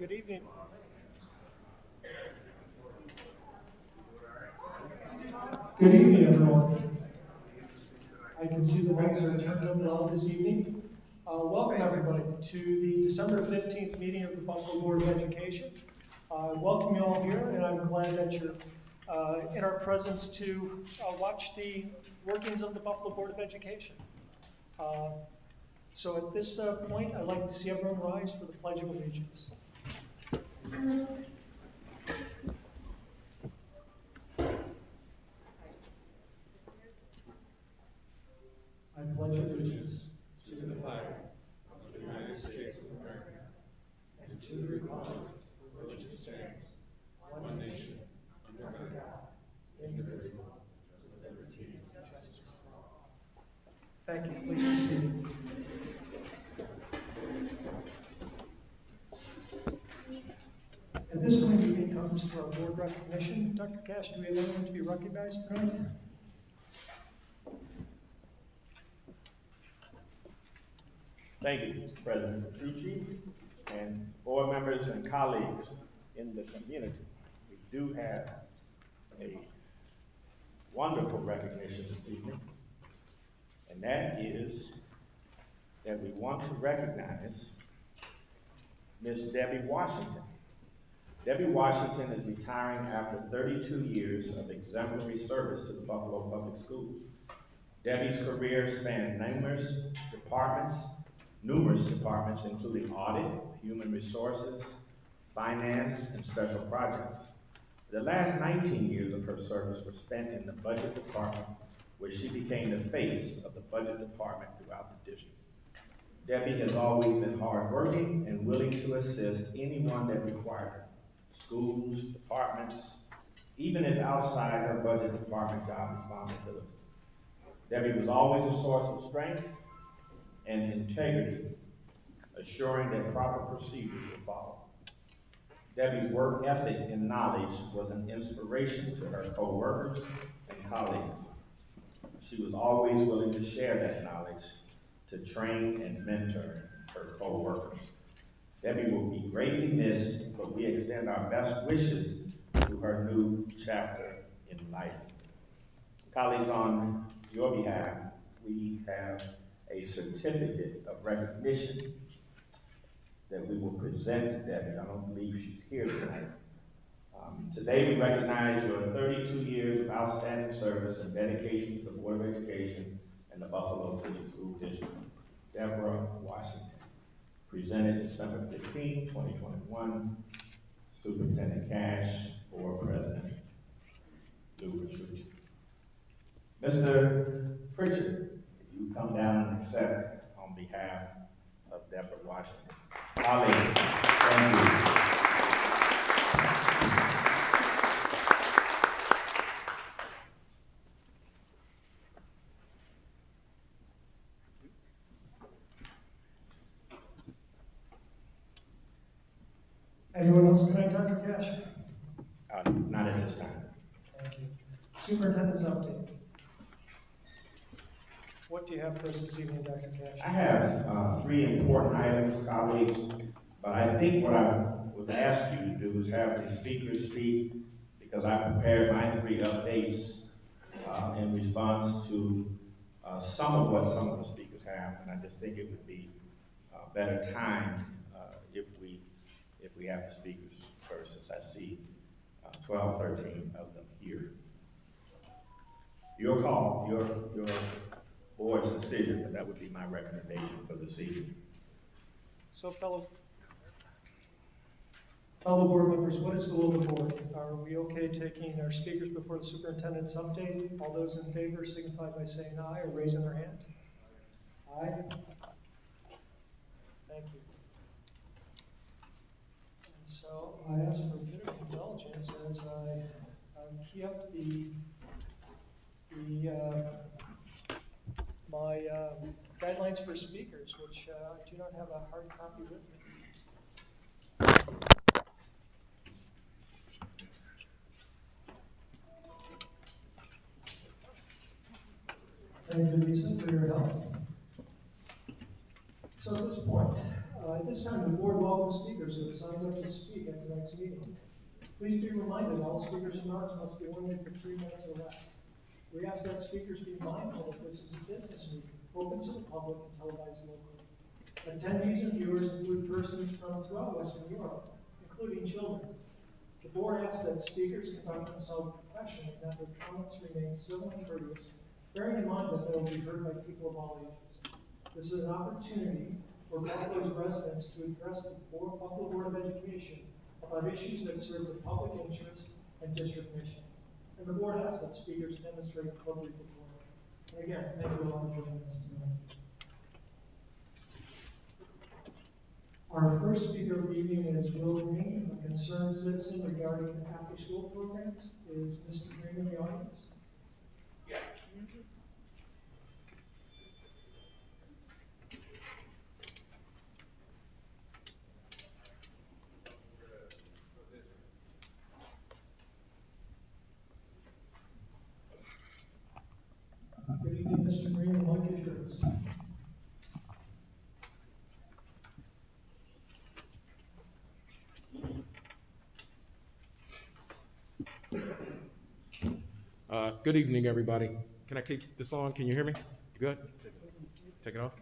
Good evening. Good evening, everyone. I can see the lights are turned up well this evening. Welcome, everybody, to the December 15th meeting of the Buffalo Board of Education. Welcome you all here, and I'm glad that you're in our presence to watch the workings of the Buffalo Board of Education. So at this point, I'd like to see everyone rise for the Pledge of Allegiance. I pledge allegiance to the flag of the United States of America and to the republic for which it stands, one nation, under God, indivisible, with liberty and justice for all. Thank you. Please be seated. At this point, the meeting comes to our board recognition. Dr. Cash, do we have anyone to be recognized tonight? Thank you, President Petrucci, and board members and colleagues in the community. We do have a wonderful recognition this evening, and that is that we want to recognize Miss Debbie Washington. Debbie Washington is retiring after 32 years of exemplary service to the Buffalo Public Schools. Debbie's career spanned numerous departments, including audit, human resources, finance, and special projects. The last 19 years of her service were spent in the budget department, where she became the face of the budget department throughout the district. Debbie has always been hardworking and willing to assist anyone that required her, schools, departments, even if outside her budget department job responsibilities. Debbie was always a source of strength and integrity, assuring that proper procedures were followed. Debbie's work ethic and knowledge was an inspiration to her co-workers and colleagues. She was always willing to share that knowledge, to train and mentor her co-workers. Debbie will be greatly missed, but we extend our best wishes to her new chapter in life. Colleagues, on your behalf, we have a certificate of recognition that we will present to Debbie. I don't believe she's here tonight. Today we recognize your 32 years of outstanding service and dedication to the Board of Education and the Buffalo City School District. Deborah Washington. Presented December 15, 2021. Superintendent Cash, Board President Lou Petrucci. Mr. Pritchard, if you come down and accept on behalf of Deborah Washington. Colleagues, thank you. Anyone else tonight, Dr. Cash? Not at this time. Thank you. Superintendent's update. What do you have for us this evening, Dr. Cash? I have three important items, colleagues, but I think what I would ask you to do is have the speakers speak, because I prepared my three updates in response to some of what some of the speakers have, and I just think it would be better timed if we have the speakers first, since I see 12, 13 of them here. Your call, your board's decision, but that would be my recommendation for this evening. So fellow board members, what is the will of the board? Are we okay taking our speakers before the superintendent's update? All those in favor signify by saying aye or raising their hand. Aye. Thank you. And so I ask for a bit of indulgence as I key up my guidelines for speakers, which I do not have a hard copy with me. Thank you, Lisa, for your help. So at this point, at this time, the board welcomes speakers who who signed up to speak at tonight's meeting. Please be reminded all speakers' remarks must be limited to 3 minutes or less. We ask that speakers be mindful that this is a business meeting, open to the public and televised locally. Attendees and viewers include persons from throughout Western Europe, including children. The board asks that speakers conduct themselves professionally and that their comments remain civil and courteous, bearing in mind that they will be heard by people of all ages. This is an opportunity for Buffalo's residents to address the Buffalo Board of Education about issues that serve the public interest and district mission. And the board asks that speakers demonstrate appropriate decorum. And again, thank you all for joining us tonight. Our first speaker of the evening is Will Green, a concerned citizen regarding after-school programs. Is Mr. Green in the audience? Yeah. Good evening, Mr. Green. The mic is yours. Good evening, everybody. Can I keep this on? Can you hear me? You good? Take it off.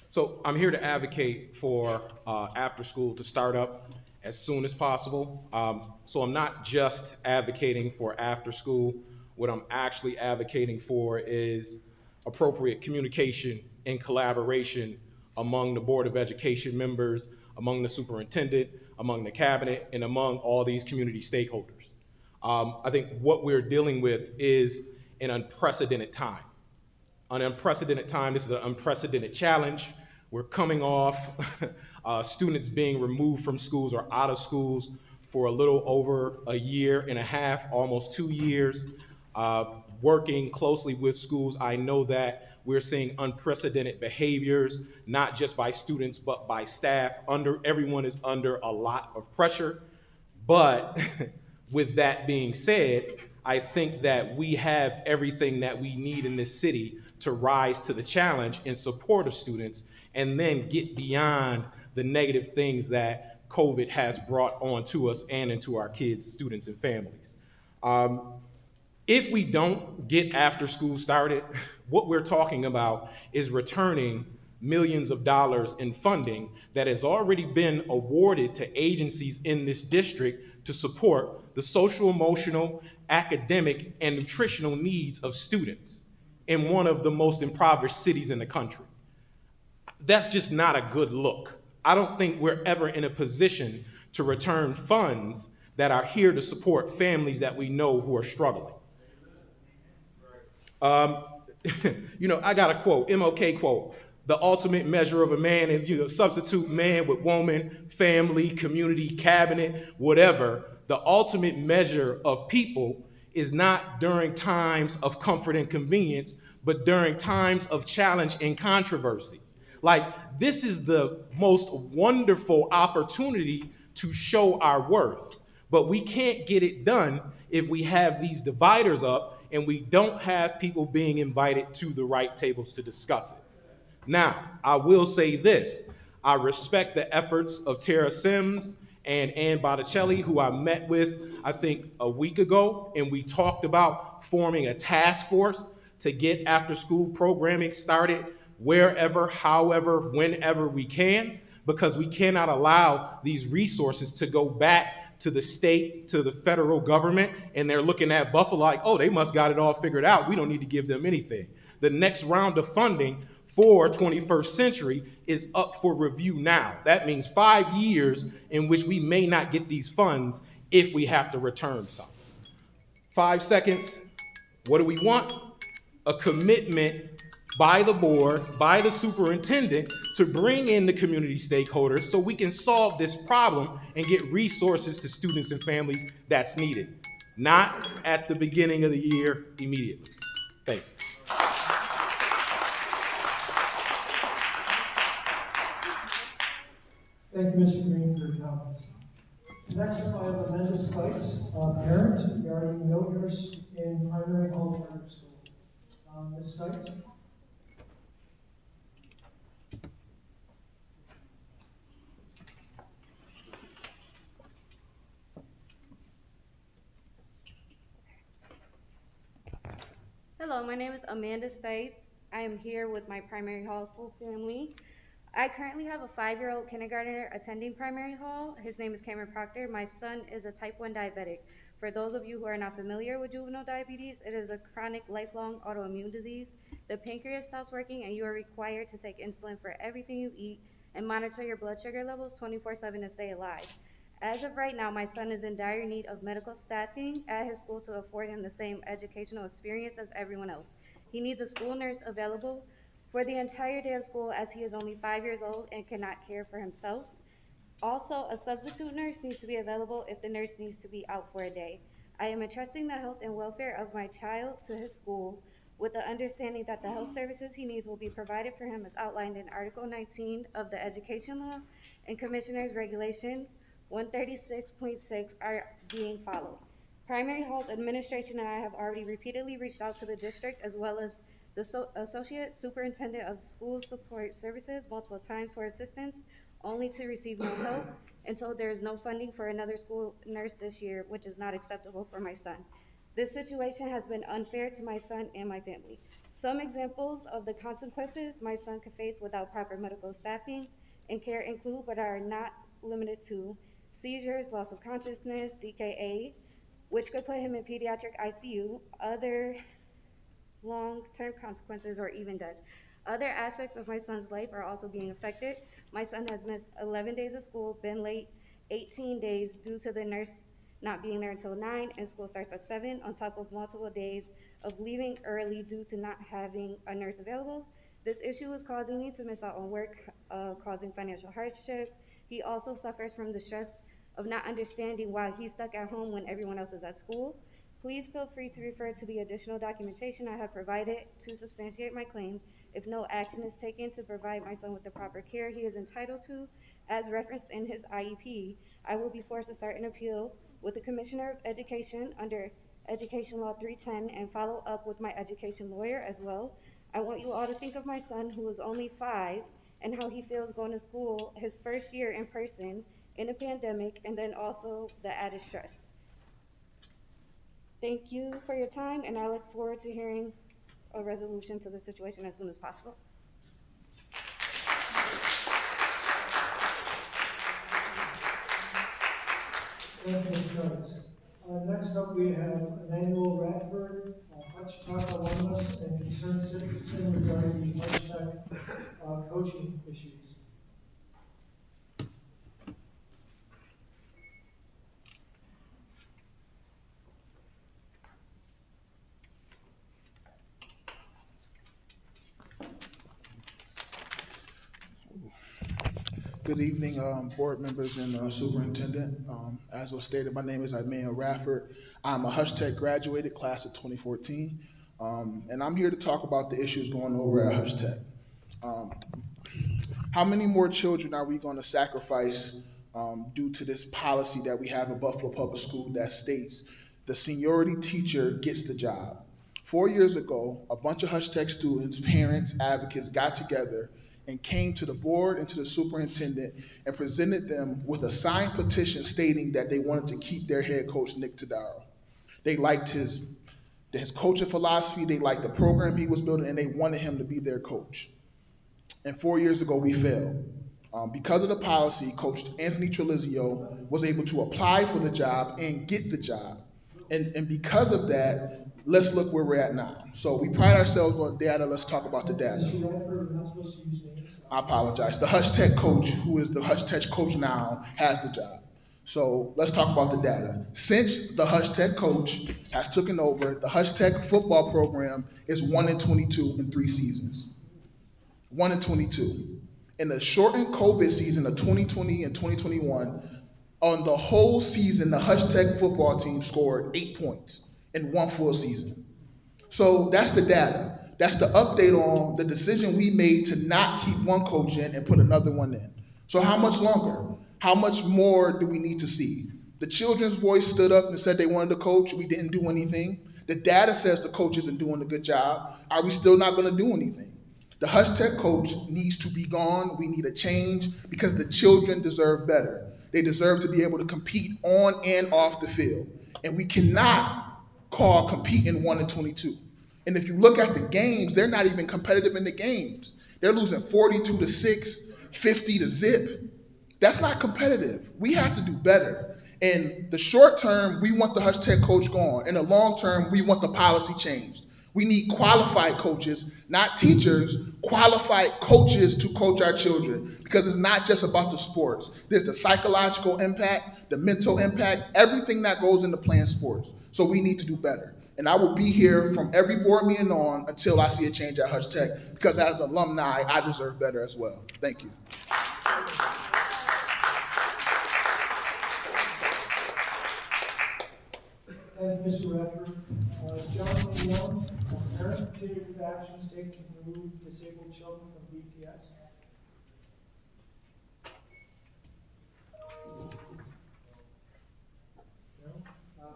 So I'm here to advocate for after school to start up as soon as possible. So I'm not just advocating for after school. What I'm actually advocating for is appropriate communication and collaboration among the Board of Education members, among the superintendent, among the cabinet, and among all these community stakeholders. I think what we're dealing with is an unprecedented time. An unprecedented time. This is an unprecedented challenge. We're coming off students being removed from schools or out of schools for a little over a year and a half, almost 2 years. Working closely with schools, I know that we're seeing unprecedented behaviors, not just by students, but by staff. Everyone is under a lot of pressure. But with that being said, I think that we have everything that we need in this city to rise to the challenge in support of students and then get beyond the negative things that COVID has brought onto us and into our kids, students, and families. If we don't get after school started, what we're talking about is returning millions of dollars in funding that has already been awarded to agencies in this district to support the social, emotional, academic, and nutritional needs of students in one of the most impoverished cities in the country. That's just not a good look. I don't think we're ever in a position to return funds that are here to support families that we know who are struggling. I got a quote, MLK quote, the ultimate measure of a man is, substitute man with woman, family, community, cabinet, whatever. The ultimate measure of people is not during times of comfort and convenience, but during times of challenge and controversy. Like, this is the most wonderful opportunity to show our worth, but we can't get it done if we have these dividers up and we don't have people being invited to the right tables to discuss it. Now, I will say this. I respect the efforts of Tara Sims and Ann Botticelli, who I met with, I think, a week ago, and we talked about forming a task force to get after-school programming started wherever, however, whenever we can, because we cannot allow these resources to go back to the state, to the federal government, and they're looking at Buffalo like, oh, they must got it all figured out. We don't need to give them anything. The next round of funding for 21st Century is up for review now. That means 5 years in which we may not get these funds if we have to return some. 5 seconds. What do we want? A commitment by the board, by the superintendent, to bring in the community stakeholders so we can solve this problem and get resources to students and families that's needed, not at the beginning of the year immediately. Thanks. Thank you, Mr. Green, for your comments. Next up, I have Amanda Spites, parent regarding no nurse in primary health charter school. Ms. Spites? Hello, my name is Amanda Stites. I am here with my primary hall school family. I currently have a 5-year-old kindergartner attending primary hall. His name is Cameron Proctor. My son is a type 1 diabetic. For those of you who are not familiar with juvenile diabetes, it is a chronic, lifelong autoimmune disease. The pancreas stops working and you are required to take insulin for everything you eat and monitor your blood sugar levels 24/7 to stay alive. As of right now, my son is in dire need of medical staffing at his school to afford him the same educational experience as everyone else. He needs a school nurse available for the entire day of school as he is only 5 years old and cannot care for himself. Also, a substitute nurse needs to be available if the nurse needs to be out for a day. I am entrusting the health and welfare of my child to his school with the understanding that the health services he needs will be provided for him as outlined in Article 19 of the Education Law and Commissioner's Regulation 136.6 are being followed. Primary Hall's administration and I have already repeatedly reached out to the district as well as the Associate Superintendent of School Support Services multiple times for assistance, only to receive no help, and told there is no funding for another school nurse this year, which is not acceptable for my son. This situation has been unfair to my son and my family. Some examples of the consequences my son could face without proper medical staffing and care include, but are not limited to, seizures, loss of consciousness, DKA, which could put him in pediatric ICU, other long-term consequences, or even death. Other aspects of my son's life are also being affected. My son has missed 11 days of school, been late 18 days due to the nurse not being there until 9, and school starts at 7, on top of multiple days of leaving early due to not having a nurse available. This issue is causing me to miss out on work, causing financial hardship. He also suffers from the stress of not understanding why he's stuck at home when everyone else is at school. Please feel free to refer to the additional documentation I have provided to substantiate my claim. If no action is taken to provide my son with the proper care he is entitled to, as referenced in his IEP, I will be forced to start an appeal with the Commissioner of Education under Education Law 310 and follow up with my education lawyer as well. I want you all to think of my son, who is only 5, and how he feels going to school his first year in person in a pandemic, and then also the added stress. Thank you for your time, and I look forward to hearing a resolution to the situation as soon as possible. Thank you, Ms. Jones. Next up, we have Emmanuel Radford, Hutch Talk alumnus and concerned citizen regarding the Hutch Tech coaching issues. Good evening, board members and superintendent. As was stated, my name is Emmanuel Radford. I'm a Hutch Tech graduated, class of 2014, and I'm here to talk about the issues going over at Hutch Tech. How many more children are we going to sacrifice due to this policy that we have at Buffalo Public School that states the seniority teacher gets the job? 4 years ago, a bunch of Hutch Tech students, parents, advocates got together and came to the board and to the superintendent and presented them with a signed petition stating that they wanted to keep their head coach, Nick Todaro. They liked his coaching philosophy, they liked the program he was building, and they wanted him to be their coach. And 4 years ago, we failed. Because of the policy, Coach Anthony Trelizio was able to apply for the job and get the job. And because of that, let's look where we're at now. So we pride ourselves on data. Let's talk about the data. Mr. Radford, we're not supposed to use names. I apologize. The Hutch Tech coach, who is the Hutch Tech coach now, has the job. So let's talk about the data. Since the Hutch Tech coach has taken over, the Hutch Tech football program is 1-22 in 3 seasons. 1-22. In the shortened COVID season of 2020 and 2021, on the whole season, the Hutch Tech football team scored 8 points in 1 full season. So that's the data. That's the update on the decision we made to not keep one coach in and put another one in. So how much longer? How much more do we need to see? The children's voice stood up and said they wanted to coach. We didn't do anything. The data says the coach isn't doing a good job. Are we still not going to do anything? The Hutch Tech coach needs to be gone. We need a change because the children deserve better. They deserve to be able to compete on and off the field. And we cannot call competing 1-22. And if you look at the games, they're not even competitive in the games. They're losing 42-6, 50-0. That's not competitive. We have to do better. In the short term, we want the Hutch Tech coach gone. In the long term, we want the policy changed. We need qualified coaches, not teachers, qualified coaches to coach our children, because it's not just about the sports. There's the psychological impact, the mental impact, everything that goes into playing sports. So we need to do better. And I will be here from every board meeting on until I see a change at Hutch Tech, because as an alumni, I deserve better as well. Thank you. Thank you, Mr. Redford. John Young, parent, punitive actions taken to remove disabled children from BPS.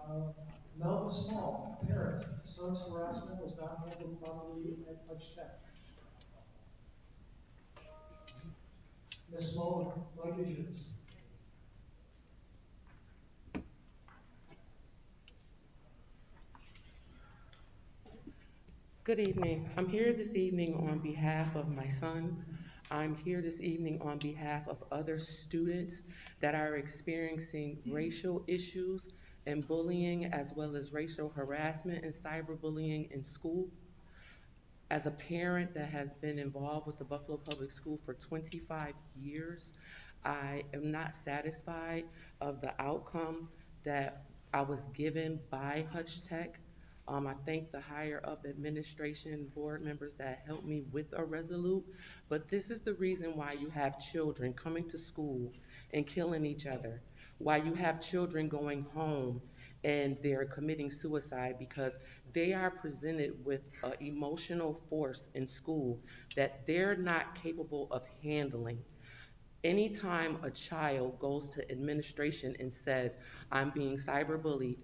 No. Melvin Small, parent, son's harassment was not handled properly at Hutch Tech. Ms. Small, mic is yours. Good evening. I'm here this evening on behalf of my son. I'm here this evening on behalf of other students that are experiencing racial issues and bullying, as well as racial harassment and cyberbullying in school. As a parent that has been involved with the Buffalo Public School for 25 years, I am not satisfied of the outcome that I was given by Hutch Tech. I thank the higher up administration board members that helped me with a resolute, but this is the reason why you have children coming to school and killing each other, why you have children going home and they're committing suicide, because they are presented with an emotional force in school that they're not capable of handling. Anytime a child goes to administration and says, I'm being cyberbullied,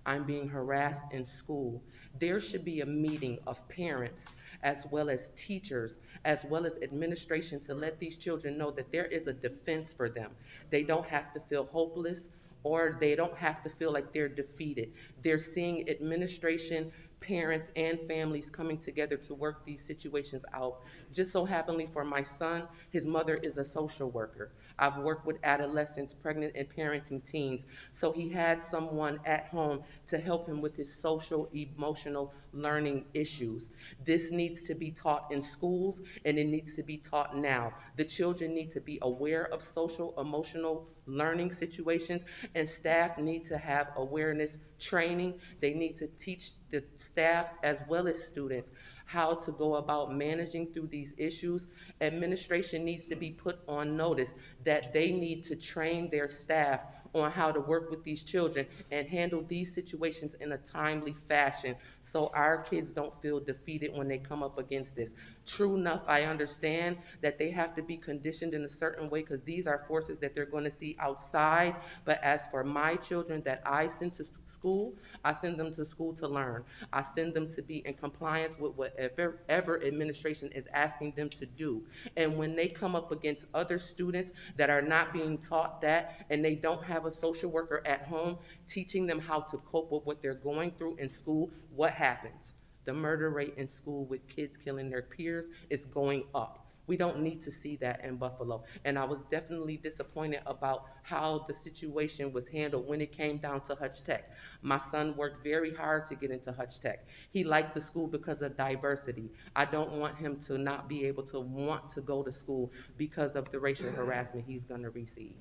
I'm being harassed in school, there should be a meeting of parents as well as teachers, as well as administration, to let these children know that there is a defense for them. They don't have to feel hopeless, or they don't have to feel like they're defeated. They're seeing administration, parents, and families coming together to work these situations out. Just so happenly for my son, his mother is a social worker. I've worked with adolescents, pregnant and parenting teens, so he had someone at home to help him with his social, emotional learning issues. This needs to be taught in schools, and it needs to be taught now. The children need to be aware of social, emotional learning situations, and staff need to have awareness training. They need to teach the staff as well as students how to go about managing through these issues. Administration needs to be put on notice that they need to train their staff on how to work with these children and handle these situations in a timely fashion, so our kids don't feel defeated when they come up against this. True enough, I understand that they have to be conditioned in a certain way, because these are forces that they're going to see outside. But as for my children that I send to school, I send them to school to learn. I send them to be in compliance with whatever administration is asking them to do. And when they come up against other students that are not being taught that, and they don't have a social worker at home teaching them how to cope with what they're going through in school, what happens? The murder rate in school with kids killing their peers is going up. We don't need to see that in Buffalo. And I was definitely disappointed about how the situation was handled when it came down to Hutch Tech. My son worked very hard to get into Hutch Tech. He liked the school because of diversity. I don't want him to not be able to want to go to school because of the racial harassment he's going to receive.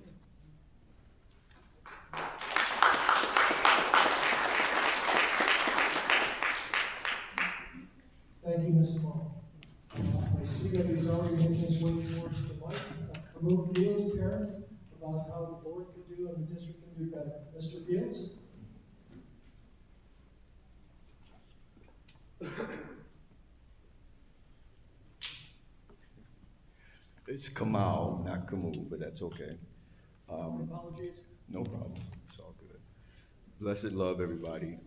Thank you, Ms. Small. I see that he's already making his way towards the mic. Remove Fields, parent, about how the board can do and the district can do better. Mr. Fields? It's Kamal, not Kamu, but that's okay. Apologies. No problem. It's all good. Blessed love, everybody.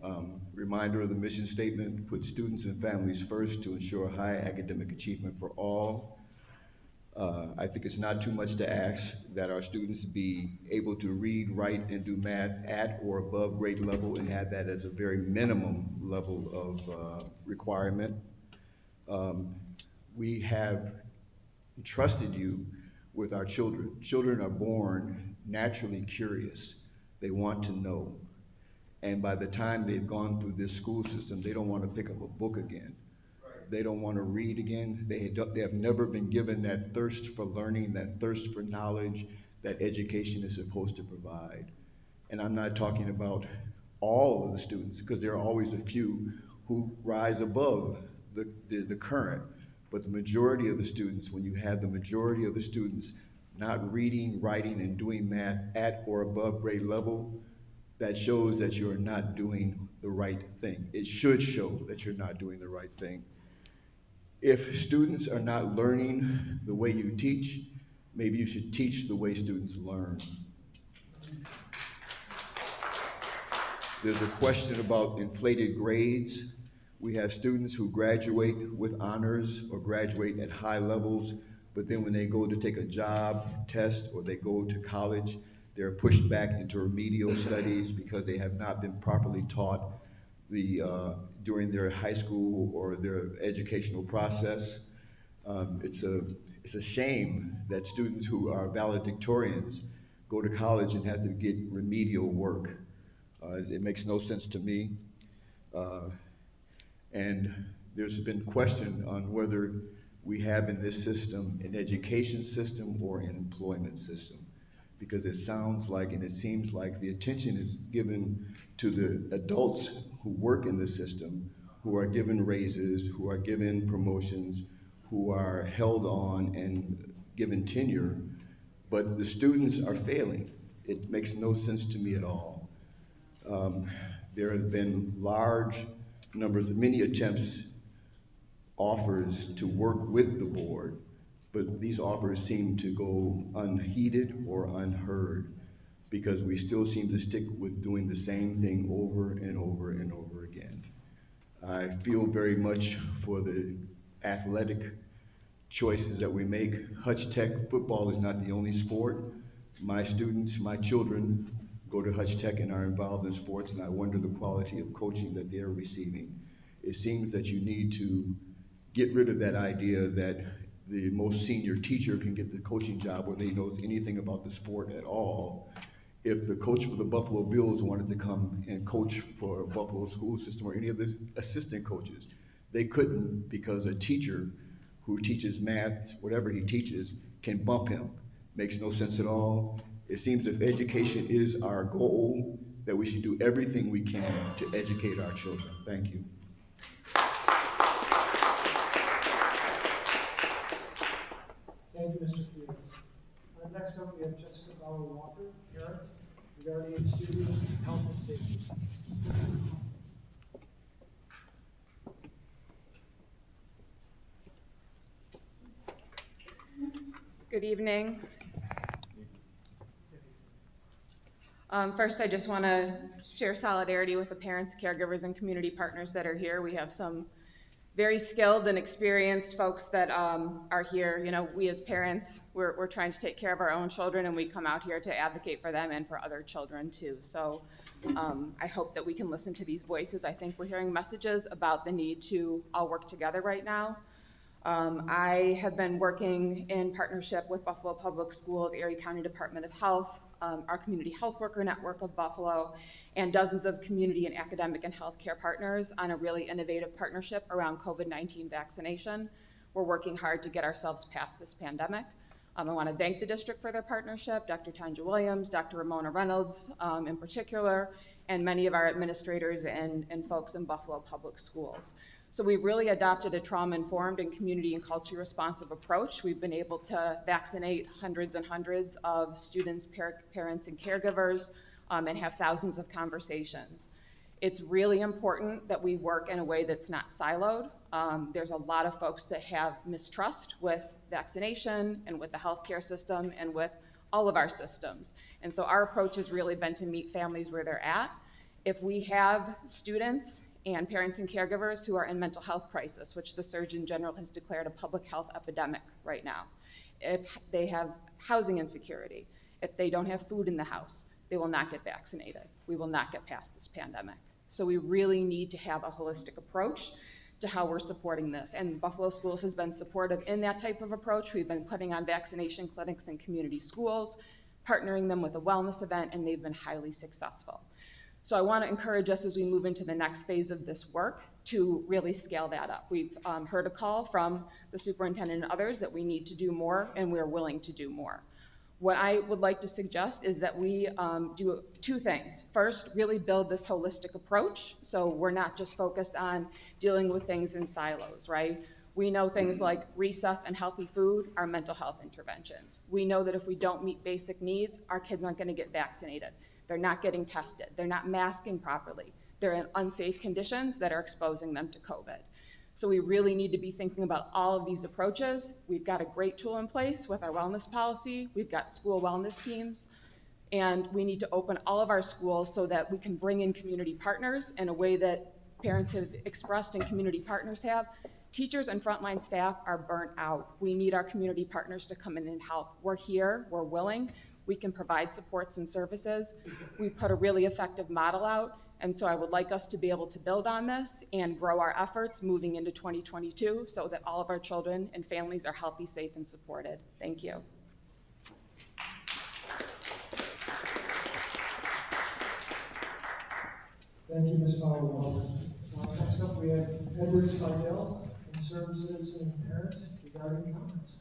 Reminder of the mission statement: put students and families first to ensure high academic achievement for all. I think it's not too much to ask that our students be able to read, write, and do math at or above grade level and have that as a very minimum level of requirement. We have entrusted you with our children. Children are born naturally curious. They want to know. And by the time they've gone through this school system, they don't want to pick up a book again. They don't want to read again. They have never been given that thirst for learning, that thirst for knowledge that education is supposed to provide. And I'm not talking about all of the students, because there are always a few who rise above the current. But the majority of the students, when you have the majority of the students not reading, writing, and doing math at or above grade level, that shows that you're not doing the right thing. It should show that you're not doing the right thing. If students are not learning the way you teach, maybe you should teach the way students learn. There's a question about inflated grades. We have students who graduate with honors or graduate at high levels, but then when they go to take a job test or they go to college, they're pushed back into remedial studies because they have not been properly taught during their high school or their educational process. It's a shame that students who are valedictorians go to college and have to get remedial work. It makes no sense to me. And there's been question on whether we have in this system an education system or an employment system, because it sounds like and it seems like the attention is given to the adults who work in the system, who are given raises, who are given promotions, who are held on and given tenure, but the students are failing. It makes no sense to me at all. There has been large numbers, many attempts, offers to work with the board, but these offers seem to go unheeded or unheard because we still seem to stick with doing the same thing over and over and over again. I feel very much for the athletic choices that we make. Hutch Tech football is not the only sport. My students, my children, go to Hutch Tech and are involved in sports, and I wonder the quality of coaching that they're receiving. It seems that you need to get rid of that idea that the most senior teacher can get the coaching job where they knows anything about the sport at all. If the coach for the Buffalo Bills wanted to come and coach for Buffalo school system or any of the assistant coaches, they couldn't because a teacher who teaches math, whatever he teaches, can bump him. Makes no sense at all. It seems if education is our goal, that we should do everything we can to educate our children. Thank you. Thank you, Mr. Fields. Next up, we have Jessica Bauer-Walker, parent, regarding student health and safety. Good evening. First, I just want to share solidarity with the parents, caregivers, and community partners that are here. We have some very skilled and experienced folks that are here. You know, we as parents, we're trying to take care of our own children, and we come out here to advocate for them and for other children too. So I hope that we can listen to these voices. I think we're hearing messages about the need to all work together right now. I have been working in partnership with Buffalo Public Schools, Erie County Department of Health, our community health worker network of Buffalo, and dozens of community and academic and healthcare partners on a really innovative partnership around COVID-19 vaccination. We're working hard to get ourselves past this pandemic. I want to thank the district for their partnership, Dr. Tanja Williams, Dr. Ramona Reynolds in particular, and many of our administrators and folks in Buffalo Public Schools. So we've really adopted a trauma-informed and community and culture responsive approach. We've been able to vaccinate hundreds and hundreds of students, parents, and caregivers, and have thousands of conversations. It's really important that we work in a way that's not siloed. There's a lot of folks that have mistrust with vaccination and with the healthcare system and with all of our systems. And so our approach has really been to meet families where they're at. If we have students and parents and caregivers who are in mental health crisis, which the Surgeon General has declared a public health epidemic right now. if they have housing insecurity, if they don't have food in the house, they will not get vaccinated. We will not get past this pandemic. So we really need to have a holistic approach to how we're supporting this. And Buffalo Schools has been supportive in that type of approach. We've been putting on vaccination clinics in community schools, partnering them with a wellness event, and they've been highly successful. So I want to encourage us as we move into the next phase of this work to really scale that up. We've heard a call from the superintendent and others that we need to do more, and we're willing to do more. What I would like to suggest is that we do two things. First, really build this holistic approach, so we're not just focused on dealing with things in silos, right? We know things like recess and healthy food are mental health interventions. We know that if we don't meet basic needs, our kids aren't going to get vaccinated. They're not getting tested. They're not masking properly. They're in unsafe conditions that are exposing them to COVID. So we really need to be thinking about all of these approaches. We've got a great tool in place with our wellness policy. We've got school wellness teams. And we need to open all of our schools so that we can bring in community partners in a way that parents have expressed and community partners have. Teachers and frontline staff are burnt out. We need our community partners to come in and help. We're here, we're willing. We can provide supports and services. We put a really effective model out. And so I would like us to be able to build on this and grow our efforts moving into 2022 so that all of our children and families are healthy, safe, and supported. Thank you. Thank you, Ms. Fowler. Next up, we have Edward Spidell, Concerned Citizen and Parent, regarding comments.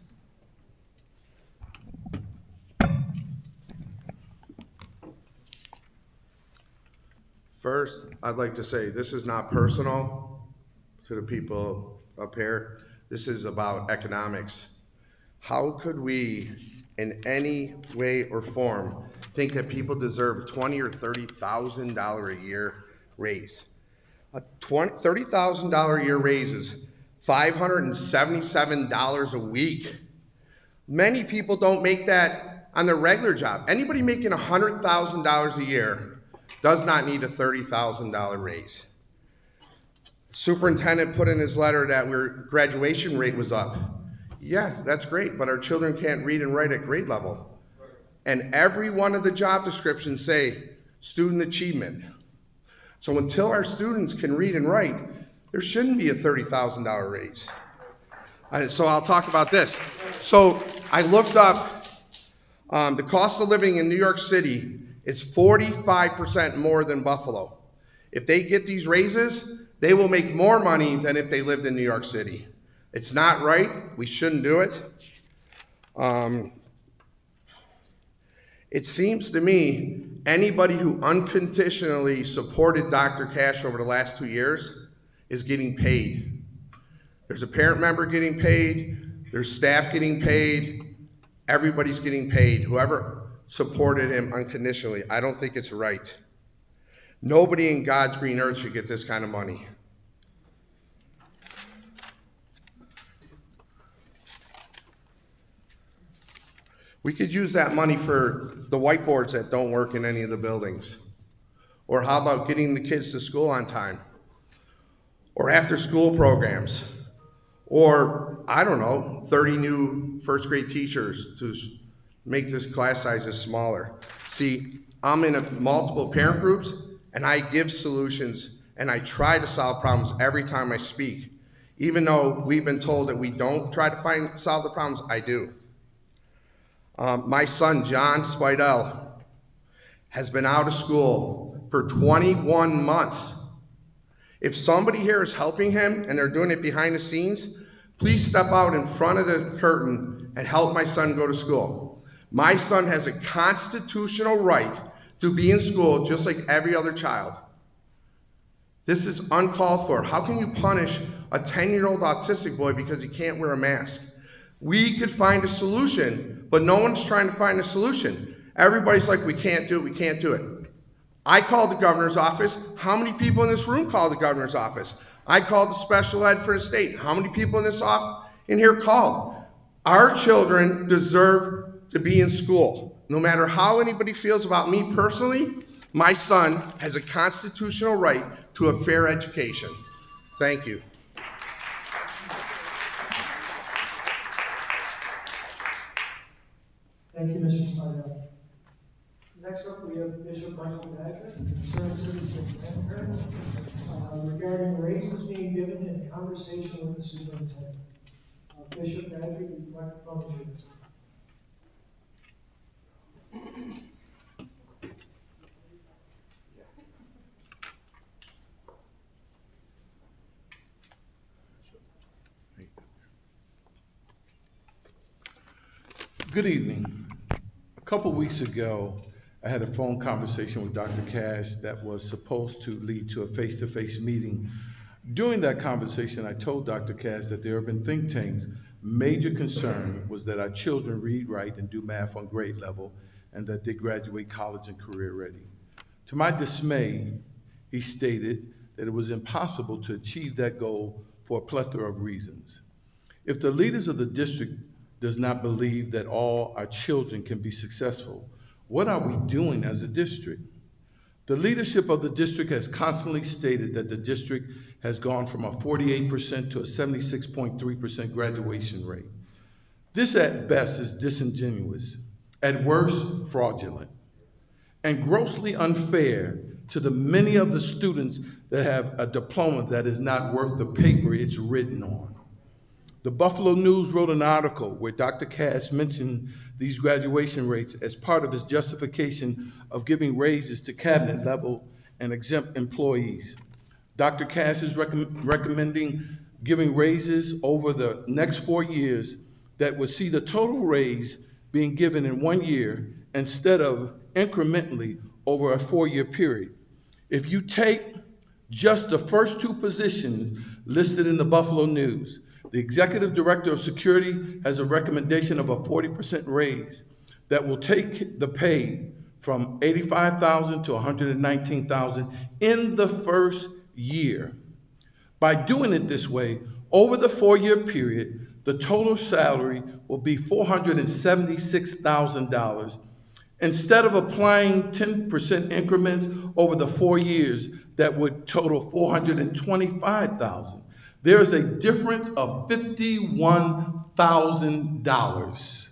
First, I'd like to say this is not personal to the people up here. This is about economics. How could we, in any way or form, think that people deserve $20,000 or $30,000 a year raise? A $30,000 a year raise is $577 a week. Many people don't make that on their regular job. Anybody making $100,000 a year does not need a $30,000 raise. Superintendent put in his letter that our graduation rate was up. Yeah, that's great, but our children can't read and write at grade level. And every one of the job descriptions say student achievement. So until our students can read and write, there shouldn't be a $30,000 raise. So I'll talk about this. So I looked up the cost of living in New York City is 45% more than Buffalo. If they get these raises, they will make more money than if they lived in New York City. It's not right. We shouldn't do it. It seems to me anybody who unconditionally supported Dr. Cash over the last 2 years is getting paid. There's a parent member getting paid. There's staff getting paid. Everybody's getting paid. Whoever supported him unconditionally. I don't think it's right. Nobody in God's green earth should get this kind of money. We could use that money for the whiteboards that don't work in any of the buildings. Or how about getting the kids to school on time? Or after school programs? Or, I don't know, 30 new first grade teachers to make this class sizes smaller. See, I'm in multiple parent groups, and I give solutions, and I try to solve problems every time I speak. Even though we've been told that we don't try to solve the problems, I do. My son, John Spidell, has been out of school for 21 months. If somebody here is helping him, and they're doing it behind the scenes, please step out in front of the curtain and help my son go to school. My son has a constitutional right to be in school just like every other child. This is uncalled for. How can you punish a 10-year-old autistic boy because he can't wear a mask? We could find a solution, but no one's trying to find a solution. Everybody's like, we can't do it, we can't do it. I called the governor's office. How many people in this room called the governor's office? I called the special ed for the state. How many people in here called? Our children deserve to be in school. No matter how anybody feels about me personally, my son has a constitutional right to a fair education. Thank you. Thank you, Mr. Spinell. Next up, we have Bishop Michael Badger, concerned citizen grandparent, regarding raises being given in conversation with the superintendent. Bishop Badger, the microphone is yours. Good evening. A couple weeks ago, I had a phone conversation with Dr. Cash that was supposed to lead to a face-to-face meeting. During that conversation, I told Dr. Cash that the urban think tank's major concern was that our children read, write, and do math on grade level, and that they graduate college and career ready. To my dismay, he stated that it was impossible to achieve that goal for a plethora of reasons. If the leaders of the district does not believe that all our children can be successful, what are we doing as a district? The leadership of the district has constantly stated that the district has gone from a 48% to a 76.3% graduation rate. This at best is disingenuous, at worst fraudulent, and grossly unfair to the many of the students that have a diploma that is not worth the paper it's written on. The Buffalo News wrote an article where Dr. Cash mentioned these graduation rates as part of his justification of giving raises to cabinet level and exempt employees. Dr. Cash is recommending giving raises over the next 4 years that would see the total raise being given in 1 year instead of incrementally over a 4-year period. If you take just the first 2 positions listed in the Buffalo News, the executive director of security has a recommendation of a 40% raise that will take the pay from $85,000 to $119,000 in the first year. By doing it this way, over the 4-year period, the total salary will be $476,000 instead of applying 10% increments over the 4 years that would total $425,000. There is a difference of $51,000.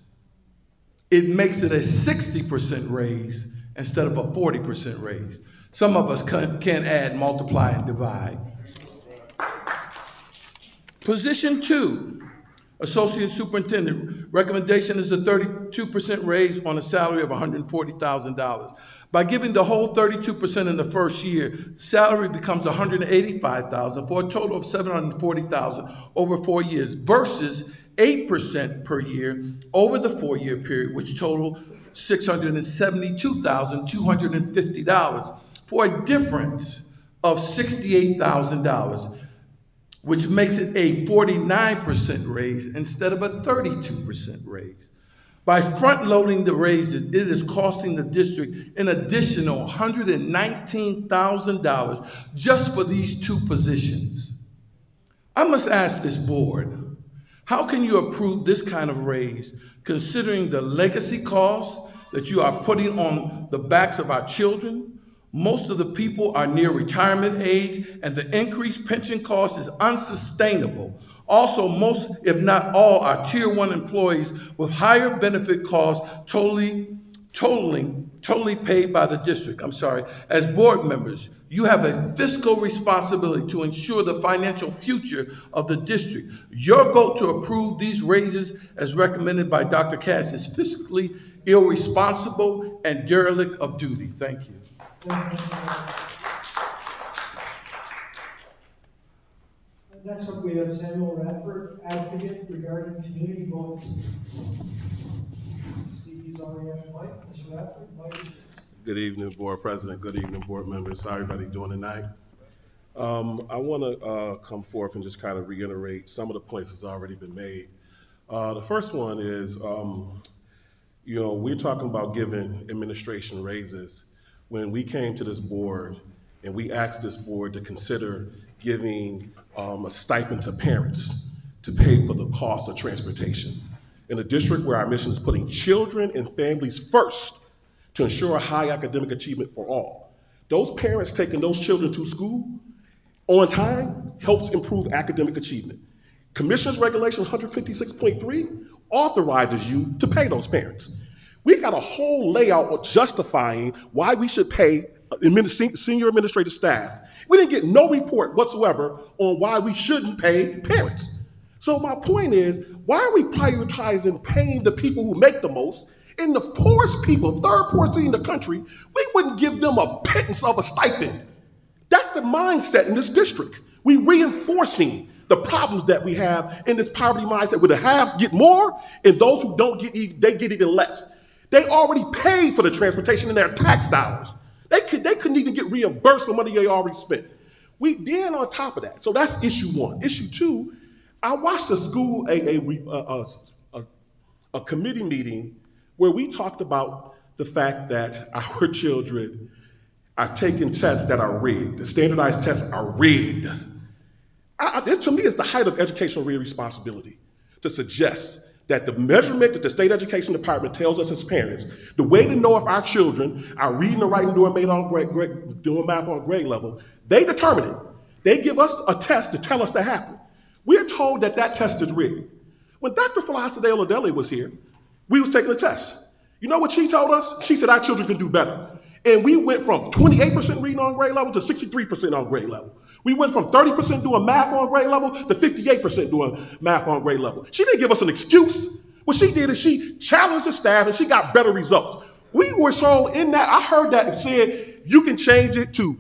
It makes it a 60% raise instead of a 40% raise. Some of us can't add, multiply, and divide. Position 2, Associate Superintendent. Recommendation is a 32% raise on a salary of $140,000. By giving the whole 32% in the first year, salary becomes $185,000 for a total of $740,000 over 4 years versus 8% per year over the 4-year period, which total $672,250 for a difference of $68,000, which makes it a 49% raise instead of a 32% raise. By front-loading the raises, it is costing the district an additional $119,000 just for these 2 positions. I must ask this board, how can you approve this kind of raise considering the legacy costs that you are putting on the backs of our children? Most of the people are near retirement age, and the increased pension cost is unsustainable. Also, most, if not all, are Tier 1 employees with higher benefit costs totally paid by the district. As board members, you have a fiscal responsibility to ensure the financial future of the district. Your vote to approve these raises as recommended by Dr. Cash is fiscally irresponsible and derelict of duty. Thank you. Next up, we have Samuel Radford, advocate regarding community votes. See, he's already at the mic. Mr. Radford, mic is yours. Good evening, Board President. Good evening, board members. How everybody doing tonight? I want to come forth and just kind of reiterate some of the points that's already been made. The first one is, we're talking about giving administration raises. When we came to this board and we asked this board to consider giving a stipend to parents to pay for the cost of transportation. In a district where our mission is putting children and families first to ensure high academic achievement for all. Those parents taking those children to school on time helps improve academic achievement. Commissioner's Regulation 156.3 authorizes you to pay those parents. We got a whole layout of justifying why we should pay senior administrative staff. We didn't get no report whatsoever on why we shouldn't pay parents. So my point is, why are we prioritizing paying the people who make the most? And the poorest people, third poorest city in the country, we wouldn't give them a pittance of a stipend. That's the mindset in this district. We reinforcing the problems that we have in this poverty mindset, where the haves get more and those who don't get they get even less. They already paid for the transportation in their tax dollars. They couldn't even get reimbursed for money they already spent. We then on top of that. So that's issue one. Issue two, I watched a school a committee meeting where we talked about the fact that our children are taking tests that are rigged. The standardized tests are rigged. To me, it's the height of educational responsibility to suggest that the measurement that the state education department tells us as parents, the way to know if our children are reading and writing doing math on grade level, they determine it. They give us a test to tell us that happened. We're told that that test is rigged. When Dr. Felicidale Adele was here, we was taking a test. You know what she told us? She said our children can do better. And we went from 28% reading on grade level to 63% on grade level. We went from 30% doing math on grade level to 58% doing math on grade level. She didn't give us an excuse. What she did is she challenged the staff and she got better results. We were so in that, I heard that and said, you can change it to,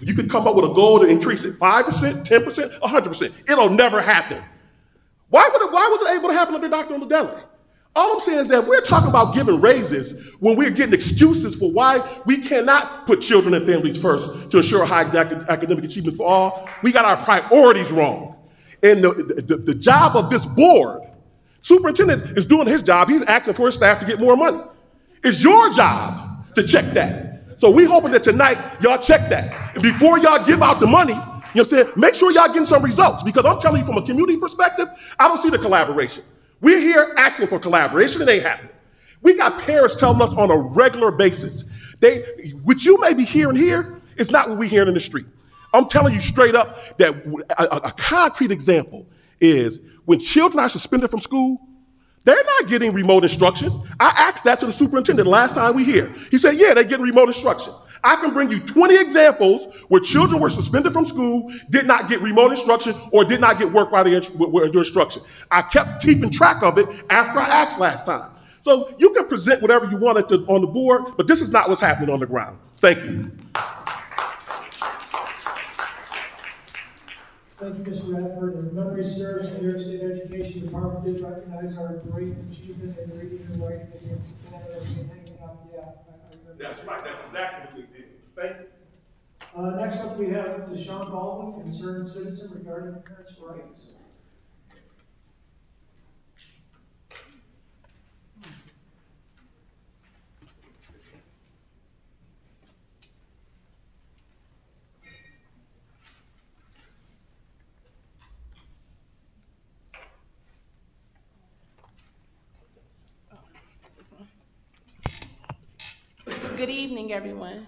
you can come up with a goal to increase it 5%, 10%, 100%. It'll never happen. Why was it able to happen under Dr. Adele? All I'm saying is that we're talking about giving raises when we're getting excuses for why we cannot put children and families first to ensure high academic achievement for all. We got our priorities wrong. And the job of this board, superintendent is doing his job. He's asking for his staff to get more money. It's your job to check that. So we hoping that tonight y'all check that. And before y'all give out the money, you know what I'm saying, make sure y'all getting some results, because I'm telling you from a community perspective, I don't see the collaboration. We're here asking for collaboration, and it ain't happening. We got parents telling us on a regular basis, what you may be hearing here is not what we're hearing in the street. I'm telling you straight up that a concrete example is when children are suspended from school, they're not getting remote instruction. I asked that to the superintendent last time we here. He said, yeah, they're getting remote instruction. I can bring you 20 examples where children were suspended from school, did not get remote instruction, or did not get work while they were under instruction. I kept keeping track of it after I asked last time. So you can present whatever you wanted to on the board, but this is not what's happening on the ground. Thank you. Thank you, Mr. Radford. And memory serves, the New York State Education Department did recognize our great achievement in reading and writing against Canada and hanging out the app. That's right. That's exactly what we did. Thank you. Next up, we have Deshaun Baldwin, concerned citizen regarding parents' rights. Good evening, everyone.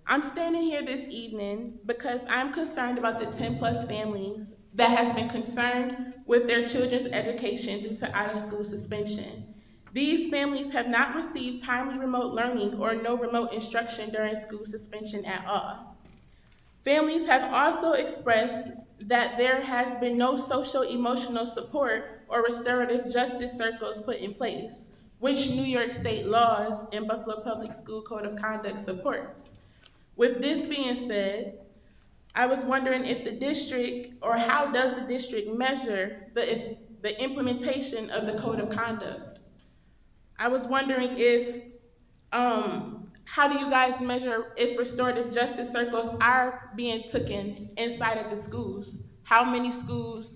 I'm standing here this evening because I'm concerned about the 10+ families that has been concerned with their children's education due to out-of-school suspension. These families have not received timely remote learning or no remote instruction during school suspension at all. Families have also expressed that there has been no social-emotional support or restorative justice circles put in place, which New York State laws and Buffalo Public School Code of Conduct supports. With this being said, I was wondering if the district, or how does the district measure the implementation of the Code of Conduct? I was wondering if, how do you guys measure if restorative justice circles are being taken inside of the schools? How many schools,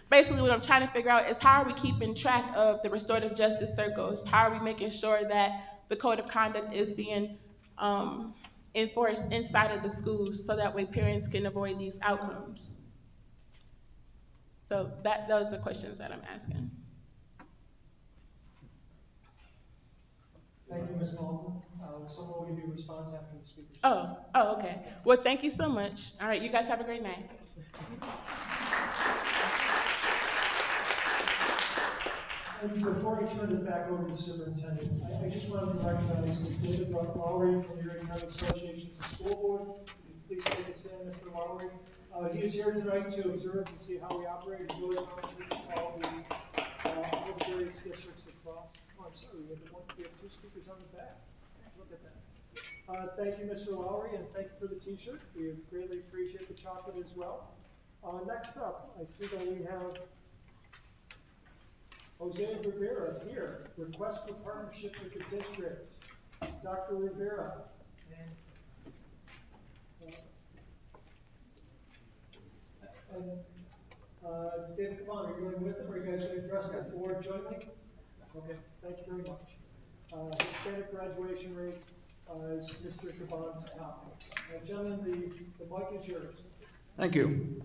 basically what I'm trying to figure out is how are we keeping track of the restorative justice circles? How are we making sure that the Code of Conduct is being enforced inside of the schools so that way parents can avoid these outcomes? So those are the questions that I'm asking. Thank you, Ms. Baldwin. Someone will give you a response after the speaker. Oh, okay. Well, thank you so much. All right, you guys have a great night. And before I turn it back over to the superintendent, I just wanted to recognize David Lowry from the Erie County Association's School Board. Please take a stand, Mr. Lowry. He is here tonight to observe and see how we operate in Village all the various districts across. Oh, I'm sorry, we have two speakers on the back. Look at that. Thank you, Mr. Lowry, and thank you for the t-shirt. We greatly appreciate the chocolate as well. Next up, I see that we have Jose Rivera here. Request for partnership with the district. Dr. Rivera. And David, come on, are you going with them, or are you guys going to address the board jointly? Okay, thank you very much. Hispanic graduation rate is Mr. Gabon's topic. Gentlemen, the mic is yours. Thank you.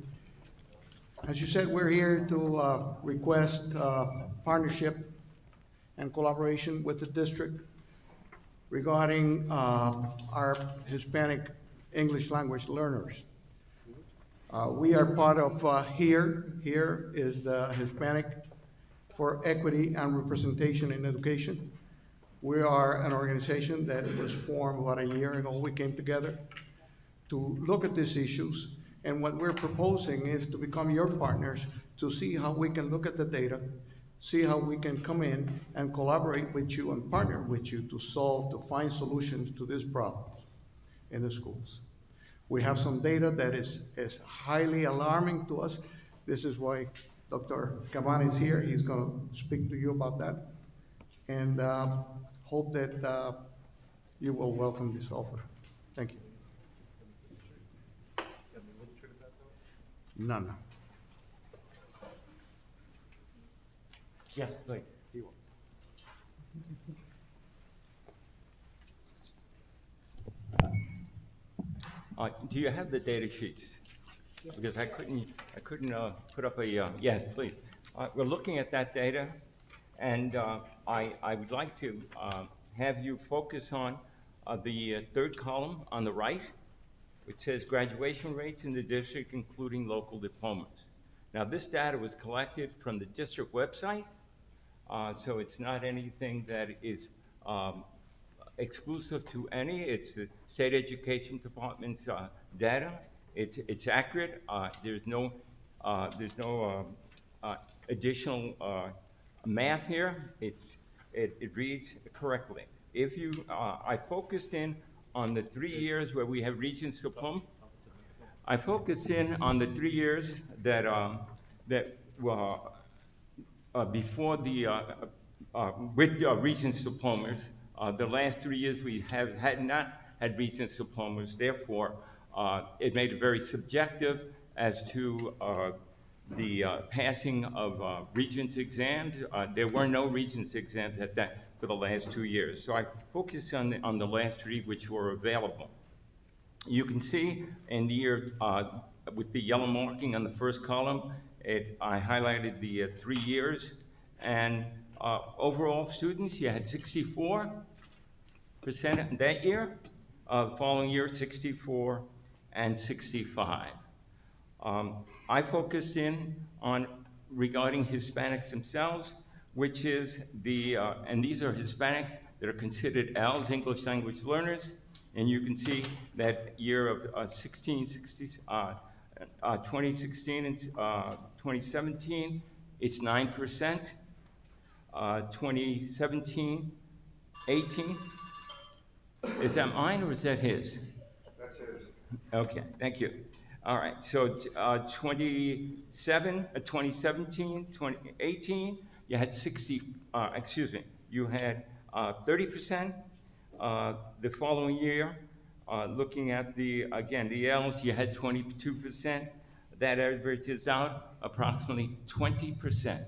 As you said, we're here to request partnership and collaboration with the district regarding our Hispanic English language learners. We are part of HERE. HERE is the Hispanic for Equity and Representation in Education. We are an organization that was formed about a year ago. We came together to look at these issues, and what we're proposing is to become your partners to see how we can look at the data, see how we can come in and collaborate with you and partner with you to find solutions to these problems in the schools. We have some data that is highly alarming to us. This is why Dr. Caban is here. He's going to speak to you about that. And hope that you will welcome this offer. Thank you. None. Yes, please. Do you have the data sheets? Because I couldn't put up a, yes, please. We're looking at that data, and I would like to have you focus on the third column on the right, which says graduation rates in the district, including local diplomas. Now, this data was collected from the district website, so it's not anything that is exclusive to any. It's the state education department's data. It's accurate. There's no additional math here. It reads correctly. If you, I focused in on the 3 years where we have Regents Diploma. I focused in on the 3 years that before the with Regents Diplomas. The last 3 years we had not had Regents Diplomas. Therefore, it made it very subjective as to the passing of Regents exams. There were no Regents exams for the last 2 years. So I focused on the last 3 which were available. You can see in the year, with the yellow marking on the first column, I highlighted the 3 years. And overall students, you had 64% that year. The following year, 64 and 65. I focused in on regarding Hispanics themselves, which is and these are Hispanics that are considered L's, English language learners. And you can see that year of 2016 and 2017, it's 9%. 2017, 18. Is that mine or is that his? That's his. Okay, thank you. All right, so 2017, 2018, you had 30%. The following year, looking at the L's, you had 22%. That averages out approximately 20%.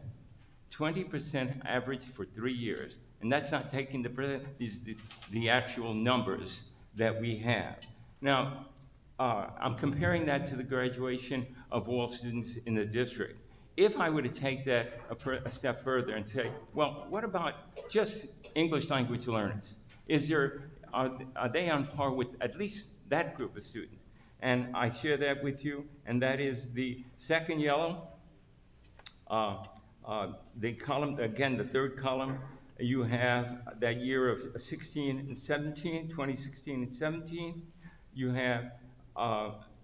20% average for 3 years. And that's not taking the actual numbers that we have. Now, I'm comparing that to the graduation of all students in the district. If I were to take that a step further and say, well, what about just English language learners? Are they on par with at least that group of students? And I share that with you, and that is the second yellow. The column, again, the third column, you have that year of 16 and 17, 2016 and 17. You have,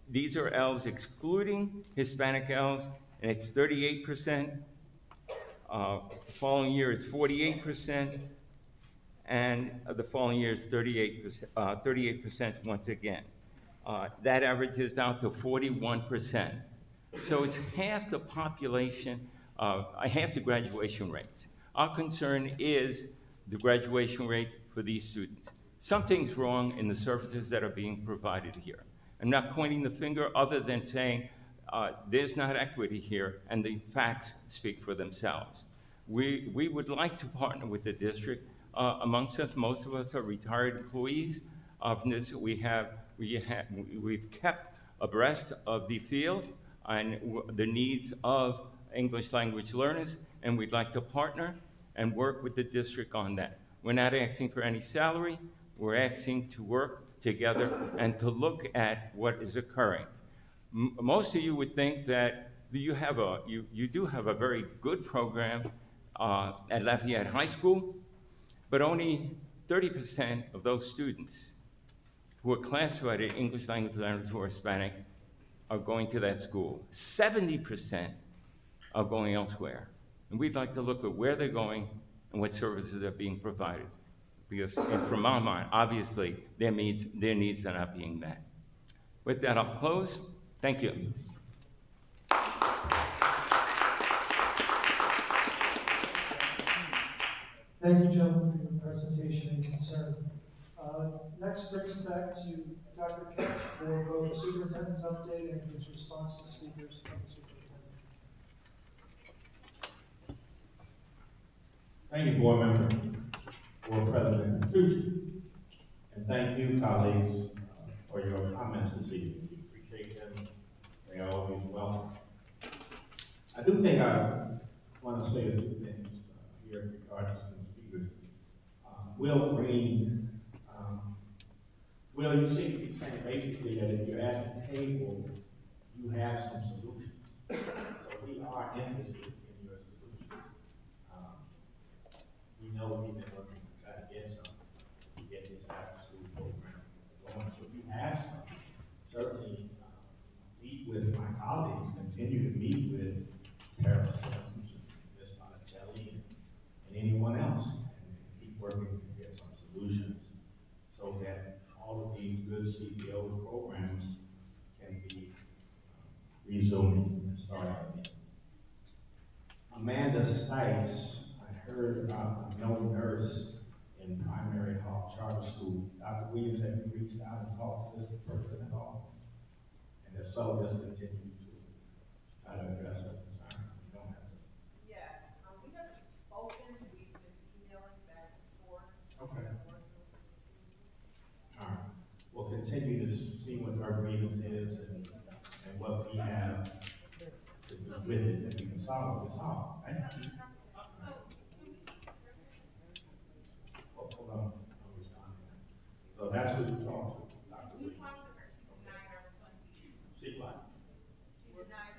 these are Ls excluding Hispanic Ls, and it's 38%. The following year is 48%, and the following year is 38% once again. That averages out to 41%. So it's half the population, half the graduation rates. Our concern is the graduation rate for these students. Something's wrong in the services that are being provided here. I'm not pointing the finger other than saying there's not equity here, and the facts speak for themselves. We would like to partner with the district. Amongst us, most of us are retired employees of this. We've kept abreast of the field and the needs of English language learners, and we'd like to partner and work with the district on that. We're not asking for any salary. We're asking to work together and to look at what is occurring. Most of you would think that you do have a very good program at Lafayette High School, but only 30% of those students who are classified as English language learners who are Hispanic are going to that school. 70% are going elsewhere. And we'd like to look at where they're going and what services are being provided. Because from our mind, obviously, their needs are not being met. With that, I'll close. Thank you. Thank you, gentlemen, for your presentation and concern. Next brings us back to Dr. Ketch for both the superintendent's update and his response to speakers from the superintendent. Thank you, board member, board president Petrucci, and thank you, colleagues, for your comments this evening. We appreciate them. They are always welcome. I do think I want to say a few things here regarding some speakers. Will Green, Will, you seem to be saying basically that if you're at the table, you have some solutions. So we are interested in your solutions. We know we've been working to try to get some, to get this after-school program going. So if you have some, certainly meet with my colleagues, continue to meet with Tara Sims, Ms. Monticelli, and anyone else, and keep working to get some solutions so that all of these good CPO programs can be resuming and starting again. Amanda Stites, I heard about a no nurse in primary health charter school. Dr. Williams, have you reached out and talked to this person at all? And if so, just continue to try to address her concern. You don't have to. Yes, we haven't spoken. We've been emailing back and forth. Okay. All right. We'll continue to see what our grievance is and what we have to do with it that we can solve this out. Right? Oh, hold on. I'm responding. So that's who you talk to, Dr. We Williams. talked to her. She denied our funding. See what? She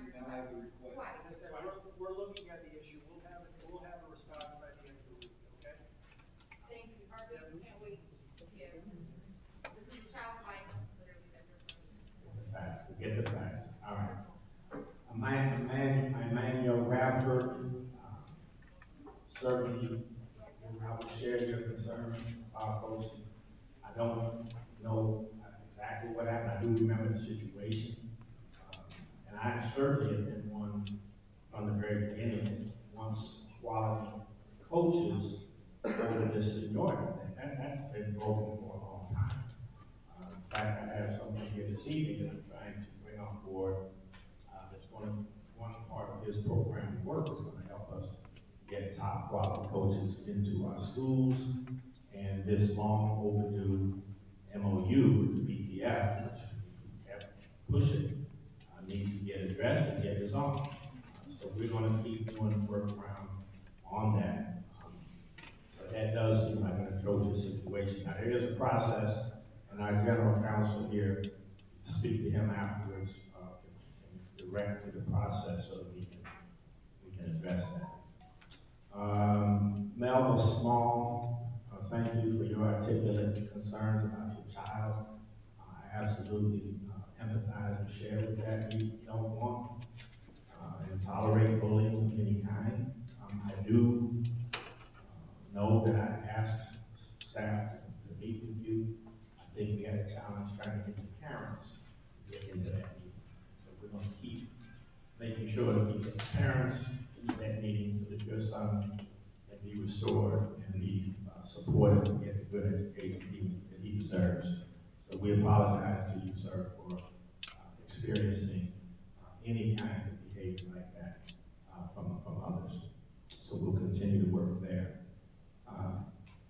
denied the request. Like I said, we're looking at the issue. We'll have a response by the end of the week, okay? Thank you. Our business can't wait to give. This is a child's life, literally, that you're funding. The facts. We get the facts. All right. Emmanuel Radford, certainly I would share your concerns about coaching. I don't know exactly what happened. I do remember the situation. And I certainly have been one from the very beginning that wants quality coaches over this seniority. That's been broken for a long time. In fact, I have something here this evening that I'm trying to bring on board. That's one part of his program of work is going to help us get top quality coaches into our schools, and this long overdue MOU with the BPS, which we kept pushing, needs to get addressed and get resolved. So we're going to keep doing the work around on that. But that does seem like an atrocious situation. Now there is a process, and our general counsel here, speak to him afterwards, can direct to the process so that we can address that. Melva Small, thank you for your articulate concerns about your child. I absolutely empathize and share with that. We don't want and tolerate bullying of any kind. I do know that I asked staff to meet with you. I think we had a challenge trying to get the parents to get into that meeting. So we're going to keep making sure that we get the parents into that meeting so that your son can be restored and be supported and get the good education that he deserves. So we apologize to you, sir, for experiencing any kind of behavior like that from others. So we'll continue to work there.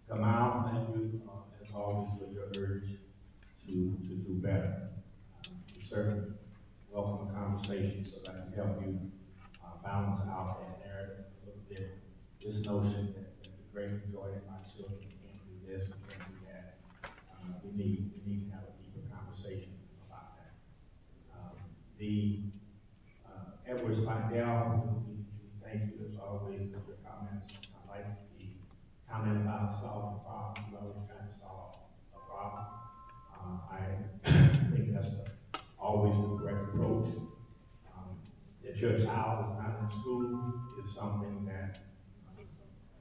Kamal, thank you as always for your urge to do better. We certainly welcome a conversation so that I can help you balance out that narrative a little bit. This notion that the great majority of my children can't do this and can't do that. We need to have a deeper conversation about that. The Edward Spindell, we thank you as always for your comments. I like the comment about solving problems. You always trying to solve a problem. I think that's always the correct approach. That your child is not in school is something that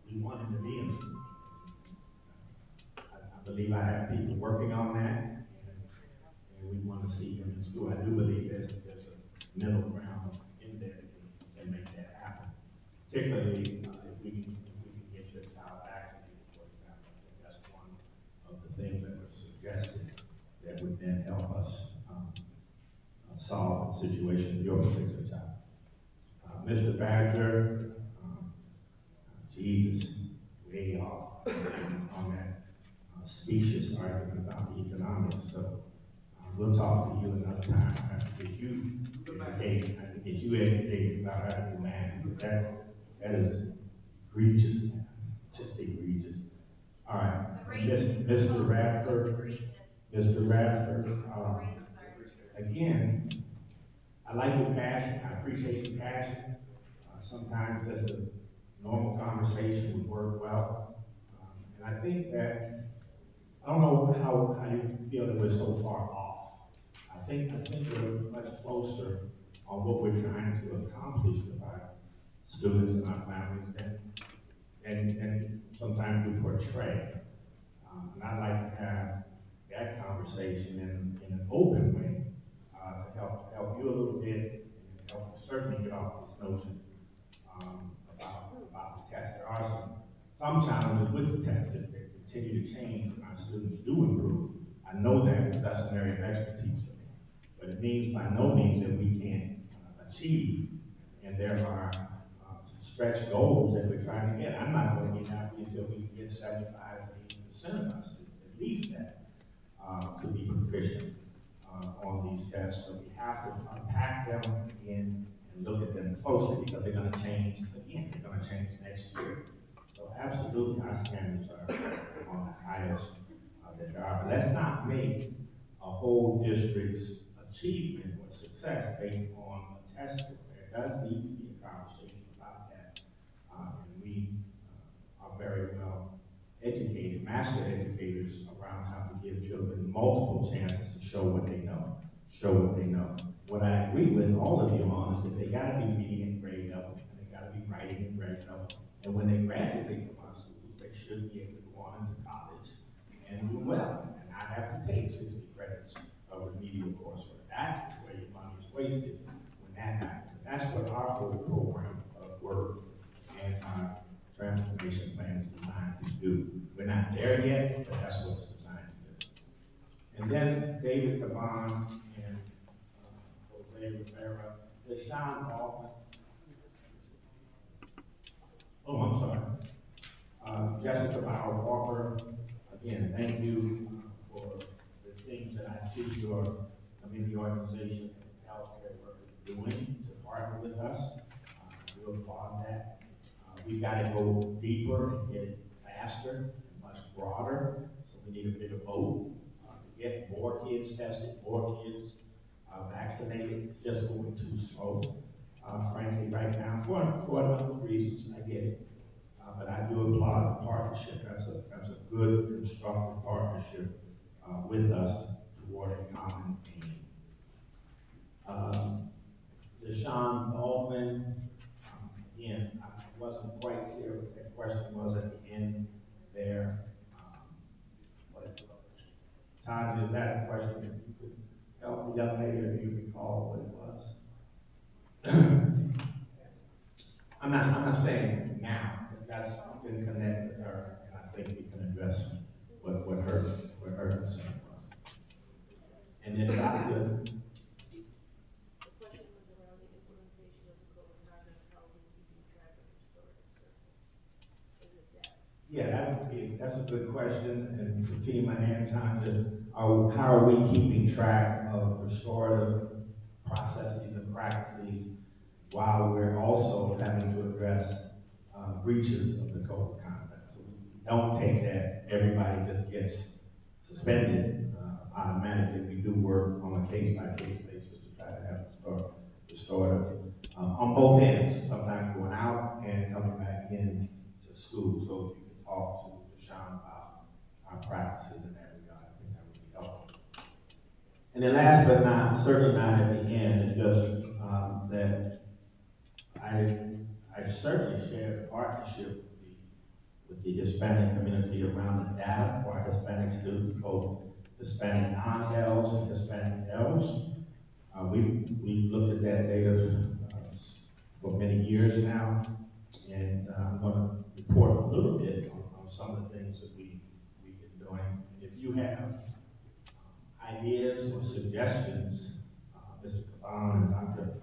we want him to be in school. I believe I have people working on that, and we want to see him in school. I do believe there's a middle ground in there that can make that happen. Particularly if we can get your child vaccinated, for example. I think that's one of the things that was suggested that would then help us solve the situation of your particular child. Mr. Badger, Jesus, way off on that specious argument about the economics. So we'll talk to you another time. I have to get you educated. I have to get you educated about how to do math. That is egregious, just egregious. All right, Mr. Radford, again, I like your passion. I appreciate your passion. Sometimes just a normal conversation would work well. And I think that, I don't know how you feel that we're so far off. I think we're much closer on what we're trying to accomplish with our students and our families and sometimes we portray. And I'd like to have that conversation in an open way to help you a little bit and help you certainly get off this notion about the test. There are some challenges with the test that continue to change when our students do improve. I know that because that's an area of expertise for me. But it means by no means that we can't achieve. And there are stretch goals that we're trying to get. I'm not going to be happy until we can get 75 to 80% of our students, at least that, to be proficient on these tests. But we have to unpack them again and look at them closely because they're going to change again. They're going to change next year. So absolutely, our standards are on the highest that there are. But let's not make a whole district's achievement or success based on a test score. There does need to be a conversation about that. And we are very well educated, master educators around how to give children multiple chances to show what they know. What I agree with all of you on is that they got to be reading at grade level, and they got to be writing at grade level. And when they graduate from our schools, they should be able to go on into college and do well, and not have to take 60 credits of remedial coursework. That is where your money is wasted when that happens. And that's what our whole program of work and our transformation plan is designed to do. We're not there yet, but that's what it's designed to do. And then David Caban and Jose Rivera, Deshaun Baldwin. Oh, I'm sorry. Jessica Bauer Walker, again, thank you for the things that I see your community organization and healthcare workers doing to partner with us. We applaud that. We've got to go deeper and get it faster and much broader. So we need a bigger vote to get more kids tested, more kids vaccinated. It's just going too slow, frankly, right now for a number of reasons. I get it. but I do applaud the partnership. That's a good, constructive partnership with us toward a common aim. Deshaun Baldwin, again, I wasn't quite clear what that question was at the end there. But Todd, is that a question that you could help the young lady if you recall what it was? I'm not saying now, but that's been connected with her, and I think we can address what her concern was. And then Dr. Yeah, that's a good question, and Fatima and Tanja, how are we keeping track of restorative processes and practices while we're also having to address breaches of the code of conduct? So we don't take that everybody just gets suspended automatically. We do work on a case-by-case basis to try to have restorative on both ends, sometimes going out and coming back in to school. So if you can talk to Deshaun about our practices in that regard, I think that would be helpful. And then last but not, certainly not at the end, is just that I certainly share the partnership with the Hispanic community around the data for our Hispanic students, both Hispanic non-ELs and Hispanic ELs. We've looked at that data for many years now, and I'm going to report a little bit on some of the things that we've been doing. If you have ideas or suggestions, Mr. Caban and Dr.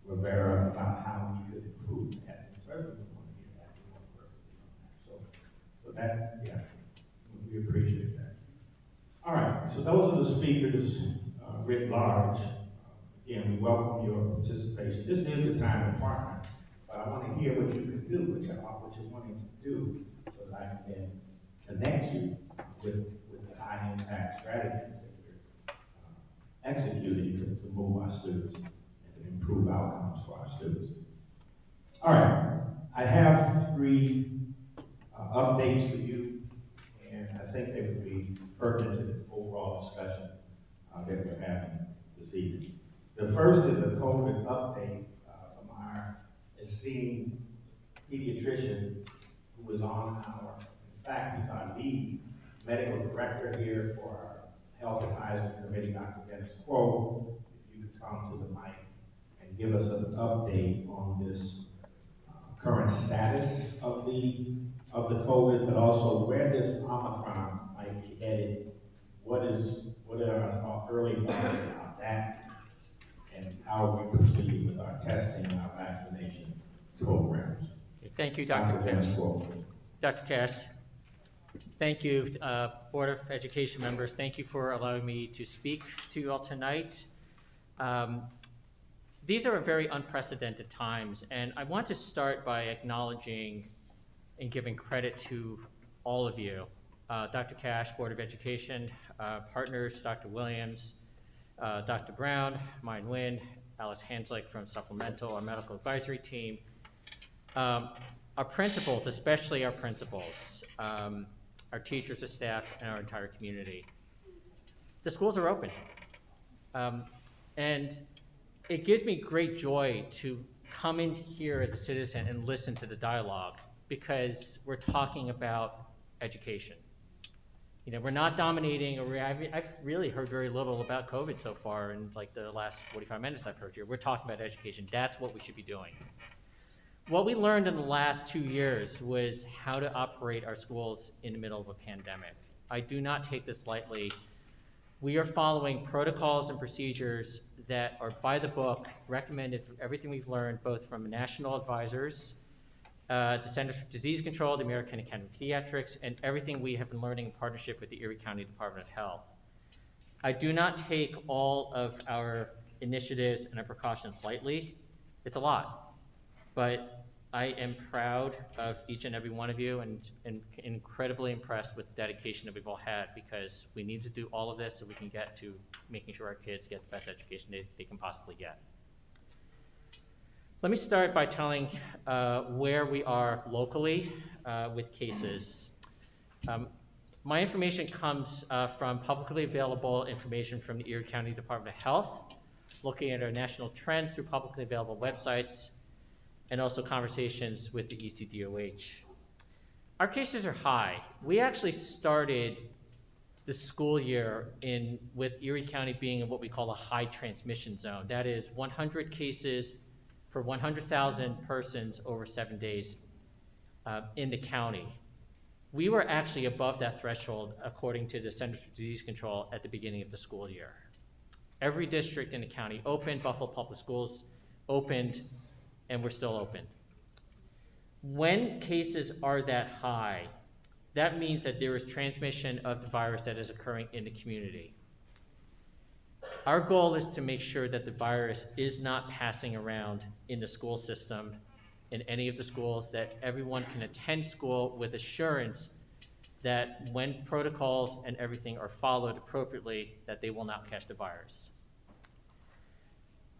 Rivera, about how we could improve that, we certainly want to hear that. We want to work with you on that. So that, yeah, we appreciate that. All right, so those are the speakers writ large. Again, we welcome your participation. This is the time to partner, but I want to hear what you can do, what you're wanting to do, so that I can then connect you with the high impact strategy that we're executing to move our students and to improve outcomes for our students. All right, I have 3 updates for you, and I think they would be pertinent to the overall discussion that we're having this evening. The first is a COVID update from our esteemed pediatrician who is on in fact, he's our lead medical director here for our Health Advisory Committee, Dr. Dennis Quo. If you could come to the mic and give us an update on this current status of the COVID, but also where this Omicron might be headed. What are our early thoughts about that? And how are we proceeding with our testing and our vaccination programs? Thank you, Dr. Cash. Thank you, Board of Education members. Thank you for allowing me to speak to you all tonight. These are very unprecedented times, and I want to start by acknowledging and giving credit to all of you. Dr. Cash, Board of Education, partners, Dr. Williams, Dr. Brown, Mine Wynn, Alice Hanslick from Supplemental, our medical advisory team, our principals, especially our principals, our teachers, the staff, and our entire community. The schools are open. And it gives me great joy to come in here as a citizen and listen to the dialogue, because we're talking about education. You know, we're not dominating, or I've really heard very little about COVID so far in like the last 45 minutes I've heard here. We're talking about education. That's what we should be doing. What we learned in the last 2 years was how to operate our schools in the middle of a pandemic. I do not take this lightly. We are following protocols and procedures that are by the book, recommended from everything we've learned, both from national advisors, the Centers for Disease Control, the American Academy of Pediatrics, and everything we have been learning in partnership with the Erie County Department of Health. I do not take all of our initiatives and our precautions lightly. It's a lot, but I am proud of each and every one of you, and incredibly impressed with the dedication that we've all had, because we need to do all of this so we can get to making sure our kids get the best education they can possibly get. Let me start by telling where we are locally with cases. My information comes from publicly available information from the Erie County Department of Health, looking at our national trends through publicly available websites, and also conversations with the ECDOH. Our cases are high. We actually started the school year with Erie County being in what we call a high transmission zone. That is 100 cases per 100,000 persons over 7 days in the county. We were actually above that threshold according to the Centers for Disease Control at the beginning of the school year. Every district in the county opened, Buffalo Public Schools opened, and we're still open. When cases are that high, that means that there is transmission of the virus that is occurring in the community. Our goal is to make sure that the virus is not passing around in the school system, in any of the schools, that everyone can attend school with assurance that when protocols and everything are followed appropriately, that they will not catch the virus.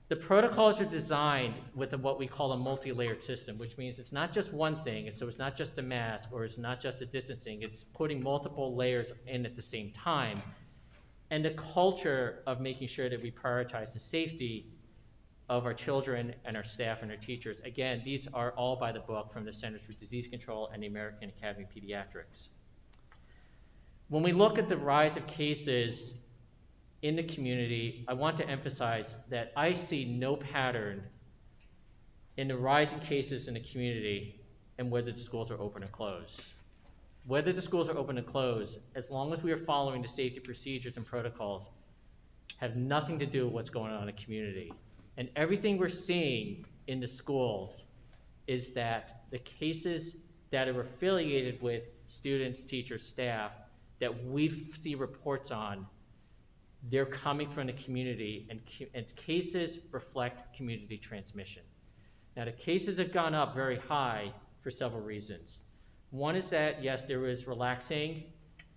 The protocols are designed with what we call a multi-layered system, which means it's not just one thing, so it's not just a mask or it's not just a distancing, it's putting multiple layers in at the same time. And the culture of making sure that we prioritize the safety of our children and our staff and our teachers. Again, these are all by the book from the Centers for Disease Control and the American Academy of Pediatrics. When we look at the rise of cases in the community, I want to emphasize that I see no pattern in the rise in cases in the community and whether the schools are open or closed. Whether the schools are open or closed, as long as we are following the safety procedures and protocols, have nothing to do with what's going on in the community. And everything we're seeing in the schools is that the cases that are affiliated with students, teachers, staff, that we see reports on, they're coming from the community, and cases reflect community transmission. Now, the cases have gone up very high for several reasons. One is that, yes, there was relaxing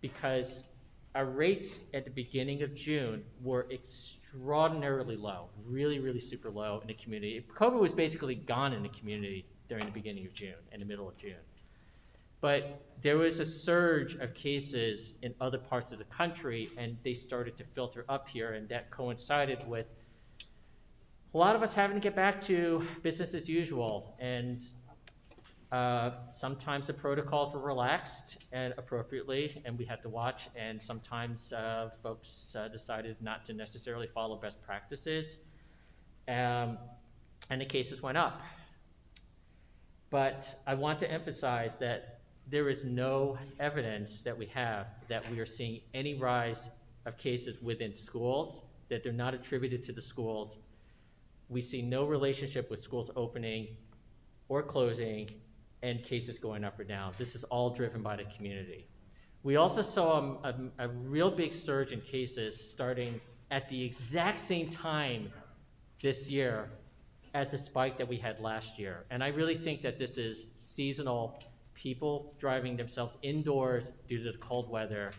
because our rates at the beginning of June were extraordinarily low, really, really super low in the community. COVID was basically gone in the community during the beginning of June, in the middle of June. But there was a surge of cases in other parts of the country, and they started to filter up here, and that coincided with a lot of us having to get back to business as usual. And sometimes the protocols were relaxed and appropriately, and we had to watch, and sometimes folks decided not to necessarily follow best practices, and the cases went up. But I want to emphasize that there is no evidence that we have that we are seeing any rise of cases within schools, that they're not attributed to the schools. We see no relationship with schools opening or closing and cases going up or down. This is all driven by the community. We also saw a real big surge in cases starting at the exact same time this year as the spike that we had last year. And I really think that this is seasonal, people driving themselves indoors due to the cold weather,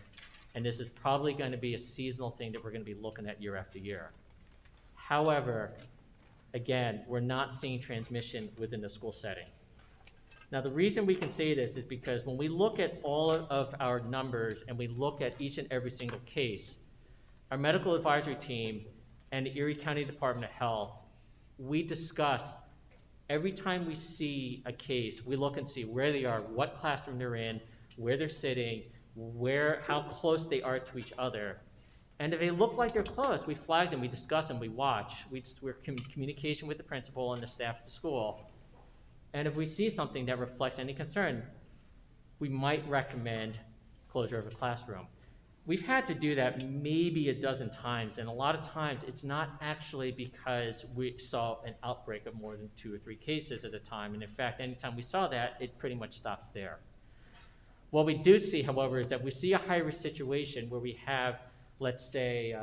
and this is probably going to be a seasonal thing that we're going to be looking at year after year. However, again, we're not seeing transmission within the school setting. Now, the reason we can say this is because when we look at all of our numbers and we look at each and every single case, our medical advisory team and the Erie County Department of Health, we discuss every time we see a case, we look and see where they are, what classroom they're in, where they're sitting, how close they are to each other. And if they look like they're close, we flag them, we discuss them, we watch. We're in communication with the principal and the staff at the school. And if we see something that reflects any concern, we might recommend closure of a classroom. We've had to do that maybe a dozen times, and a lot of times it's not actually because we saw an outbreak of more than 2 or 3 cases at a time. And in fact, anytime we saw that, it pretty much stops there. What we do see, however, is that we see a high-risk situation where we have, let's say,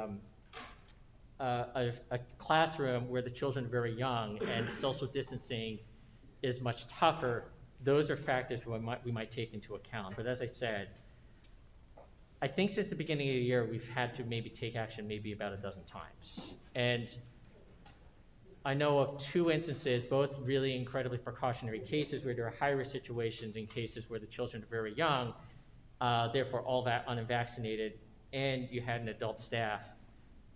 a classroom where the children are very young and social distancing is much tougher. Those are factors we might take into account. But as I said, I think since the beginning of the year, we've had to maybe take action maybe about a dozen times. And I know of 2 instances, both really incredibly precautionary cases where there are high-risk situations in cases where the children are very young, therefore all that unvaccinated, and you had an adult staff,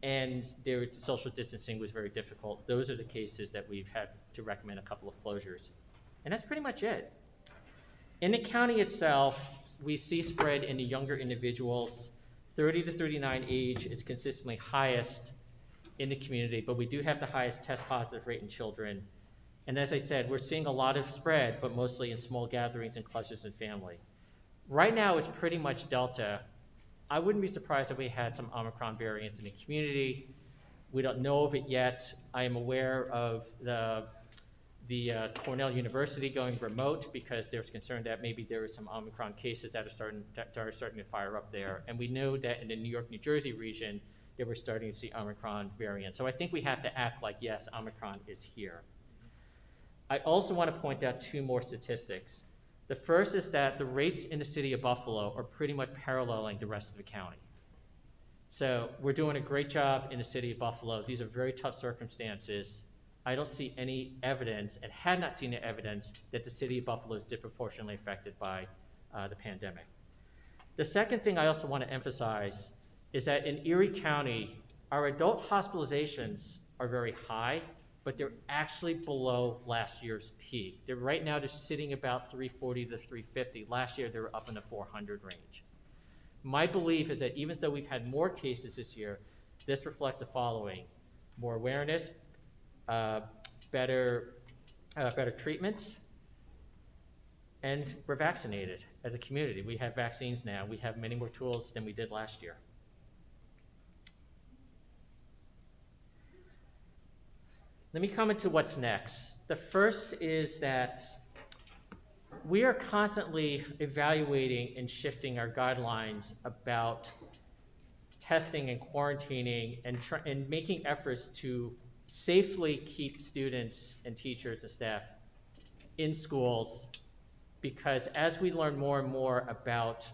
and their social distancing was very difficult. Those are the cases that we've had to recommend a couple of closures. And that's pretty much it. In the county itself, we see spread in the younger individuals. 30 to 39 age is consistently highest in the community, but we do have the highest test positive rate in children. And as I said, we're seeing a lot of spread, but mostly in small gatherings and clusters and family. Right now, it's pretty much Delta. I wouldn't be surprised if we had some Omicron variants in the community. We don't know of it yet. I am aware of the Cornell University going remote because there's concern that maybe there are some Omicron cases that are starting to fire up there. And we know that in the New York, New Jersey region, that we're starting to see Omicron variants. So I think we have to act like, yes, Omicron is here. I also want to point out 2 more statistics. The first is that the rates in the city of Buffalo are pretty much paralleling the rest of the county. So we're doing a great job in the city of Buffalo. These are very tough circumstances. I don't see any evidence, and had not seen the evidence, that the city of Buffalo is disproportionately affected by the pandemic. The second thing I also want to emphasize is that in Erie County, our adult hospitalizations are very high, but they're actually below last year's peak. Right now, they're sitting about 340 to 350. Last year, they were up in the 400 range. My belief is that even though we've had more cases this year, this reflects the following: more awareness, better treatments, and we're vaccinated as a community. We have vaccines now. We have many more tools than we did last year. Let me come into what's next. The first is that we are constantly evaluating and shifting our guidelines about testing and quarantining and making efforts to safely keep students and teachers and staff in schools, because as we learn more and more about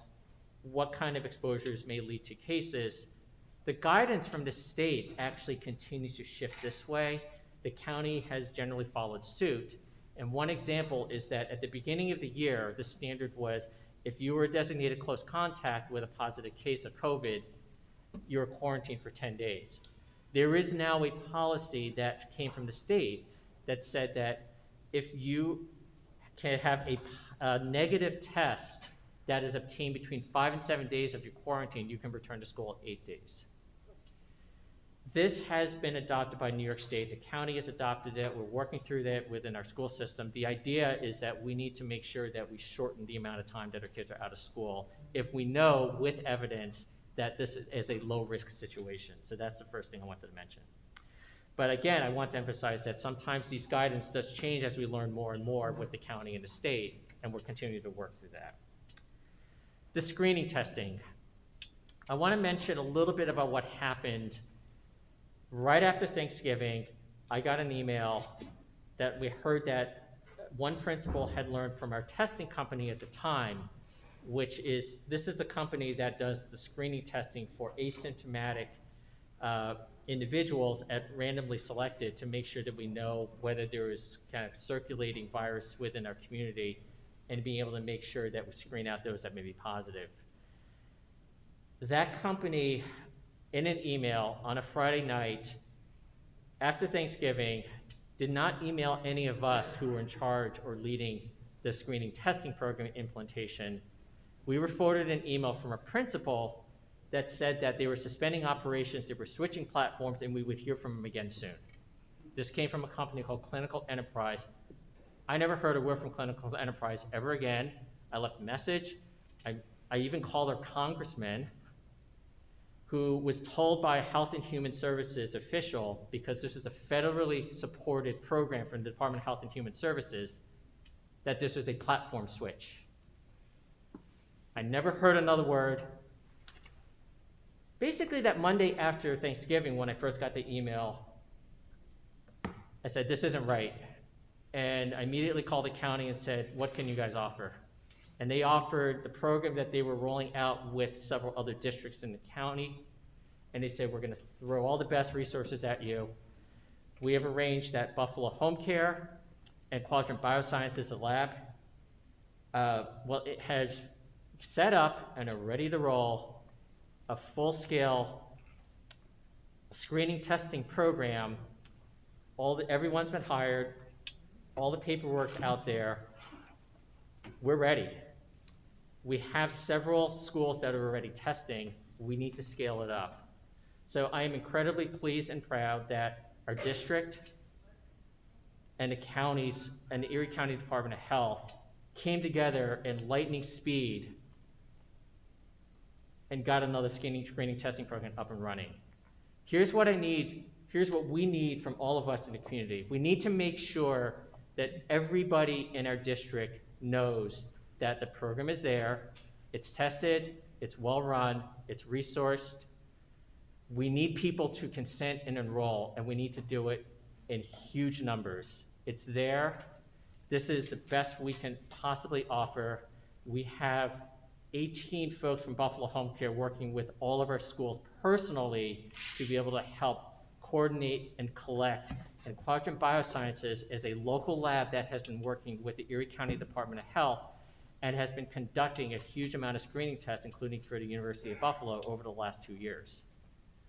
what kind of exposures may lead to cases, the guidance from the state actually continues to shift this way. The county has generally followed suit. And one example is that at the beginning of the year, the standard was if you were a designated close contact with a positive case of COVID, you're quarantined for 10 days. There is now a policy that came from the state that said that if you can have a negative test that is obtained between 5 and 7 days of your quarantine, you can return to school in 8 days. This has been adopted by New York State. The county has adopted it. We're working through that within our school system. The idea is that we need to make sure that we shorten the amount of time that our kids are out of school if we know with evidence that this is a low-risk situation. So that's the first thing I wanted to mention. But again, I want to emphasize that sometimes these guidance does change as we learn more and more with the county and the state, and we're continuing to work through that. The screening testing. I want to mention a little bit about what happened right after Thanksgiving. I got an email that we heard that one principal had learned from our testing company at the time, which is, this is the company that does the screening testing for asymptomatic individuals randomly selected to make sure that we know whether there is kind of circulating virus within our community and being able to make sure that we screen out those that may be positive. That company, in an email on a Friday night after Thanksgiving, did not email any of us who were in charge or leading the screening testing program implementation. We were forwarded an email from a principal that said that they were suspending operations, they were switching platforms, and we would hear from them again soon. This came from a company called Clinical Enterprise. I never heard a word from Clinical Enterprise ever again. I left a message. I even called our congressman, who was told by a Health and Human Services official, because this is a federally supported program from the Department of Health and Human Services, that this was a platform switch. I never heard another word. Basically, that Monday after Thanksgiving, when I first got the email, I said, this isn't right. And I immediately called the county and said, what can you guys offer? And they offered the program that they were rolling out with several other districts in the county. And they said, we're going to throw all the best resources at you. We have arranged that Buffalo Home Care and Quadrant Biosciences, a lab, it has set up and are ready to roll a full-scale screening testing program. Everyone's been hired, all the paperwork's out there. We're ready. We have several schools that are already testing. We need to scale it up. So I am incredibly pleased and proud that our district and the counties and the Erie County Department of Health came together in lightning speed and got another screening testing program up and running. Here's what we need from all of us in the community. We need to make sure that everybody in our district knows that the program is there, it's tested, it's well run, it's resourced. We need people to consent and enroll, and we need to do it in huge numbers. It's there. This is the best we can possibly offer. We have 18 folks from Buffalo Home Care working with all of our schools personally to be able to help coordinate and collect. And Quadrant Biosciences is a local lab that has been working with the Erie County Department of Health and has been conducting a huge amount of screening tests, including for the University of Buffalo, over the last 2 years.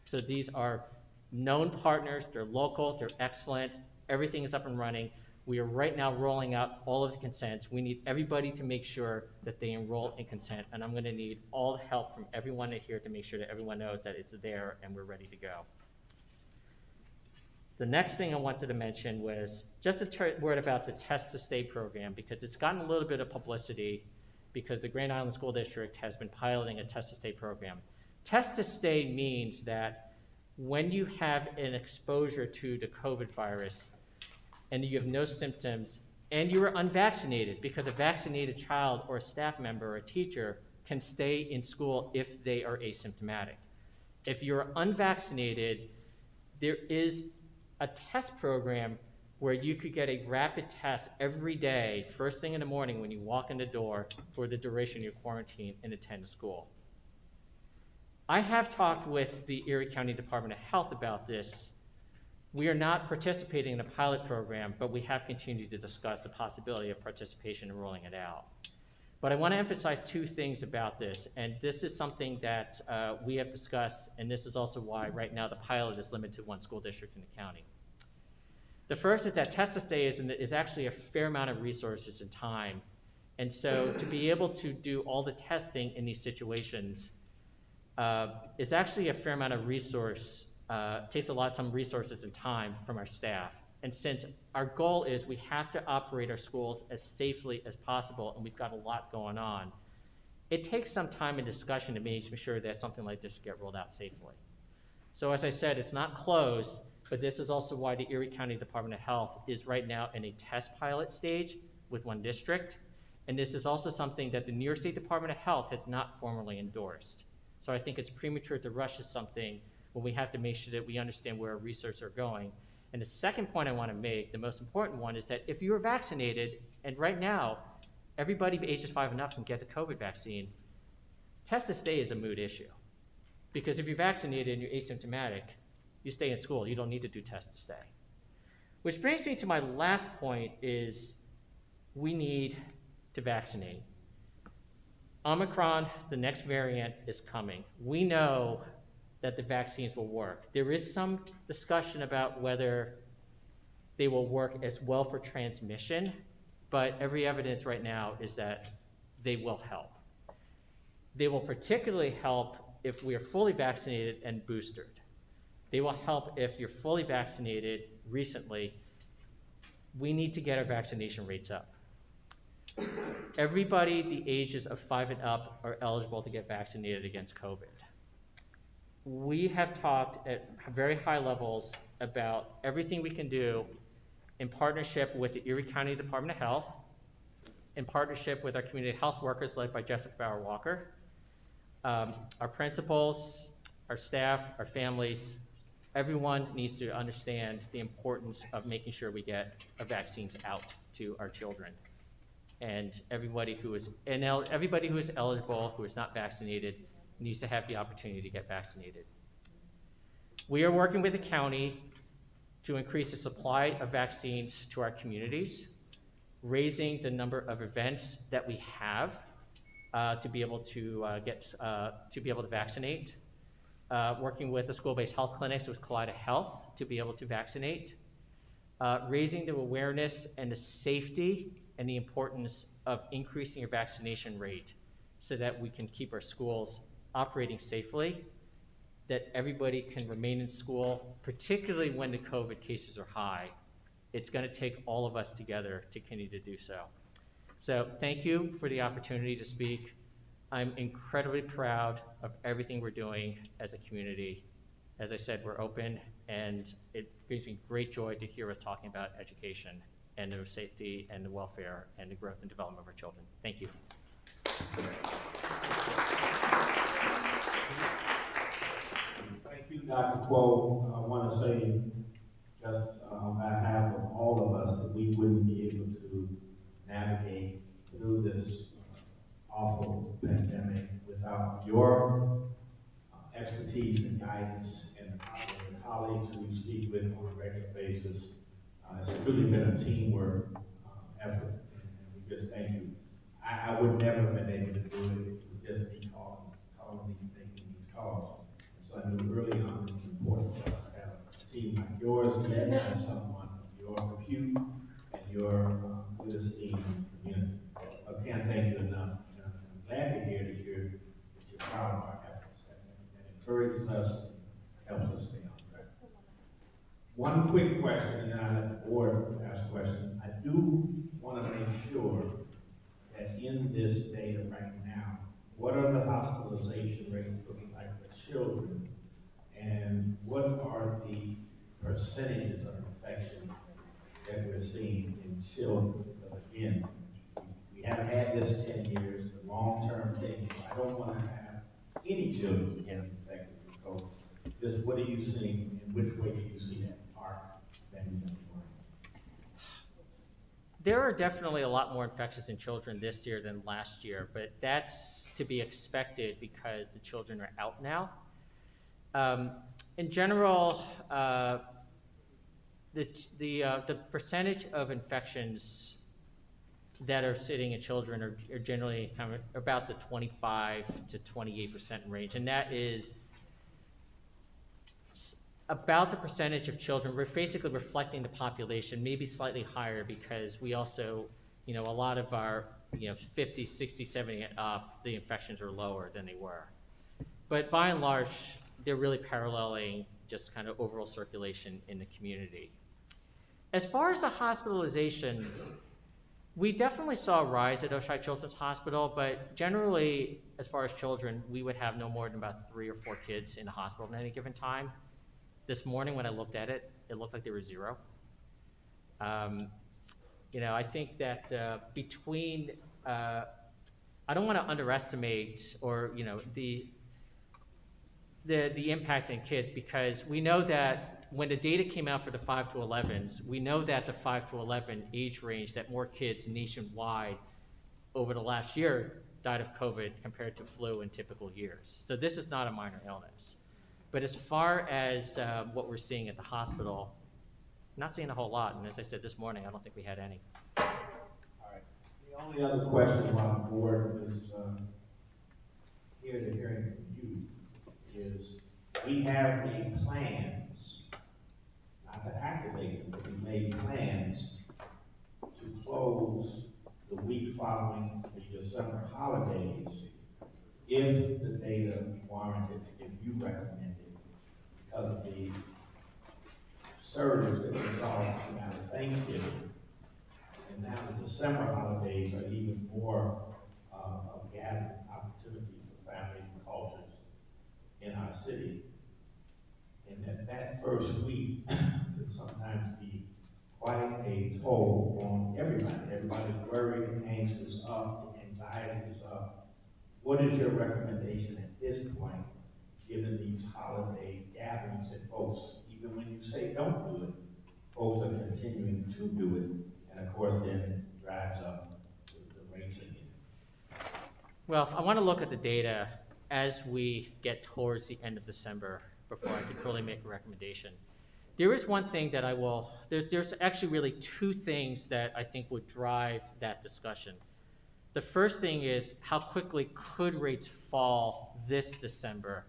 So these are known partners, they're local, they're excellent, everything is up and running. We are right now rolling out all of the consents. We need everybody to make sure that they enroll in consent, and I'm gonna need all the help from everyone here to make sure that everyone knows that it's there and we're ready to go. The next thing I wanted to mention was just a word about the Test to Stay program, because it's gotten a little bit of publicity because the Grand Island School District has been piloting a Test to Stay program. Test to Stay means that when you have an exposure to the COVID virus and you have no symptoms and you are unvaccinated, because a vaccinated child or a staff member or a teacher can stay in school if they are asymptomatic. If you're unvaccinated, there is a test program where you could get a rapid test every day, first thing in the morning when you walk in the door, for the duration of your quarantine and attend school. I have talked with the Erie County Department of Health about this. We are not participating in a pilot program, but we have continued to discuss the possibility of participation and rolling it out. But I want to emphasize two things about this, and this is something that we have discussed, and this is also why right now the pilot is limited to one school district in the county. The first is that Test to Stay is actually a fair amount of resources and time, and so to be able to do all the testing in these situations is actually a fair amount of resource, takes some resources and time from our staff. And since our goal is we have to operate our schools as safely as possible, and we've got a lot going on, it takes some time and discussion to make sure that something like this get rolled out safely. So as I said, it's not closed, but this is also why the Erie County Department of Health is right now in a test pilot stage with one district. And this is also something that the New York State Department of Health has not formally endorsed. So I think it's premature to rush to something when we have to make sure that we understand where our research are going. And the second point I want to make, the most important one, is that if you are vaccinated, and right now, everybody ages 5 and up can get the COVID vaccine, Test to Stay is a moot issue. Because if you're vaccinated and you're asymptomatic, you stay in school. You don't need to do Test to Stay. Which brings me to my last point is we need to vaccinate. Omicron, the next variant, is coming. We know that the vaccines will work. There is some discussion about whether they will work as well for transmission, but every evidence right now is that they will help. They will particularly help if we are fully vaccinated and boosted. They will help if you're fully vaccinated recently. We need to get our vaccination rates up. Everybody the ages of 5 and up are eligible to get vaccinated against COVID. We have talked at very high levels about everything we can do in partnership with the Erie County Department of Health, in partnership with our community health workers led by Jessica Bauer-Walker, our principals, our staff, our families. Everyone needs to understand the importance of making sure we get our vaccines out to our children. And everybody who is eligible, who is not vaccinated, needs to have the opportunity to get vaccinated. We are working with the county to increase the supply of vaccines to our communities, raising the number of events that we have to be able to vaccinate, working with the school-based health clinics with Kaleida Health to be able to vaccinate, raising the awareness and the safety and the importance of increasing your vaccination rate so that we can keep our schools operating safely, that everybody can remain in school, particularly when the COVID cases are high. It's going to take all of us together to continue to do so. So thank you for the opportunity to speak. I'm incredibly proud of everything we're doing as a community. As I said, we're open, and it brings me great joy to hear us talking about education and the safety and the welfare and the growth and development of our children. Thank you. Thank you, Dr. Quo. I want to say, just on behalf of all of us, that we wouldn't be able to navigate through this awful pandemic without your expertise and guidance and the colleagues who we speak with on a regular basis. It's truly been a teamwork effort, and we just thank you. I would never have been able to do it. It would just be calling these calls. And so I knew early on it was important for us to have a team like yours, led by someone of your repute and your good esteem in the community. I can't thank you enough. I'm glad to hear that you're proud of our efforts. That encourages us and helps us stay on track. One quick question, and then I let the board ask questions. I do want to make sure that in this data right now, what are the hospitalization rates looking like for children? And what are the percentages of infection that we're seeing in children? Because again, we haven't had this 10 years, the long-term thing. I don't want to have any children get infected with COVID. Just what are you seeing, and which way do you see that arc bending? There are definitely a lot more infections in children this year than last year, but that's to be expected because the children are out now. In general, the percentage of infections that are sitting in children are generally kind of about the 25 to 28% range, and that is about the percentage of children. We're basically reflecting the population, maybe slightly higher because we also, a lot of our, 50, 60, 70 and up, the infections are lower than they were. But by and large, they're really paralleling just kind of overall circulation in the community. As far as the hospitalizations, we definitely saw a rise at Oshai Children's Hospital, but generally, as far as children, we would have no more than about 3 or 4 kids in the hospital at any given time. This morning when I looked at it, it looked like there were 0. I think that between, I don't want to underestimate or, the impact in kids, because we know that when the data came out for the 5 to 11s, we know that the 5 to 11 age range, that more kids nationwide over the last year died of COVID compared to flu in typical years. So this is not a minor illness. But as far as what we're seeing at the hospital, not seeing a whole lot. And as I said this morning, I don't think we had any. All right. The only other question while the board is here to hearing from you is, we have made plans, not to activate them, but we made plans to close the week following the December holidays if the data warranted, if you recommended, because of the surge that we saw coming out of Thanksgiving. And now the December holidays are even more of gathering opportunities for families and cultures in our city. And that first week can sometimes be quite a toll on everybody. Everybody's worried, angst is up, anxiety is up. What is your recommendation at this point, given these holiday gatherings that folks, even when you say don't do it, folks are continuing to do it, and of course then it drives up the rates again? Well, I want to look at the data as we get towards the end of December before I can fully make a recommendation. There is one thing that there's actually really two things that I think would drive that discussion. The first thing is how quickly could rates fall this December?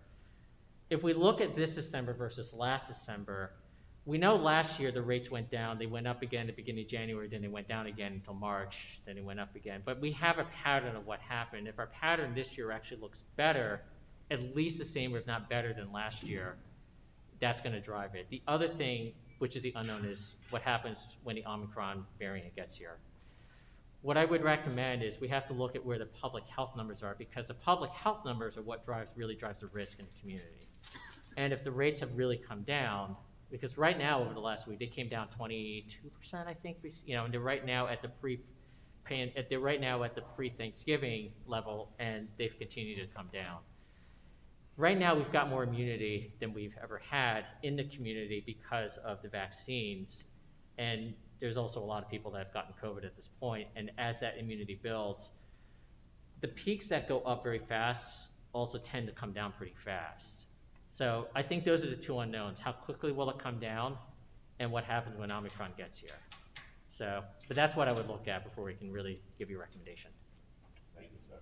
If we look at this December versus last December, we know last year the rates went down. They went up again at the beginning of January, then they went down again until March, then they went up again. But we have a pattern of what happened. If our pattern this year actually looks better, at least the same, if not better than last year, that's going to drive it. The other thing, which is the unknown, is what happens when the Omicron variant gets here. What I would recommend is we have to look at where the public health numbers are, because the public health numbers are what really drives the risk in the community. And if the rates have really come down, because right now over the last week they came down 22%, I think, and they're right now at the pre-Thanksgiving level, and they've continued to come down. Right now we've got more immunity than we've ever had in the community because of the vaccines, and there's also a lot of people that have gotten COVID at this point, and as that immunity builds, the peaks that go up very fast also tend to come down pretty fast. So I think those are the two unknowns. How quickly will it come down, and what happens when Omicron gets here? So, but that's what I would look at before we can really give you a recommendation. Thank you, sir.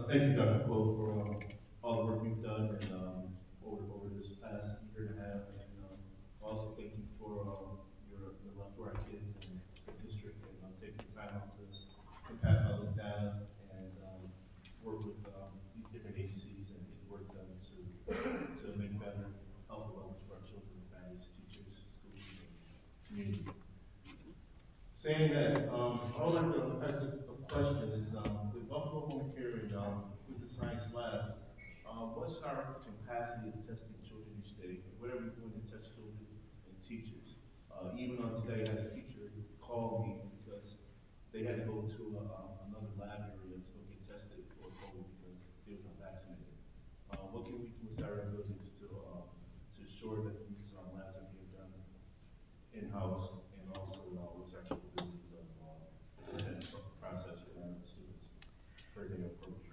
Thank you, Dr. Cole, for all the work you've done and, over this past year and a half. And also thank you for your love for our kids and the district, and taking the time out to pass all this data and work with these different agencies and get the work done to make better health levels for our children, families, teachers, schools, and community. Saying that, I would like to ask a question is, with Buffalo Home Care and with the science labs, what's our capacity of testing children each day? What are we doing to test children and teachers? Even on today, I had a teacher call me because they had to go to another lab area to go get tested for COVID because they was unvaccinated. What can we do with our abilities to ensure that these labs are being done in-house, and also what's our capabilities of the test process for our students for their approach?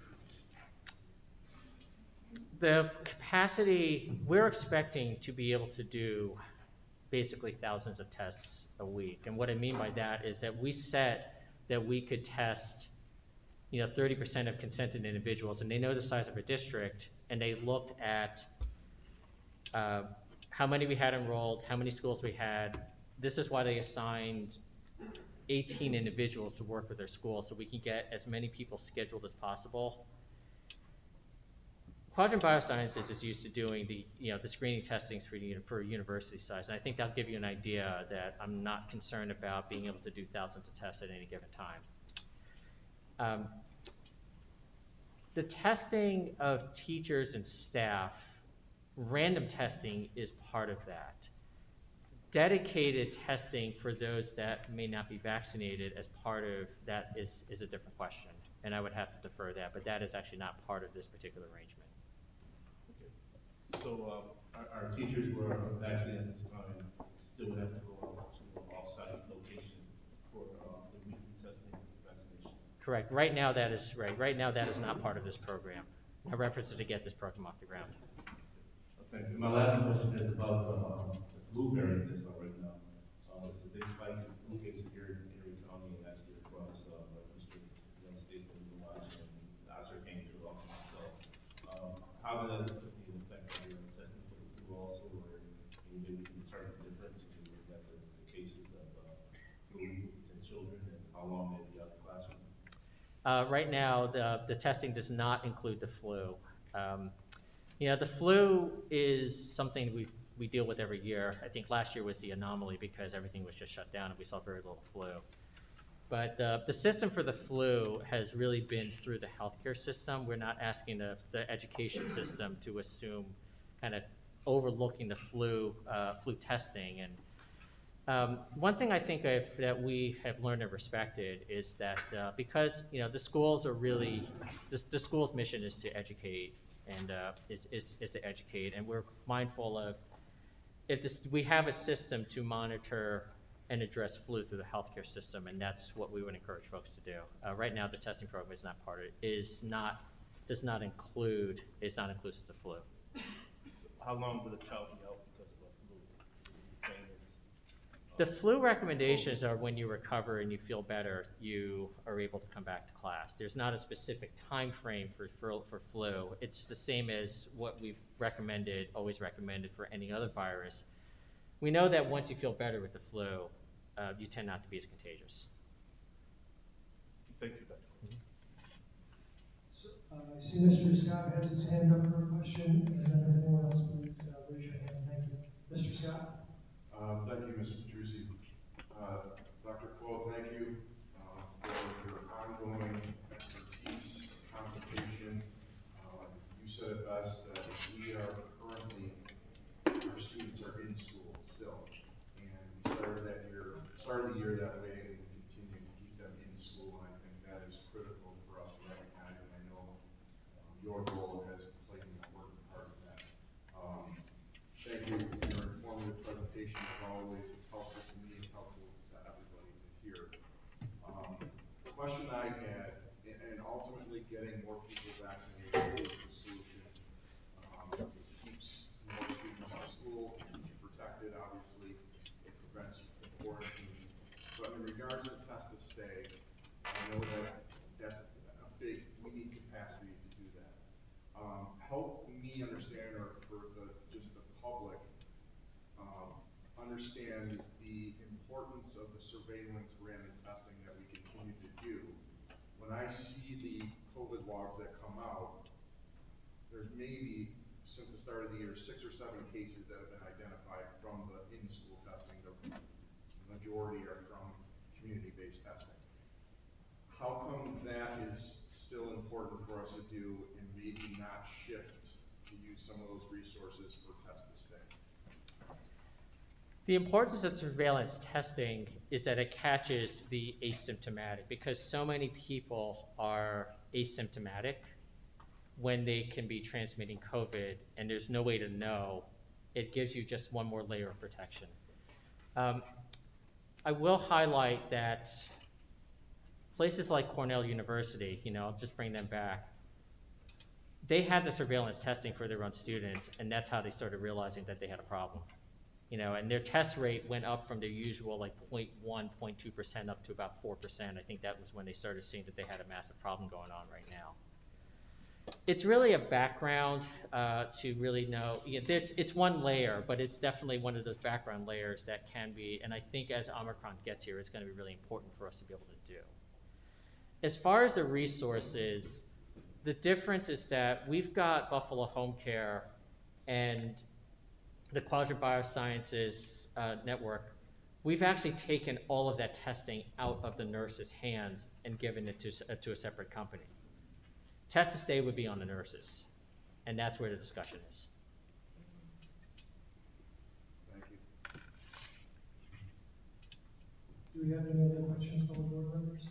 The capacity, we're expecting to be able to do basically thousands of tests a week. And what I mean by that is that we set that we could test 30% of consented individuals, and they know the size of a district, and they looked at how many we had enrolled, how many schools we had. This is why they assigned 18 individuals to work with their school, so we can get as many people scheduled as possible. Quadrant Biosciences is used to doing the screening testings for university size, and I think that'll give you an idea that I'm not concerned about being able to do thousands of tests at any given time. The testing of teachers and staff, random testing is part of that. Dedicated testing for those that may not be vaccinated as part of that is a different question, and I would have to defer that, but that is actually not part of this particular arrangement. So our teachers who are vaccinated at this time still have to go out to an off-site location for the weekly testing and vaccination? Correct. Right now that is right. Right now that is not part of this program. My reference is to get this program off the ground. Okay. And my last question is about the flu variant that's out right now. There's a big spike in flu cases here in Erie County and actually across the United States that we've been watching. And I certainly came through also myself. How does that affect your testing for the flu also, or maybe we can determine the difference when we look at the cases of flu in children and how long they'll be out of the classroom? Right now, the testing does not include the flu. The flu is something we deal with every year. I think last year was the anomaly because everything was just shut down and we saw very little flu. But the system for the flu has really been through the healthcare system. We're not asking the education system to assume kind of overlooking the flu testing. And one thing I think that we have learned and respected is that because the schools are really the school's mission is to educate and is to educate, and we're mindful of we have a system to monitor and address flu through the healthcare system, and that's what we would encourage folks to do. Right now, the testing program is not part of it. Is not inclusive of flu. how long will the child be out because of the flu? The same as, The flu recommendations are when you recover and you feel better, you are able to come back to class. There's not a specific time frame for flu. It's the same as what we've recommended, always recommended for any other virus. We know that once you feel better with the flu, you tend not to be as contagious. thank you, Dr. So, I see Mr. Scott has his hand up for a question, and then anyone else, please raise your hand. Thank you. Mr. Scott? Thank you, Mr. Petrucci. Dr. Cole, thank you for your ongoing expertise, consultation. You said it best that we are currently, our students are in school still. And we started the year that way, and we continue to keep them in school. And I think that is critical for us to recognize, and I know your role has played an important part of that. Thank you for your informative presentation as always. It's helpful to me, it's helpful to everybody to hear. The question I had, and ultimately getting more people vaccinated is the solution. It keeps more students in school, it keeps you protected, obviously. It prevents quarantines. But in regards to test to stay, I know that that's a big, we need capacity to do that. Help me understand, or for just the public, understand the importance of the surveillance, random testing that we continue to do. When I see the COVID logs that come out, there's maybe, since the start of the year, 6 or 7 cases that have been identified from the in-school testing. The majority are from community-based testing. How come that is still important for us to do, and maybe not shift to use some of those resources for test to stay? The importance of surveillance testing is that it catches the asymptomatic, because so many people are asymptomatic when they can be transmitting COVID, and there's no way to know. It gives you just one more layer of protection. I will highlight that places like Cornell University, I'll just bring them back, they had the surveillance testing for their own students, and that's how they started realizing that they had a problem. And their test rate went up from their usual like 0.1, 0.2% up to about 4%. I think that was when they started seeing that they had a massive problem going on right now. It's really a background to really know. It's one layer, but it's definitely one of those background layers that can be, and I think as Omicron gets here, it's going to be really important for us to be able to do. As far as the resources, the difference is that we've got Buffalo Home Care and the Quadrant Biosciences Network. We've actually taken all of that testing out of the nurses' hands and given it to a separate company. Test to stay would be on the nurses, and that's where the discussion is. Thank you. Do we have any other questions from the board members?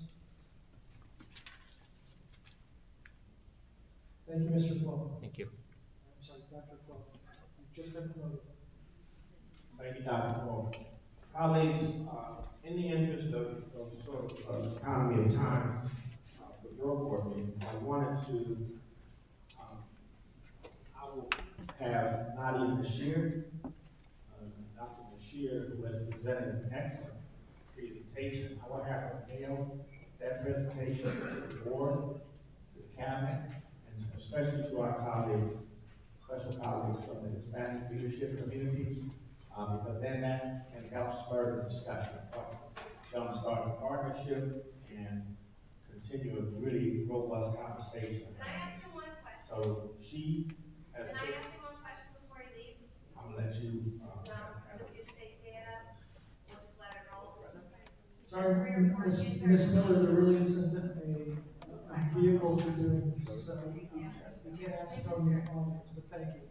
Thank you, Mr. Flo. Thank you. I'm sorry, Dr. Flo. You just got promoted. Thank you, Dr. Paul. Colleagues, in the interest of sort of economy of time for your board meeting, I wanted to, I will have Nadia Bashir, Dr. Bashir, who has presented an excellent presentation. I will have her mail that presentation to the board, to the cabinet, and especially to our colleagues, special colleagues from the Hispanic leadership community, because then that can help spur the discussion, jumpstart the partnership, and continue a really robust conversation. Can I ask you one question? So she has. Can I ask you one question before you leave? I'm gonna let you. Just take data, we'll just let it roll. Sorry, Ms. Miller, there really isn't a vehicle for doing this, so we can't ask from the audience, but thank you.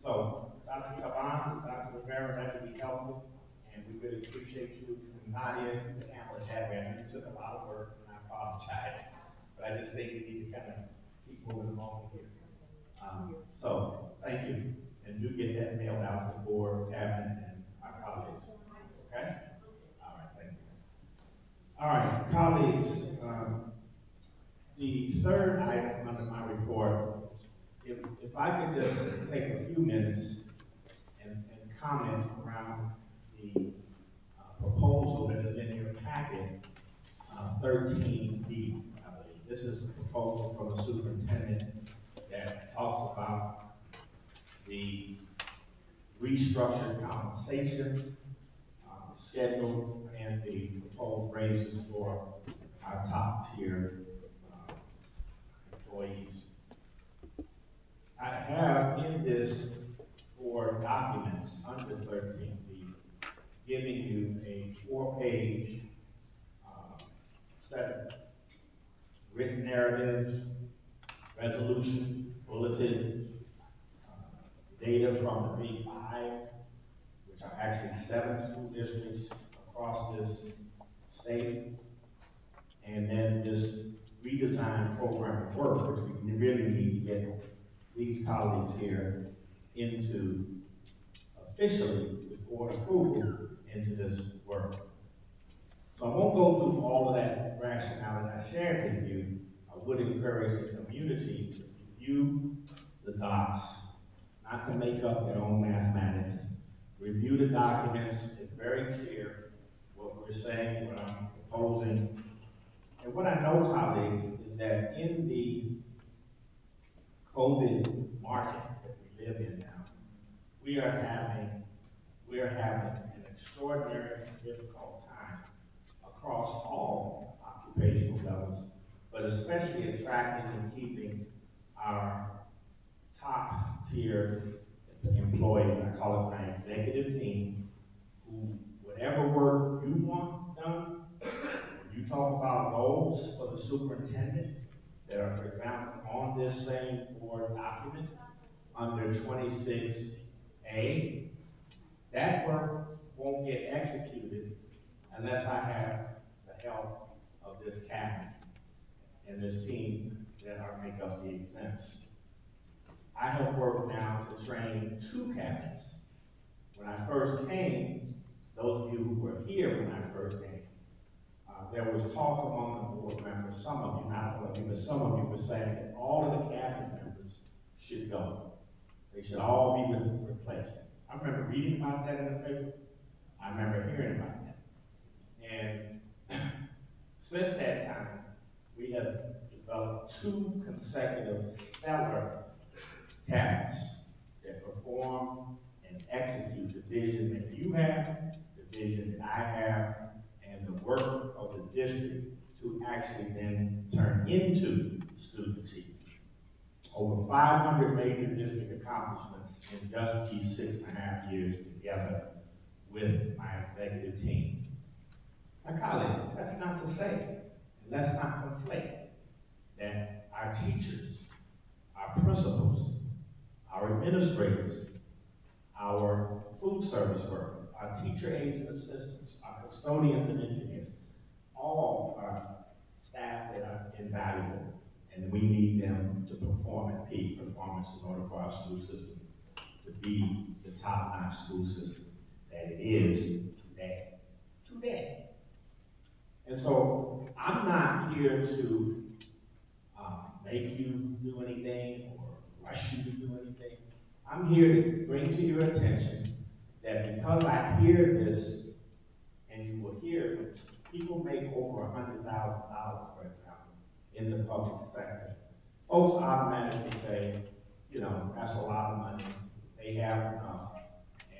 So, Dr. Caban, Dr. Rivera, that would be helpful, and we really appreciate you. And Nadia, if you can handle it that way, I know you took a lot of work, and I apologize, but I just think we need to kind of keep moving along here. So, thank you, and do get that mailed out to the board, cabinet, and our colleagues, okay? All right, thank you. All right, colleagues, the third item under my report, if if I could just take a few minutes and comment around the proposal that is in your packet, 13B, I believe. This is a proposal from the superintendent that talks about the restructured compensation schedule and the proposed raises for our top tier employees. I have in this board documents under 13B giving you a 4-page set of written narratives, resolution, bulletin, data from the Big Five, which are actually 7 school districts across this state, and then this redesigned program of work, which we really need to get these colleagues here into officially, with board approval, into this work. So I won't go through all of that rationale that I shared with you. I would encourage the community to review the docs, not to make up their own mathematics. Review the documents. It's very clear what we're saying, what I'm proposing. And what I know, colleagues, is that in the COVID market that we live in now, we are having an extraordinary and difficult time across all occupational levels, but especially attracting and keeping our top tier employees. I call it my executive team, who whatever work you want done, when you talk about goals for the superintendent that are, for example, on this same board document under 26A, that work won't get executed unless I have the help of this cabinet and this team that make up the exempts. I have worked now to train 2 cabinets. When I first came, those of you who were here when I first came, there was talk among the board members, some of you, not all of you, but some of you were saying that all of the cabinet members should go. They should all be replaced. I remember reading about that in the paper. I remember hearing about that. And since that time, we have developed 2 consecutive stellar cabinets that perform and execute the vision that you have, the vision that I have, and the work of the district to actually then turn into student achievement. Over 500 major district accomplishments in just these 6.5 years together with my executive team. My colleagues, that's not to say, and let's not conflate, that our teachers, our principals, our administrators, our food service workers, our teacher aides and assistants, our custodians and engineers, all are staff that are invaluable, and we need them to perform at peak performance in order for our school system to be the top-notch school system that it is today. And so I'm not here to make you do anything or rush you to do anything. I'm here to bring to your attention that because I hear this, and you will hear this, people make over $100,000, for example, in the public sector. Folks automatically say, you know, that's a lot of money, they have enough,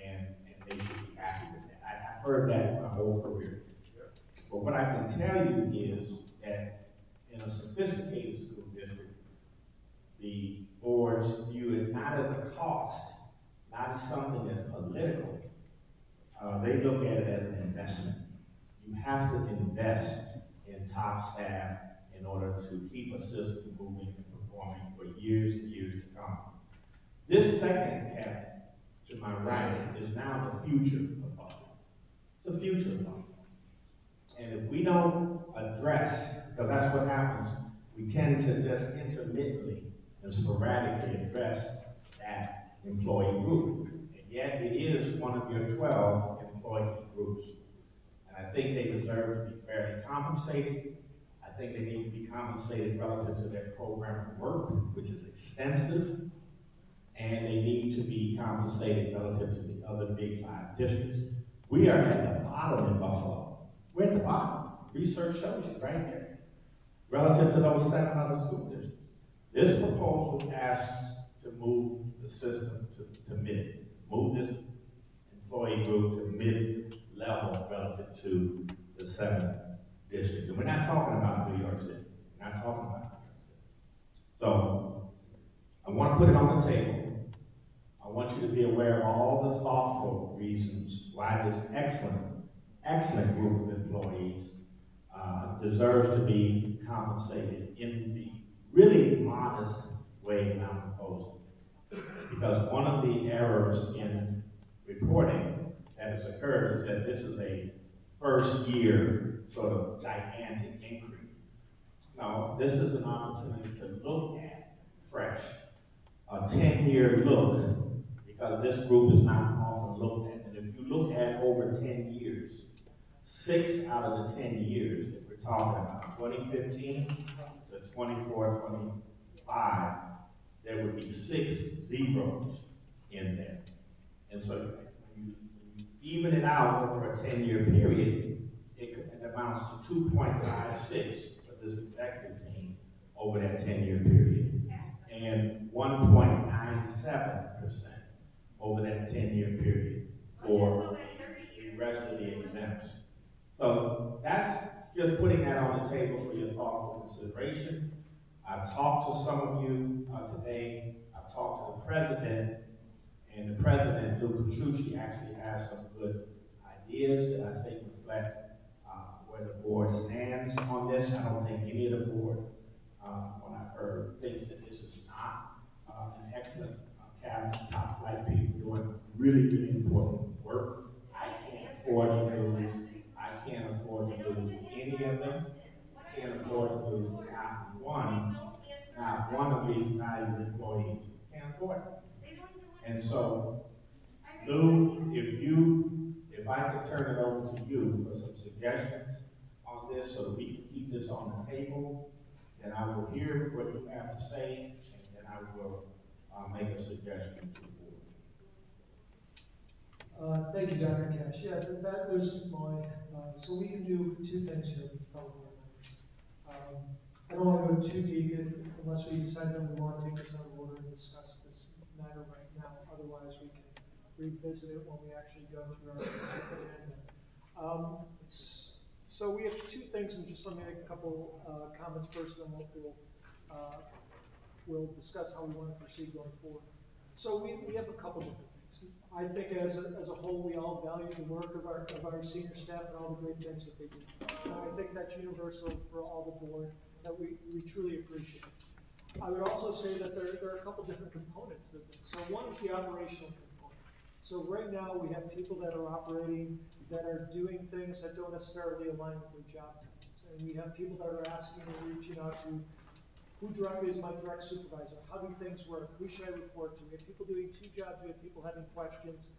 and they should be happy with that. I've heard that my whole career. But what I can tell you is that in a sophisticated school district, the boards view it not as a cost, not as something that's political. They look at it as an investment. You have to invest in top staff in order to keep a system moving and performing for years and years to come. This second cabinet to my right is now the future of Buffalo. It's the future of Buffalo. And if we don't address, because that's what happens, we tend to just intermittently and sporadically address that employee group. And yet it is one of your 12 employee groups. And I think they deserve to be fairly compensated. I think they need to be compensated relative to their program of work, which is extensive. and they need to be compensated relative to the other big 5 districts. We are at the bottom in Buffalo. We're at the bottom. Research shows you right there, relative to those 7 other school districts. This proposal asks to move the system to mid, move this employee group to mid-level relative to the 7 districts. And we're not talking about New York City. We're not talking about New York City. So I want to put it on the table. I want you to be aware of all the thoughtful reasons why this excellent group of employees deserves to be compensated in the really modest way I'm proposing. Because one of the errors in reporting that has occurred is that this is a first year sort of gigantic increase. No, this is an opportunity to look at fresh, a 10-year look, because this group is not often looked at. And if you look at over 10 years, 6 out of the 10 years that we're talking about, 2015 to 24, 25, there would be 6 zeros in there. And so when you even it out over a 10-year period, it amounts to 2.56 for this executive team over that 10-year period, and 1.97% over that 10-year period for the rest of the exempts. So that's just putting that on the table for your thoughtful consideration. I've talked to some of you today. I've talked to the president, and the president, Lou Petrucci, actually has some good ideas that I think reflect where the board stands on this. I don't think any of the board, from what I've heard, thinks that this is not an excellent cabinet, top flight people doing really, really important work. I can't afford to lose any of them. I can't afford to lose not one of these valued employees. Can't afford it. And so, Lou, if I could turn it over to you for some suggestions on this so that we can keep this on the table, then I will hear what you have to say, and then I will make a suggestion to the board. Thank you, Dr. Cash. Yeah, that was mine. So we can do 2 things here with fellow board members. I don't want to go too deep unless we decide that we want to take this out of order and discuss this matter right now. Otherwise, we can revisit it when we actually go through our consent agenda. So we have 2 things, and just let me make a couple comments first, and we'll discuss how we want to proceed going forward. So we have a couple different things. I think as a whole, we all value the work of our senior staff and all the great things that they do. And I think that's universal for all the board, that we truly appreciate. I would also say that there are a couple different components to this. So one is the operational component. So right now we have people that are operating, that are doing things that don't necessarily align with their job titles. And we have people that are asking and reaching out to, who directly is my direct supervisor? How do things work? Who should I report to? We have people doing 2 jobs. We have people having questions.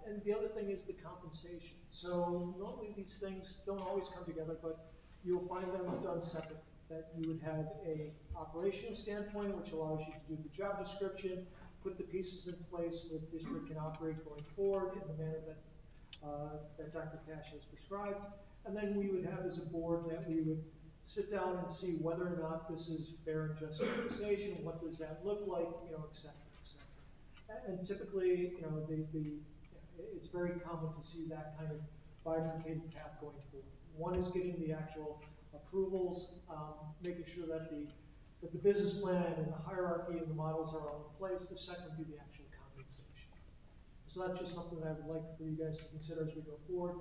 And the other thing is the compensation. So normally these things don't always come together, but you'll find them done separately. That you would have a operational standpoint, which allows you to do the job description, put the pieces in place so that the district can operate going forward in the manner that Dr. Cash has prescribed. And then we would have as a board that we would sit down and see whether or not this is fair and just compensation, what does that look like, et cetera, et cetera. And typically, it's very common to see that kind of bifurcated path going forward. One is getting the actual approvals, making sure that the business plan and the hierarchy and the models are all in place. The second would be the actual compensation. So that's just something that I would like for you guys to consider as we go forward,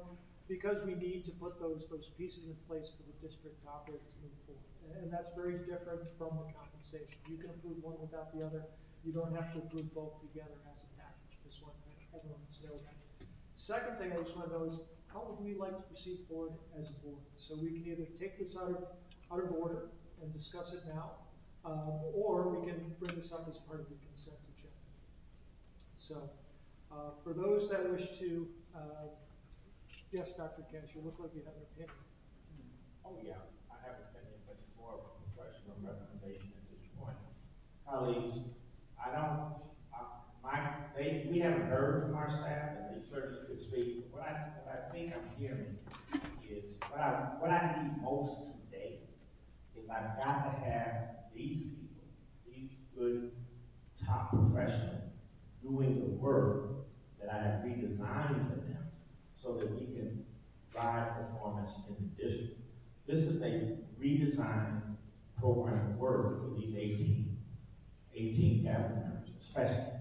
because we need to put those pieces in place for the district to operate to move forward. And that's very different from the compensation. You can approve one without the other. You don't have to approve both together as a package. Just want everyone to know that. Second thing I just want to know is, how would we like to proceed forward as a board? So we can either take this out of order and discuss it now, or we can bring this up as part of the consent agenda. So for those that wish to, yes, Dr. Cash, you look like you have an opinion. Oh yeah, I have an opinion, but it's more of a professional recommendation at this point. Colleagues, I don't haven't heard from our staff, and they certainly could speak. What I think I'm hearing is, what I need most today is I've got to have these people, these good top professionals, doing the work that I have redesigned for them so that we can drive performance in the district. This is a redesigned program of work for these 18 cabinet members, especially.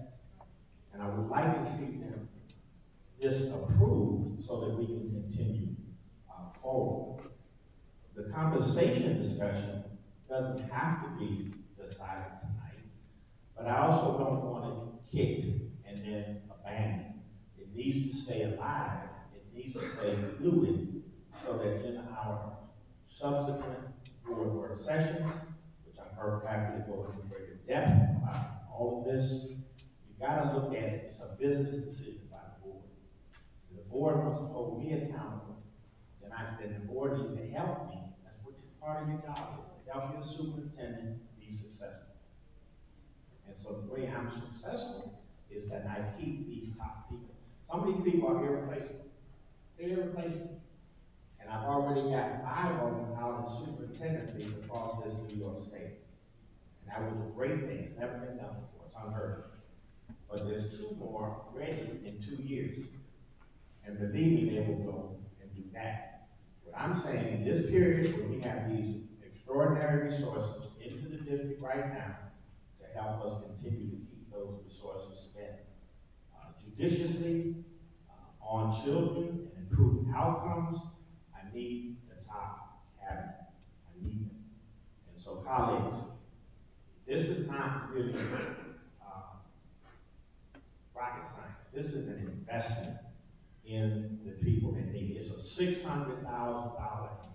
And I would like to see them disapproved so that we can continue forward. The compensation discussion doesn't have to be decided tonight, but I also don't want it kicked and then abandoned. It needs to stay alive. It needs to stay fluid so that in our subsequent board work sessions, which I'm happy to go into greater depth about all of this, you gotta look at it, it's a business decision by the board. If the board wants to hold me accountable, then the board needs to help me. That's what part of your job is, to help your superintendent be successful. And so the way I'm successful is that I keep these top people. Some of these people are irreplaceable. They're irreplaceable. And I've already got 5 of them out in superintendencies across this New York State. And that was a great thing. It's never been done before. It's unheard of. But there's 2 more ready in 2 years. And believe me, they will go and do that. What I'm saying, in this period when we have these extraordinary resources into the district right now to help us continue to keep those resources spent judiciously on children and improving outcomes, I need the top cabinet. I need them. And so, colleagues, this is not really rocket science. This is an investment in the people that need it. It's a $600,000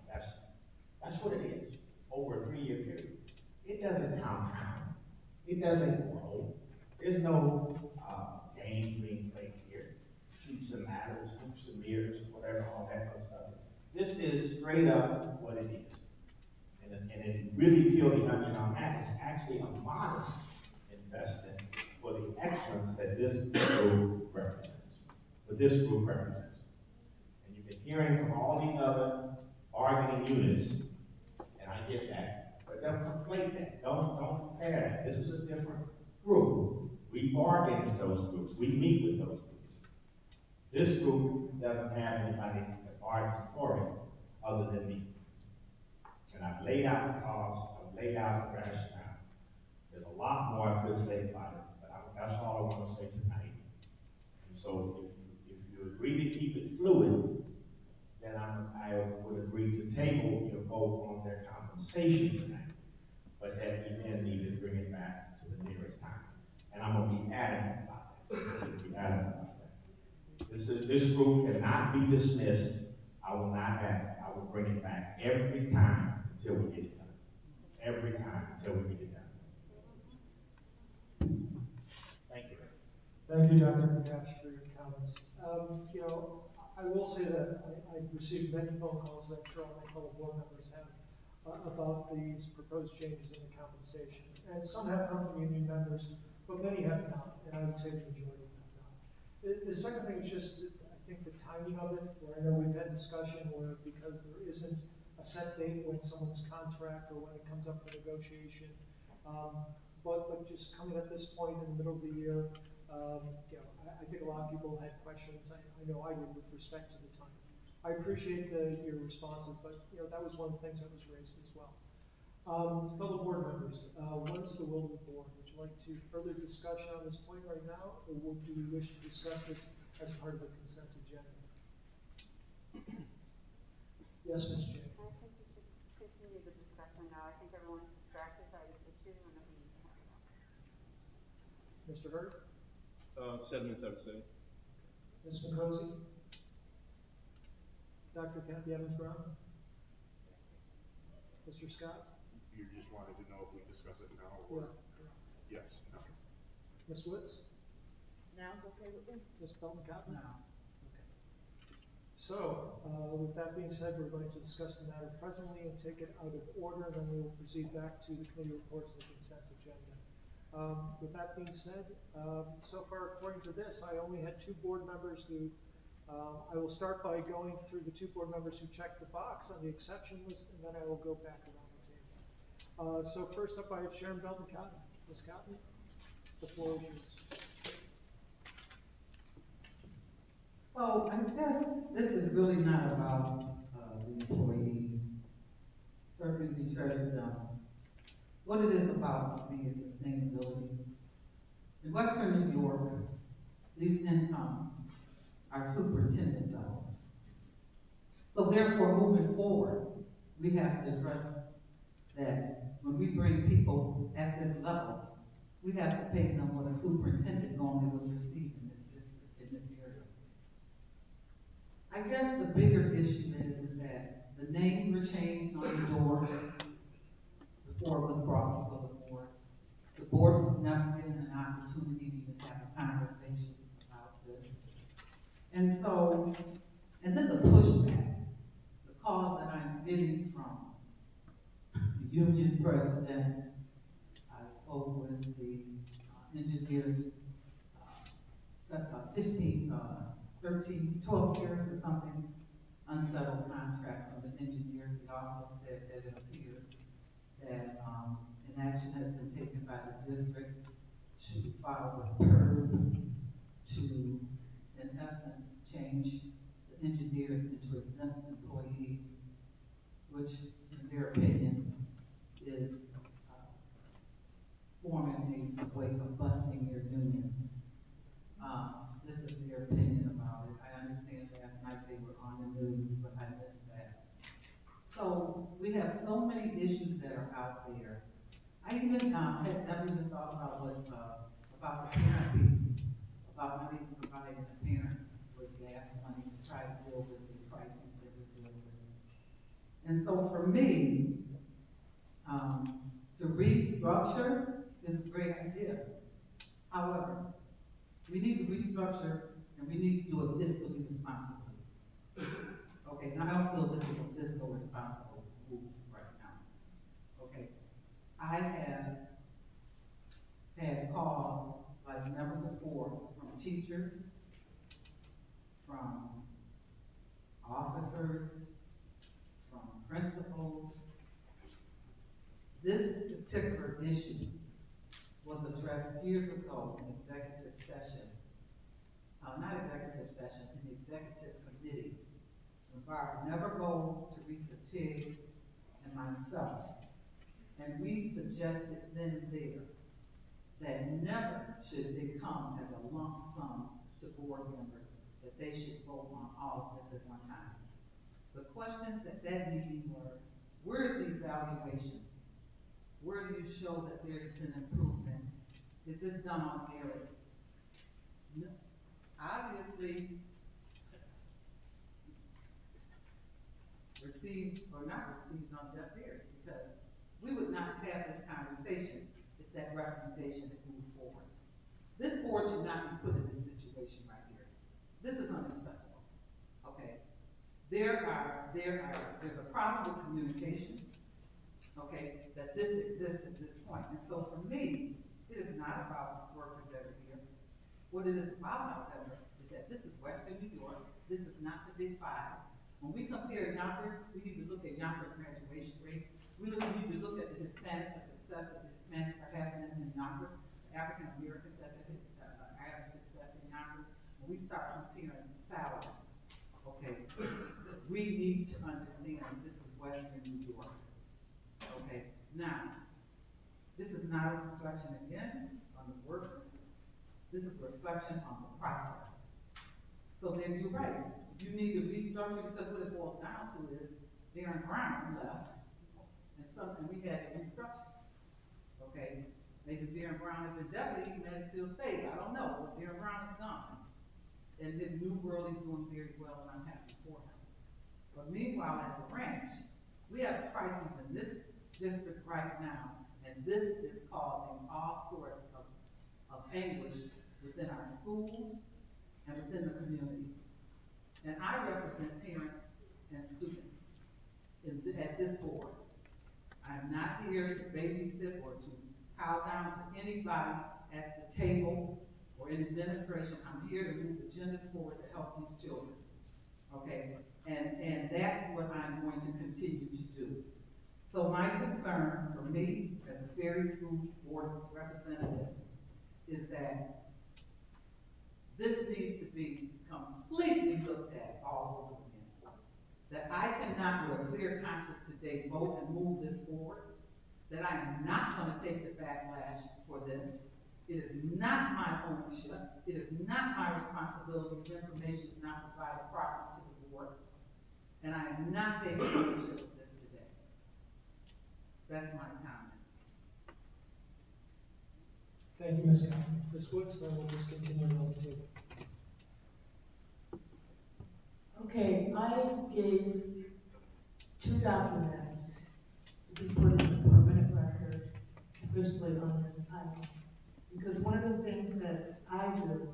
investment. That's what it is, over a 3-year period. It doesn't compound. It doesn't grow. There's no games being played here. Shoots and ladders, hoops and mirrors, whatever, all that kind of stuff. This is straight up what it is. And if you really peel the onion on that, it's actually a modest investment for the excellence that this group represents. And you've been hearing from all these other bargaining units, and I get that, but don't conflate that. Don't compare that. This is a different group. We bargain with those groups. We meet with those groups. This group doesn't have anybody to bargain for it other than me. And I've laid out the cost, I've laid out the rationale. There's a lot more I could say about it, but that's all I want to say tonight. And so if you agree to keep it fluid, then I would agree to table your vote on their compensation tonight. But that we then need to bring it back to the nearest time. And I'm going to be adamant about that. This group cannot be dismissed. I will not have it. I will bring it back every time until we get it done. Every time until we get it done. Thank you. Thank you, Dr. McCash, for your comments. You know, I will say that I've received many phone calls that I'm sure all my fellow board members have about these proposed changes in the compensation. And some have come from union members, but many have not, and I would say the majority have not. The second thing is just, I think, the timing of it, where I know we've had discussion where because there isn't a set date when someone's contract or when it comes up for negotiation, but just coming at this point in the middle of the year, you know, I think a lot of people had questions. I know I did with respect to the time. I appreciate your responses, but you know that was one of the things that was raised as well. Fellow board members, what is the will of the board? Would you like to further discussion on this point right now, or do we wish to discuss this as part of the consent agenda? Yes, Ms. Jane. I think we should continue the discussion now. I think everyone's distracted by this issue and that we need to hurry up. Mr. Hurd? 7 minutes, I would say. Ms. McCosey? Dr. Kathy Evans-Brown? Mr. Scott? You just wanted to know if we discuss it now or? Yeah. Yes, no. Ms. Woods? Now's okay with me? Ms. Belton-Cotton? No. Okay. So, with that being said, we're going to discuss the matter presently and take it out of order, and then we will proceed back to the committee reports and the consent agenda. With that being said, so far according to this, I only had 2 board members who, I will start by going through the 2 board members who checked the box on the exception list, and then I will go back around the table. So first up, I have Sharon Belton Cotton. Ms. Cotton, the floor is yours. So I guess this is really not about the employees. Certainly we treasure them. What it is about for me is sustainability. In Western New York, these incomes are superintendent levels. So therefore, moving forward, we have to address that when we bring people at this level, we have to pay them what a superintendent normally would receive in this district, in this area. I guess the bigger issue is that the names were changed on the doors before it was brought before the board. The board was never given an opportunity to even have a conversation about this. And so, and then the pushback, the calls that I'm getting from the union president. I spoke with the engineers, 12 years or something, unsettled contract from the engineers. He also said that it appears that an action has been taken by the district to file with PERB to, in essence, change the engineers into exempt employees, which, in their opinion, is forming a way of busting their union. This is their opinion about it. I understand last night they were on the news, but I missed that. So we have so many issues that are out there. I even had never even thought about what about the parent piece, about not even providing the parents with gas money to try to deal with the crises that we're dealing with. And so for me, to restructure is a great idea. However, we need to restructure and we need to do it fiscally responsibly. Okay, now I don't feel this is a fiscal responsible move right now. Okay, I have had calls like never before from teachers, from officers, from principals. This particular issue was addressed years ago in executive session. Not executive session, in the executive committee. When Barbara Nevergo, Teresa Tiggs, and myself. And we suggested then and there that never should it come as a lump sum to board members, that they should vote on all of this at one time. The questions at that meeting were, where are the evaluations? Where do you show that there's been improvement? Is this done on merit? No. Obviously, received or not received on deaf ears, because we would not have this conversation if that recommendation had moved forward. This board should not be put in this situation right here. This is unacceptable. Okay. There's a problem with communication. Okay, that this exists at this point. And so for me, it is not about workers that are here. What it is about, however, is that this is Western New York. This is not the Big Five. When we compare Yonkers, we need to look at Yonkers' graduation rate. We need to look at the Hispanics, the success that the Hispanics are having in Yonkers, the African Americans that are having success in Yonkers. When we start comparing salaries, okay, we need to understand that this is Western New York. Okay, now, this is not a reflection again on the workers. This is a reflection on the process. So then you're right. You need to restructure, because what it boils down to is Darren Brown left, and we had to restructure. Okay, maybe Darren Brown has been deputy, he may still stay. I don't know, but Darren Brown is gone. And his new world is doing very well, and I'm happy for him. But meanwhile, at the ranch, we have crises in this district right now, and this is causing all sorts of anguish within our schools and within the community. And I represent parents and students at this board. I'm not here to babysit or to cow down to anybody at the table or in administration. I'm here to move agendas forward to help these children, okay? And that's what I'm going to continue to do. So my concern for me as a Ferry School Board representative is that this needs to be completely looked at all over again. That I cannot with a clear conscience today vote and move this forward. That I am not going to take the backlash for this. It is not my ownership. It is not my responsibility if information is not provided properly to the board. And I am not taking ownership of this today. That's my comment. Thank you, Ms. Cowan. Ms. Woods, then we'll just continue on the table. Okay, I gave 2 documents to be put in the permanent record officially on this item. Because one of the things that I do,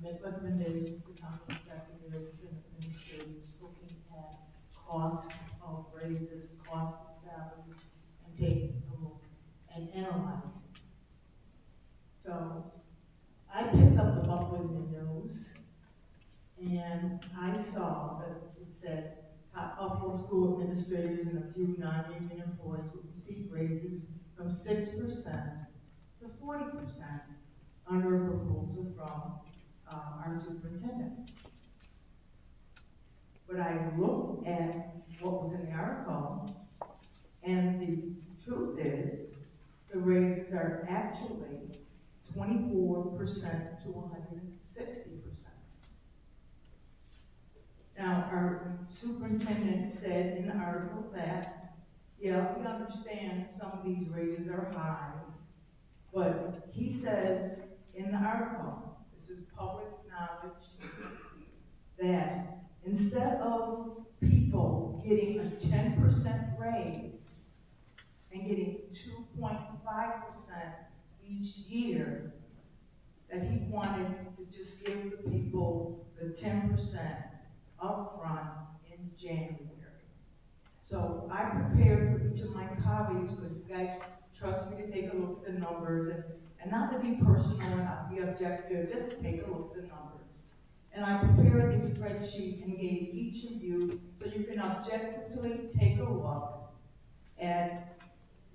make recommendations to county executives and administrators looking at cost of raises, cost of salaries, and taking a look and analyzing. So I picked up the Buffalo News, and I saw that it said top Buffalo school administrators and a few non-union employees would receive raises from 6% to 40% under a proposal from our superintendent. But I looked at what was in the article, and the truth is the raises are actually 24% to 160%. Now, our superintendent said in the article that, yeah, we understand some of these raises are high, but he says in the article, this is public knowledge, that instead of people getting a 10% raise and getting 2.5% each year, that he wanted to just give the people the 10% upfront in January. So I prepared for each of my colleagues, but you guys trust me to take a look at the numbers, and not to be personal and not be objective, just take a look at the numbers. And I prepared a spreadsheet and gave each of you so you can objectively take a look at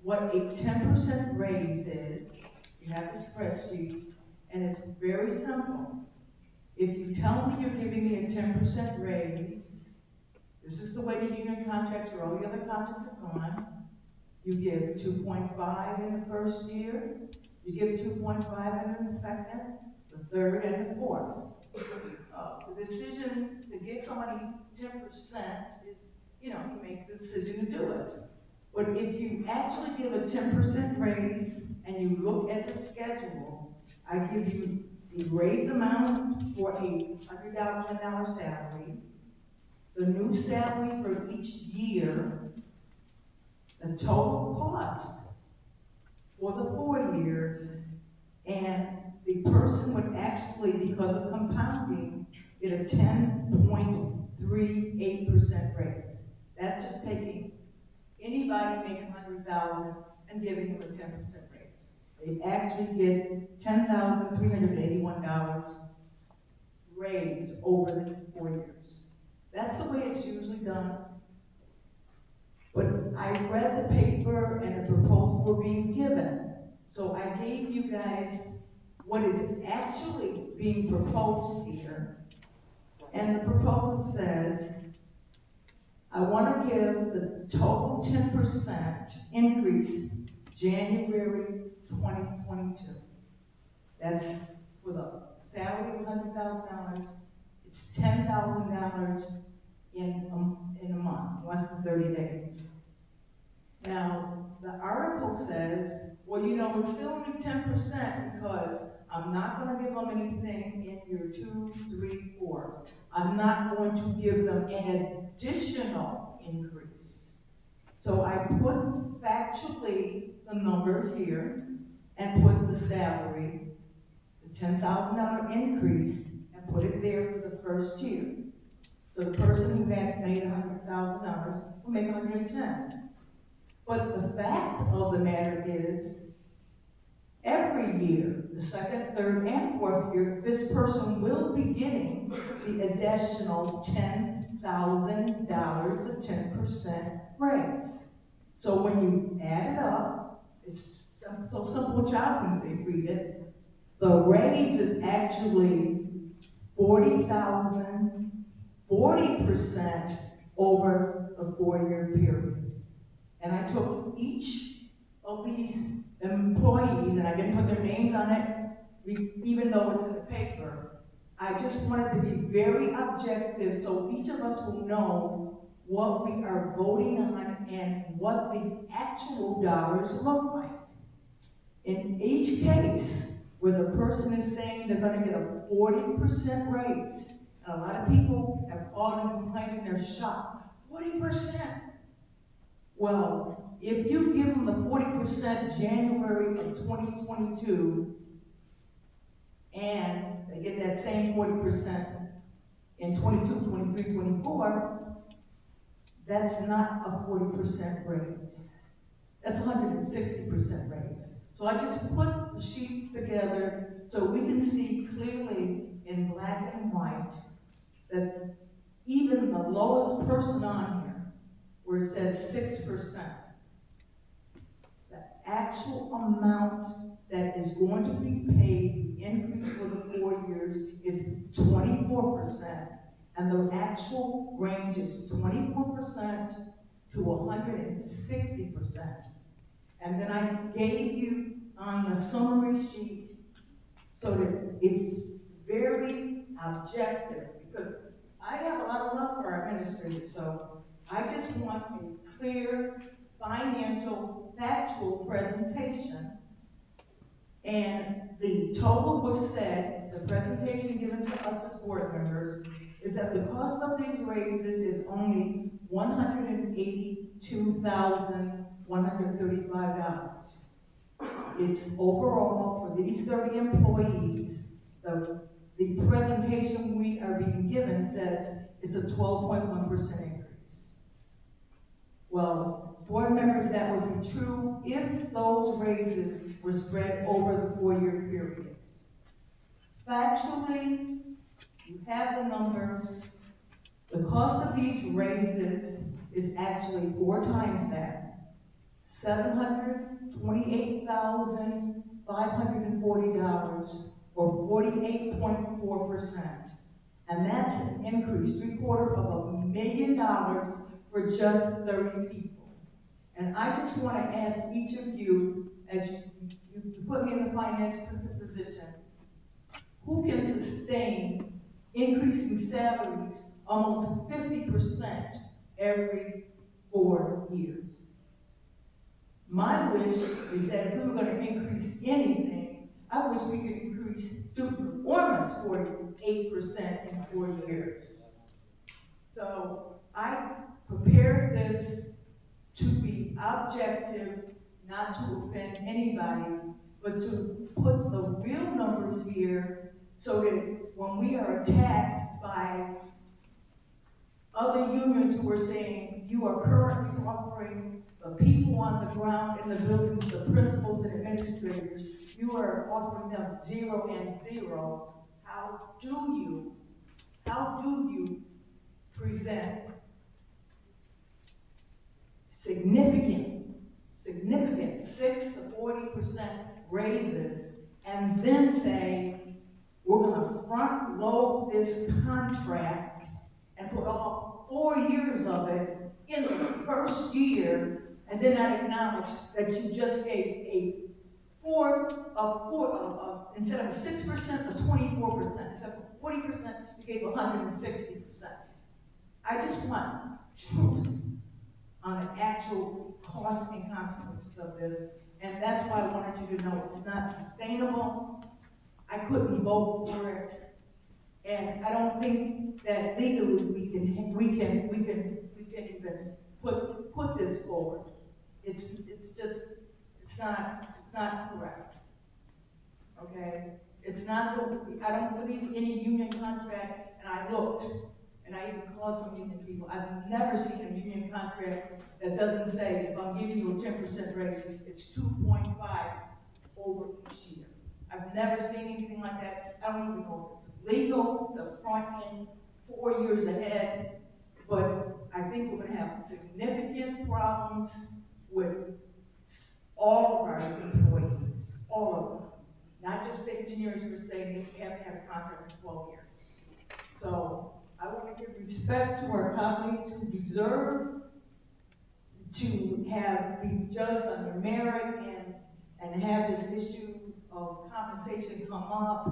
what a 10% raise is. You have the spreadsheets, and it's very simple. If you tell me you're giving me a 10% raise, this is the way the union contracts or all the other contracts have gone. You give 2.5 in the first year, you give 2.5 in the second, the third, and the fourth. The decision to give somebody 10% is, you make the decision to do it. But if you actually give a 10% raise and you look at the schedule, I give you the raise amount for a $100 an hour salary, the new salary for each year, the total cost for the 4 years, and the person would actually, because of compounding, get a 10.38% raise. That's just taking anybody making $100,000 and giving them a 10% raise. They actually get $10,381 raise over the 4 years. That's the way it's usually done. But I read the paper and the proposals were being given. So I gave you guys what is actually being proposed here. And the proposal says, I want to give the total 10% increase January 2022. That's with a salary of $100,000. It's $10,000 in a month, less than 30 days. Now, the article says, well, it's still only 10% because I'm not going to give them anything in year 2, 3, 4. I'm not going to give them an additional increase. So I put factually the numbers here and put the salary, the $10,000 increase, and put it there for the first year. So the person who had made $100,000 will make $110,000. But the fact of the matter is, every year, the second, third, and fourth year, this person will be getting the additional $10,000, the 10% raise. So when you add it up, it's so simple a child can see, read it. The raise is actually 40,000, 40% over the 4-year period. And I took each of these employees, and I didn't put their names on it, even though it's in the paper. I just wanted to be very objective so each of us will know what we are voting on and what the actual dollars look like. In each case, where the person is saying they're going to get a 40% raise, and a lot of people have called and complained and they're shocked. 40%? Well, if you give them the 40% January of 2022, and they get that same 40% in 22, 23, 24, that's not a 40% raise. That's 160% raise. So I just put the sheets together so we can see clearly in black and white that even the lowest person on here, where it says 6%, the actual amount that is going to be paid, the increase for the 4 years, is 24%, and the actual range is 24% to 160%. And then I gave you on the summary sheet so that it's very objective, because I have a lot of love for our administrators, so I just want a clear, financial, factual presentation. And the total was said, the presentation given to us as board members, is that the cost of these raises is only $182,135. It's overall, for these 30 employees, the presentation we are being given says it's a 12.1% increase. Well, board members, that would be true if those raises were spread over the 4-year period. Factually, you have the numbers. The cost of these raises is actually 4 times that, $728,540, or 48.4%. And that's an increase, $750,000 for just 30 people. And I just want to ask each of you, as you put me in the finance position, who can sustain increasing salaries almost 50% every 4 years? My wish is that if we were going to increase anything, I wish we could increase student performance 48% in 4 years. So I prepared this to be objective, not to offend anybody, but to put the real numbers here so that when we are attacked by other unions who are saying you are currently offering the people on the ground in the buildings, the principals and administrators, you are offering them 0 and 0. How do you present significant 6 to 40% raises and then say, we're gonna front load this contract and put all 4 years of it in the first year, and then I acknowledge that you just gave instead of 6%, a 24%. Instead of 40%, you gave 160%. I just want truth on the actual costs and consequences of this, and that's why I wanted you to know it's not sustainable. I couldn't vote for it, and I don't think that legally we can even put this forward. It's not correct. Okay? It's not I don't believe any union contract, and I looked, and I even called some union people. I've never seen a union contract that doesn't say, if I'm giving you a 10% raise, it's 2.5 over each year. I've never seen anything like that. I don't even know if it's legal, the front end 4 years ahead, but I think we're gonna have significant problems with all of our employees, all of them. Not just the engineers per se, they have to have a contract for 12 years. So I want to give respect to our colleagues who deserve to be judged on their merit and have this issue of compensation come up.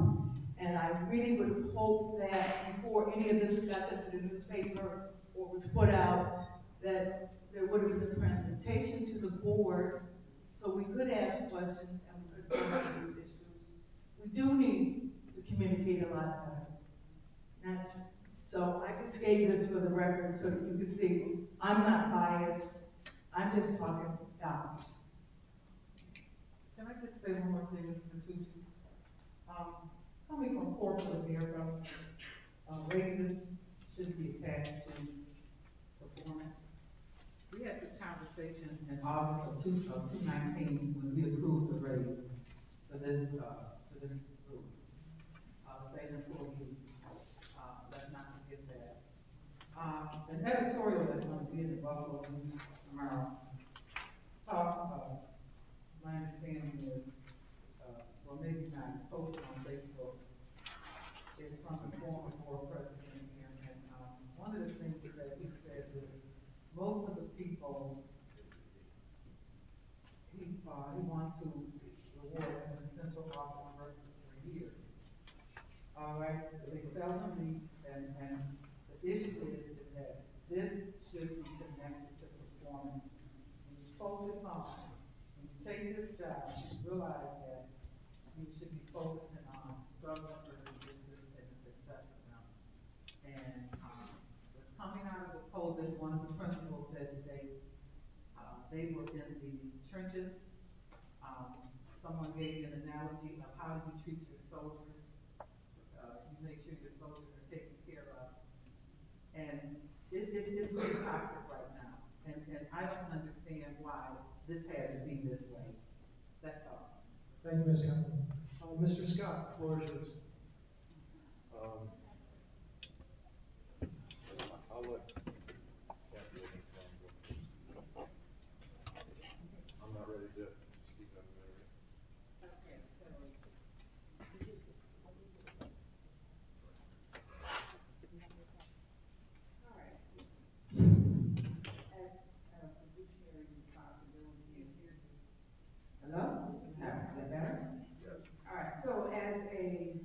And I really would hope that before any of this got sent to the newspaper or was put out, that there would have been a presentation to the board so we could ask questions and we could come up with these issues. We do need to communicate a lot better. So I just gave this for the record so that you can see I'm not biased. I'm just talking dollars. Can I just say one more thing, Mr. Tucci? Coming from corporate America, raises should be attached to performance. We had this conversation in August of 2019 when we approved the raise for this group, state employees. Let's not forget that. An editorial that's going to be in the Buffalo News tomorrow talks about, my understanding is, well, maybe not posted on Facebook, is from the former board president, and one of the things that he said is most of the people he wants to reward as an essential office worker for years. All right, they seldom meet, and the issue is that this should be connected to performance. When you focus on, when you take this job, you realize that you should be focusing on struggling for the business and the success of them. And what's coming out of the COVID, one of the principals said that they were in the trenches. Someone gave an analogy of how you treat your soldiers. You make sure your soldiers are taken care of. And it's really toxic right now. And I don't understand why this had to be this way. That's all. Thank you, Ms. Campbell. Mr. Scott, the floor is yours. I'll let Kathy I'm not ready to speak on the matter. Okay, so all right. As a fiduciary responsibility, hello? Is that better? Yes. All right. So as a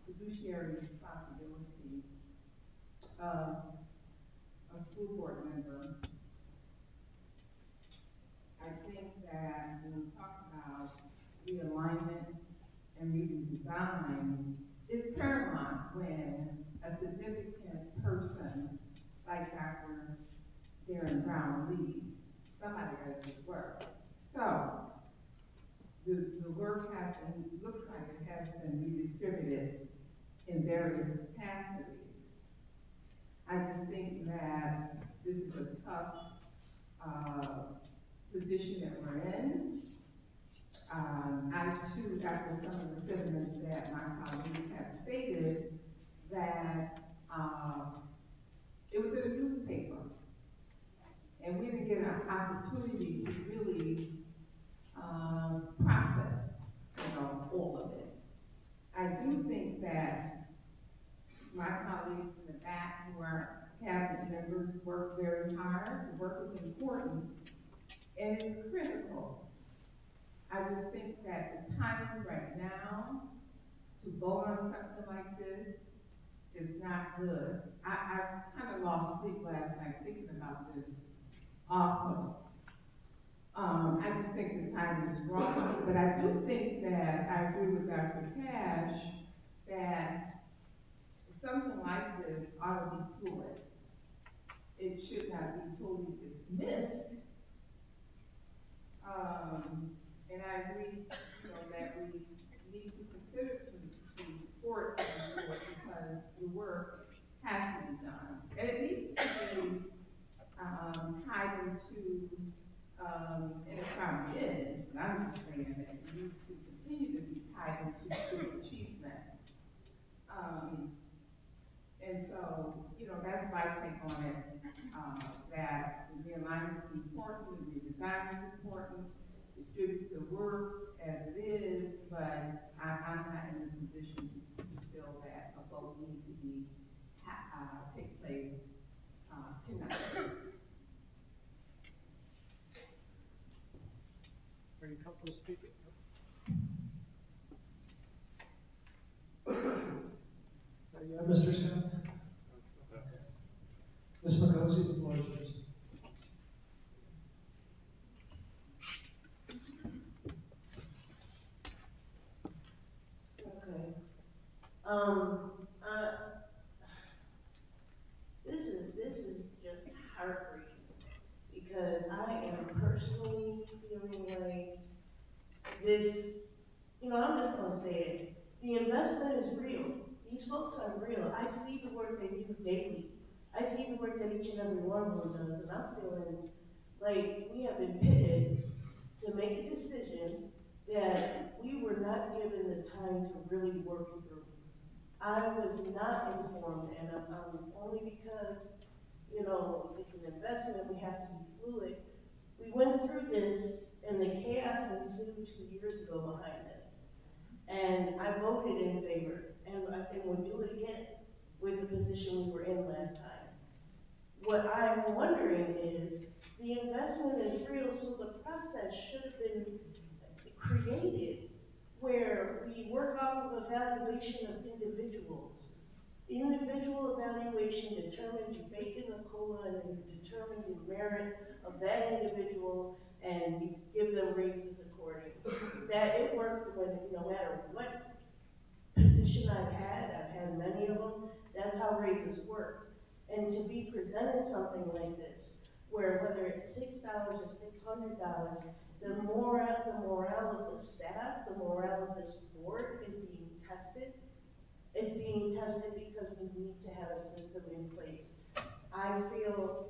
fiduciary responsibility of a school board member, I think that when we talk about realignment and redesign, it's paramount when a significant person like Dr. Darren Brown leaves. Somebody got to do the work. So the work looks like it has been redistributed in various capacities. I just think that this is a tough position that we're in. I too, after some of the sentiments that my colleagues have stated, that it was in a newspaper, and we didn't get an opportunity to really process, all of it. I do think that my colleagues in the back who are cabinet members work very hard. The work is important, and it's critical. I just think that the timing right now to vote on something like this is not good. I kind of lost sleep last night thinking about this also. I just think the timing is wrong, but I do think that I agree with Dr. Cash that something like this ought to be fluid. It should not be totally dismissed. And I agree, that we need to consider to report because the work has to be done. And it needs to be tied into, and it probably is, but I'm just saying that it needs to having to achieve that. And so, you know, that's my take on it, that the realignment is important, the redesign is important, distribute the work as it is, but I'm not in a position to feel that a vote needs to be, take place tonight. Are you comfortable speaking? You have Mr. Scott? Ms. McCosey, the floor is yours. Okay. This is just heartbreaking because I am personally feeling like this, you know, I'm just gonna say it. The investment is real. These folks are real. I see the work they do daily. I see the work that each and every one of them does, and I'm feeling like we have been pitted to make a decision that we were not given the time to really work through. I was not informed, and only because, you know, it's an investment, we have to be fluid. We went through this, and the chaos ensued 2 years ago behind this. And I voted in favor, and I think we'll do it again with the position we were in last time. What I'm wondering is, the investment is real, so the process should have been created where we work off of evaluation of individuals. Individual evaluation determines you bake in the COLA and then you determine the merit of that individual and you give them raises accordingly. That it worked when, no matter what position I've had many of them, that's how raises work. And to be presented something like this, where whether it's $6 or $600, the morale of the staff, the morale of this board is being tested. It's being tested because we need to have a system in place. I feel,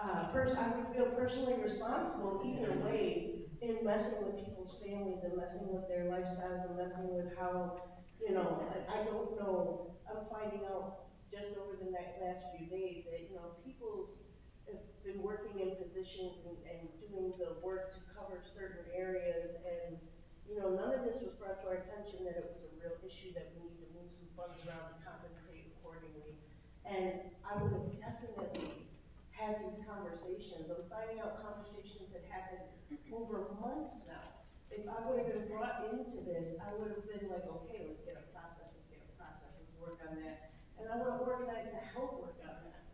I would feel personally responsible either way in messing with people's families and messing with their lifestyles and messing with how, you know, I don't know, I'm finding out just over the last few days that, you know, people's have been working in positions and doing the work to cover certain areas, and you know, none of this was brought to our attention that it was a real issue that we need to move some funds around to compensate accordingly. And I would have definitely had these conversations. I'm finding out conversations that happened over months now. If I would have been brought into this, I would have been like, okay, let's get a process, let's work on that. And I would have organized to help work on that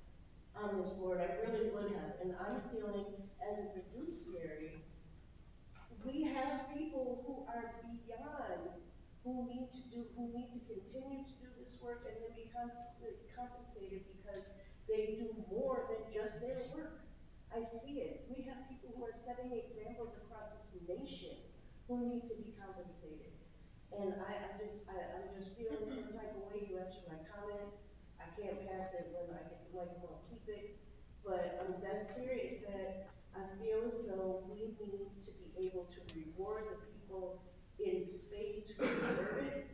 on this board. I really would have. And I'm feeling, as a fiduciary, we have people who are beyond, who need to continue to do this work and then be compensated because they do more than just their work. I see it. We have people who are setting examples across this nation who need to be compensated. And I'm just feeling some type of way. You answered my comment. I can't pass it when I get the mic, I'll keep it. But I'm that serious that I feel as though we need to be able to reward the people in spades who deserve it.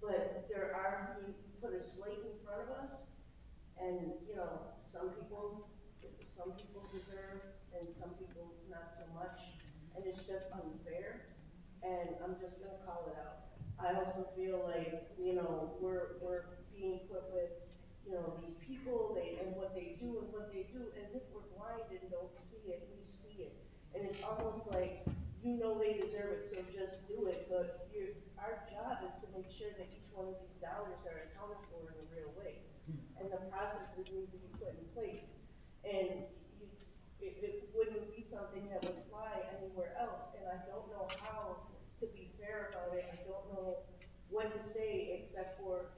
But we put a slate in front of us, and you know, some people deserve, and some people not so much, and it's just unfair. And I'm just gonna call it out. I also feel like, you know, we're being put with, you know, these people, and what they do as if we're blind and don't see it. We see it. And it's almost like, you know they deserve it, so just do it. But our job is to make sure that each one of these dollars are accounted for in a real way. And the processes need to be put in place. And it wouldn't be something that would fly anywhere else. And I don't know how to be fair about it. I don't know what to say except for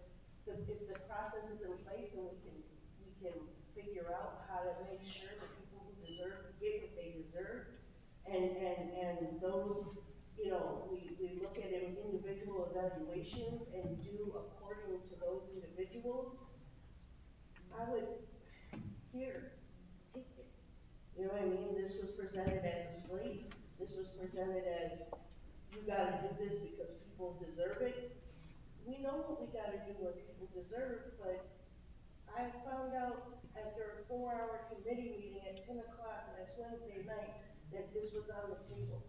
if the process is in place and we can figure out how to make sure that people who deserve get what they deserve, and those, you know, we look at individual evaluations and do according to those individuals. I would take it. You know what I mean? This was presented as a slate. This was presented as you gotta do this because people deserve it. We know what we gotta do when people deserve, but I found out after a 4-hour committee meeting at 10 o'clock last Wednesday night that this was on the table.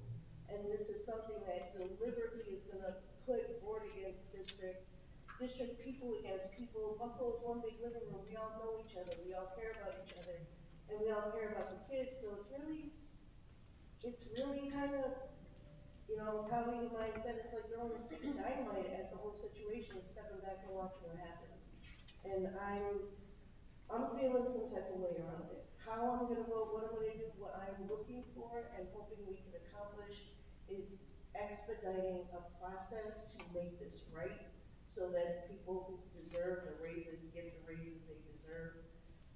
And this is something that deliberately is gonna put board against district, district people against people. Buffalo's one big living room. We all know each other. We all care about each other. And we all care about the kids. So it's really kind of, you know, probably the mindset, it's like throwing a stick of dynamite at the whole situation and stepping back and watching what happens. And I'm feeling some type of way around it. How I'm gonna vote, what I'm gonna do, what I'm looking for and hoping we can accomplish is expediting a process to make this right so that people who deserve the raises get the raises they deserve.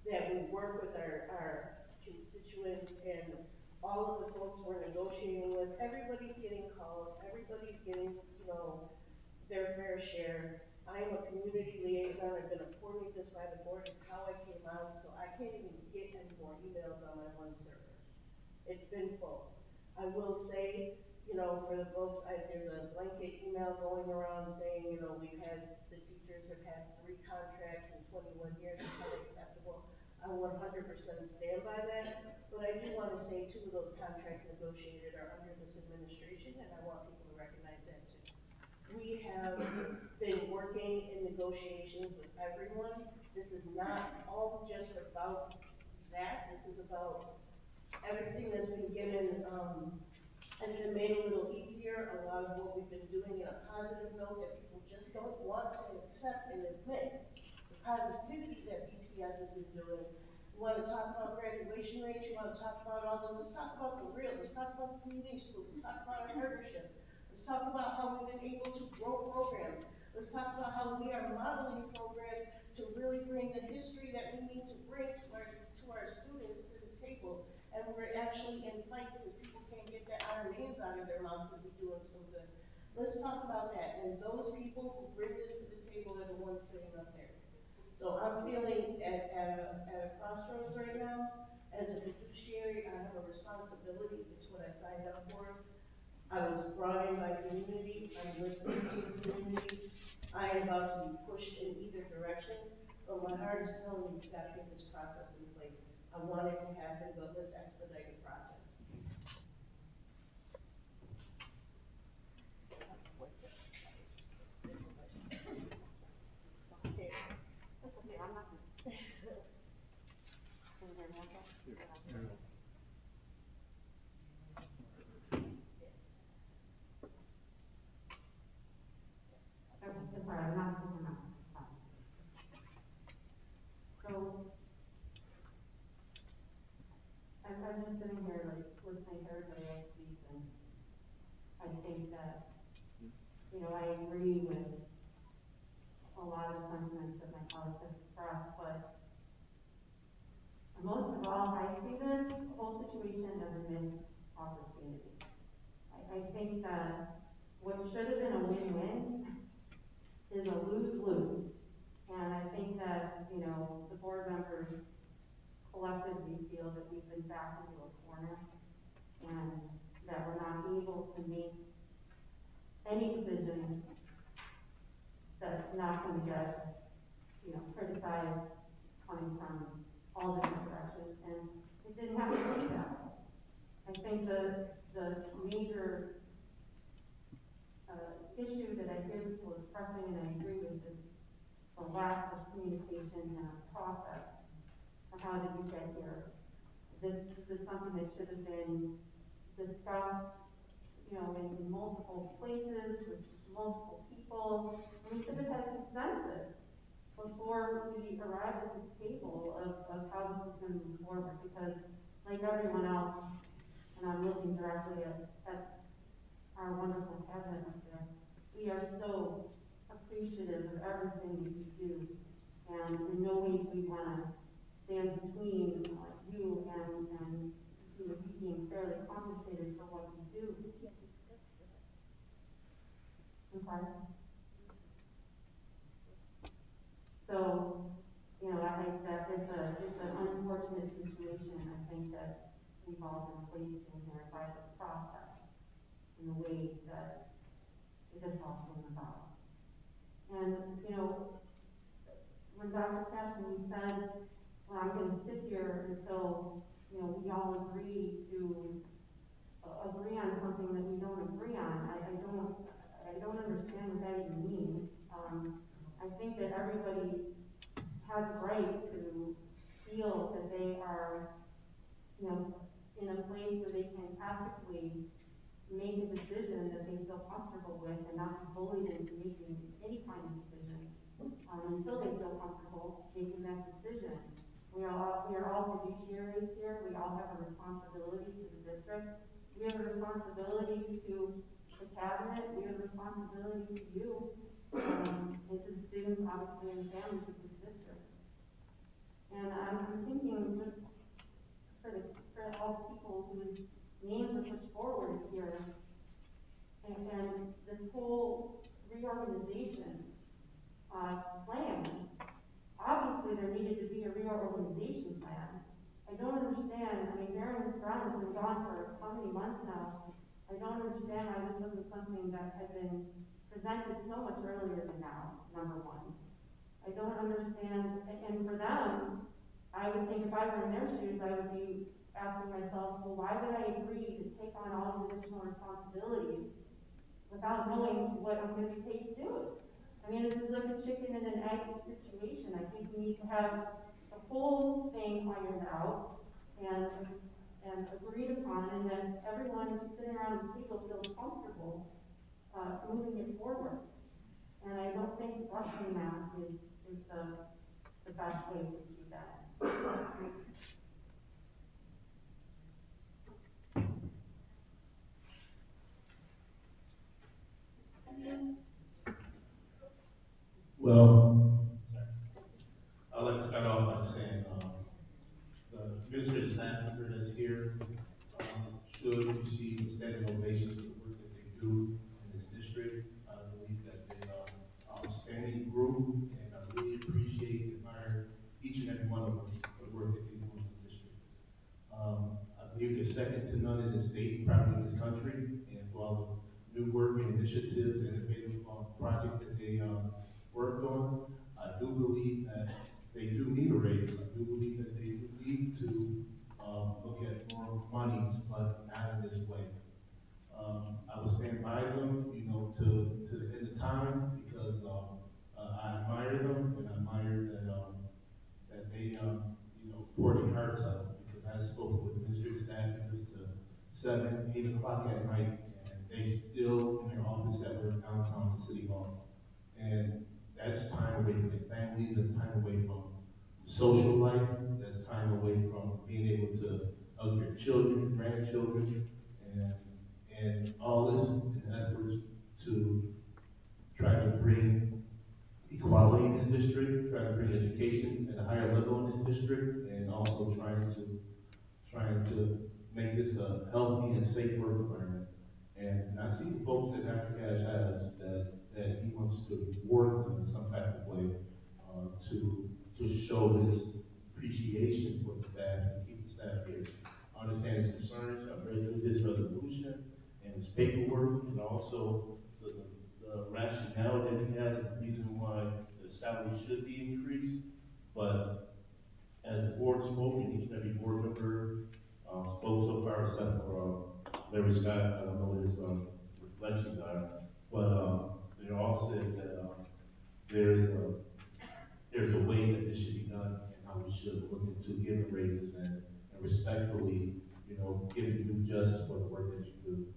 That we work with our constituents and all of the folks we're negotiating with. Everybody's getting calls, everybody's getting, you know, their fair share. I am a community liaison. I've been appointed this by the board. It's how I came out, so I can't even get any more emails on my one server. It's been full. I will say, you know, for the folks, there's a blanket email going around saying, you know, the teachers have had 3 contracts in 21 years. It's unacceptable. I 100% stand by that, but I do want to say 2 of those contracts negotiated are under this administration, and I want people to recognize that too. We have been working in negotiations with everyone. This is not all just about that. This is about everything that's been given, has been made a little easier. A lot of what we've been doing in a positive note that people just don't want to accept and admit. The positivity that BPS has been doing. You want to talk about graduation rates, you want to talk about all this, let's talk about the real, let's talk about the community schools, let's talk about our partnerships. Let's talk about how we've been able to grow programs. Let's talk about how we are modeling programs to really bring the history that we need to bring to our students to the table. And we're actually in fights because people can't get our names out of their mouth because we're doing so good. Let's talk about that. And those people who bring this to the table are the ones sitting up there. So I'm feeling at a crossroads right now. As a fiduciary, I have a responsibility. It's what I signed up for. I was brought in by community. I'm listening to the community. I am about to be pushed in either direction, but my heart is telling me we've got to get this process in place. I want it to happen, but let's expedite the process. Sorry, I'm not taking that. So, I'm just sitting here like listening to everybody else speak, and I think that, you know, I agree with a lot of the sentiments that my colleagues have expressed, but most of all, I see this whole situation as a missed opportunity. I think that what should have been a win-win is a lose-lose. And I think that, you know, the board members collectively feel that we've been backed into a corner and that we're not able to make any decision that's not going to get, you know, criticized coming from all different directions. And it didn't have to be that way. I think the major issue that I hear people expressing, and I agree with, is the lack of communication and a process for how did we get here. This is something that should have been discussed, you know, in multiple places with multiple people. And we should have had consensus before we arrived at this table of how this was going to move forward. Because, like everyone else, and I'm looking directly at our wonderful cabinet up there, we are so appreciative of everything that you do, and in no way do we want to stand between you and you know, you being fairly compensated for what you do. I'm sorry. So, you know, I think that it's an unfortunate situation, and I think that we've all been placed in there by the process. in the way that this all came about. And, you know, when Dr. Cashman, you said, well, I'm going to sit here until, you know, we all agree on something that we don't agree on. I don't understand what that even means. I think that everybody has a right to feel that they are, you know, in a place where they can ethically make a decision that they feel comfortable with and not be bullied into making any kind of decision until they feel comfortable making that decision. We are all fiduciaries here. We all have a responsibility to the district. We have a responsibility to the cabinet. We have a responsibility to you and to the students, obviously, and the families of this district. And I'm thinking just for all the people whose names are pushed forward here, and this whole reorganization plan. Obviously, there needed to be a reorganization plan. I don't understand. I mean, Darren Brown has been gone for how many months now? I don't understand why this wasn't something that had been presented so much earlier than now, number one. I don't understand, and for them, I would think if I were in their shoes, I would be asking myself, well, why would I agree to take on all these additional responsibilities without knowing what I'm going to be paid to do it? I mean, this is like a chicken and an egg situation. I think we need to have the whole thing ironed out and agreed upon, and that everyone sitting around the table feels comfortable moving it forward. And I don't think rushing that is the best way to achieve that. Well, I'd like to start off by saying the administrative staff member that's here should receive a standing ovation for the work that they do in this district. I believe that they are an outstanding group, and I really appreciate and admire each and every one of them for the work that they do in this district. I believe they're second to none in the state, probably in this country, and for all the new work and initiatives and innovative projects that they worked on. I do believe that they do need a raise. I do believe that they do need to look at more monies, but not in this way. I will stand by them, you know, to the end of time, because I admire them, and I admire that they, you know, pour their hearts out. Because I spoke with administrative staff members to 7, 8 o'clock at night, and they still in their office at work downtown in City Hall. And that's time away from their family, that's time away from social life, that's time away from being able to hug your children, grandchildren, and all this in efforts to try to bring equality in this district, try to bring education at a higher level in this district, and also trying to make this a healthy and safe work environment. And I see the folks that Dr. Cash has that he wants to reward them in some type of way to show his appreciation for the staff and keep the staff here. I understand his concerns. I've read through his resolution and his paperwork, and also the rationale that he has and the reason why the salary should be increased. But as the board spoke, and each and every board member spoke so far, except for Larry Scott, I don't know what his reflections are, but they all said that there's a way that this should be done, and how we should look into giving raises and respectfully, you know, giving you justice for the work that you do.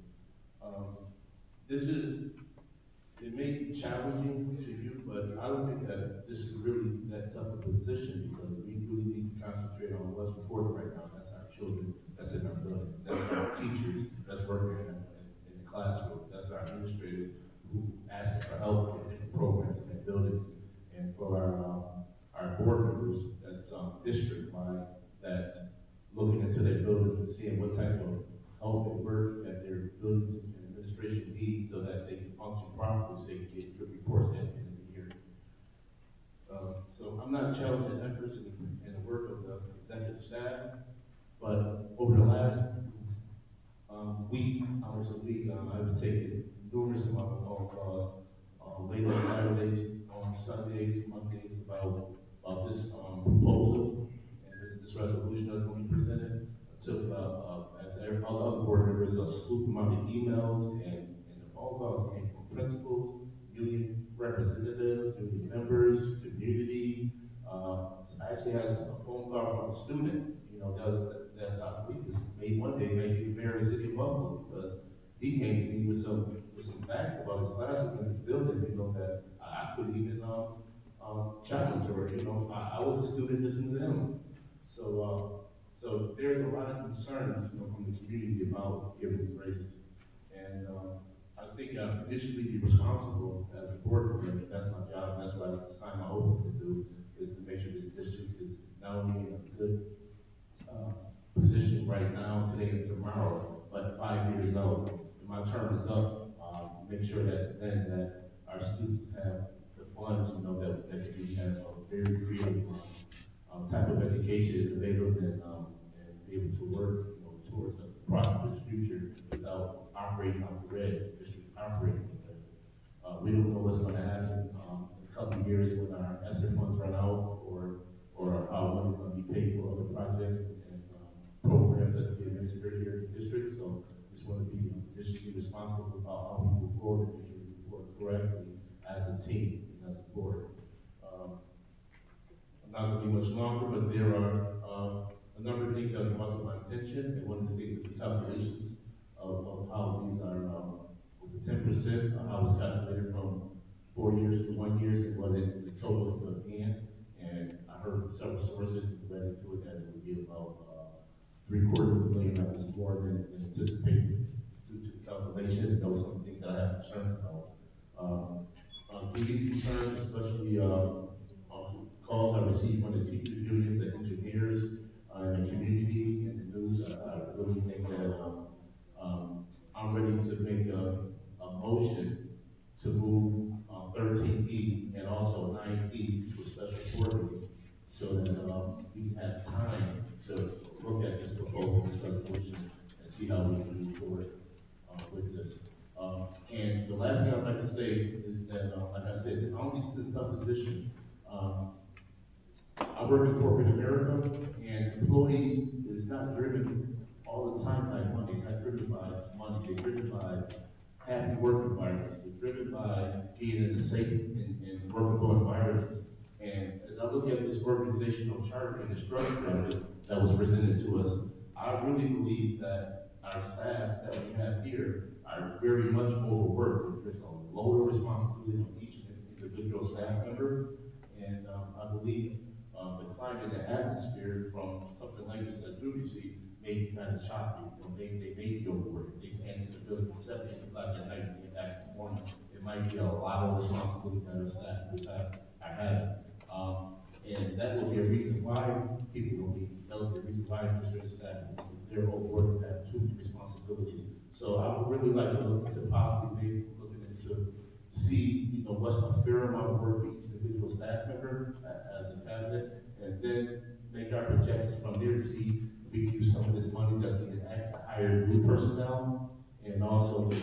It may be challenging to you, but I don't think that this is really that tough a position, because we really need to concentrate on what's important right now. That's our children, that's in our buildings, that's our teachers that's working in the classrooms, that's our administrators who ask for help with different programs in their buildings, and for our board members that's district-wide, that's looking into their buildings and seeing what type of help and work that their buildings and administration needs so that they can function properly, so they can get good reports at the end of the year. So I'm not challenging the efforts and the work of the executive staff, but over the last week, almost a week, I've taken numerous amount of phone calls, late on Saturdays, on Sundays, Mondays, about this proposal and this resolution that's going to be presented. I took, as all the other board members, a swoop amount of emails and the phone calls came from principals, union representatives, union members, community. I actually had a phone call from a student, you know, that's I believe was made one day maybe the mayor of the city of Buffalo, because he came to me with some facts about his classroom in his building, you know, that I couldn't even challenge, or you know, I was a student listening to him. So there's a lot of concerns, you know, from the community about giving these raises, and I think I should be responsible as a board member. That's my job. That's what I signed my oath to do, is to make sure this district is not only in a good position right now, today and tomorrow, but 5 years out. When my term is up, make sure that then that our students have the funds, you know, that we have a very creative type of education available and be able to work, you know, towards a prosperous future without operating on the red, district operating on the red. We don't know what's going to happen in a couple of years when our ESSER funds run out, or how money is going to be paid for other projects and programs that's being administered here in the district. So just want to be initially responsible about how we move forward and make sure we move forward correctly as a team and as a board. I'm not going to be much longer, but there are a number of things that are brought to my attention, and one of the things is the calculations of how these are, with the 10%, how it's calculated from 4 years to 1 year, and what the total is going to be in. And I heard several sources and read into it that it would be about $750,000 more than anticipated due to the calculations, and those are some things that I have concerns about. Through these concerns, especially calls I received from the teachers union, the engineers, and the community, and the news, I really think that I'm ready to make a motion to move 13E and also 9E to a special board meeting, so that we can have time to look at this proposal, this resolution, and see how we can move forward with this. And the last thing I'd like to say is that, like I said, I don't think this is a tough position. I work in corporate America, and employees is not driven all the time by money. They're not driven by money. They're driven by happy work environments. They're driven by being in a safe and workable environment. And as I look at this organizational chart and the structure of it that was presented to us, I really believe that our staff that we have here are very much overworked. There's a load of responsibility on each individual staff member, and I believe the climate, the atmosphere from something like this that I do receive may be kind of choppy. You know, they may be overworked. They stand in the building at 7, 8 o'clock at night and get back in the morning. It might be a lot of responsibility that our staff members are having. And that will be a reason why people will be, that will be a reason why administrative staff will be, they're overworked and have too many responsibilities. So I would really like to look into possibly looking into see, you know, what's a fair amount of work for each individual staff member as a cabinet, and then make our projections from there to see if we can use some of this money that's being asked to hire new personnel, and also to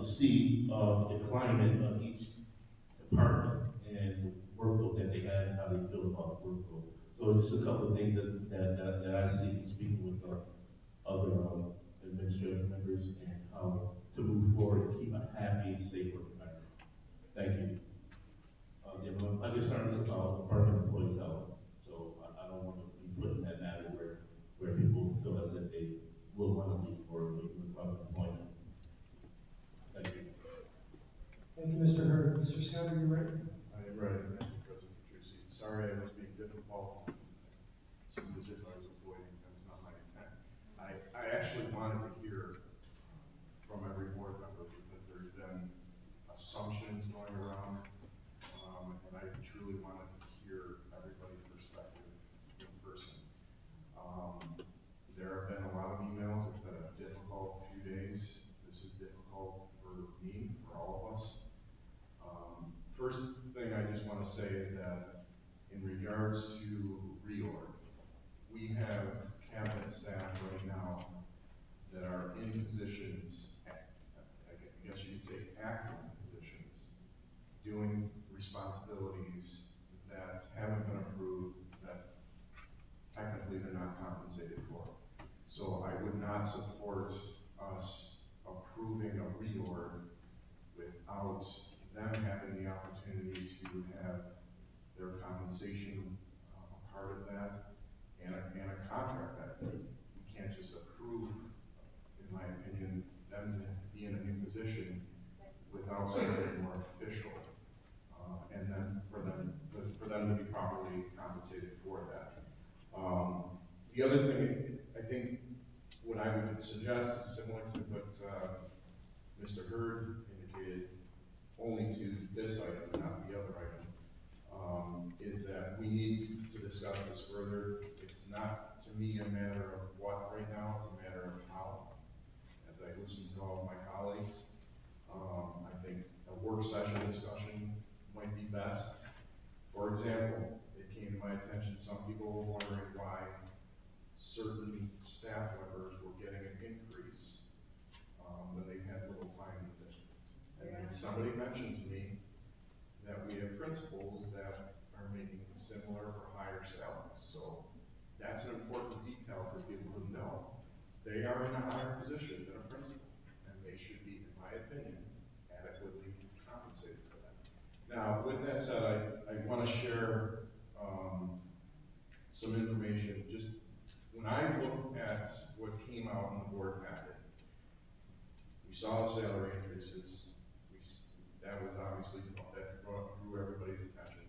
see the climate of each department and workload that they have and how they feel about the workload. So just a couple of things that I see speaking with other administrative members, and how to move forward and keep a happy and safe work environment. Thank you. My concern is about department employees out. So I don't want to be put in that matter where people feel as if they will want to leave or leave without employment. Thank you. Thank you, Mr. Hurd. Mr. Scott, are you ready? I am ready, Mr. President Petrucci. Sorry I was being difficult. Seemed as if I was avoiding. That's not my intent. I actually wanted to hear from every board member, because there's been assumptions going around, and I truly wanted to hear everybody's perspective in person. There have been a lot of emails. It's been a difficult few days. This is difficult for me, for all of us. First thing I just want to say is that in regards to reorg, we have cabinet staff right now that are in positions, I guess you could say active positions, doing responsibilities that haven't been approved, that technically they're not compensated for. So I would not support us approving a reorg without them having the opportunity to have their compensation a part of that and a contract that you can't just approve, in my opinion, them to be in a new position without something more official, and then for them to be properly compensated for that. The other thing, I think, what I would suggest is similar to what Mr. Hurd indicated, only to this item, not the other item, is that we need to discuss this further. It's not, to me, a matter of what right now, it's a matter of how. As I listen to all of my colleagues, I think a work session discussion might be best. For example, it came to my attention, some people were wondering why certain staff members were getting an increase when they've had little time in the district. And then somebody mentioned to me that we have principals that are making similar or higher salaries. So that's an important detail for people to know. They are in a higher position than a principal, and they should be, in my opinion, adequately compensated for that. Now, with that said, I want to share some information. Just when I looked at what came out in the board packet, we saw the salary increases. That was obviously, that drew everybody's attention.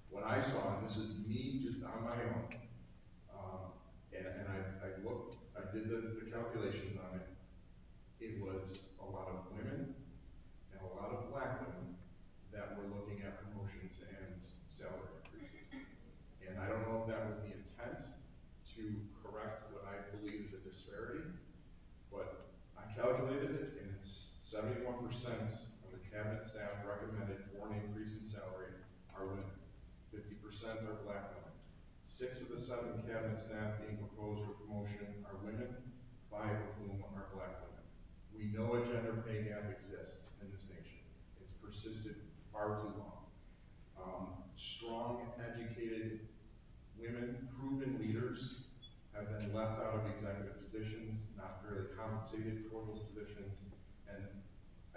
What I saw, and this is me just on my own, and I looked, I did the calculations on it. It was a lot of women and a lot of black women that were looking at promotions and salary increases. And I don't know if that was the intent to correct what I believe is a disparity, but I calculated it, and it's 71% of the cabinet staff recommended for an increase in salary are women. 50% are black women. 6 of the 7 cabinet staff being proposed for promotion are women, 5 of whom are black women. We know a gender pay gap exists in this nation. It's persisted far too long. Strong, educated women, proven leaders, have been left out of executive positions, not fairly compensated for those positions, and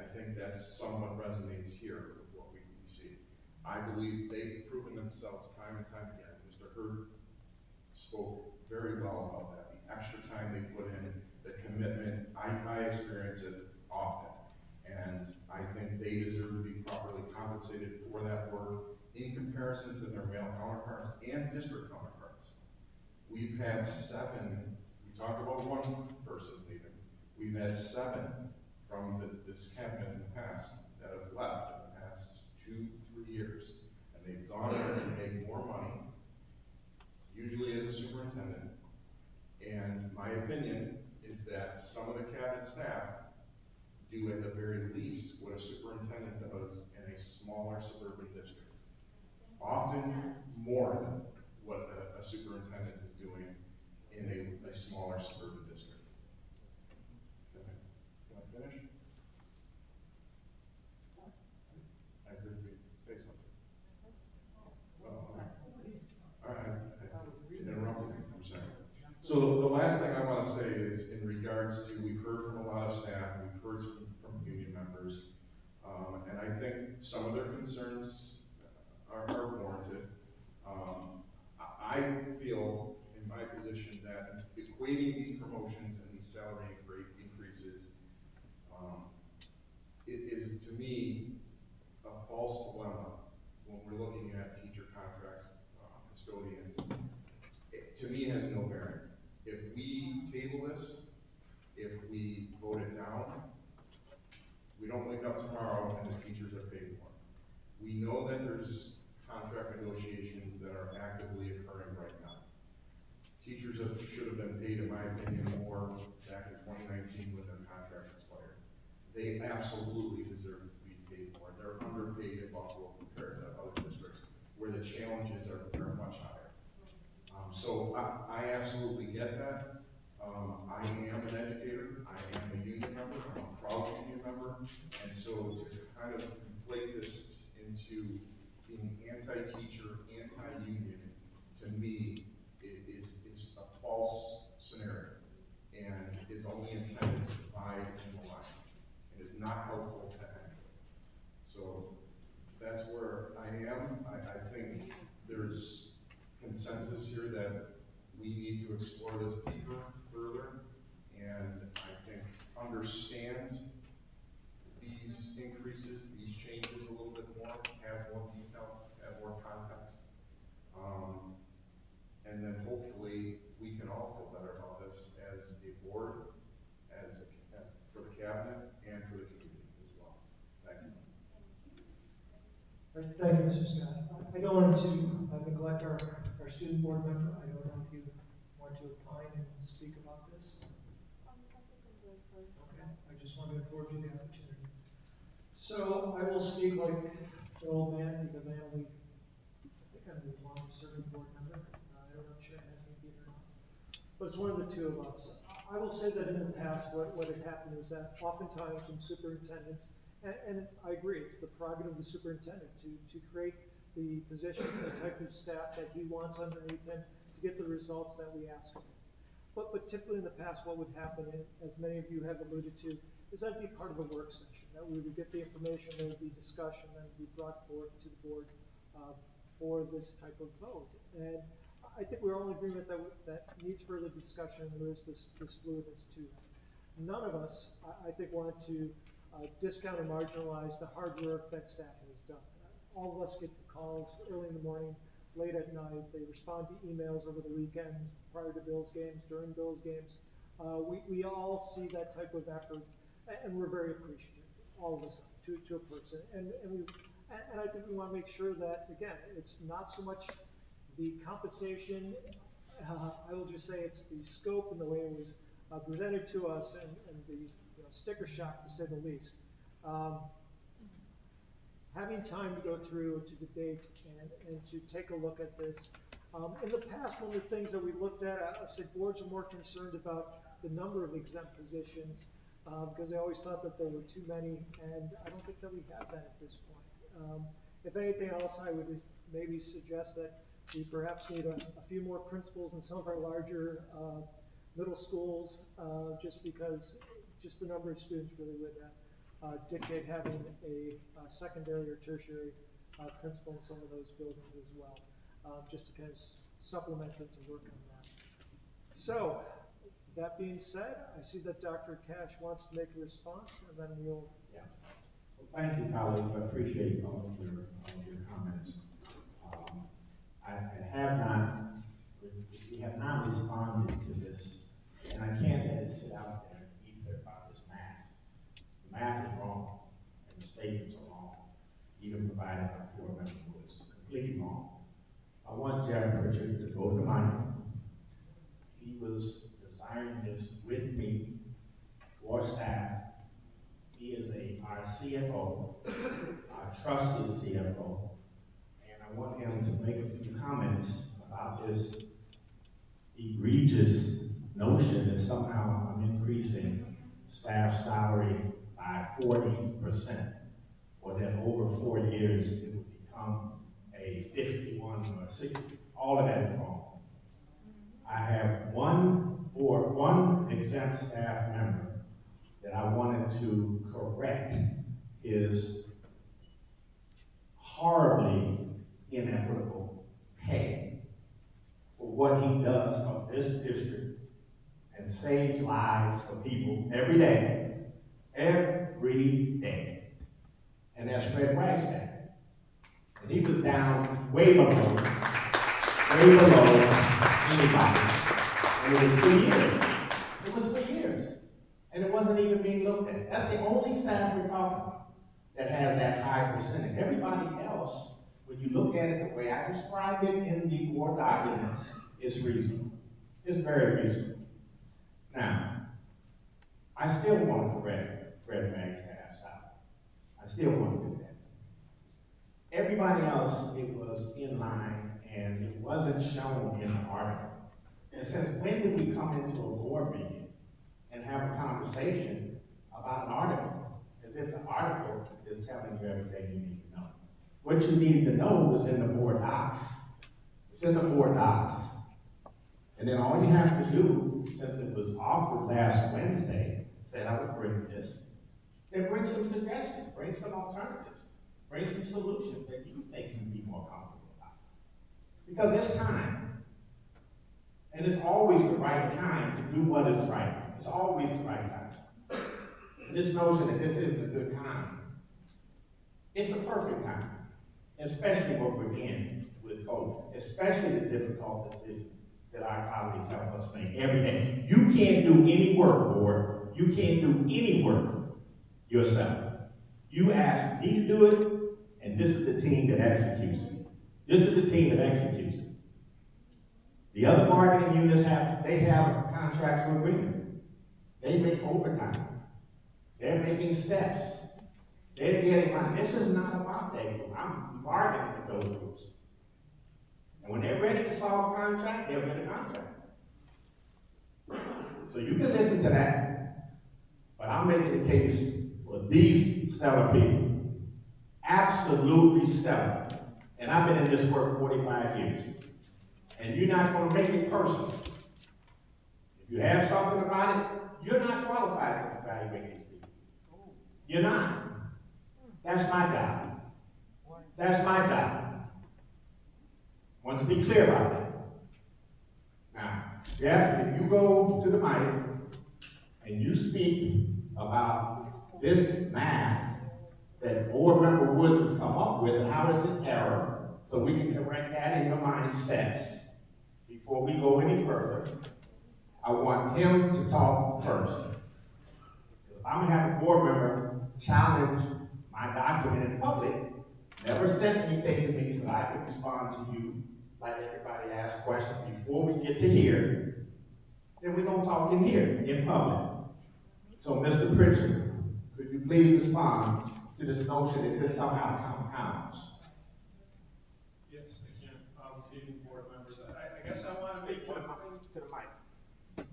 I think that somewhat resonates here with what we see. I believe they've proven themselves time and time again. Mr. Hurd spoke very well about that. The extra time they put in, the commitment, I experience it often, and I think they deserve to be properly compensated for that work in comparison to their male counterparts and district counterparts. We've had 7, we talk about one person leaving, we've had 7 from this cabinet in the past that have left in the past 2-3 years, and they've gone on to make more money, usually as a superintendent. And my opinion is that some of the cabinet staff do at the very least what a superintendent does in a smaller suburban district. Often more than what a superintendent is doing in a smaller suburban district. Can I finish? I heard you say something. Well, all right. I interrupted you. I'm sorry. So the last thing I want to say is in regards to, we've heard from a lot of staff, we've heard from union members, and I think some of their concerns are warranted. I feel, in my position, that equating these promotions and these salary increases is, to me, a false dilemma when we're looking at teacher contracts, custodians. It, to me, has no bearing. If we table this, if we vote it down, we don't wake up tomorrow and the teachers are paid more. We know that there's contract negotiations that are actively occurring right now. Teachers should have been paid, in my opinion, more back in 2019 when their contract expired. They absolutely deserve to be paid more. They're underpaid in Buffalo compared to other districts where the challenges are much higher. So I absolutely get that. I am an educator, I am a union member, I'm a proud union member, and so to kind of conflate this into being anti-teacher, anti-union, to me, is a false scenario, and is only intended to divide and malign. It is not helpful to anyone. So that's where I am. I think there's consensus here that we need to explore this deeper, further, and I think understand these increases, these changes a little bit more, have more detail, have more context. And then hopefully we can all feel better about this as a board, as for the cabinet, and for the community as well. Thank you. Thank you, Mr. Scott. I don't want to neglect our student board member. I don't know if you want to opine and speak about this. Okay, I just want to afford you the opportunity. So I will speak like the old man because I think I'm the longest serving board member. I don't know if Sharon has me beat or not. But it's one of the two of us. I will say that in the past, what had happened is that oftentimes when superintendents, and I agree, it's the prerogative of the superintendent to create the position for the type of staff that he wants underneath him to get the results that we ask him. But typically in the past, what would happen, as many of you have alluded to, is that would be part of a work session, that we would get the information, there would be discussion, then it would be brought forth to the board for this type of vote. And I think we're all in agreement that needs further discussion, and there is this fluidness to it. None of us, I think, want to discount or marginalize the hard work that staff has done. All of us get calls early in the morning, late at night. They respond to emails over the weekends, prior to Bills games, during Bills games. We all see that type of effort, and we're very appreciative, all of us, to a person. And I think we want to make sure that, again, it's not so much the compensation. I will just say it's the scope and the way it was presented to us, and the sticker shock, to say the least. Having time to go through, to debate, and to take a look at this. In the past, one of the things that we looked at, I said boards are more concerned about the number of exempt positions because they always thought that there were too many, and I don't think that we have that at this point. If anything else, I would maybe suggest that we perhaps need a few more principals in some of our larger middle schools, just because just the number of students really would dictate having a secondary or tertiary principal in some of those buildings as well, just to kind of supplement and to work on that. So, that being said, I see that Dr. Cash wants to make a response, and then we'll... Yeah. Well, thank you, colleagues. I appreciate all of your comments. We have not responded to this, and I can't let it sit out there either about this math. The math is wrong, and the statements are wrong, even provided by board member Lewis. Completely wrong. I want Jeff Pritchard to go to my room. He was desiring this with me for staff. He is our CFO, our trusted CFO, and I want him to make a few comments about this egregious notion that somehow I'm increasing staff salary by 40%, or that over 4 years it would become a 51 or 60. All of that is wrong. I have one exempt staff member that I wanted to correct his horribly inequitable pay for what he does for this district and saves lives for people every day. Every day. And that's Fred Wagstaff. And he was down way below anybody. And it was 3 years. It was 3 years. And it wasn't even being looked at. That's the only staff we're talking about that has that high percentage. Everybody else, when you look at it the way I described it in the board documents, it's reasonable. It's very reasonable. Now, I still want to correct Fred Wagstaff's salary. I still want to do that. Everybody else, it was in line, and it wasn't shown in the article. And since when did we come into a board meeting and have a conversation about an article, as if the article is telling you everything you need to know. What you need to know was in the board docs. It's in the board docs. And then all you have to do, since it was offered last Wednesday, said I would bring this, then bring some suggestions, bring some alternatives, bring some solutions that you think you'd be more comfortable about. Because it's time. And it's always the right time to do what is right. It's always the right time. And this notion that this isn't a good time, it's a perfect time. Especially what we're in with COVID, especially the difficult decisions that our colleagues help us make every day. You can't do any work, board. You can't do any work yourself. You ask me to do it, and this is the team that executes it. This is the team that executes it. The other bargaining units have a contractual agreement. They make overtime. They're making steps. They're getting money. This is not about that group. I'm bargaining with those groups. And when they're ready to solve a contract, they'll get a contract. So you can listen to that, but I'm making the case for these stellar people. Absolutely stellar. And I've been in this work 45 years. And you're not going to make it personal. If you have something about it, you're not qualified to evaluate these people. You're not. That's my job. That's my job. I want to be clear about that. Now, Jeff, if you go to the mic and you speak about this math that Board Member Woods has come up with and how it's an error, so we can correct that in your mindsets. Before we go any further, I want him to talk first. If I'm gonna have a board member challenge my document in public, never sent anything to me so that I could respond to you like everybody asks questions before we get to here, then we're gonna talk in here, in public. So Mr. Pritchard, could you please respond to this notion that this somehow compounds? Yes, I can. Good evening, board members. I guess I want to make one thing to the mic.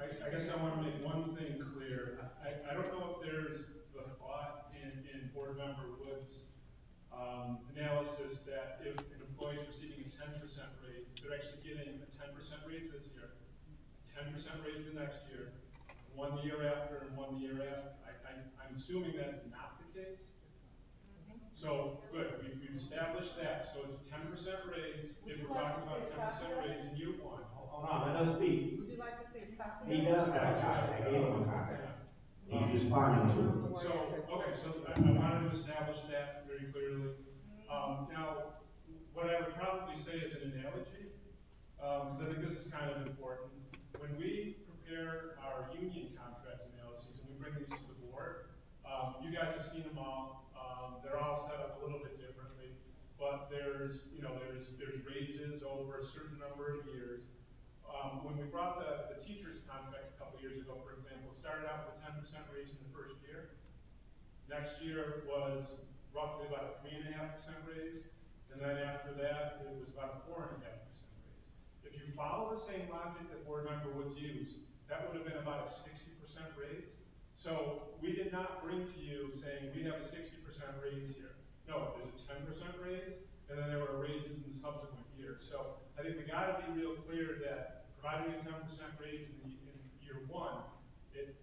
I guess I want to make one thing clear. I don't know if there's the thought in board member Wood's analysis that if an employee is receiving a 10% raise, they're actually getting a 10% raise this year, a 10% raise the next year, one the year after, and one the year after. I'm assuming that is not the case. So, good, we've established that. So it's a 10% raise, if we're talking about a 10% raise in year one. Hold on, let us speak. Would you like to see a copy? He does have a copy. I gave him a copy. He's responding to it. So, okay, so I wanted to establish that very clearly. Now, what I would probably say is an analogy, because I think this is kind of important. When we prepare our union contract analyses and we bring these to the board, you guys have seen them all. They're all set up a little bit differently, but there's raises over a certain number of years. When we brought the teacher's contract a couple years ago, for example, started out with a 10% raise in the first year. Next year was roughly about a 3.5% raise, and then after that, it was about a 4.5% raise. If you follow the same logic that board member Woods used, that would have been about a 60% raise. So we did not bring to you saying we have a 60% raise here. No, there's a 10% raise, and then there were raises in the subsequent years. So I think we got to be real clear that providing a 10% raise in year one,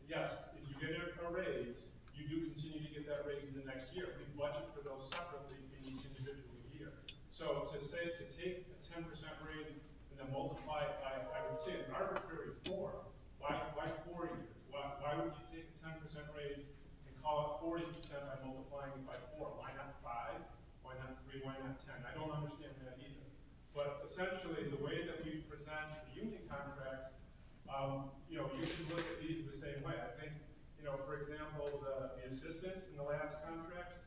yes, if you get a raise, you do continue to get that raise in the next year. We budget for those separately in each individual year. So to take a 10% raise and then multiply it by, I would say, an arbitrary 4. Why 4 years? Why would you take a 10% raise and call it 40% by multiplying it by 4? Why not 5? Why not 3? Why not 10? I don't understand that either. But essentially, the way that we present the union contracts, you can look at these the same way. I think, for example, the assistants in the last contract,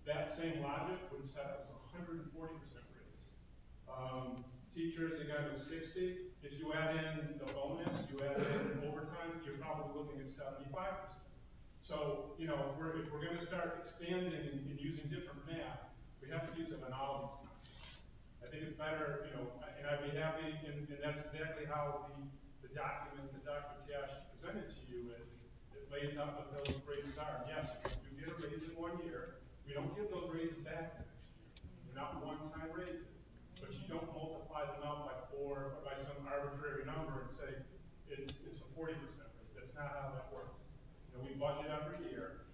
that same logic would have said it was 140% raise. Teachers, again, was 60. If you add in the bonus, you add in overtime, you're probably looking at 75%. So, if we're going to start expanding and using different math, we have to use them in all of these contracts. I think it's better, and I'd be happy, and that's exactly how the document that Dr. Cash presented to you is, it lays out what those raises are. And yes, you get a raise in 1 year, we don't give those raises back the next year. They're not one-time raises, but you don't multiply them out by 4 or by some arbitrary number and say, it's a 40% raise. That's not how that works. You know, we budget every year.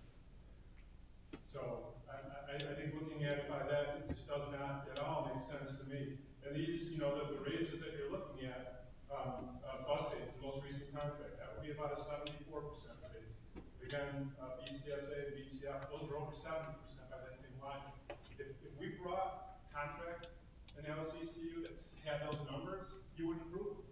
So I think looking at it by that, it just does not at all make sense to me. And these, you know, the raises that you're looking at, bus aids, the most recent contract, that would be about a 74% raise. Again, BCSA, BTF, those are over 70% by that same logic. If we brought contract analyses to you that had those numbers, you wouldn't approve them.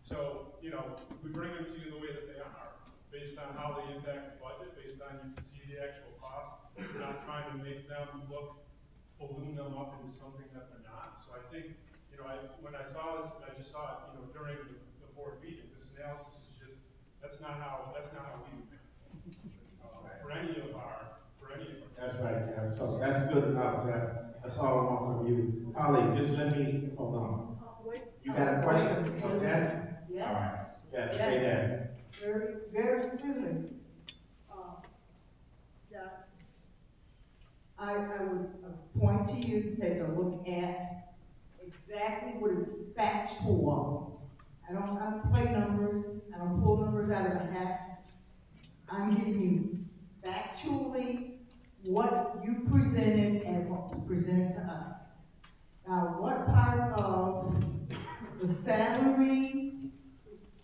So, you know, we bring them to you the way that they are, based on how they impact the budget, based on you can see the actual cost. We're not trying to make them balloon them up into something that they're not. So I think, you know, when I saw this, I just saw it, you know, during the board meeting. This analysis is just, that's not how we do it. For any of our. That's right, Jeff. So that's good enough, Jeff. That's all I want from you. Colleague, just let me, hold on. You got a question, Jeff? Yes. All right, Jeff, Yes. say that. Very, very clearly. Jeff, I would point to you to take a look at exactly what is factual. I don't play numbers. I don't pull numbers out of a hat. I'm giving you factually what you presented and what was presented to us. Now, what part of the salary,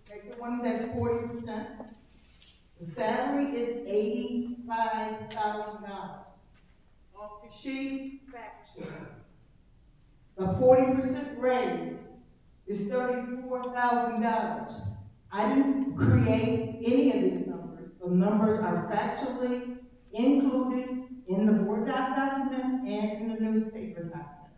take the one that's 40%, the salary is $85,000. Off the sheet, factual. The 40% raise is $34,000. I didn't create any of these numbers. The numbers are factually included in the board doc document and in the newspaper document.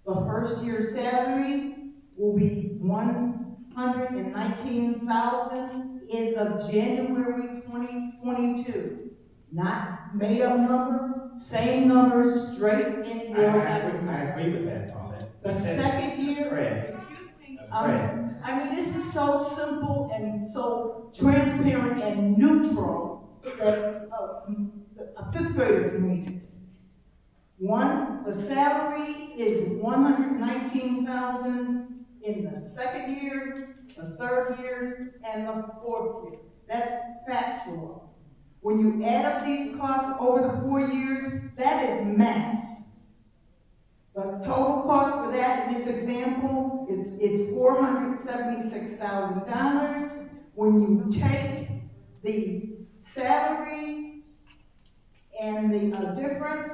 The first year salary will be $119,000 as of January 2022. Not made up number, same number, straight in your document. I agree with that, Paulette. The second year, excuse me, I mean, this is so simple and so transparent and neutral that a fifth grader can read it. The salary is $119,000 in the second year, the third year, and the fourth year. That's factual. When you add up these costs over the 4 years, that is math. The total cost for that in this example is $476,000. When you take the salary and the difference,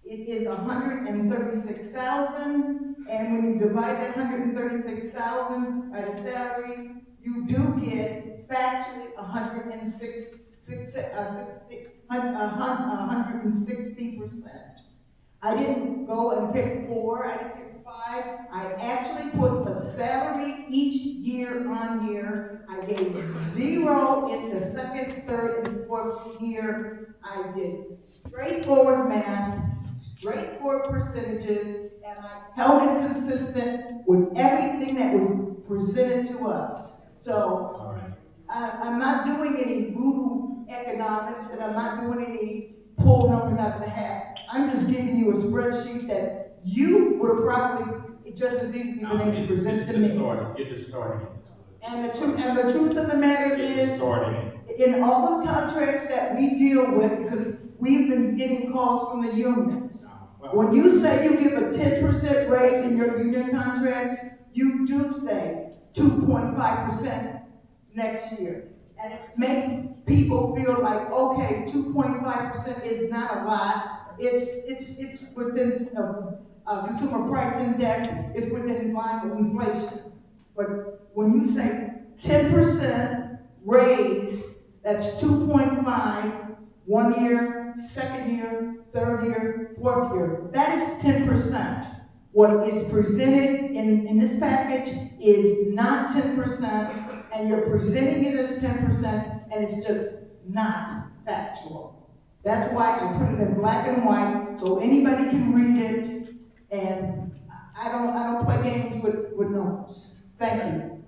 it is $136,000. And when you divide that $136,000 by the salary, you do get factually 160%. I didn't go and pick 4, I didn't pick 5. I actually put the salary each year on here. I gave 0 in the second, third, and fourth year. I did straightforward math, straightforward percentages, and I held it consistent with everything that was presented to us. So I'm not doing any voodoo economics, and I'm not doing any pull numbers out of the hat. I'm just giving you a spreadsheet that you would have probably just as easily been able to present to me. You're distorting it. And the truth of the matter is, in all the contracts that we deal with, because we've been getting calls from the unions, when you say you give a 10% raise in your union contracts, you do say 2.5% next year. And it makes people feel like, okay, 2.5% is not a lot. It's within consumer price index, it's within line with inflation. But when you say 10% raise, that's 2.5, 1 year, second year, third year, fourth year. That is 10%. What is presented in this package is not 10%, and you're presenting it as 10%, and it's just not factual. That's why I put it in black and white, so anybody can read it, and I don't play games with numbers. Thank you.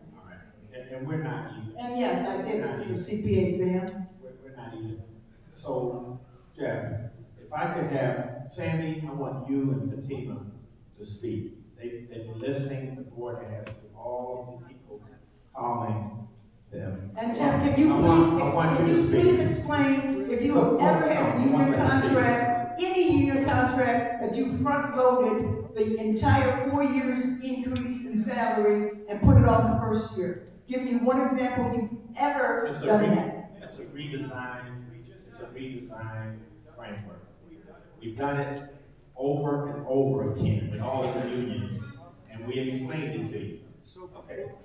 And we're not either. And yes, I did We're not your either. CPA exam. We're not either. So, Jeff, if I could have, Sandy, I want you and Fatima to speak. They've been listening, the board has, to all of the people calling them. And Jeff, can you please explain if you have ever had a union contract, any union contract that you front-loaded the entire 4 years increase in salary and put it on the first year? Give me one example you've ever done that. It's a redesign framework. We've done it over and over again with all of the unions, and we explained it to you. So,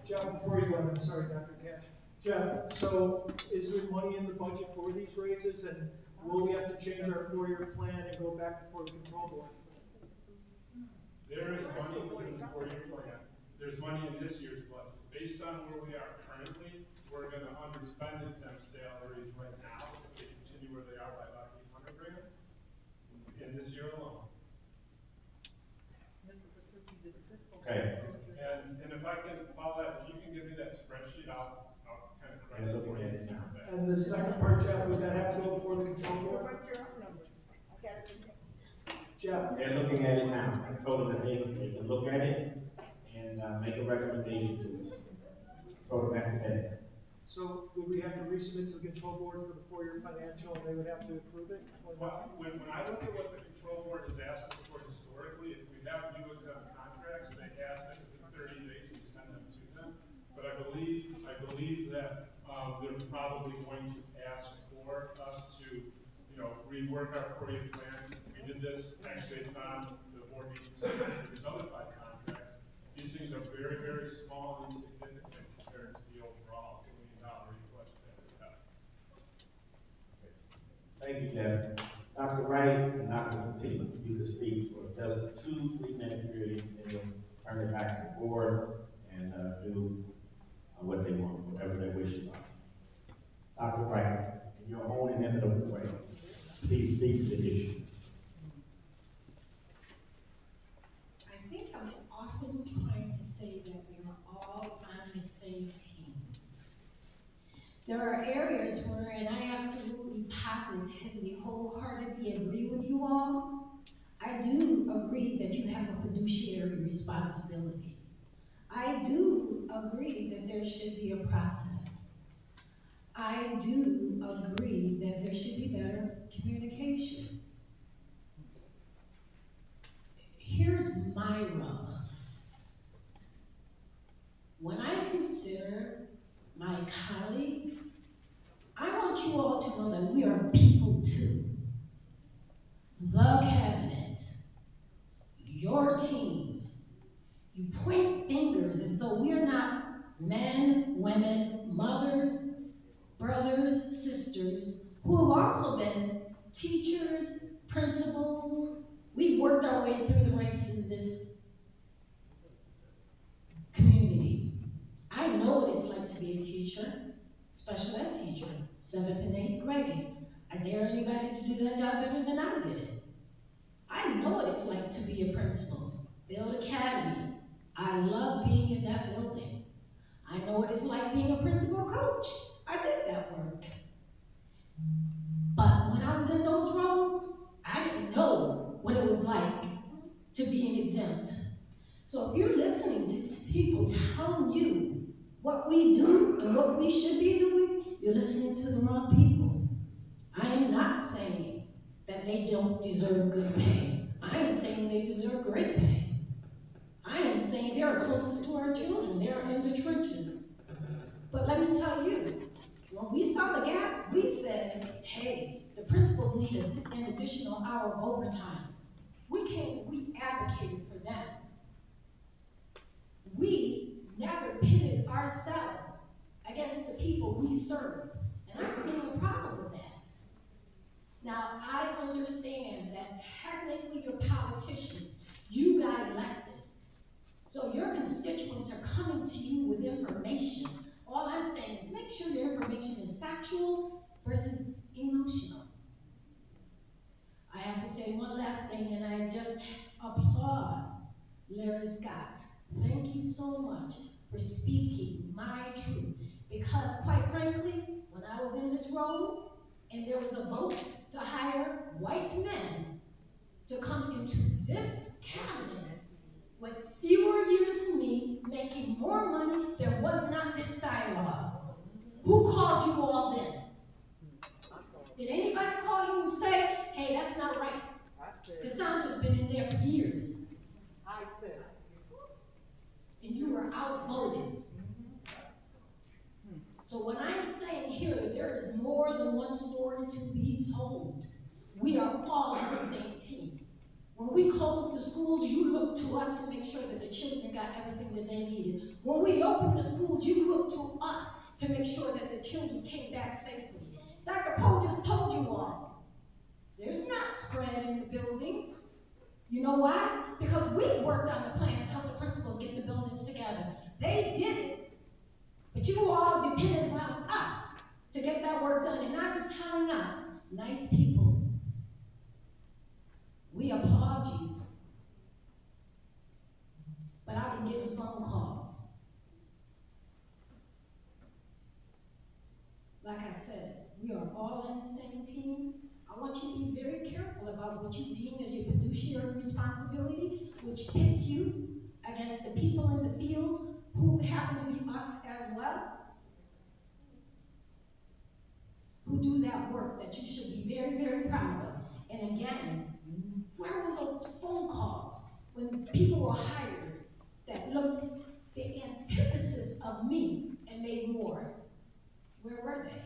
Jeff, before you go, I'm sorry, Dr. Cash. Jeff, so is there money in the budget for these raises, and will we have to change our 4-year plan and go back before the control board? There is money in the 4-year plan. There's money in this year's budget. Based on where we are currently, we're going to underspend exempt salaries right now if they continue where they are by about $800 grand in this year alone. Okay. And if I can follow that, if you can give me that spreadsheet, I'll kind of correct And it look for at you. it now. And the second part, Jeff, would that have to go before the control board? Jeff? They're looking at it now. I told them that they can look at it and make a recommendation to us. Told them that today. So would we have to resubmit to the control board for the 4-year financial, and they would have to approve it? Well, when I look at what the control board has asked us for historically, if we have new exempt contracts, they ask that within 30 days we send them to them. But I believe that they're probably going to ask for us to, rework our 4-year plan. We did this, actually it's on the board meeting tonight, there's other 5 contracts. These things are very, very small and insignificant compared to the overall $1 million request that we have. Thank you, Jeff. Dr. Wright and Dr. Fatima, you can speak for just a 2-3-minute period, and then turn it back to the board and do what they want, whatever their wishes are. Dr. Wright, in your own inimitable way, please speak to the issue. I think I'm often trying to say that we're all on the same team. There are areas where, and I absolutely, positively, wholeheartedly agree with you all. I do agree that you have a fiduciary responsibility. I do agree that there should be a process. I do agree that there should be better communication. Here's my rub. When I consider my colleagues, I want you all to know that we are people too. The cabinet, your team. You point fingers as though we're not men, women, mothers, brothers, sisters, who have also been teachers, principals. We've worked our way through the ranks in this community. I know what it's like to be a teacher, special ed teacher, 7th and 8th grade. I dare anybody to do that job better than I did it. I know what it's like to be a principal, build academy. I love being in that building. I know what it's like being a principal coach. I did that work. But when I was in those roles, I didn't know what it was like to be an exempt. So if you're listening to people telling you what we do and what we should be doing, you're listening to the wrong people. I am not saying that they don't deserve good pay. I am saying they deserve great pay. I am saying they are closest to our children. They are in the trenches. But let me tell you, when we saw the gap, we said, hey, the principals need an additional hour of overtime. We advocated for them. We never pitted ourselves against the people we serve. And I'm seeing a problem with that. Now, I understand that technically you're politicians. You got elected. So your constituents are coming to you with information. All I'm saying is make sure your information is factual versus emotional. I have to say one last thing, and I just applaud Larry Scott. Thank you so much for speaking my truth. Because quite frankly, when I was in this role and there was a vote to hire white men to come into this cabinet with fewer years than me, making more money, there was not this dialogue. Who called you all then? Did anybody call you and say, hey, that's not right? Cassandra's been in there for years. I said. And you were outvoted. So what I am saying here, there is more than one story to be told. We are all on the same team. When we closed the schools, you looked to us to make sure that the children got everything that they needed. When we opened the schools, you looked to us to make sure that the children came back safely. Dr. Poe just told you all, there's not spread in the buildings. You know why? Because we worked on the plans to help the principals get the buildings together. They did it, but you all depended on us to get that work done. And now you're telling us, nice people, we applaud you. But I've been getting phone calls. Like I said, we are all on the same team. I want you to be very careful about what you deem as your fiduciary responsibility, which pits you against the people in the field who happen to be us as well, who do that work that you should be very, very proud of. And again, where were those phone calls when people were hired that looked the antithesis of me and made more? Where were they?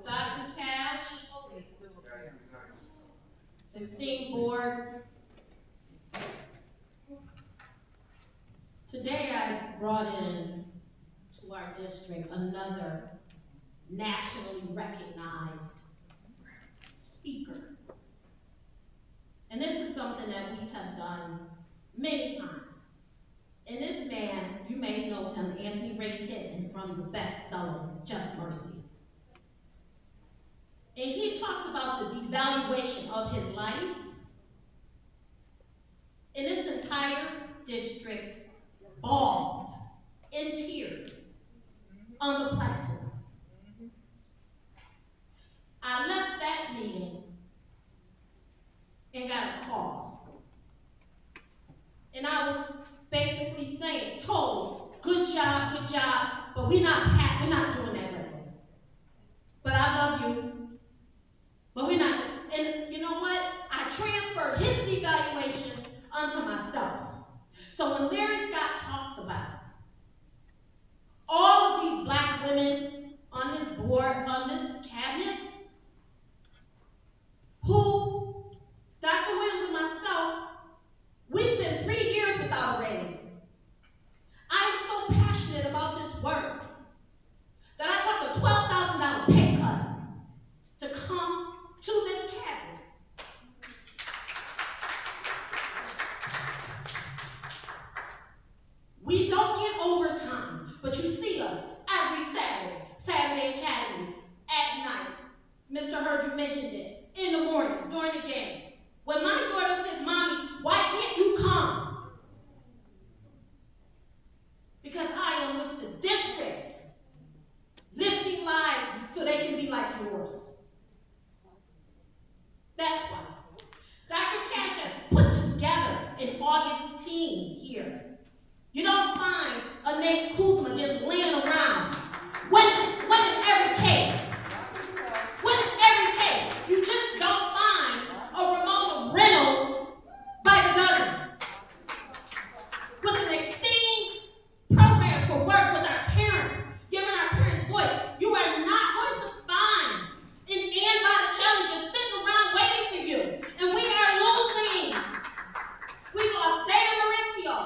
Dr. Cash, esteemed board, today I brought in to our district another nationally recognized speaker. And this is something that we have done many times. And this man, you may know him, Anthony Ray Hinton, from the bestseller Just Mercy. And he talked about the devaluation of his life. And this entire district bawled in tears on the platform. I left that meeting and got a call. And I was basically saying, told, good job, but we're not doing that race. But I love you. But we're not, and you know what? I transferred his devaluation onto myself. So when Larry Scott talks about all of these black women on this board, on this cabinet, who, Dr. Williams and myself, we've been 3 years without a raise. I am so passionate about this work that I took a $12,000 pay cut to come to this cabinet. We don't get overtime, but you see us every Saturday academies, at night. Mr. Heard, you mentioned it, in the mornings, during the games. When my daughter says, Mommy, why can't you come? Because I am with the district, lifting lives so they can be like yours. That's why. Dr. Cash has put together an August team here. You don't find a Nate Kuzma just laying around. When in every case, you just don't find a Ramona Reynolds by the dozen. With an esteemed program for work with our parents, giving our parents voice, you are not going to find an Ann Botticelli just sitting around waiting for you. And we are losing. We've lost Dana Mauricio.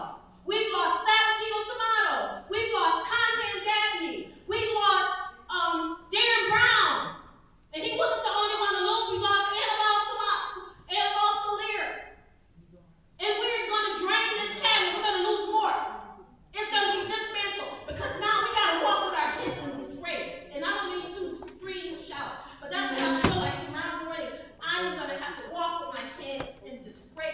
We've lost Sabatino Samato. We've lost Conte and Dabney.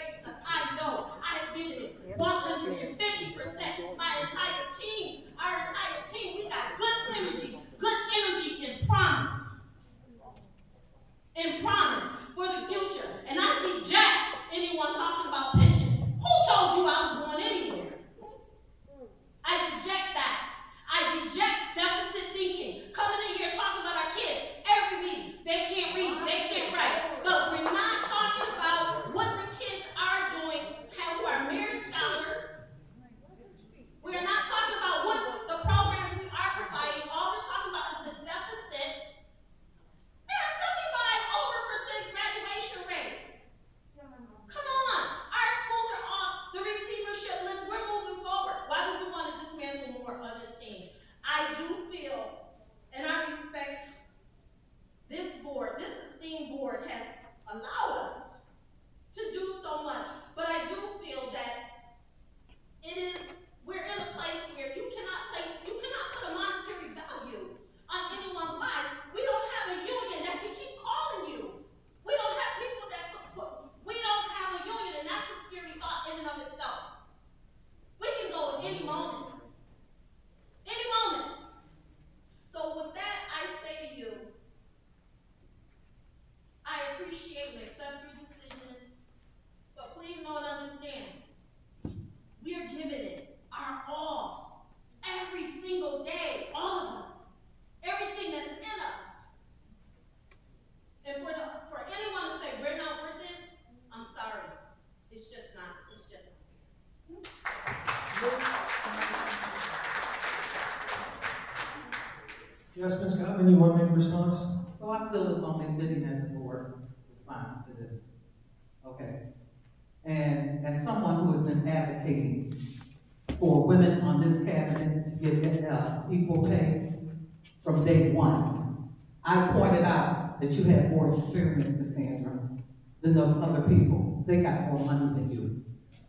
great because I know I have given it 150%. My entire team, our entire team, we got good synergy, good energy, and promise. And promise for the future. And I deject anyone talking about pension. Who told you I was going anywhere? I deject that. I deject deficit thinking. Coming in here talking about our kids every meeting. They can't read, they can't write. But we're not talking about what the kids are doing, who are merit scholars. We're not talking about what the programs we are providing. All we're talking about is the deficits. There's 75% graduation rate. Come on. Our schools are off the receivership list. We're moving forward. Why would we want to dismantle more on this team? I do feel, and I respect this board, this esteemed board has allowed us to do so much. But I do feel that we're in a place where you cannot put a monetary value on anyone's lives. We don't have a union that can keep calling you. We don't have people that support. We don't have a union, and that's a scary thought in and of itself. We can go at any moment. Any moment. So with that, I say to you, I appreciate and accept your decision, but please know and understand, we are giving it our all, every single day, all of us, everything that's in us. And for anyone to say we're not worth it, I'm sorry. It's just not. It's just not. Yes, Ms. Gottman, you want to make a response? So I feel it's only fitting that the board responds to this. Okay. And as someone who has been advocating for women on this cabinet to get equal pay from day one, I pointed out that you had more experience, Cassandra, than those other people. They got more money than you.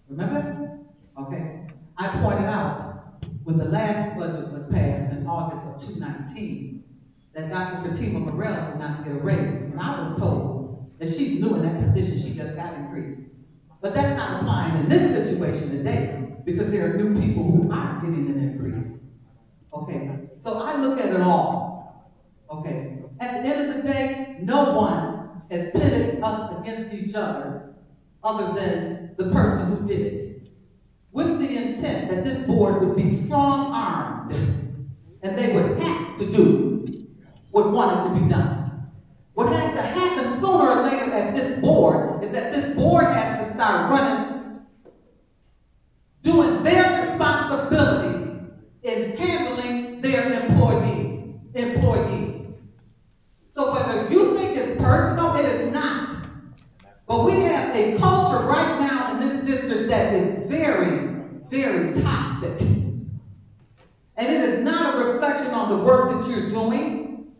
Remember? Okay. I pointed out when the last budget was passed in August of 2019 that Dr. Fatima Morrell did not get a raise. When I was told that she's new in that position, she just got increased. But that's not applying in this situation today because there are new people who aren't getting an increase. Okay, so I look at it all. Okay, at the end of the day, no one has pitted us against each other than the person who did it, with the intent that this board would be strong-armed and they would have to do what wanted to be done. What has to happen sooner or later at this board is that this board has to start doing their responsibility in handling their employees. So whether you think it's personal, it is not. But we have a culture right now in this district that is very, very toxic. And it is not a reflection on the work that you're doing.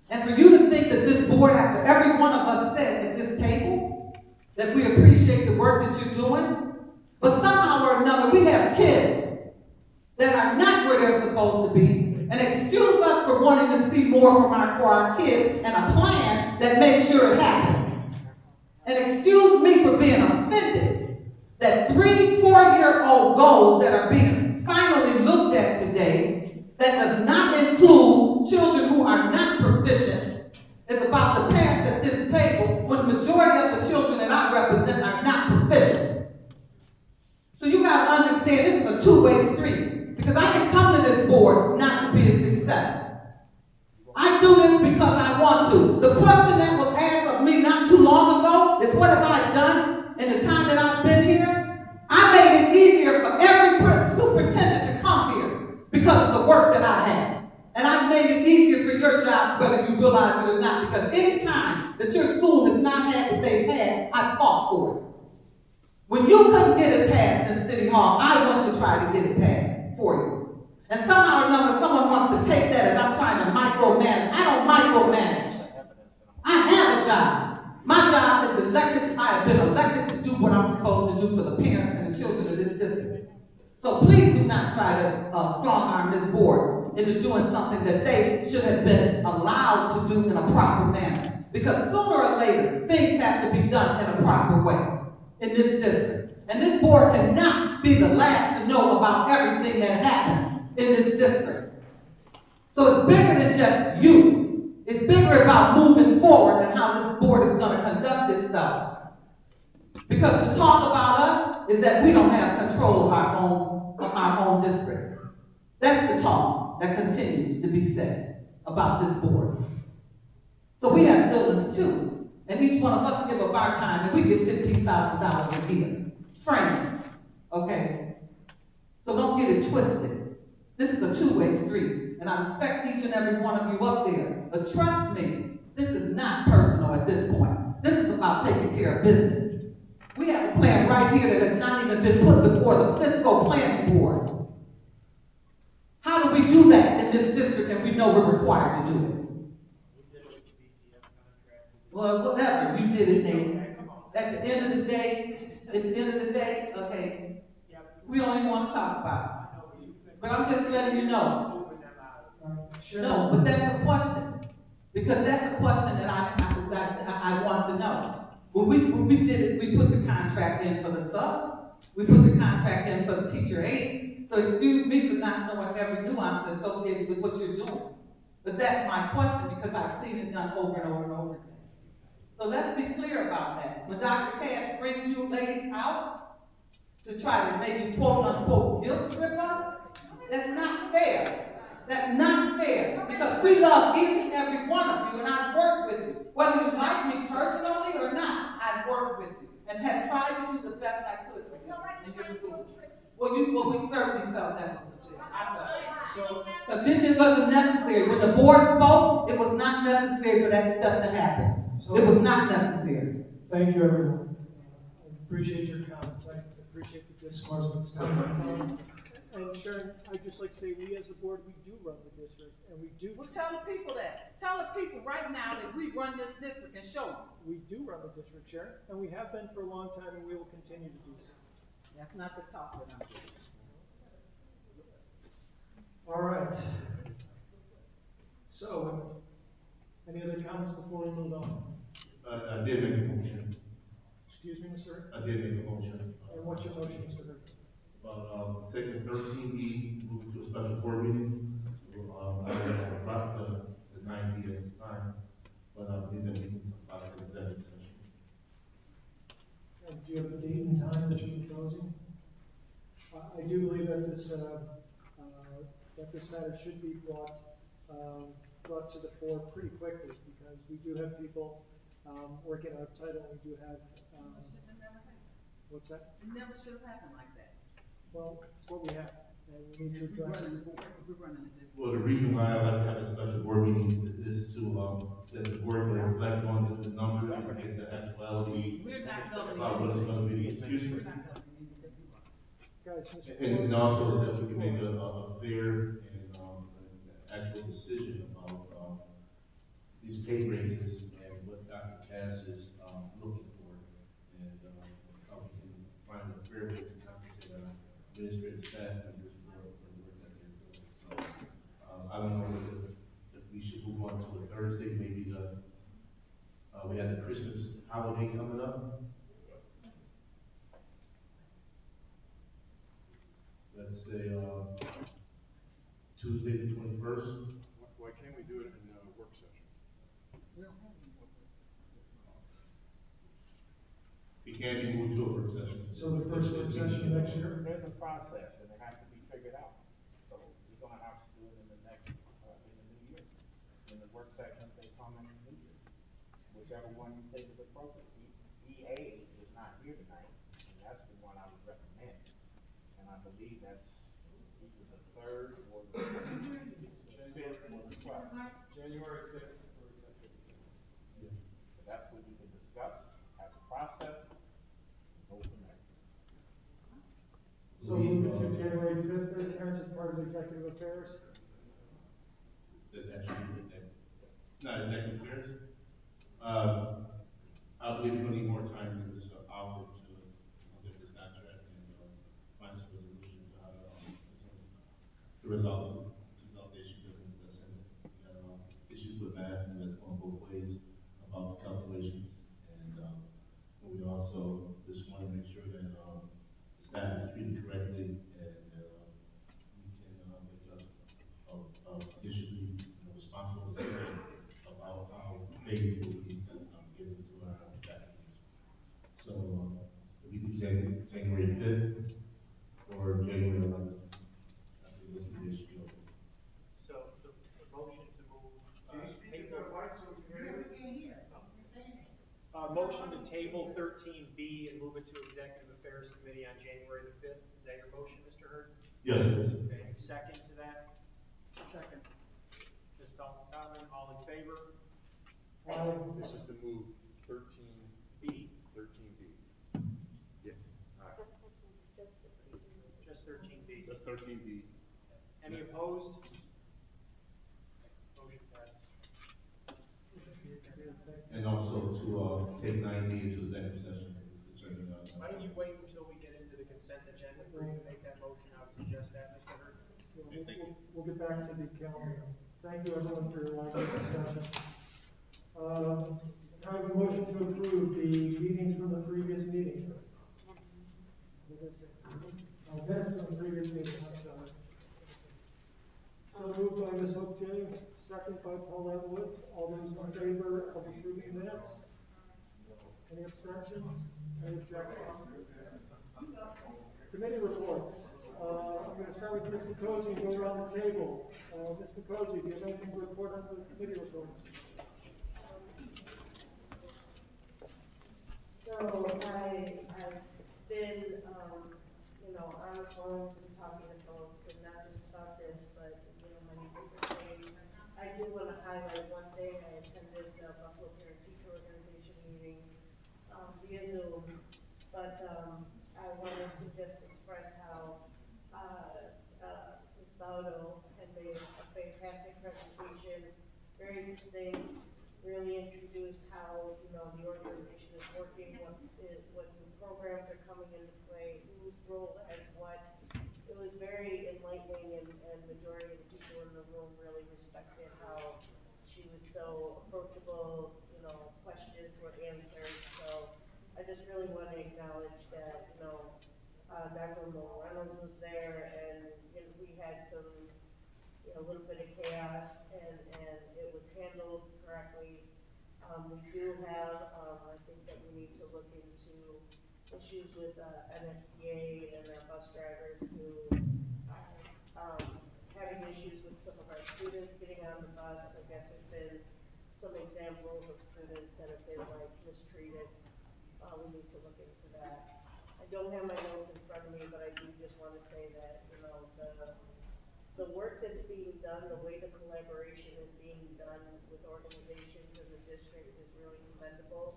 And for you to think that this board, after every one of us said at this table, that we appreciate the work that you're doing, but somehow or another we have kids that are not where they're supposed to be, and excuse us for wanting to see more for our kids and a plan that makes sure it happens. And excuse me for being offended that 3-4-year-old goals that are being finally looked at today that does not include children who are not proficient is about to pass at this table when the majority of the children that I represent are not proficient. So you got to understand this is a two-way street because I didn't come to this board not to be a success. I do this because I want to. The question that was asked of me not too long ago is what have I done in the time that I've been here? I made it easier for every superintendent to come here because of the work that I had. And I've made it easier for your jobs whether you realize it or not, because any time that your school has not had what they've had, I fought for it. When you couldn't get it passed in City Hall, I went to try to get it passed for you. And somehow or another, someone wants to take that as I'm trying to micromanage. I don't micromanage. I have a job. My job is elected. I have been elected to do what I'm supposed to do for the parents and the children of this district. So please do not try to strong-arm this board into doing something that they should have been allowed to do in a proper manner. Because sooner or later, things have to be done in a proper way. in this district. And this board cannot be the last to know about everything that happens in this district. So it's bigger than just you. It's bigger about moving forward and how this board is going to conduct itself. Because to talk about us is that we don't have control of our own district. That's the talk that continues to be said about this board. So we have feelings too. And each one of us give up our time, and we get $15,000 a year. Frame, okay? So don't get it twisted. This is a two-way street, and I respect each and every one of you up there. But trust me, this is not personal at this point. This is about taking care of business. We have a plan right here that has not even been put before the fiscal planning board. How do we do that in this district and we know we're required to do it? Well, whatever, you did it, Nate. At the end of the day, okay, we don't even want to talk about it. But I'm just letting you know. No, but that's a question. Because that's a question that I want to know. When we did it, we put the contract in for the subs. We put the contract in for the teacher aides. So excuse me for not knowing every nuance associated with what you're doing. But that's my question because I've seen it done over and over and over again. So let's be clear about that. When Dr. Cash brings you ladies out to try to make you quote unquote guilt trip us, that's not fair. That's not fair because we love each and every one of you and I've worked with you. Whether you like me personally or not, I've worked with you and have tried to do the best I could for you in your school. Well, we certainly felt that was the thing. I felt it. Because it wasn't necessary. When the board spoke, it was not necessary for that stuff to happen. It was not necessary. Thank you, everyone. I appreciate your comments. I appreciate the discourse that's done. And Sharon, I'd just like to say, we as a board, we do run the district, and we do. Well, tell the people that. Tell the people right now that we run this district and show them. We do run the district, Sharon, and we have been for a long time, and we will continue to do so. That's not the talk that I'm doing. All right. So, any other comments before we move on? I did make a motion. Excuse me, Mr. I did make a motion. And what's your motion, Mr. Hurd? About taking 13E, moving to a special board meeting. I will drop the 9B at this time, but I believe that we can talk about the executive session. And do you have a date and time that you're proposing? I do believe that this matter should be brought to the fore pretty quickly because we do have people working on a title. We do have. What's that? It never should have happened like that. Well, it's what we have, and we need to address it. Well, the reason why I like to have a special board meeting is to let the board reflect on the numbers and get the actuality about what it's going to be. Excuse me. And also so that we can make a fair and actual decision about these pay raises and what Dr. Cass is looking for, and how we can find a fair way to compensate our administrative staff members for the work that they're doing. So I don't know if we should move on to a Thursday, maybe we have the Christmas holiday coming up. Let's say Tuesday the 21st. Why can't we do it in a work session? It can't be moved to a work session. So the first work session next year? There's a process and it has to be figured out. So we're gonna have to do it in the next, in the new year. In the work session, they come in the new year. Whichever one you think is appropriate. EA is not here tonight, and that's the one I would recommend. And I believe that's either the 3rd or the 5th or the 12th. January 5th or 6th. Yeah. So that's what you can discuss, have a process, and go from there. So move it to January 5th, Terrence, as part of executive affairs? Not executive affairs. I believe we're going to need more time to this outfit to look at this contract and find some resolution to how to resolve the issues that's in it. Issues with math, and that's going both ways about the calculations. And we also, the just want to make sure that the staff is treated correctly and we can make additionally responsible decision about how babies will be given to our faculty. So if we do January 5th or January 11th, I think those would be the issue. So the motion to move, motion to table 13B and move it to Executive Affairs Committee on January the 5th. Is that your motion, Mr. Hurd? Yes, it is. Okay, second to that? Second. Ms. Felton, all in favor? This is to move 13B. 13B. Yeah. All right. Just 13B. Just 13B. Any opposed? Motion passes. And also to take 9D into executive session concerning. Why don't you wait until we get into the consent agenda for you to make that motion? I would suggest that, Mr. Hurd. We'll get back to the calendar. Thank you everyone for your lively discussion. I have a motion to approve the meetings from the previous meeting. Minutes from the previous meeting, I'm sorry. So moved by Ms. Hope-J, second by Paul Atwood. All those in favor of approving minutes? Any abstentions? Any objections? Committee reports. I'm going to start with Ms. Nicosi and go around the table. Ms. Nicosi, do you have anything to report on the committee reports? So I've been, on the phone and talking to folks, and not just about this, but, many different things. I do want to highlight one thing. I attended the Buffalo Parent Teacher Organization meetings via Zoom, but I wanted to just express how Ms. Baudo had made a fantastic presentation, very succinct, really introduced how, the organization is working, what new programs are coming into play, whose role has what. It was very enlightening, and majority of the people in the room really respected how she was so approachable, questions were answered. So I just really want to acknowledge that, Dr. Mo Reynolds was there, and we had some, a little bit of chaos, and it was handled correctly. We do have, I think that we need to look into issues with NFTA and our bus drivers who are having issues with some of our students getting on the bus. I guess there's been some examples of students that have been mistreated. We need to look into that. I don't have my notes in front of me, but I do just want to say that, the work that's being done, the way the collaboration is being done with organizations in the district is really commendable.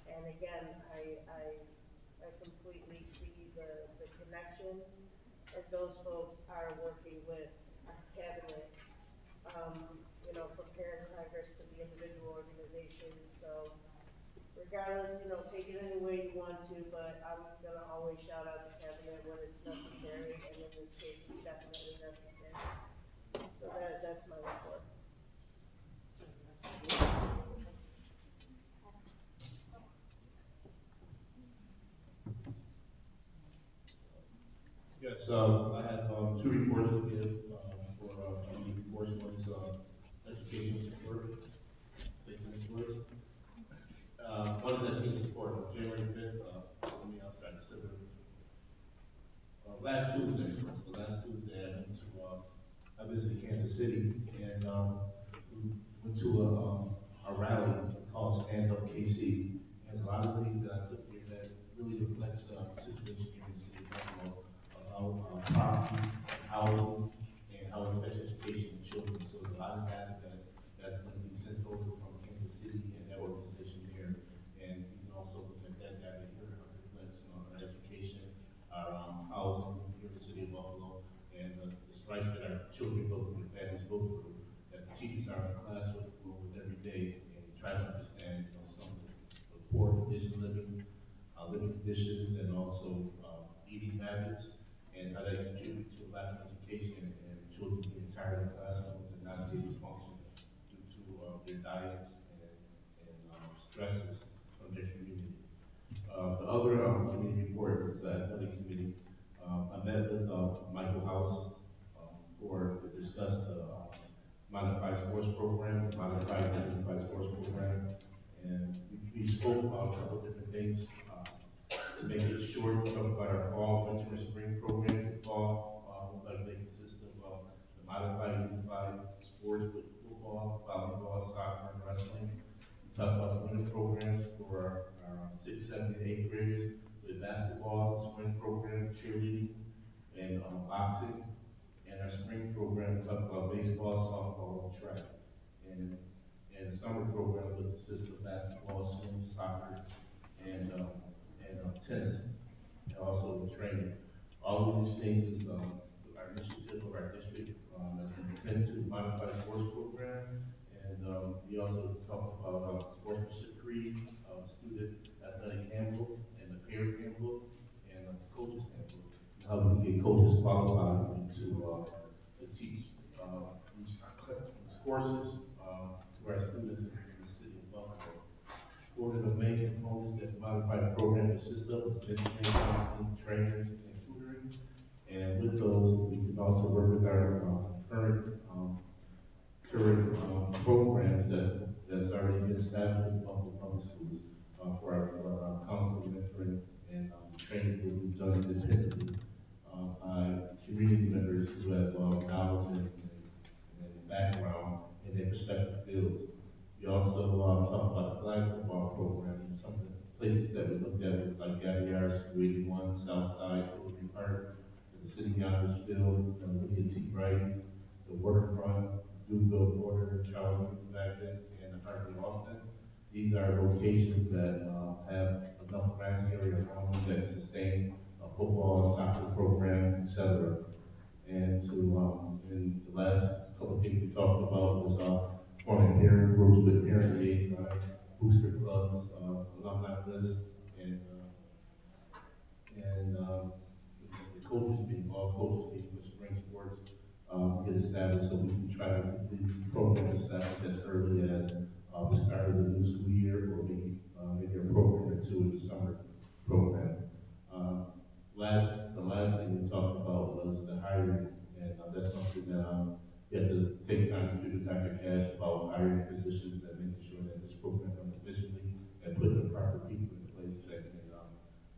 And again, I completely see the connections, and those folks are working with our cabinet, from Parent Congress to the individual organizations. So regardless, take it any way you want to, but I'm going to always shout out the cabinet when it's necessary, and in this case, it's definitely necessary. So that's my report. Yes, I have two reports to give for community reports. One is educational support. One is educational support on January 5th, outside the city. Last Tuesday, I visited Kansas City, and we went to a rally called Stand Up KC. It has a lot of things that I took here that really reflects the situation here in the city of Buffalo about property, housing, and how it affects education and children. So there's a lot of data that's going to be sent over from Kansas City and that organization there. And you can also look at that data here, how it reflects on our education, our housing here in the city of Buffalo, and the strikes that our children go through, the families go through, that the teachers are in the classroom with every day, and try to understand, some of the poor condition living conditions, and also eating habits, and how that contribute to lack of education and children being tired of classrooms and not being able to function due to their diets and stresses from their community. The other committee report was the athletic committee. I met with Michael House to discuss the modified sports program, modified unified sports program, and we spoke about a couple of different things. To make it short, we talked about our fall, winter, and spring programs. The fall, we'd like to make it system of the modified unified sports with football, volleyball, soccer, and wrestling. We talked about the winter programs for our 6th, 7th, and 8th graders with basketball, spring program, cheerleading, and boxing. And our spring program, we talked about baseball, softball, and track. And the summer program with the system of basketball, swim, soccer, and tennis, and also training. All of these things is our initiative of our district as we intend to modify sports program. And we also talked about sportsmanship creed, student athletic handbook, and the peer handbook, and the coaches handbook. And how we can get coaches qualified to teach these courses to our students in the city of Buffalo. One of the main components that the modified program consists of is mentoring, counseling, trainers, and tutoring. And with those, we can also work with our current programs that's already been established with Buffalo Public Schools for our counseling, mentoring, and training that we've done independently by community members who have knowledge and background in their respective fields. We also talked about the flag football program and some of the places that we looked at was like Gabby School 81, Southside, Rotary Park, the City Yonkers Field, William T. Bright, the Waterfront, Duville Porter, Charles Drew Magnet, and the Harvey Austin. These are locations that have enough grass area around them that can sustain a football, soccer program, etc. And in the last couple of things we talked about was forming parent groups with parent liaisons, booster clubs, alumni lists, and the coaches meeting, all coaches meeting for spring sports get established so we can try to get these programs established as early as the start of the new school year, or maybe a program or two in the summer program. The last thing we talked about was the hiring, and that's something that we have to take time to speak with Dr. Cash about hiring positions and making sure that this program runs efficiently and putting the proper people in place that can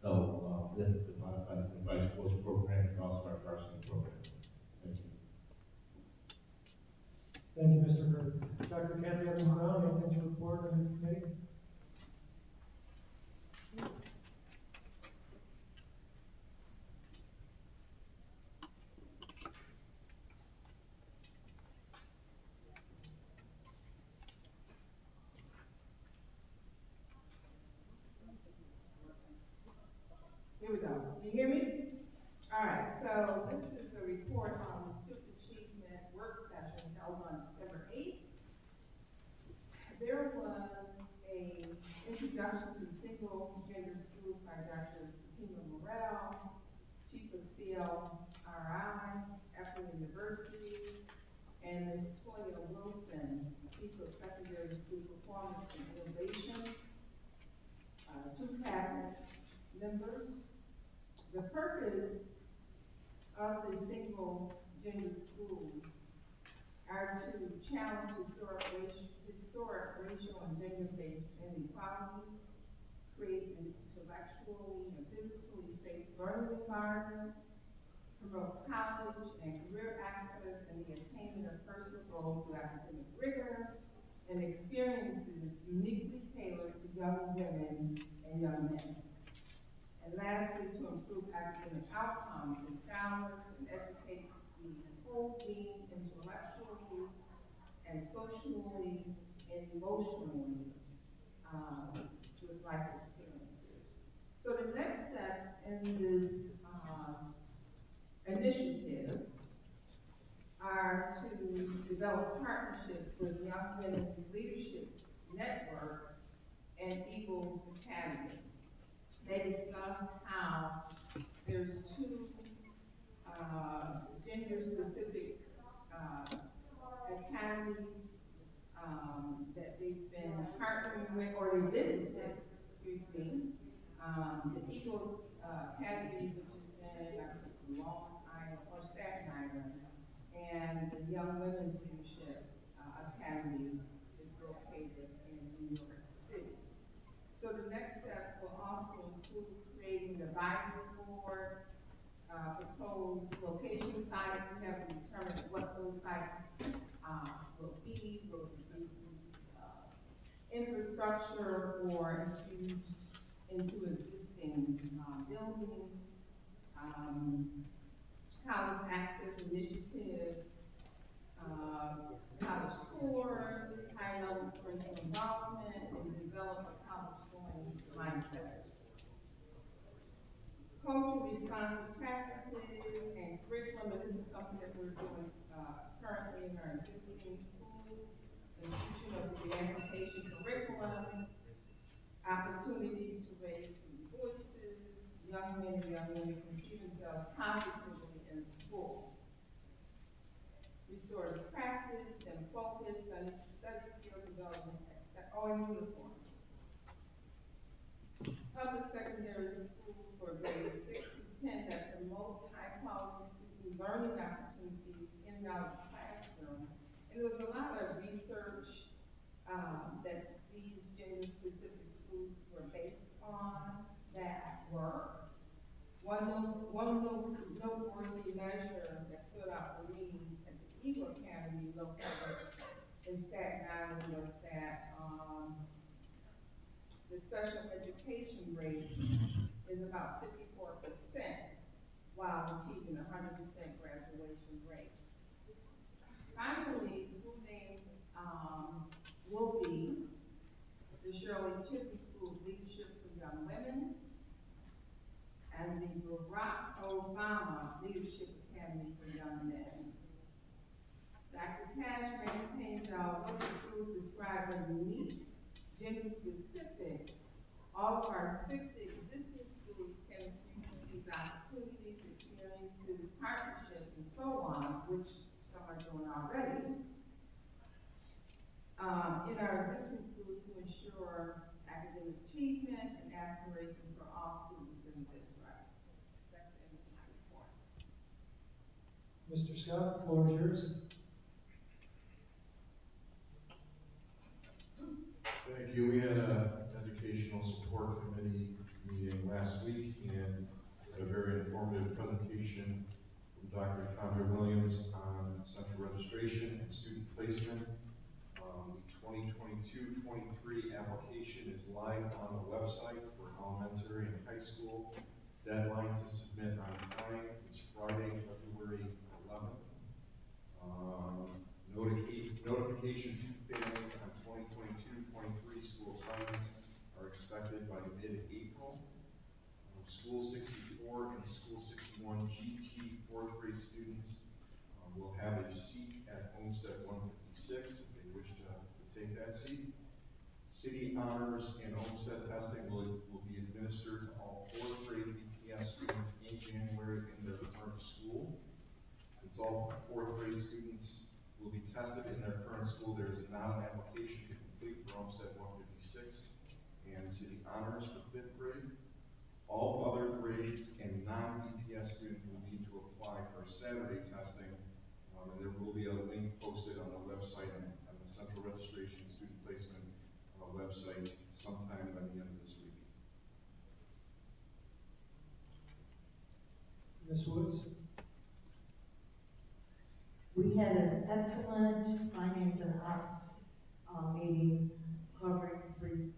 help lift the modified unified sports program and also our varsity program. Thank you. Thank you, Mr. Hurd. Dr. Kathy Evans Brown, anything to report on the committee? Here we go. Can you hear me? All right, so this is a report on the student achievement work session held on December 8th. There was a introduction to single gender schools by Dr. Tina Morrell, Chief of CLRI, Apple University, and Ms. Toya Wilson, Chief of Secondary School Performance and Innovation, two cabinet members. The purpose of the single gender schools are to challenge historic racial and gender-based inequalities, create intellectually and physically safe learning environments, promote college and career access and the attainment of personal goals through academic rigor and experiences uniquely tailored to young women and young men. And lastly, to improve academic outcomes in scholars and educate the whole being intellectually and socially and emotionally with life experiences. So the next steps in this initiative are to develop partnerships with Young Women's Leadership Network and Eagles Academy. They discussed how there's two gender-specific academies that they've been partnering with, or they visited, excuse me, The Eagle Academy, which is in, I think, Long Island or Staten Island, and the Young Women's Leadership Academy is located in New York City. So the next steps will also include creating the advisory board, proposed location sites. We have to determine what those sites will be infrastructure or infused into existing buildings, college access initiative, college tours, high-level parental involvement, and develop a college-going mindset. Cultural responsive practices and curriculum, and this is something that we're doing currently in our existing schools, inclusion of the application curriculum, opportunities to raise student voices, young men and young women can see themselves positively in school. Restorative practice and focus, study skills development, all uniforms. Public secondary schools for grades 6 to 10 that promote high-quality student learning opportunities in and out of the classroom. And there was a lot of research that these gender-specific schools were based on that work. One noteworthy measure that stood out for me at the Eagle Academy located in Staten Island was that the special education rate is about 54%, while achieving 100% graduation rate. Finally, school names will be the Shirley Chisholm School of Leadership for Young Women and the Barack Obama Leadership Academy for Young Men. Dr. Cash maintains what the schools describe as unique, gender-specific. All of our 60 existing schools can use these opportunities, experiences, partnerships, and so on, which some are doing already, in our existing schools to ensure academic achievement and aspirations for all students in the district. That's the end of my report. Mr. Scott, the floor is yours. Thank you. We had an educational support committee meeting last week and had a very informative presentation from Dr. Condra Williams on central registration and student placement. The 2022-23 application is live on the website for elementary and high school. Deadline to submit on time is Friday, February 11th. Notification to families on 2022-23 school assignments are expected by mid-April. School 64 and School 61 GT 4th grade students will have a seat at Homestead 156 if they wish to take that seat. City honors and Homestead testing will be administered to all 4th grade BPS students in January in their current school. Since all 4th grade students will be tested in their current school, there is not an application to complete for Homestead 156 and City honors for 5th grade. All other grades and non-BPS students will need to apply for Saturday testing, and there will be a link posted on the website on the Central Registration and Student Placement website sometime by the end of this week. Ms. Woods? We had an excellent finance and ops meeting covering three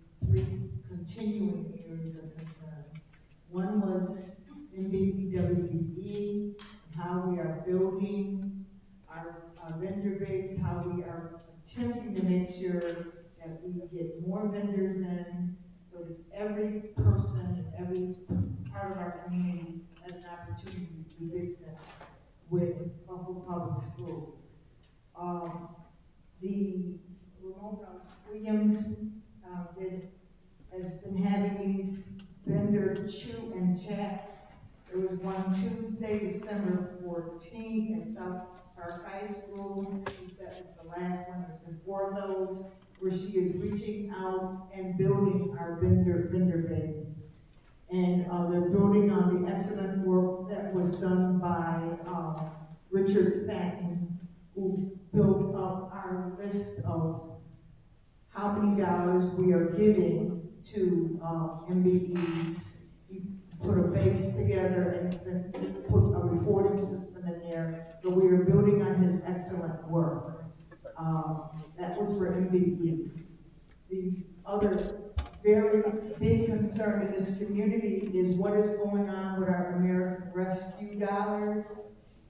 continuing areas of concern. One was in BPWE, how we are building our vendor base, how we are attempting to make sure that we get more vendors in so that every person, every part of our community has an opportunity to do business with Buffalo Public Schools. The Ramona Williams has been having these vendor chew and chats. There was one Tuesday, December 14th at South Park High School. She said it was the last one. There's been 4 of those where she is reaching out and building our vendor base. And they're building on the excellent work that was done by Richard Fenton, who built up our list of how many dollars we are giving to MBEs. He put a base together and it's been put a reporting system in there. So we are building on his excellent work. That was for MBE. The other very big concern in this community is what is going on with our American Rescue dollars.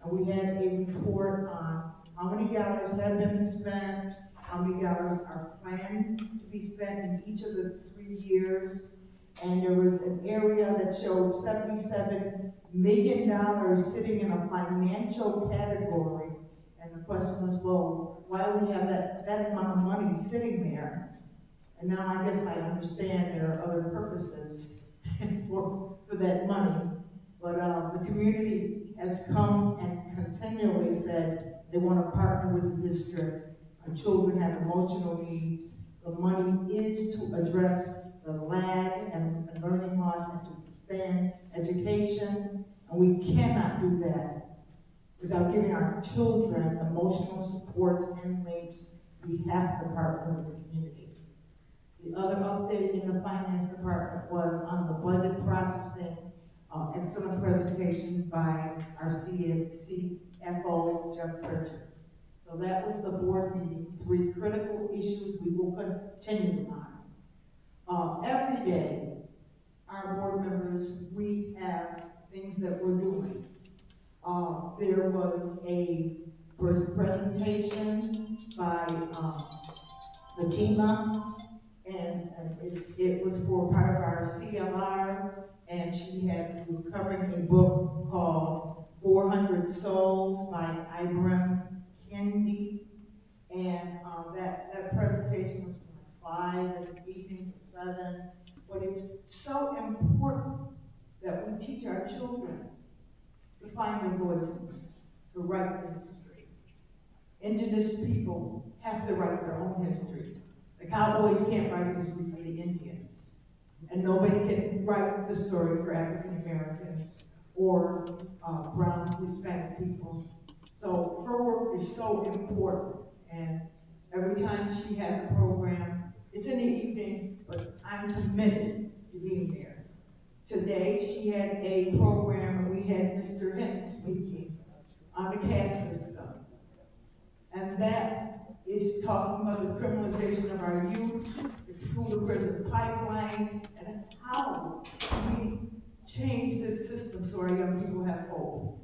And we had a report on how many dollars have been spent, how many dollars are planned to be spent in each of the 3 years. And there was an area that showed $77 million sitting in a financial category. And the question was, well, why do we have that amount of money sitting there? And now I guess I understand there are other purposes for that money. But the community has come and continually said they want to partner with the district. Our children have emotional needs. The money is to address the lag and learning loss and to expand education. And we cannot do that without giving our children emotional supports and links. We have to partner with the community. The other update in the finance department was on the budget processing. Excellent presentation by our CFO, Jeff Pritchard. So that was the board meeting. 3 critical issues we will continue on. Every day, our board members, we have things that we're doing. There was a presentation by Fatima, and it was for part of our CLR, and she had covering a book called 400 Souls by Ibram Kendi, and that presentation was from 5 in the evening to 7, but it's so important that we teach our children to find their voices, to write their history. Indigenous people have to write their own history. The Cowboys can't write history for the Indians. And nobody can write the story for African Americans or brown Hispanic people. So her work is so important. And every time she has a program, it's in the evening, but I'm committed to being there. Today she had a program and we had Mr. Hinton speaking on the caste system. And that is talking about the criminalization of our youth, through the prison pipeline, and how we change this system so our young people have hope.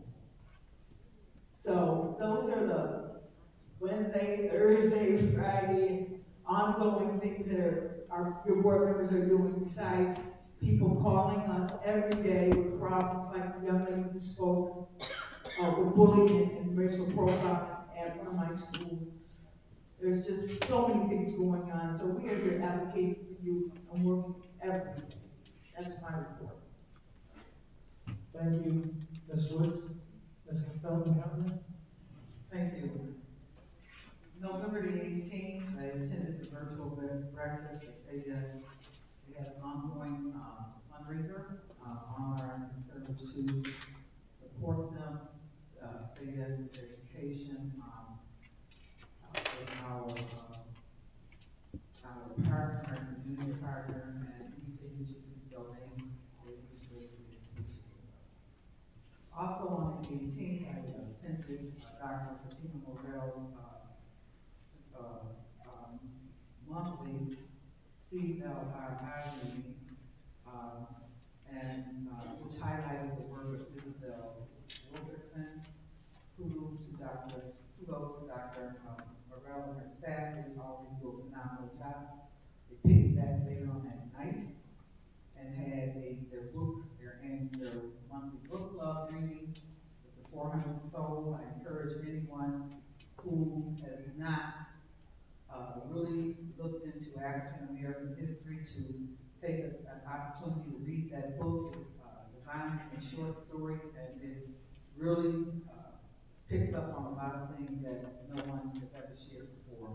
So those are the Wednesday, Thursday, Friday, ongoing things that your board members are doing, besides people calling us every day with problems like the young lady who spoke with bullying and racial profiling at one of my schools. There's just so many things going on. So we are here advocating for you and working every day. That's my report. Thank you, Ms. Woods. Ms. Felton-County. Thank you. November the 18th, I attended the virtual breakfast at Say Yes. We had an ongoing fundraiser on our encourage to support them. Say Yes education. Our partner, our community partner, and anything that you can donate, they usually appreciate it. Also on the 18th, I attended Dr. Fatima Morel's monthly CLRI meeting, which highlighted the work of Isabel Wilkerson. Kudos to Dr. Morel and her staff, who always do a phenomenal job. They piggybacked later on that night and had their monthly book club reading with the 400 Souls. I encourage anyone who has not really looked into African American history to take an opportunity to read that book. It's designed in short stories, and it really picks up on a lot of things that no one has ever shared before.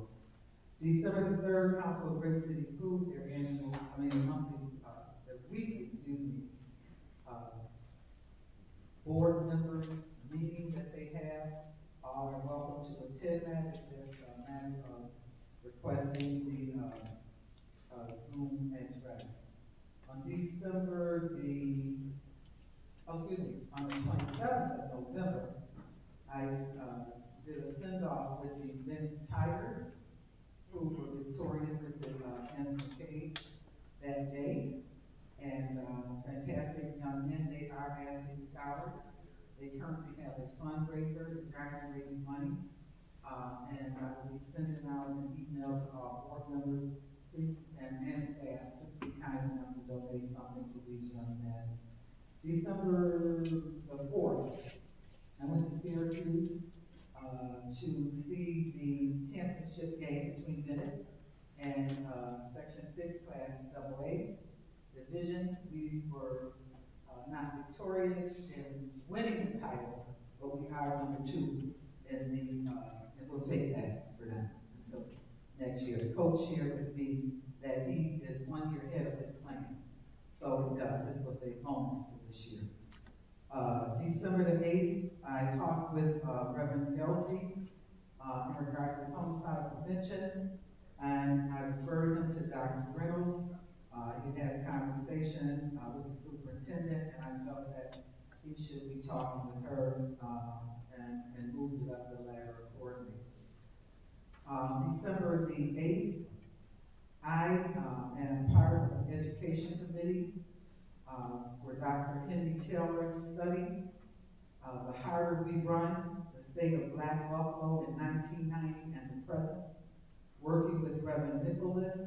December the 3rd, Council of Great City Schools, their weekly, TEDMAT is just a matter of requesting the Zoom address. On on the 27th of November, I did a send-off with the men Tigers, who were victorious with the NCK that day. And fantastic young men, they are athlete scholars. They currently have a fundraiser to generating money. And I will be sending out an email to all board members, please, and staff, please be kind enough to donate something to these young men. December the 4th, I went to Syracuse to see the championship game between Bennett and Section 6 Class AA division. We were not victorious in winning the title, but we are number 2 in the, and we'll take that for now until next year. The coach shared with me that he is 1 year ahead of his plan. So this was a bonus for this year. December the 8th, I talked with Reverend Kelsey in regards to homicide prevention, and I referred him to Dr. Reynolds. He had a conversation with the superintendent, and I felt that he should be talking with her and moved it up the ladder accordingly. December the 8th, I am part of the education committee where Dr. Henry Taylor studied the harder we run, the state of Black Buffalo in 1990 and the present, working with Reverend Nicholas.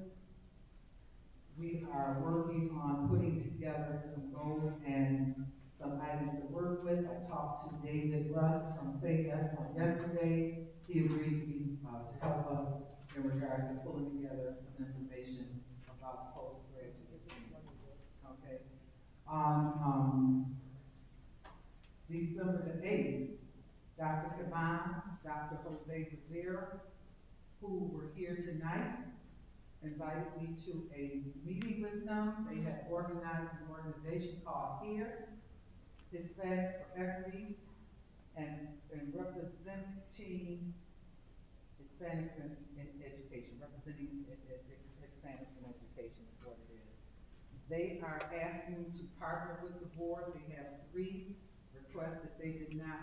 We are working on putting together some goals and some items to work with. I talked to David Russ from Say Yes on yesterday. He agreed to help us in regards to pulling together some information about postgraduate. Okay. On December the 8th, Dr. Kavan, Dr. Jose Rivera, who were here tonight, invited me to a meeting with them. They had organized an organization called HERE, Hispanic for Equity, and representing Hispanics in education, representing Hispanics in education is what it is. They are asking to partner with the board. They have 3 requests that they did not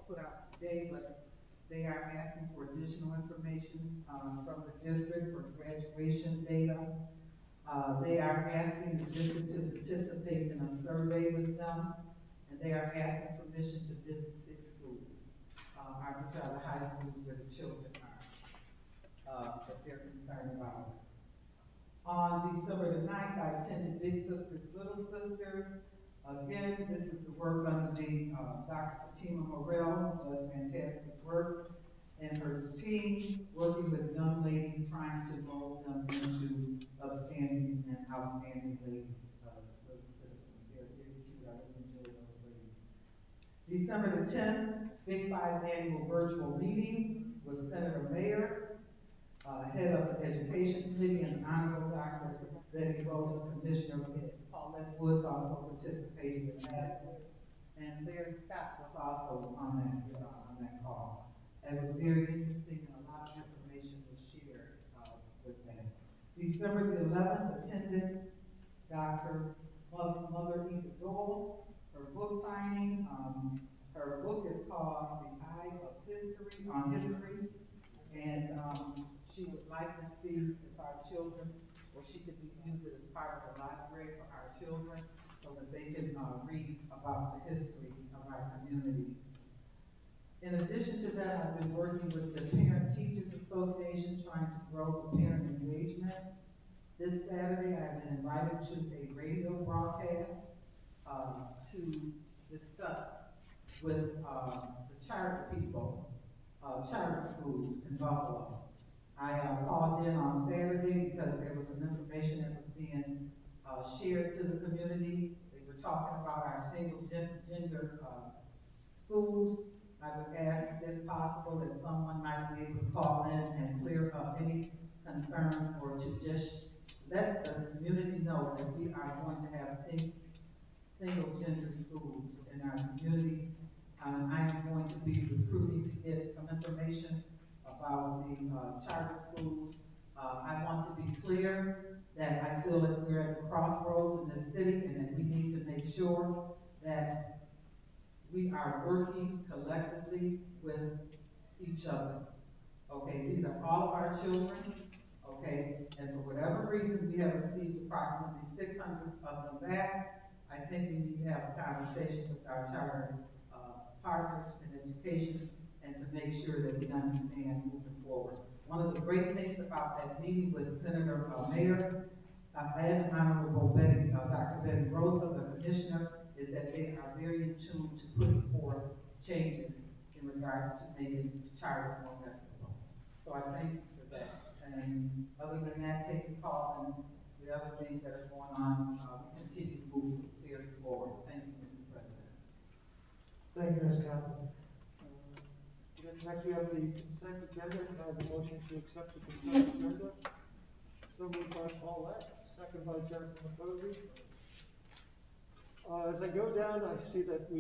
put out today, but they are asking for additional information from the district for graduation data. They are asking the district to participate in a survey with them, and they are asking permission to visit 6 schools, which are the high schools where the children are, that they're concerned about. On December the 9th, I attended Big Sisters, Little Sisters. Again, this is the work under the Dr. Fatima Morrell, who does fantastic work, and her team working with young ladies, trying to mold them into upstanding and outstanding ladies, little citizens. They're very cute. I really enjoy those ladies. December the 10th, Big 5 annual virtual meeting with Senator Mayer, head of the Education Committee, and Honorable Dr. Betty Rose, Commissioner Paulette Woods also participated in that. And Larry Scott was also on that call. It was very interesting, and a lot of information was shared with that. December the 11th, attended Dr. Mother Eva Dole, her book signing. Her book is called The Eye of History, on History, and she would like to see if our children, or she could use it as part of the library for our children, so that they can read about the history of our community. In addition to that, I've been working with the Parent Teachers Association, trying to grow the parent engagement. This Saturday, I've been invited to a radio broadcast to discuss with the charter people, charter schools in Buffalo. I called in on Saturday because there was some information that was being shared to the community. They were talking about our single gender schools. I would ask, if possible, that someone might be able to call in and clear up any concerns, or to just let the community know that we are going to have single gender schools in our community. and I am going to be recruiting to get some information about the charter schools. I want to be clear that I feel that we're at the crossroads in this city and that we need to make sure that we are working collectively with each other. Okay, these are all of our children, okay, and for whatever reason, we have received approximately 600 of them back. I think we need to have a conversation with our charter partners in education and to make sure that we understand moving forward. One of the great things about that meeting with Senator Mayor and Honorable Dr. Betty Rosa, the commissioner, is that they are very in tune to putting forth changes in regards to making charters more equitable. So I thank you for that. And other than that, taking calls and the other things that are going on, we continue to move clearly forward. Thank you, Mr. President. Thank you, Ms. Kaplan. Next, we have the consent agenda. Can I have a motion to accept the consent agenda? So moved by Paulette, second by Jennifer McCosey. As I go down, I see that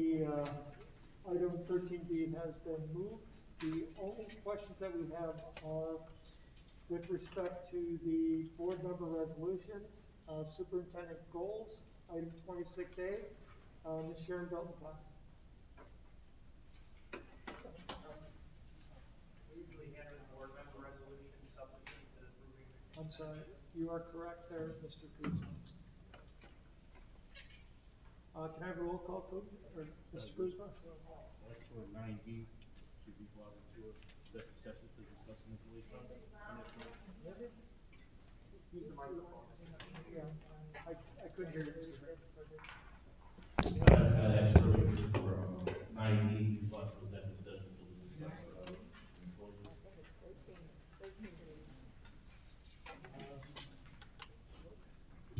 item 13B has been moved. The only questions that we have are with respect to the board member resolutions, superintendent goals, item 26A, Ms. Sharon Belton. I'm sorry, you are correct there, Mr. Kuzma. Can I have a roll call, please, or Mr. Kuzma? For 9B, should be brought into a special session to discuss an employee contract. Use the microphone. Yeah, I couldn't hear you. Actually, for 9B, brought to executive session to discuss employee.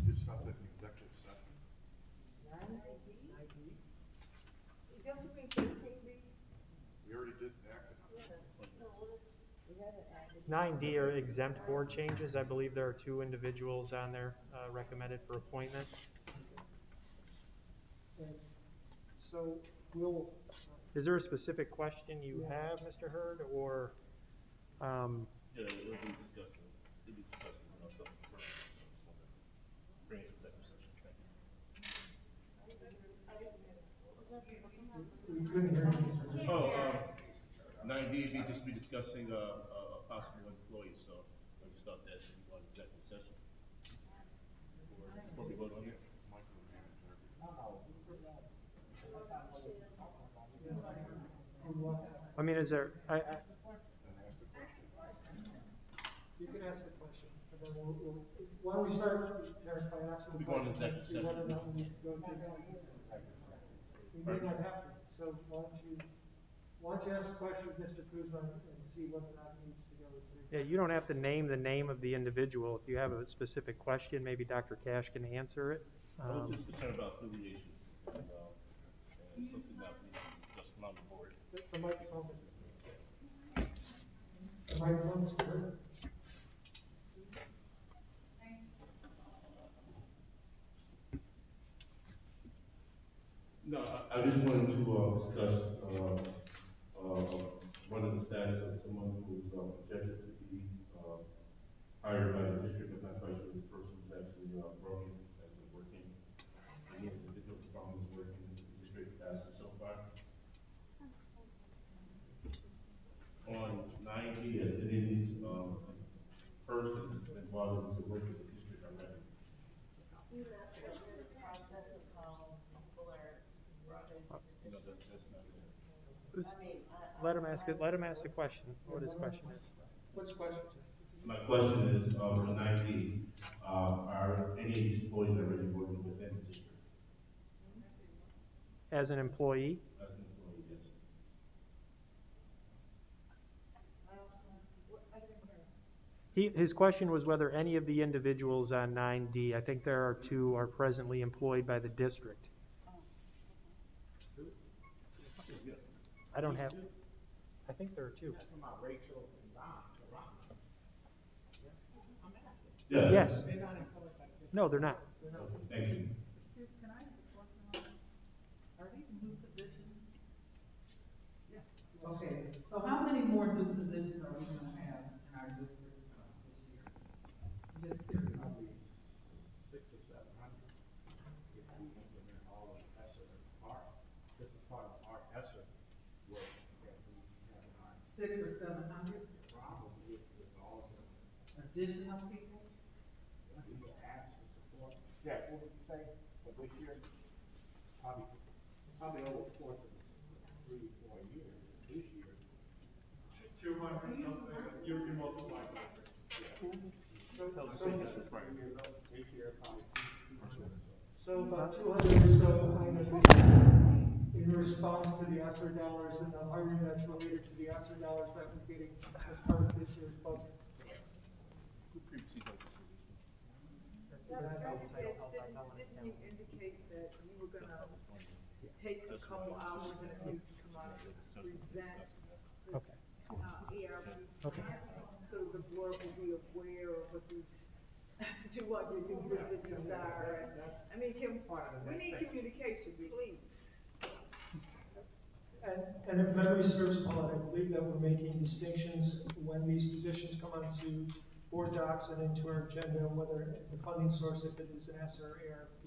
Discuss it in executive session. 9B? Is that what we 13B? We already did act on it. 9D are exempt board changes. I believe there are 2 individuals on there recommended for appointment. So Is there a specific question you have, Mr. Hurd, or? Yeah, it'll be discussed. It'll be discussed in our subject first. Bring it to executive session. we couldn't hear you, Mr. 9D be just be discussing a possible employee, so let's start that in one executive session. Before we vote on it. I mean, is there? You can ask the question, and then why don't we start, Terrence, by asking the question, and see whether or not we need to go to we may not have to, so why don't you ask the question of Mr. Kuzma and see whether or not he needs to go to. Yeah, you don't have to name the name of the individual. If you have a specific question, maybe Dr. Cash can answer it. I was just concerned about affiliation, and something that we discussed on the board. The microphone. The microphone is clear. No, I just wanted to discuss one of the status of someone who's projected to be hired by the district. I'm not quite sure the person who's actually broken, has been working. The individual from is working in the district as so far. On 9B, has any persons been brought into work with the district already? Let him ask it. Let him ask the question. What his question is. What's the question? My question is, on 9B, are any of these employees already working within the district? As an employee? As an employee, yes. His question was whether any of the individuals on 9D, I think there are 2, are presently employed by the district. I don't have. I think there are 2. Yeah. Yes. No, they're not. Thank you. Can I ask a question on that? Are these new positions? 600 or 700? Probably with all the Additional people? apps and support. Yeah, what would you say for this year? Probably over the course of 3 or 4 years. This year. 200 something, you're multiplying that. This year, probably. So about 200 or so items in response to the ESSER dollars and the hiring that's related to the ESSer dollars that we're getting as part of this year's budget. Didn't you indicate that you were gonna take a couple hours and at least come out and present this, ERP? Okay. So the board will be aware of what these 200 new positions are. I mean, we need communication, please. And if memory serves, Paul, I believe that we're making distinctions when these positions come onto board docs and into our agenda, whether the funding source, if it is an ESSER or ARP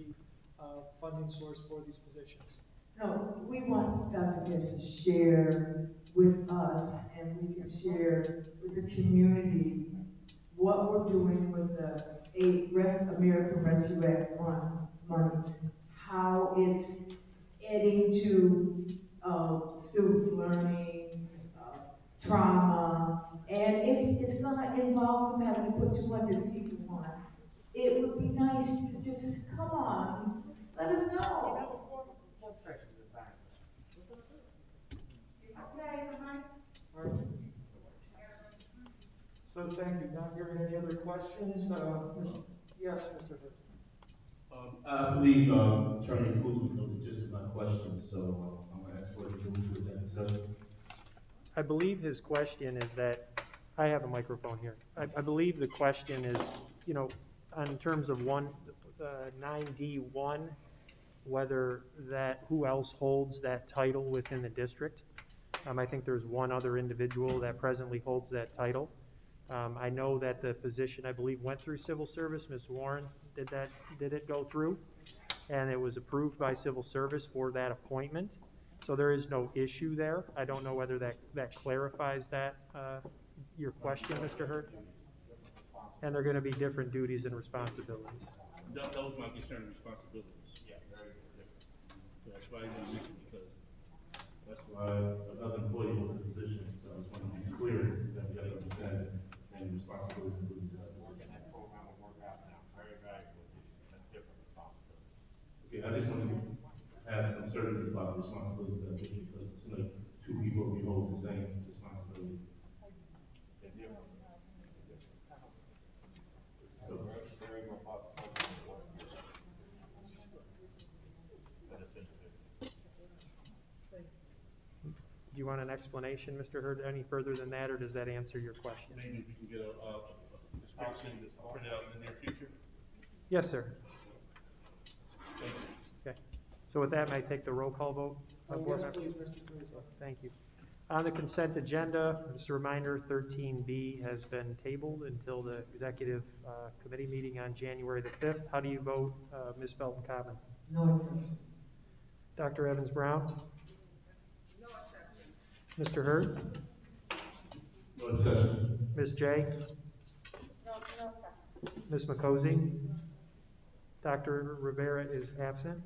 funding source for these positions. No, we want Dr. Gibbs to share with us, and we can share with the community what we're doing with the American Rescue Act monies, how it's adding to student learning, trauma, and if it's gonna involve them having to put 200 people on, it would be nice to just, come on, let us know. Okay, All right. So thank you. Not hearing any other questions, yes, Mr. Hood. I believe Attorney Kuzma knows the gist of my question, so I'm going to ask for it to move to executive session. I believe his question is that, I have a microphone here. I believe the question is, in terms of 9D1, whether who else holds that title within the district. I think there's one other individual that presently holds that title. I know that the position, I believe, went through civil service. Ms. Warren, did it go through? And it was approved by civil service for that appointment. So there is no issue there. I don't know whether that clarifies that, your question, Mr. Hurd. And they're going to be different duties and responsibilities. That was my concern and responsibilities. Yeah, very different. That's why I didn't mention it, because That's why another employee holds the position, so I just want to be clear that we have to understand and responsibilities and duties. That program will work out now. Very valuable addition. That's different responsibilities. Okay, I just want to have some certainty about the responsibilities of that district, because it's like 2 people will be holding the same responsibility. They're different. So, very robust program. Do you want an explanation, Mr. Hurd, any further than that, or does that answer your question? maybe if you can get a description printed out in the near future. Yes, sir. Thank you. Okay. So with that, may I take the roll call vote? Board Yes, member? please, Mr. Kuzma. Thank you. On the consent agenda, just a reminder, 13B has been tabled until the executive committee meeting on January the 5th. How do you vote, Ms. Felton-Cobbin? No exception. Dr. Evans-Brown? Mr. Hurd? no exception. Ms. J? Ms. McCosey? Dr. Rivera is absent.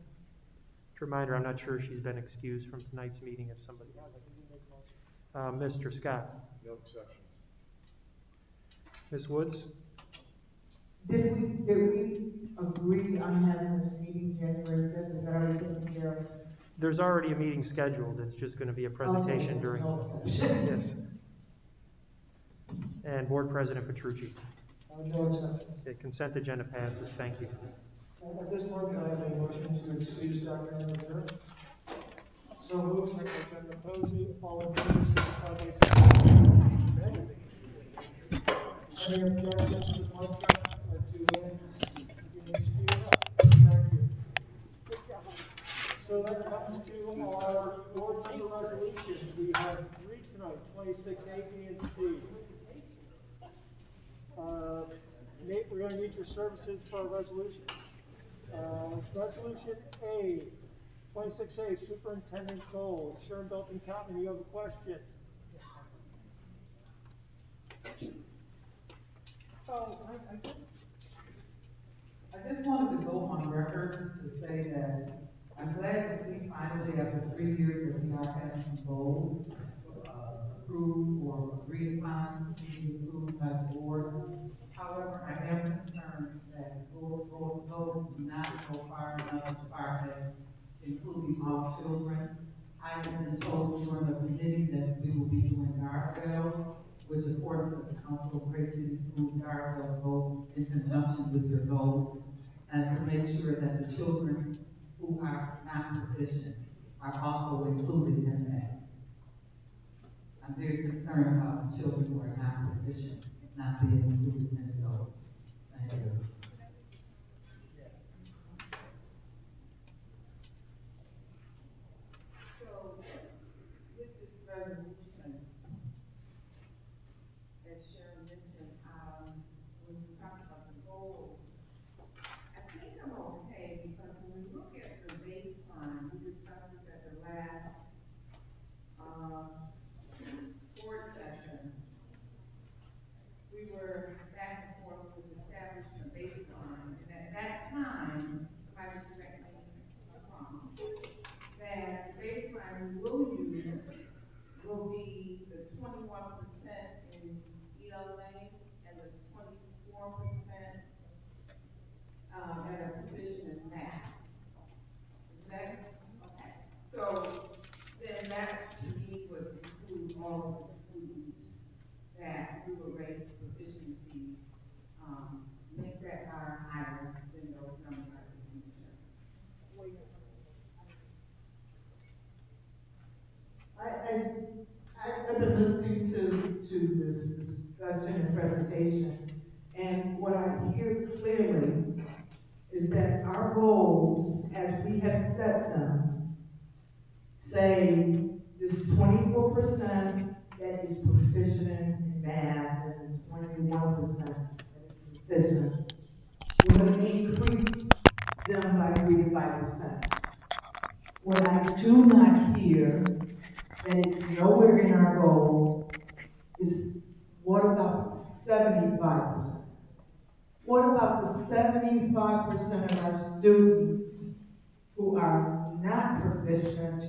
Just a reminder, I'm not sure she's been excused from tonight's meeting if somebody has. Mr. Scott? No exceptions. Ms. Woods? Did we agree on having this meeting January 5th? Is that already taken care of? There's already a meeting scheduled. It's just going to be a presentation Okay, during. no exceptions. Yes. And Board President Petrucci. No exceptions. Okay, consent agenda passes. Thank you. At this point, can I have a motion to excuse Dr. Rivera? So moved, second by Member Posey. All in favor, signify by saying aye. Any objections to the motion or to Thank you. So that comes to our board member resolutions. We have 3 tonight, 26A, B, and C. Nate, we're going to need your services for our resolutions. Resolution A, 26A, Superintendent goals. Sharon Belton-Cotton, you have a question? So I just wanted to go on record to say that I'm glad to see finally after 3 years that we are having some goals approved or agreed upon, being approved by the board. However, I am concerned that those do not go far enough as far as including all children. I have been told during the committee that we will be doing guardrails, which according to the Council of Great City Schools, guardrails go in conjunction with your goals, and to make sure that the children who are not proficient are also included in that. I'm very concerned about the children who are not proficient not being included in those. Thank you. So, with this resolution, as Sharon mentioned, when we talk about the goals, I think I'm okay because when we look at the baseline, we discussed this at the last board session. We were back and forth with establishing a baseline, and at that time, somebody correct me if I'm wrong, that the baseline we will use will be the 21% in ELA and the 24% at a provision in math. Is that okay? So then that to me would include all of the students that we will raise proficiency, make that bar higher than those numbers I just mentioned. I've been listening to this discussion and presentation, and what I hear clearly is that our goals, as we have set them, say this 24% that is proficient in math and 21% that is proficient, we're going to increase them by 3 to 5%. What I do not hear, and it's nowhere in our goal, is what about 75%? What about the 75% of our students who are not proficient?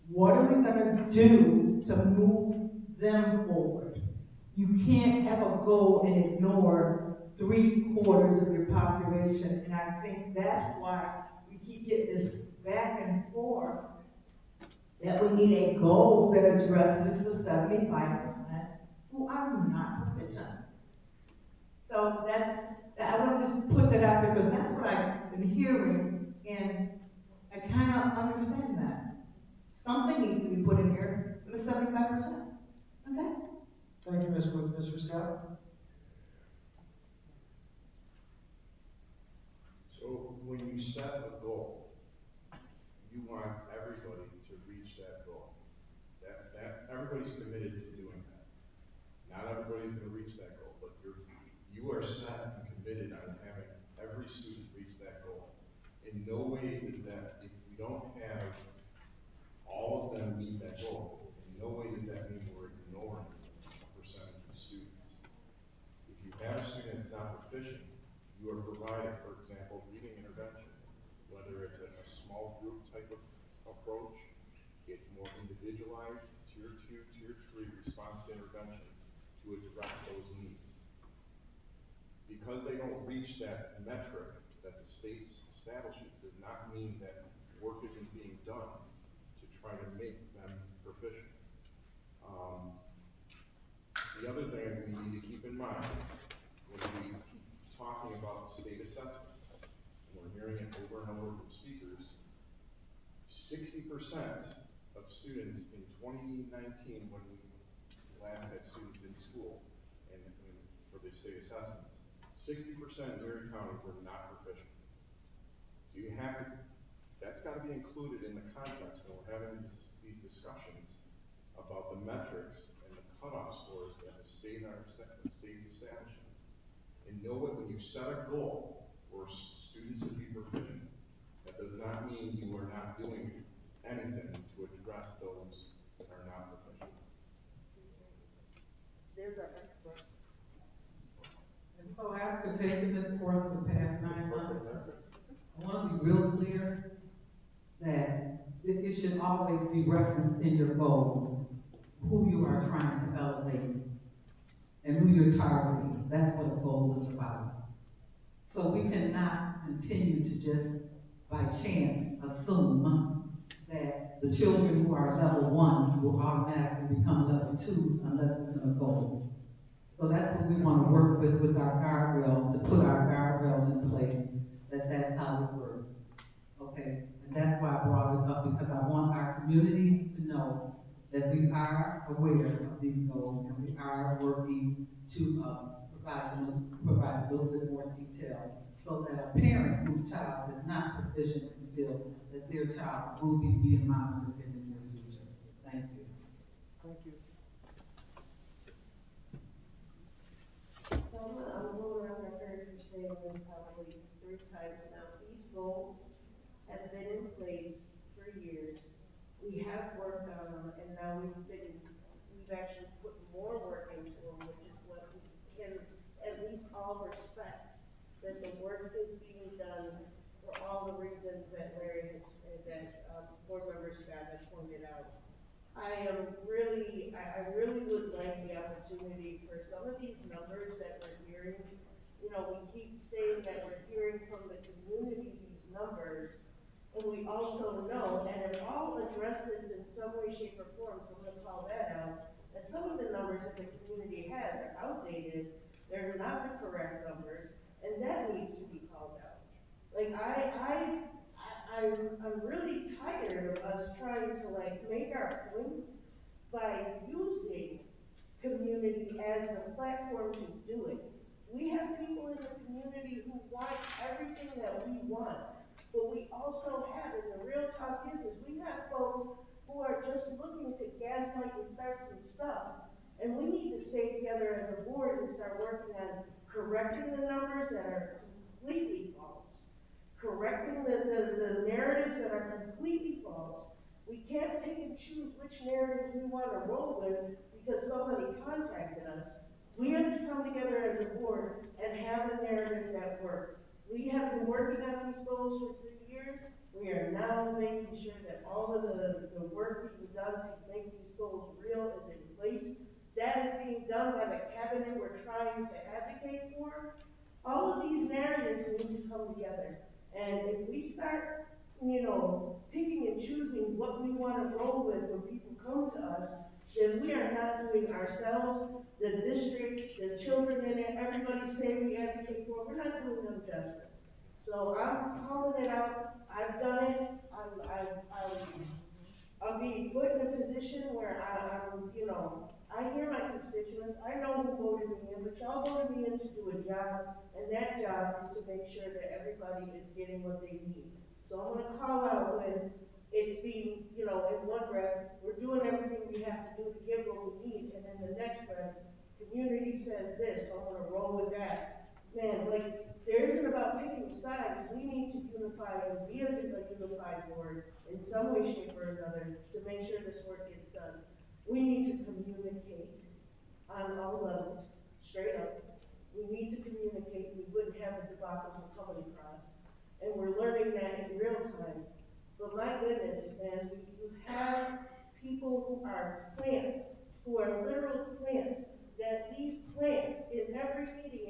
What are we going to do to move them forward? You can't have a goal and ignore 3/4 of your population, and I think that's why we keep getting this back and forth, that we need a goal that addresses the 75% who are not proficient. So I want to just put that out there because that's what I've been hearing, and I kind of understand that. Something needs to be put in here for the 75%. Okay? Thank you, Ms. Woods. Mr. Scott? So when you set a goal, you want everybody to reach that goal. That everybody's committed to doing that. Not everybody's going to reach that goal, but you are set and committed on having every student reach that goal. In no way is that, if we don't have all of them meet that goal, in no way does that mean we're ignoring a percentage of students. If you have a student that's not proficient, you are provided, for example, reading intervention, whether it's a small group type of approach, it's more individualized, tier 2, tier 3 response to intervention to address those needs. Because they don't reach that metric that the state establishes does not mean that work isn't being done to try to make them proficient. The other thing we need to keep in mind when we keep talking about state assessments, and we're hearing it over and over from speakers, 60% of students in 2019, when we last had students in school and for the state assessments, 60% in Erie County were not proficient. So you have to, that's got to be included in the context when we're having these discussions about the metrics and the cutoff scores that the state's establishing. And know that when you set a goal for students to be proficient, that does not mean you are not doing anything to address those that are not proficient. There's our expert. So after taking this course for the past 9 months, I want to be real clear that it should always be referenced in your goals, who you are trying to elevate and who you're targeting. That's what a goal is about. So we cannot continue to just, by chance, assume that the children who are level 1 will automatically become level 2s unless it's in a goal. So that's what we want to work with our guardrails, to put our guardrails in place, that's how it works. Okay? And that's why I brought it up, because I want our community to know that we are aware of these goals and we are working to provide a little bit more detail so that a parent whose child is not proficient can feel that their child will be being monitored in the near future. Thank you. Thank you. Selma, I'm going on record for saying this probably 3 times now. These goals have been in place for years. We have worked on them, and now we've actually put more work into them, which is what we can at least all respect, that the work is being done for all the reasons that Larry has, that board member Scott has pointed out. I really would like the opportunity for some of these numbers that we're hearing. You know, we keep saying that we're hearing from the community these numbers, and we also know, and have all addressed this in some way, shape, or form, so I'm going to call that out, that some of the numbers that the community has are outdated, they're not the correct numbers, and that needs to be called out. Like, I'm really tired of us trying to make our points by using community as the platform to do it. We have people in the community who want everything that we want, but we also have, and the real talk is we have folks who are just looking to gaslight and start some stuff, and we need to stay together as a board and start working on correcting the numbers that are completely false, correcting the narratives that are completely false. We can't pick and choose which narratives we want to roll with because somebody contacted us. We have to come together as a board and have a narrative that works. We have been working on these goals for 3 years. We are now making sure that all of the work being done to make these goals real is in place. That is being done by the cabinet we're trying to advocate for. All of these narratives need to come together. And if we start, picking and choosing what we want to roll with when people come to us, then we are not doing ourselves, the district, the children in it, everybody saying we advocate for, we're not doing them justice. So I'm calling it out. I've done it. I'm being put in a position where I hear my constituents. I know who voted me in, but y'all voted me in to do a job, and that job is to make sure that everybody is getting what they need. So I'm going to call out when it's being, in one breath, we're doing everything we have to do to get what we need, and then the next breath, community says this, so I'm going to roll with that. Man, there isn't about picking sides. We need to unify and be a unified board in some way, shape, or another to make sure this work gets done. We need to communicate on all levels, straight up. We need to communicate. We wouldn't have the debacle coming across. And we're learning that in real time. But my goodness, man, you have people who are plants, who are literal plants, that leave plants in every meeting,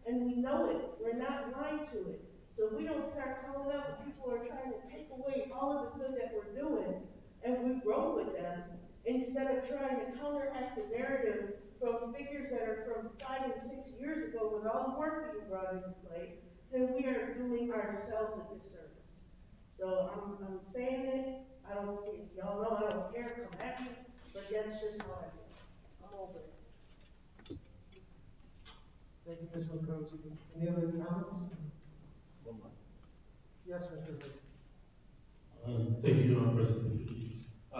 and we know it. We're not blind to it. So we don't start calling out when people are trying to take away all of the good that we're doing, and we grow with them, instead of trying to counteract the narrative from figures that are from 5 and 6 years ago with all the work being brought into play, then we are doing ourselves a disservice. So I'm saying it. Y'all know I don't care, come at me, but that's just how I feel. I'm over it. Thank you, Ms. McCosey. Any other comments? Yes, Mr. Hood. Thank you, President Petrucci. A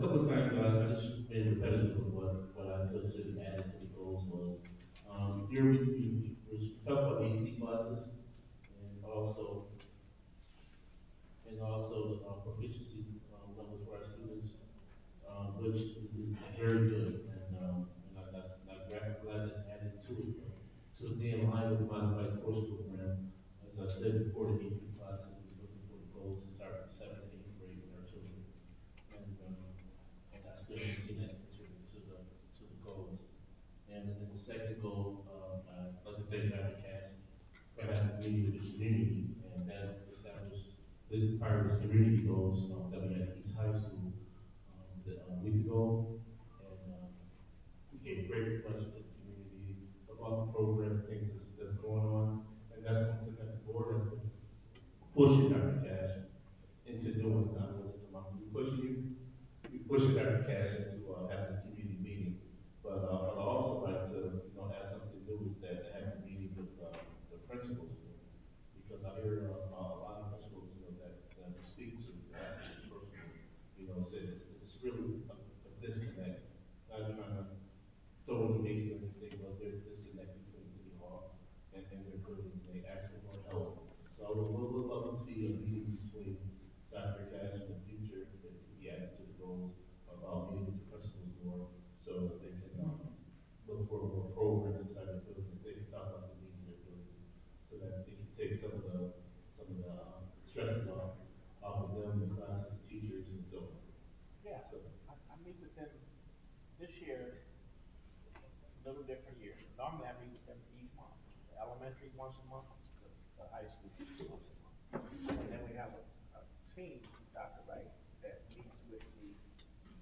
couple of times I just been repetitive of what I considered added to the goals was, here we talked about AP classes and also proficiency levels for our students, which is very good, and I'm glad that's added to it. So they align second goal, I'd like to thank Dr. Cass for having this meeting with the community, and that established the part of this community goals that we had at East High School a week ago, and we gave great reflection to the community about the program, things that's going on, and that's something that the board has been pushing Dr. Cash into doing. Not we pushing you, we pushing Dr. Cash into having this community meeting. But I'd also like to add something new is that they have a meeting with the principals, because I hear a lot of principals that we speak to, asking personally, said it's really a disconnect. Not trying to throw any hate or anything, but there's a disconnect between City Hall and their buildings. They ask for more help. So we'll love to see a meeting between Dr. Cash in the future, if he could be added to the goals about meeting with the principals more, so that they can look for more programs inside the building. They can talk about the needs of their buildings, so that they can take some of the stresses off of them, the classes, the teachers, and so on. Yeah, so I meet with them this year, a little different year. Normally I meet with them each month. The elementary once a month, the high school once a month. And then we have a team, Dr. Wright, that meets with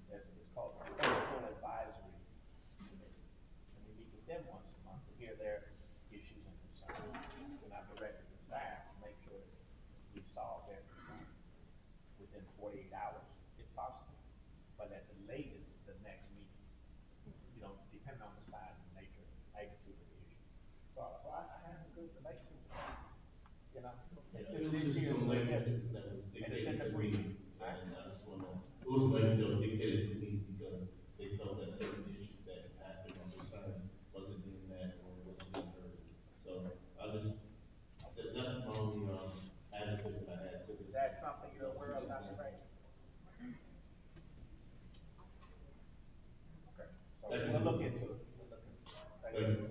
it's called the Principal Advisory Committee. And we meet with them once a month to hear their issues and concerns. And I direct the staff to make sure that we solve their concerns within 48 hours, if possible. But at the latest, the next meeting, depending on the size and nature, magnitude of the issue. So I have a good relationship with them. It was just some language that was dictated to me, and I just want to, it was some language that was dictated to me because they felt that certain issues that happened or concern wasn't being met or wasn't being heard. So that's my only attitude that I had to this. Is that something you're aware of, Dr. Wright? Okay. We'll look into it. Thank you.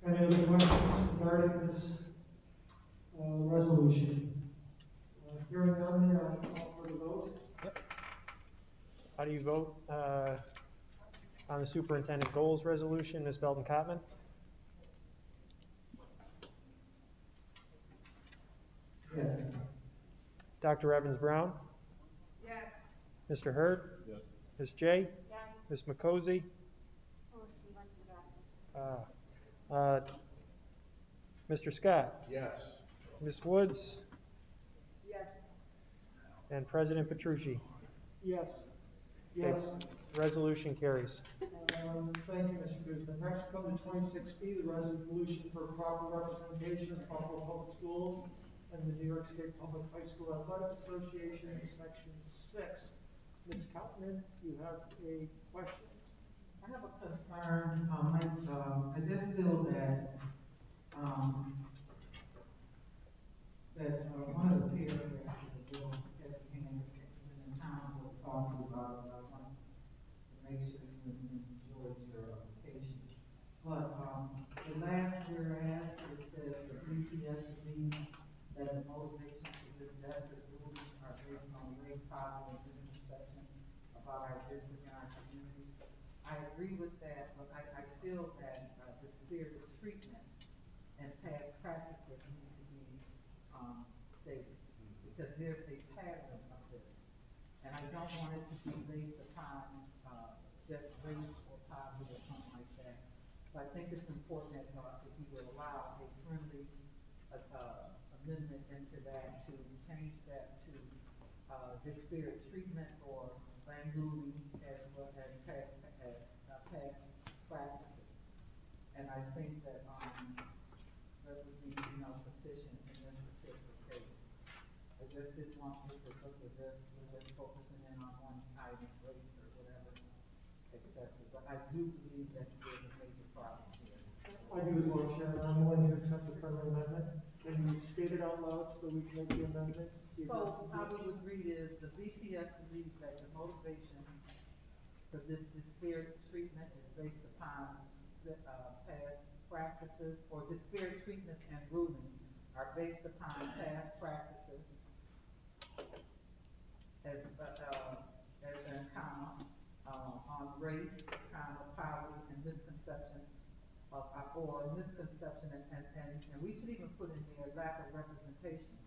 Any other questions regarding this resolution? Hearing none, then I'll call for the vote. Yep. How do you vote on the superintendent goals resolution, Ms. Belton-Cotman? Yes. Dr. Evans-Brown? Yes. Mr. Hurd? Yes. Ms. J? Yes. Ms. McCosey? Oh, she went to that. Mr. Scott? Yes. Ms. Woods? Yes. And President Petrucci? Yes. Yes. Resolution carries. Thank you, Mr. Guzman. Next, come to 26B, the resolution for proper representation of Buffalo Public Schools and the New York State Public High School Athletic Association, Section 6. Ms. Kaufman, you have a question? I have a concern. I just feel that one of the paragraphs of the bill that came in the town was talking about, I want to make sure you enjoyed your vacation. But the last whereas, it says the BPS believes that the motivation for this effort are based on race, poverty, and misconception about our district and our community. I agree with that, but I feel that the spirit of treatment and past practices need to be stated, because there's a pattern of this. And I don't want it to be based upon just race or poverty or something like that. So I think it's important that if you would allow a friendly amendment into that, to change that to disparate treatment or language as well as past practices. And I think that that would be sufficient in this particular case. I just didn't want to look at this, we're just focusing in on one item, race or whatever, etc. But I do believe that there's a major problem here. I do as well, Sharon. I'm willing to accept the friendly amendment. Can you state it out loud so we can make the amendment? So how we would read is, the BPS believes that the motivation for this disparate treatment is based upon past practices, or disparate treatment and rulings are based upon past practices on race, poverty, and misconception or misconception, and we should even put in there lack of representation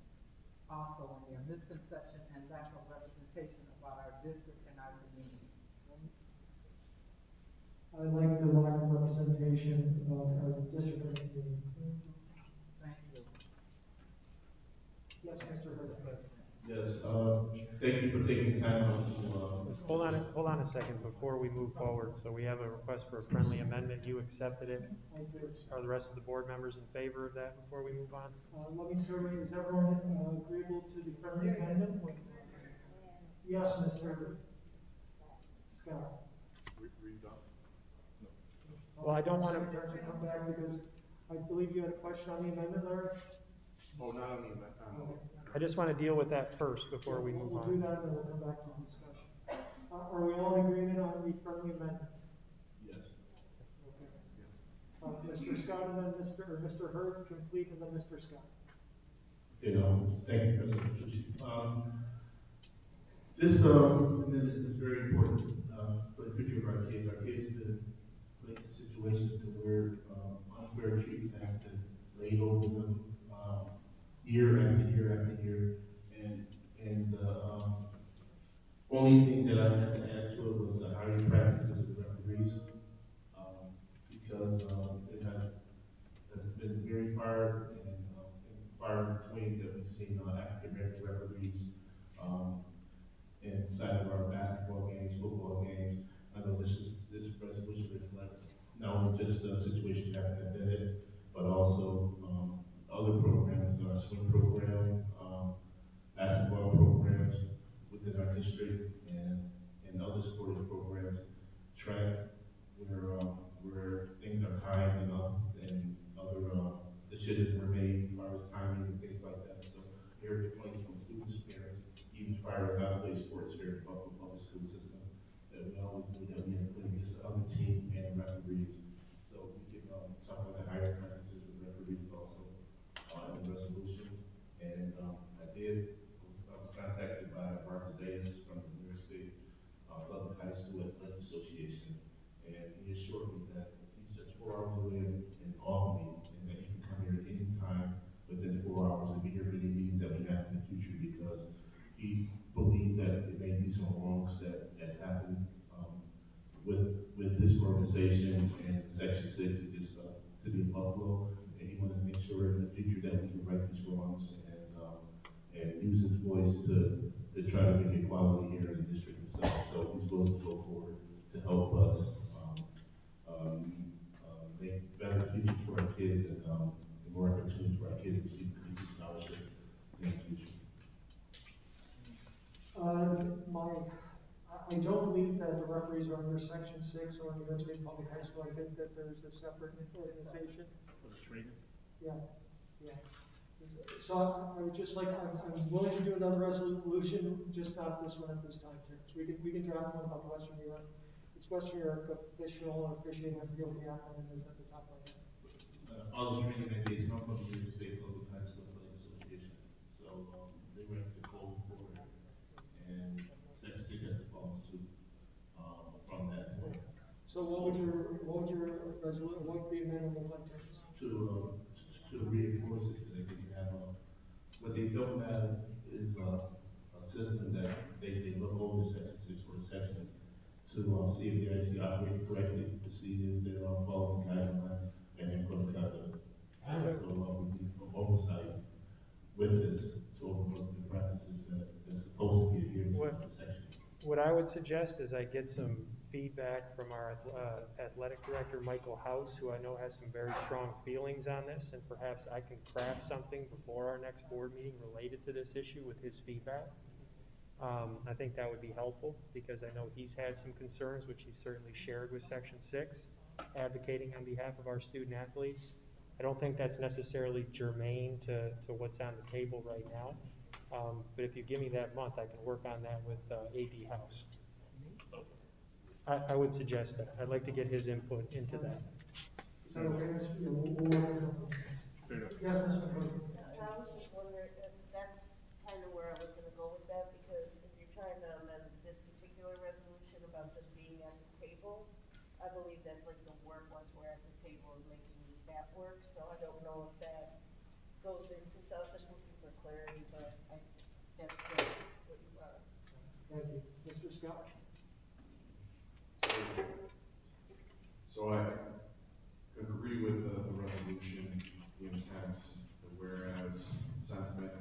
also in there, misconception and lack of representation about our district and our community. I like the lack of representation of our district and community. Thank you. Yes, Mr. Hurd. Yes, thank you for taking the time out to, Hold on a second before we move forward. So we have a request for a friendly amendment. You accepted it. I do. Are the rest of the board members in favor of that before we move on? Let me survey, is everyone agreeable to the friendly amendment? Yes, Mr. Scott. Well, I don't want to. To come back because I believe you had a question on the amendment, Larry? oh, not on the amendment. I just want to deal with that first before we move We'll on. do that and then we'll come back to the discussion. Are we all in agreement on the friendly amendment? Yes. Okay. Mr. Scott and then Mr. Hurd, complete, and then Mr. Scott. Okay, thank you, President Petrucci. This amendment is very important for the future of our kids. Our kids have been placed in situations to where unfair treatment has been laid over them year after year after year, and the only thing that I had to add to it was the hiring practices of the referees, because it has been very far between that we've seen African American referees inside of our basketball games, football games. I know this resolution reflects not only just the situation that I've been in, but also other programs, our swim program, basketball programs within our district, and other sporting programs, track, where things are timed and other decisions were made as far as timing and things like that. So here it plays from students, parents, even as far as I play sports here at Buffalo Public School System, that we always knew that we had to play against the other team and referees. So we can talk about the higher practices with referees also in the resolution. And I was contacted by Mark Zayas from the New York State Public High School Athletic Association, and he assured me that he's just 4 hours away in Albany, and that he can come here at any time within 4 hours and be here for any meetings that we have in the future, because he believed that it may be some wrongs that happened with his organization and Section 6 of this city of Buffalo, and he wanted to make sure in the future that we can right these wrongs and use his voice to try to bring equality here in the district itself. So he's willing to go forward to help us make better futures for our kids and more opportunities for our kids to receive collegiate scholarship in the future. I don't believe that the referees are under Section 6 or New York State Public High School. I think that there's a separate organization. For the training? Yeah. So I would just like, I'm willing to do another resolution, just not this one at this time, Terrence. We can draft one about Western New York. It's Western New York official or officiating, I forget what the acronym is at the top of it. All the training ideas come from the New York State Public High School Athletic Association. So they went to code for it, and Section 6 has to follow suit from that point. So what would your resolution, what would the amendment look like, Terrence? To reinforce it, that they can have what they don't have is a system that they look over Section 6 or sections to see if they actually operate correctly, to see if they're following guidelines and then code of conduct. So we need some oversight with this to overlook the practices that's supposed to be adhered to the sections. What I would suggest is I get some feedback from our athletic director, Michael House, who I know has some very strong feelings on this, and perhaps I can craft something before our next board meeting related to this issue with his feedback. I think that would be helpful, because I know he's had some concerns, which he certainly shared with Section 6, advocating on behalf of our student athletes. I don't think that's necessarily germane to what's on the table right now, but if you give me that month, I can work on that with AD House. I would suggest that. I'd like to get his input into that. So, yes, Mr. President. I was just wondering, that's kind of where I was going to go with that, because if you're trying to amend this particular resolution about just being at the table, I believe that's like the work once we're at the table and making that works, so I don't know if that goes into, so I was just looking for clarity, but that's good, what you brought up. Thank you. Mr. Scott? So I agree with the resolution, the intent, the whereas sentiment,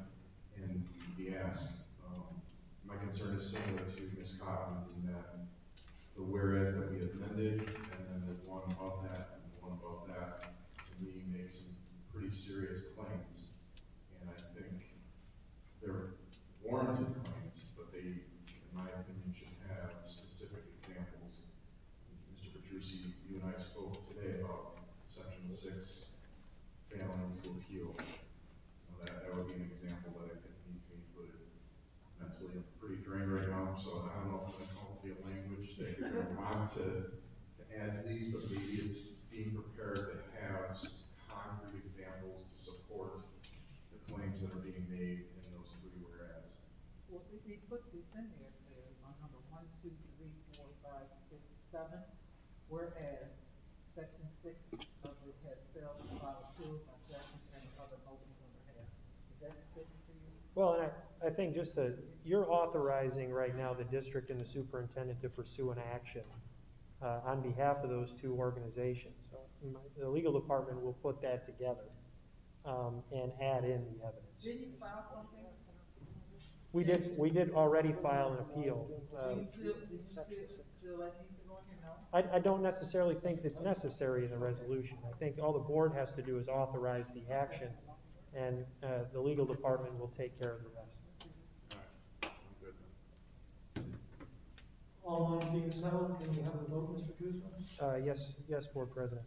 and the ask. My concern is similar to Ms. Cotton's in that the whereas that we amended, and then the one above that, and the one above that, to me, make some pretty serious claims. And I think they're warranted claims, but they, in my opinion, should have specific examples. Mr. Petrucci, you and I spoke today about Section 6 failing to appeal. That would be an example that I think needs to be included. Mentally, I'm pretty drained right now, so I don't know if I'm going to come up with a language that you're going to want to add to these, but maybe it's being prepared to have concrete examples to support the claims that are being made in those three whereas. Well, if we put this in there, on number 1, 2, 3, 4, 5, 6, 7, whereas Section 6 of it has failed to file appeals by Jackson and other motions on behalf. Is that sufficient for you? Well, and I think just that you're authorizing right now the district and the superintendent to pursue an action on behalf of those two organizations. So the legal department will put that together and add in the evidence. Did you file something? We did already file an appeal. Did you feel like you should go in here? No? I don't necessarily think it's necessary in the resolution. I think all the board has to do is authorize the action, and the legal department will take care of the rest. All lines being settled, can we have a vote, Mr. Kuzma? Yes, Board President.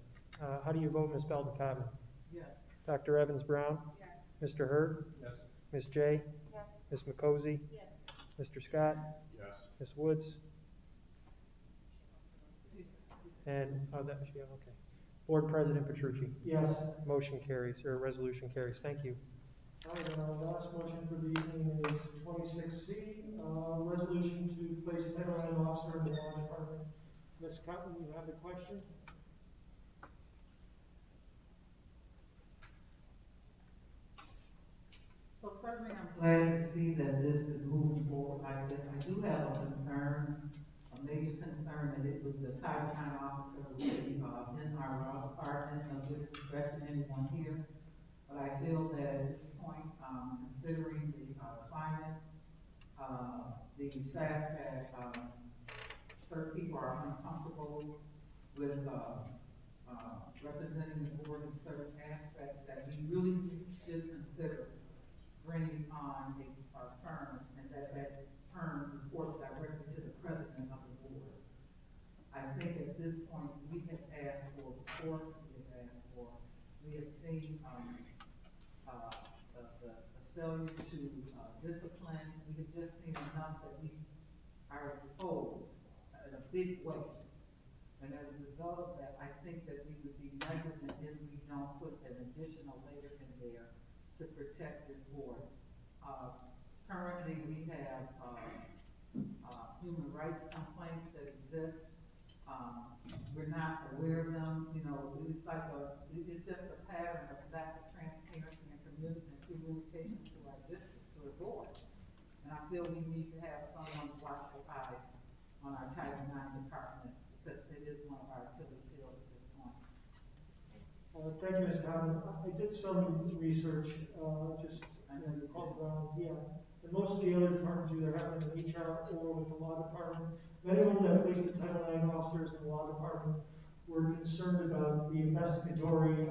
How do you vote, Ms. Beldekatman? Yes. Dr. Evans-Brown? Yes. Mr. Hurd? Yes. Ms. J? Yes. Ms. McCosey? Yes. Mr. Scott? Yes. Ms. Woods? And, yeah, okay. Board President Petrucci? Yes. Motion carries, or resolution carries. Thank you. All right, our last motion for the evening is 26C, resolution to place Title IX officer in the law department. Ms. Cotton, you have the question? So certainly I'm glad to see that this is moving forward like this. I do have a concern, a major concern, that it was the Title IX officer would be in our law department, no disrespect to anyone here. But I feel that at this point, considering the climate, the fact that certain people are uncomfortable with representing the board in certain aspects, that we really should consider bringing on a term, and that term reports directly to the president of the board. I think at this point, we have asked for reports, we have seen the failure to discipline. We have just seen enough that we are exposed in a big way. And as a result of that, I think that we would be negligent if we don't put an additional layer in there to protect this board. Currently, we have human rights complaints that exist. We're not aware of them. You know, it's like it's just a pattern of lack of transparency and communication to our district, to the board. And I feel we need to have someone watchful eyes on our Title IX department, because it is one of our Achilles heels at this point. Thank you, Ms. Cotton. I did some research, called around, and most of the other departments either have an HR or with the law department. Many of them that placed the Title IX officers in the law department were concerned about the investigatory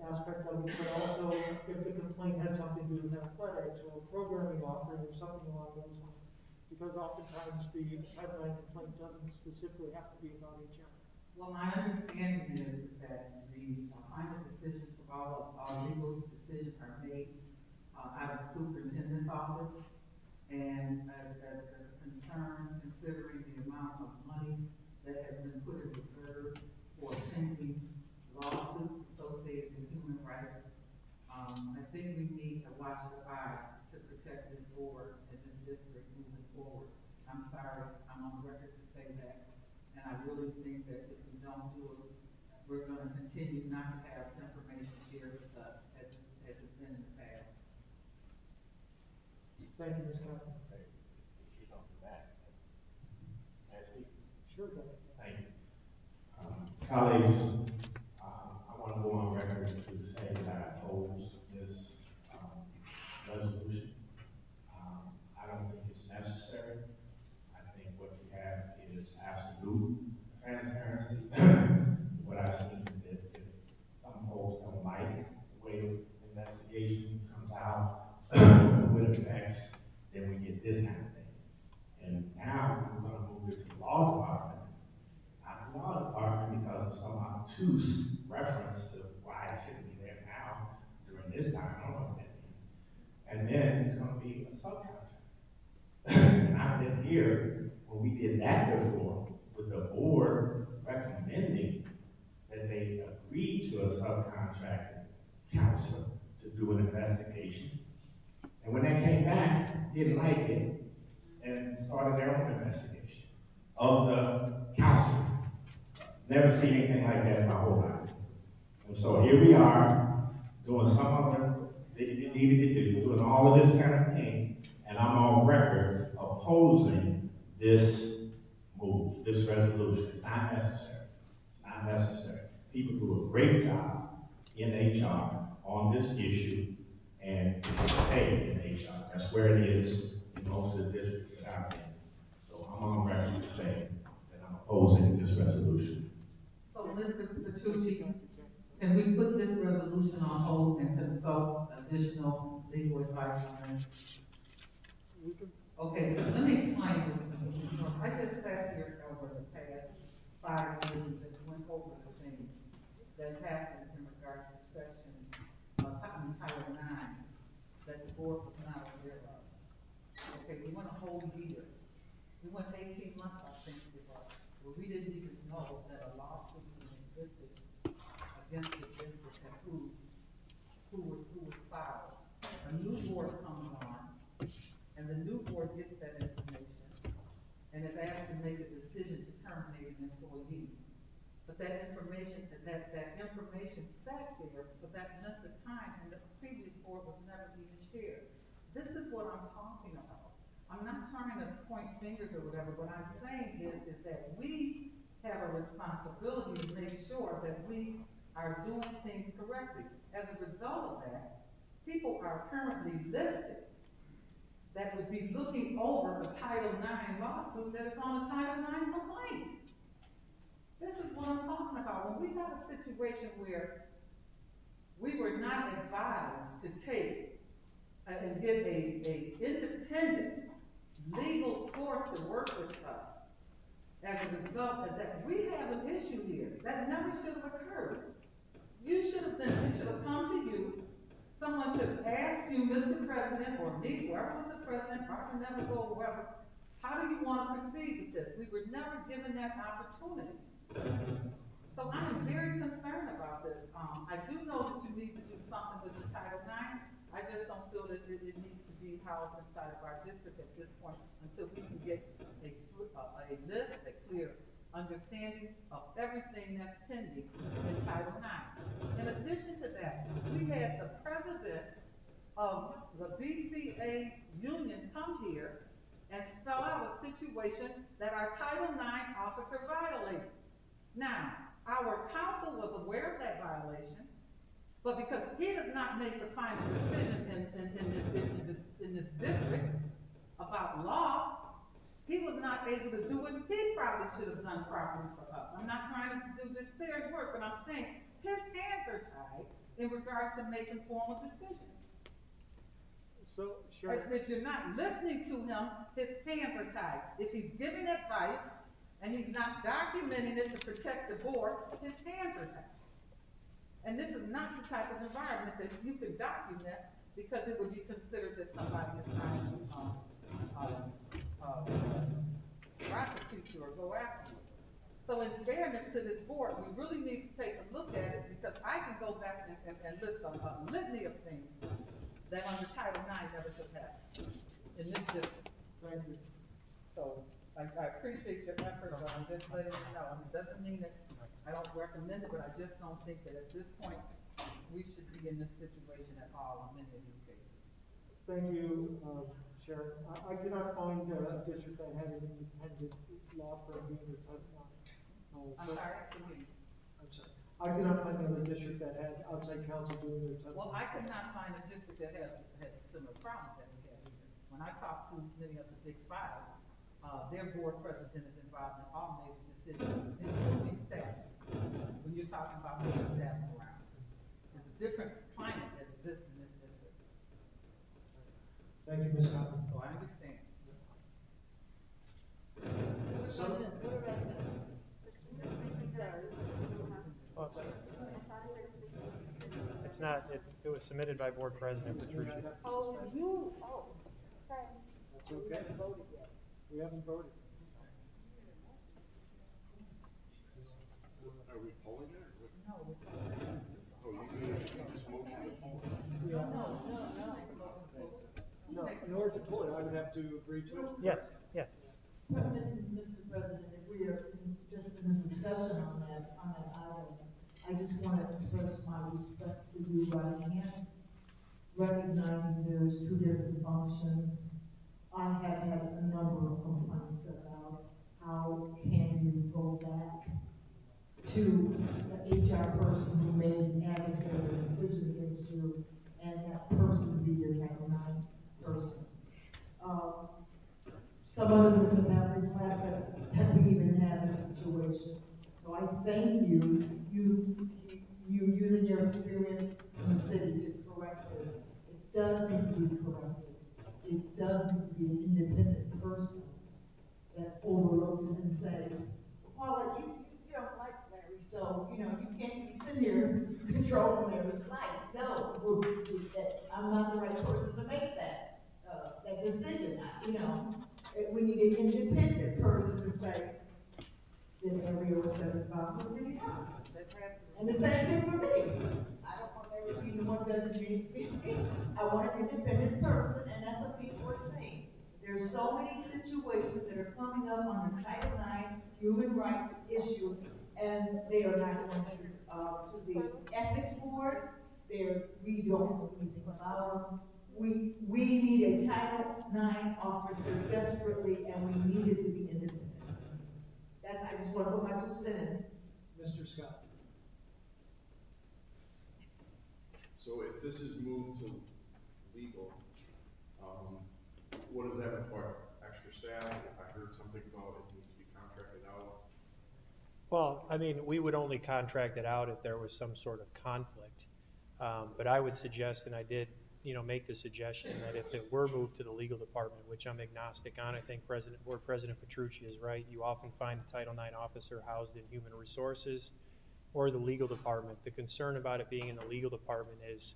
aspect of it, but also if the complaint had something to do with athletics or programming offering or something along those lines. Because oftentimes the Title IX complaint doesn't specifically have to be about HR. Well, my understanding is that the final decisions for all legal decisions are made out of the superintendent's office, and as a concern, considering the amount of money that has been put in reserve for pending lawsuits associated with human rights, I think we need a watchful eye to protect this board and this district moving forward. I'm sorry, I'm on record to say that, and I really think that if we don't do it, we're gonna continue not to have information shared with us as it's been in the past. Thank you, Ms. Kaplan. Keep on that. May I speak? Sure, go ahead. Thank you. Colleagues, I want to go on record to say that I oppose this resolution. I don't think it's necessary. I think what you have is absolute transparency. What I've seen is that if some folks don't like the way the investigation comes out, what it affects, then we get this kind of thing. And now we're going to move it to the law department. Not the law department because of some obtuse reference to why it shouldn't be there now during this time. I don't know what that means. And then it's going to be a subcontract. And I've been here when we did that before with the board recommending that they agreed to a subcontracted counselor to do an investigation. And when they came back, didn't like it and started their own investigation of the counselor. Never seen anything like that in my whole life. And so here we are doing some other that you needed to do, doing all of this kind of thing, and I'm on record opposing this move, this resolution. It's not necessary. It's not necessary. People do a great job in HR on this issue, and it will stay in HR. That's where it is in most of the districts that I'm in. So I'm on record to say that I'm opposing this resolution. So, Mr. Petrucci, can we put this resolution on hold and consult additional legal advice on this? Okay, let me explain this. I just sat here over the past 5 years and just went over the things that happened in regards to section, Title IX, that the board was not aware of. Okay, we went a whole year. We went 18 months, I think it was, where we didn't even know that a lawsuit existed against the district and who was filed. A new board comes on, and the new board gets that information, and is asked to make a decision to terminate an employee. But that information, that information sat there for that length of time, and the previous board was never even shared. This is what I'm talking about. I'm not trying to point fingers or whatever. What I'm saying is that we have a responsibility to make sure that we are doing things correctly. As a result of that, people are currently listed that would be looking over a Title IX lawsuit that is on a Title IX complaint. This is what I'm talking about. When we got a situation where we were not advised to take and get a independent legal source to work with us, as a result of that, we have an issue here. That never should have occurred. It should have come to you. Someone should have asked you, Mr. President, or me, whoever was the president, Robert Neville, whoever, how do you want to proceed with this? We were never given that opportunity. So I am very concerned about this. I do know that you need to do something with the Title IX. I just don't feel that it needs to be housed inside of our district at this point until we can get a list, a clear understanding of everything that's pending in Title IX. In addition to that, we had the president of the BCA union come here and spell out a situation that our Title IX officer violated. Now, our council was aware of that violation, but because he does not make the final decision in this district about law, he was not able to do what he probably should have done properly for us. I'm not trying to do this fair work, but I'm saying his hands are tied in regards to making formal decisions. So, sure. If you're not listening to him, his hands are tied. If he's giving advice and he's not documenting it to protect the board, his hands are tied. And this is not the type of environment that you can document because it would be considered that somebody is trying to prosecute you or go after you. So in fairness to this board, we really need to take a look at it because I can go back and list a litany of things that under Title IX never should happen in this district. Thank you. So I appreciate your effort, but I'm just letting you know. It doesn't mean that I don't recommend it, but I just don't think that at this point, we should be in this situation at all in many of these cases. Thank you, Sharon. I could not find a district that had an independent law firm doing their Title IX. I'm sorry, I couldn't hear you. I'm sorry. I could not find another district that had outside counsel doing their Title Well, IX. I could not find a district that had similar problems that we have here. When I talked to many of the big five, their board president is involved in all major decisions, including staff. When you're talking about moving staff around, there's a different climate that exists in this district. Thank you, Ms. Cotton. So I understand. It's not, it was submitted by Board President Petrucci. Oh, you, oh, okay. That's We okay. haven't voted yet. We haven't voted. Are we polling it? Or what? No, Oh, you just motion to poll it? No, in order to pull it, I would have to agree to it. Yes, yes. Mr. President, if we are just in a discussion on that item, I just want to express my respect for you right here, recognizing there's two different functions. I have had a number of complaints about how can you go back to the HR person who made an adversarial decision against you, and that person be your Title IX person. Some other municipalities have we even had this situation. So I thank you using your experience in the city to correct this. It does need to be corrected. It does need to be an independent person that overlooks and says, Paula, you don't like Larry, so you can't be sitting here controlling Larry's life. No, I'm not the right person to make that decision. We need an independent person to say, did Larry overstep his bounds or did he not? And the same thing for me. I don't want Larry to be the one judging me. I want an independent person, and that's what people are saying. There's so many situations that are coming up on the Title IX human rights issues, and they are not going to the ethics board. We don't know anything about them. We need a Title IX officer desperately, and we need it to be independent. I just want to put my 2 cents in. Mr. Scott. So if this is moved to legal, what does that require? Extra staff? I heard something about it needs to be contracted out. Well, I mean, we would only contract it out if there was some sort of conflict. But I would suggest, and I did, make the suggestion that if it were moved to the legal department, which I'm agnostic on, I think Board President Petrucci is right. You often find a Title IX officer housed in human resources or the legal department. The concern about it being in the legal department is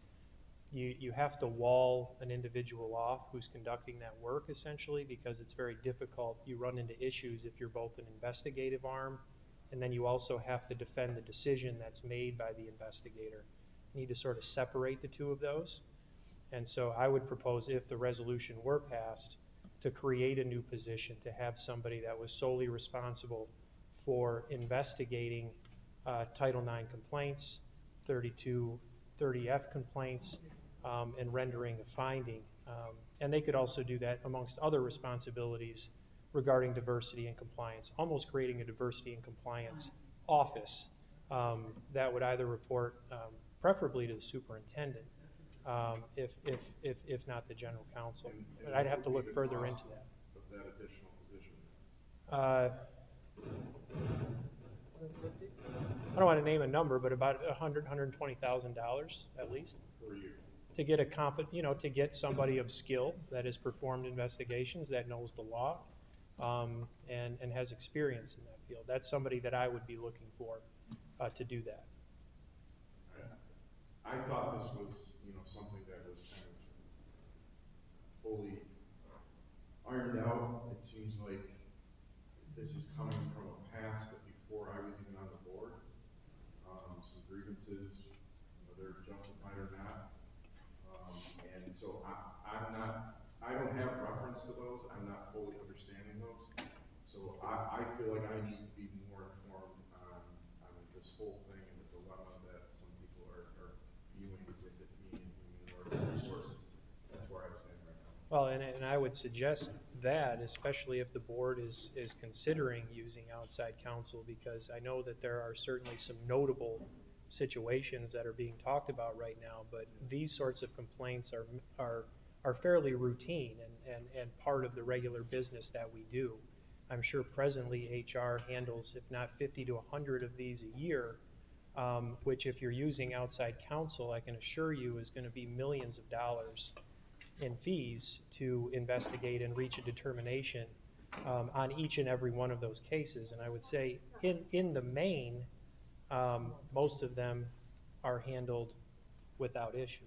you have to wall an individual off who's conducting that work, essentially, because it's very difficult. You run into issues if you're both an investigative arm, and then you also have to defend the decision that's made by the investigator. You need to sort of separate the two of those. And so I would propose, if the resolution were passed, to create a new position, to have somebody that was solely responsible for investigating Title IX complaints, 3230F complaints, and rendering a finding. And they could also do that amongst other responsibilities regarding diversity and compliance, almost creating a diversity and compliance office that would either report preferably to the superintendent, if not the general counsel. But I'd have to look further into that. Of that additional position? I don't want to name a number, but about $120,000 at least. Per year. To get to get somebody of skill that has performed investigations, that knows the law, and has experience in that field. That's somebody that I would be looking for to do that. I thought this was, something that was kind of fully ironed out. It seems like this is coming from a past that before I was even on the board. Some grievances, whether justified or not. And so I don't have reference to those. I'm not fully understanding those. So I feel like I need to be more informed on this Well, and I would suggest that, especially if the board is considering using outside counsel, because I know that there are certainly some notable situations that are being talked about right now, but these sorts of complaints are fairly routine and part of the regular business that we do. I'm sure presently HR handles, if not 50 to 100 of these a year, which if you're using outside counsel, I can assure you is going to be millions of dollars in fees to investigate and reach a determination on each and every one of those cases. And I would say in the main, most of them are handled without issue.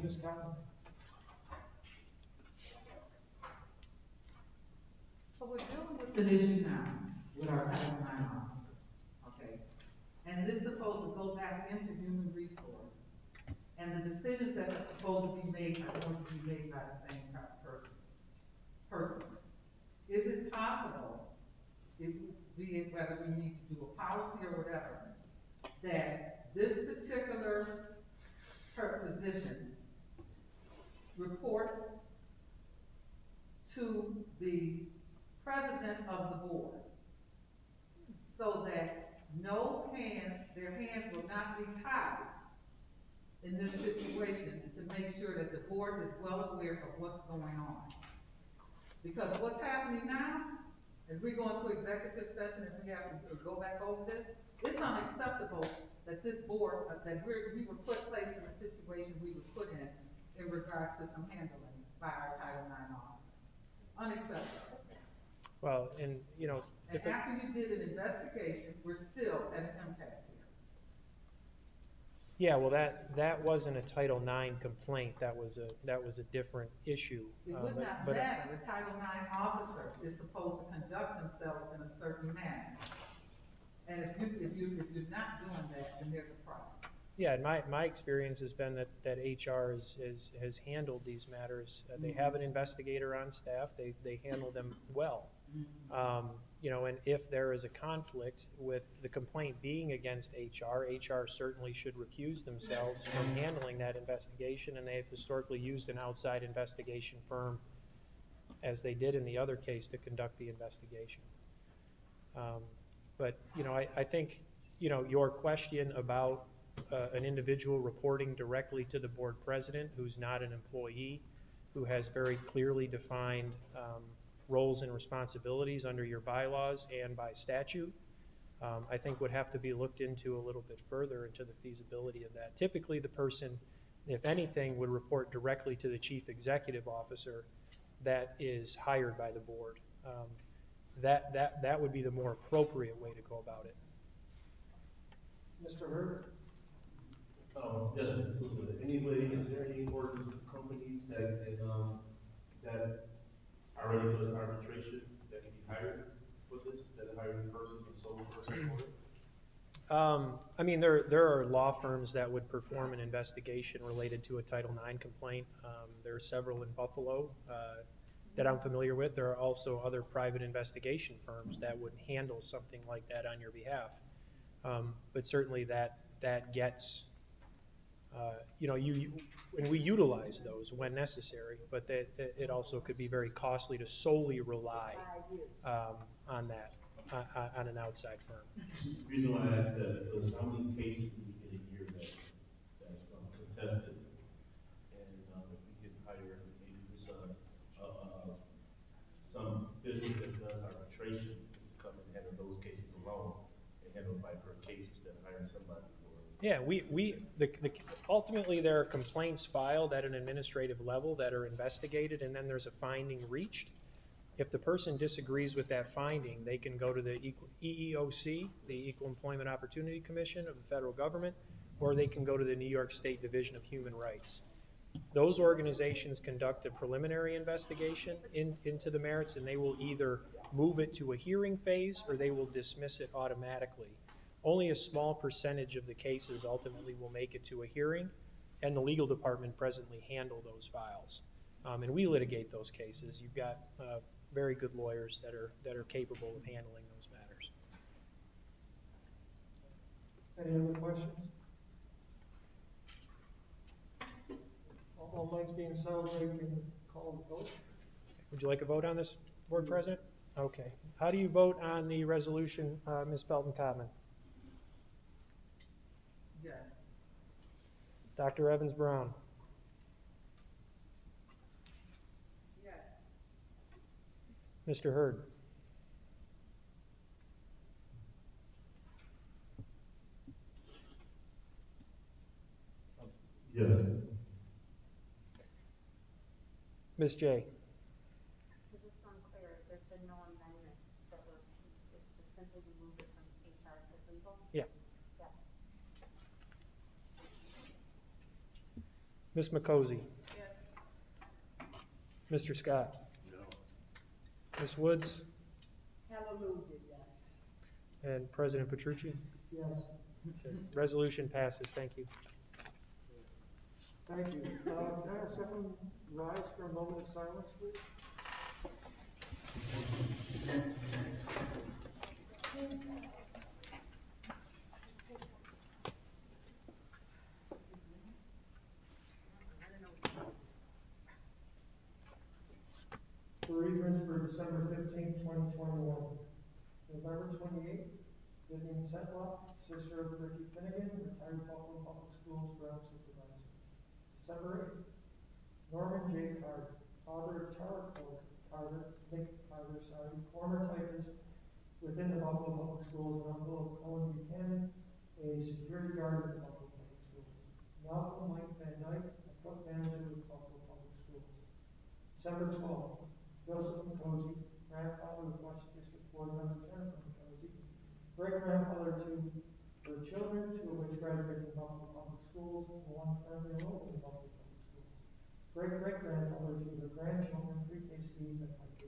Ms. Cotton? So we're dealing with an issue now with our Title IX officer, okay? And this is supposed to go back into human resource. And the decisions that are supposed to be made are going to be made by the same type of person. Is it possible, be it whether we need to do a policy or whatever, that this particular position reports to the president of the board, so that their hands will not be tied in this situation, to make sure that the board is well aware of what's going on? Because what's happening now, as we go into executive session and we have to go back over this, it's unacceptable that this board, that we were placed in a situation we were put in regards to some handling by our Title IX officer. Unacceptable. Well, and you know, and after you did an investigation, we're still at an impasse here. Yeah, well, that wasn't a Title IX complaint. That was a different issue. It would not matter. The Title IX officer is supposed to conduct themselves in a certain manner. And if you're not doing that, then there's a problem. Yeah, and my experience has been that HR has handled these matters. They have an investigator on staff. They handle them well. You know, and if there is a conflict with the complaint being against HR certainly should recuse themselves from handling that investigation, and they have historically used an outside investigation firm, as they did in the other case, to conduct the investigation. But, you know, I think, you know, your question about an individual reporting directly to the board president who's not an employee, who has very clearly defined roles and responsibilities under your bylaws and by statute, I think would have to be looked into a little bit further into the feasibility of that. Typically, the person, if anything, would report directly to the chief executive officer that is hired by the board. That would be the more appropriate way to go about it. Mr. Herbert? Yes, anyway, is there any important companies that already does arbitration that can be hired for this, instead of hiring a person, a sole person for it? I mean, there are law firms that would perform an investigation related to a Title IX complaint. There are several in Buffalo that I'm familiar with. There are also other private investigation firms that would handle something like that on your behalf. But certainly that gets, you know, and we utilize those when necessary, but it also could be very costly to solely rely on that, on an outside firm. The reason why I asked that is how many cases do we get a year that's contested, and if we could hire maybe some business that does arbitration to come and handle those cases alone and handle by per case instead of hiring somebody for it. Yeah, ultimately there are complaints filed at an administrative level that are investigated, and then there's a finding reached. If the person disagrees with that finding, they can go to the EEOC, the Equal Employment Opportunity Commission of the federal government, or they can go to the New York State Division of Human Rights. Those organizations conduct a preliminary investigation into the merits, and they will either move it to a hearing phase or they will dismiss it automatically. Only a small percentage of the cases ultimately will make it to a hearing, and the legal department presently handle those files. And we litigate those cases. You've got very good lawyers that are capable of handling those matters. Any other questions? all minds being settled, we can call the vote. Would you like a vote on this, Board President? Okay. How do you vote on the resolution, Ms. Belton-Codman? Yes. Dr. Evans-Brown? Yes. Mr. Hurd? Yes. Ms. J? So just so I'm clear, there's been no amendment that we're, it's just simply we moved it from HR to legal? Yeah. Yeah. Ms. McCosy? Yes. Mr. Scott? No. Ms. Woods? Hallelujah, yes. And President Petrucci? Yes. Okay. Resolution passes. Thank you. Thank you. Can I ask everyone rise for a moment of silence, please? Bereavements for December 15, 2021. November 28th, Vivian Setlock, sister of Ricky Finnegan, retired Buffalo Public Schools ground supervisor. December 8th, Norman J. Carter, father of Tara Nick Carter, former typist within the Buffalo Public Schools, and uncle of Owen Buchanan, a security guard at the Buffalo Public Schools. Malcolm Mike Van Dyke, a foot manager with Buffalo Public Schools. December 12th, Joseph McCosy, grandfather of West District Board Member Jennifer McCosy, great-grandfather to her children, two of which graduated from Buffalo Public Schools, and one currently enrolled in Buffalo Public Schools. Great-great-grandfather to her grandchildren, pre-K students at Mike K.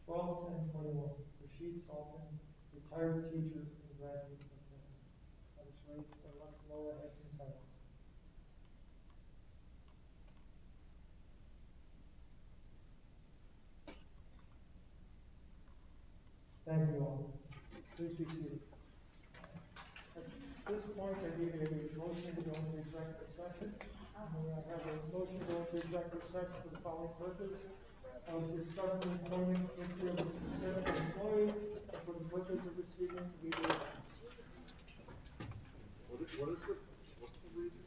12/10/21, Rashid Salton, retired teacher and graduate from Penn. I was raised for Laura Heston's house. Thank you all. Please be seated. At this point, I need a motion to go into executive session. May I have a motion to go into executive session for the following purpose? I was discussing employment history of a specific employee and for the purpose of receiving legal advice. What's the reason?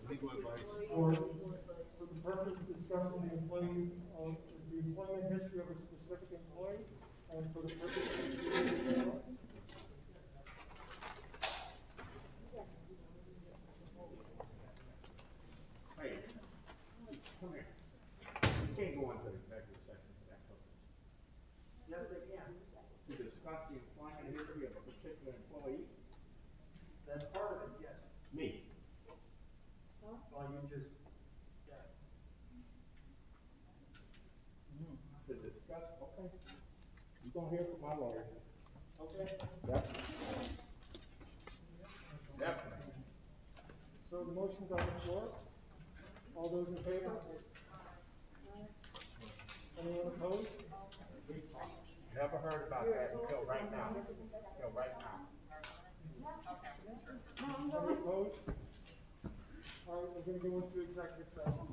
Legal advice. For the purpose of discussing the employment history of a specific employee and for the purpose of receiving legal advice. Hey, come here. You can't go into the executive session for that purpose. Yes, they can. To discuss the employment history of a particular employee. That's part of it, yes. Me. Or you just, yeah. To discuss, okay. You're gonna hear from my lawyer. Okay? Yep. Definitely. So the motion's on the floor. All those in favor? Anyone opposed? Never heard about that until right now. Until right now. Any opposed? All right, we're gonna go into executive session.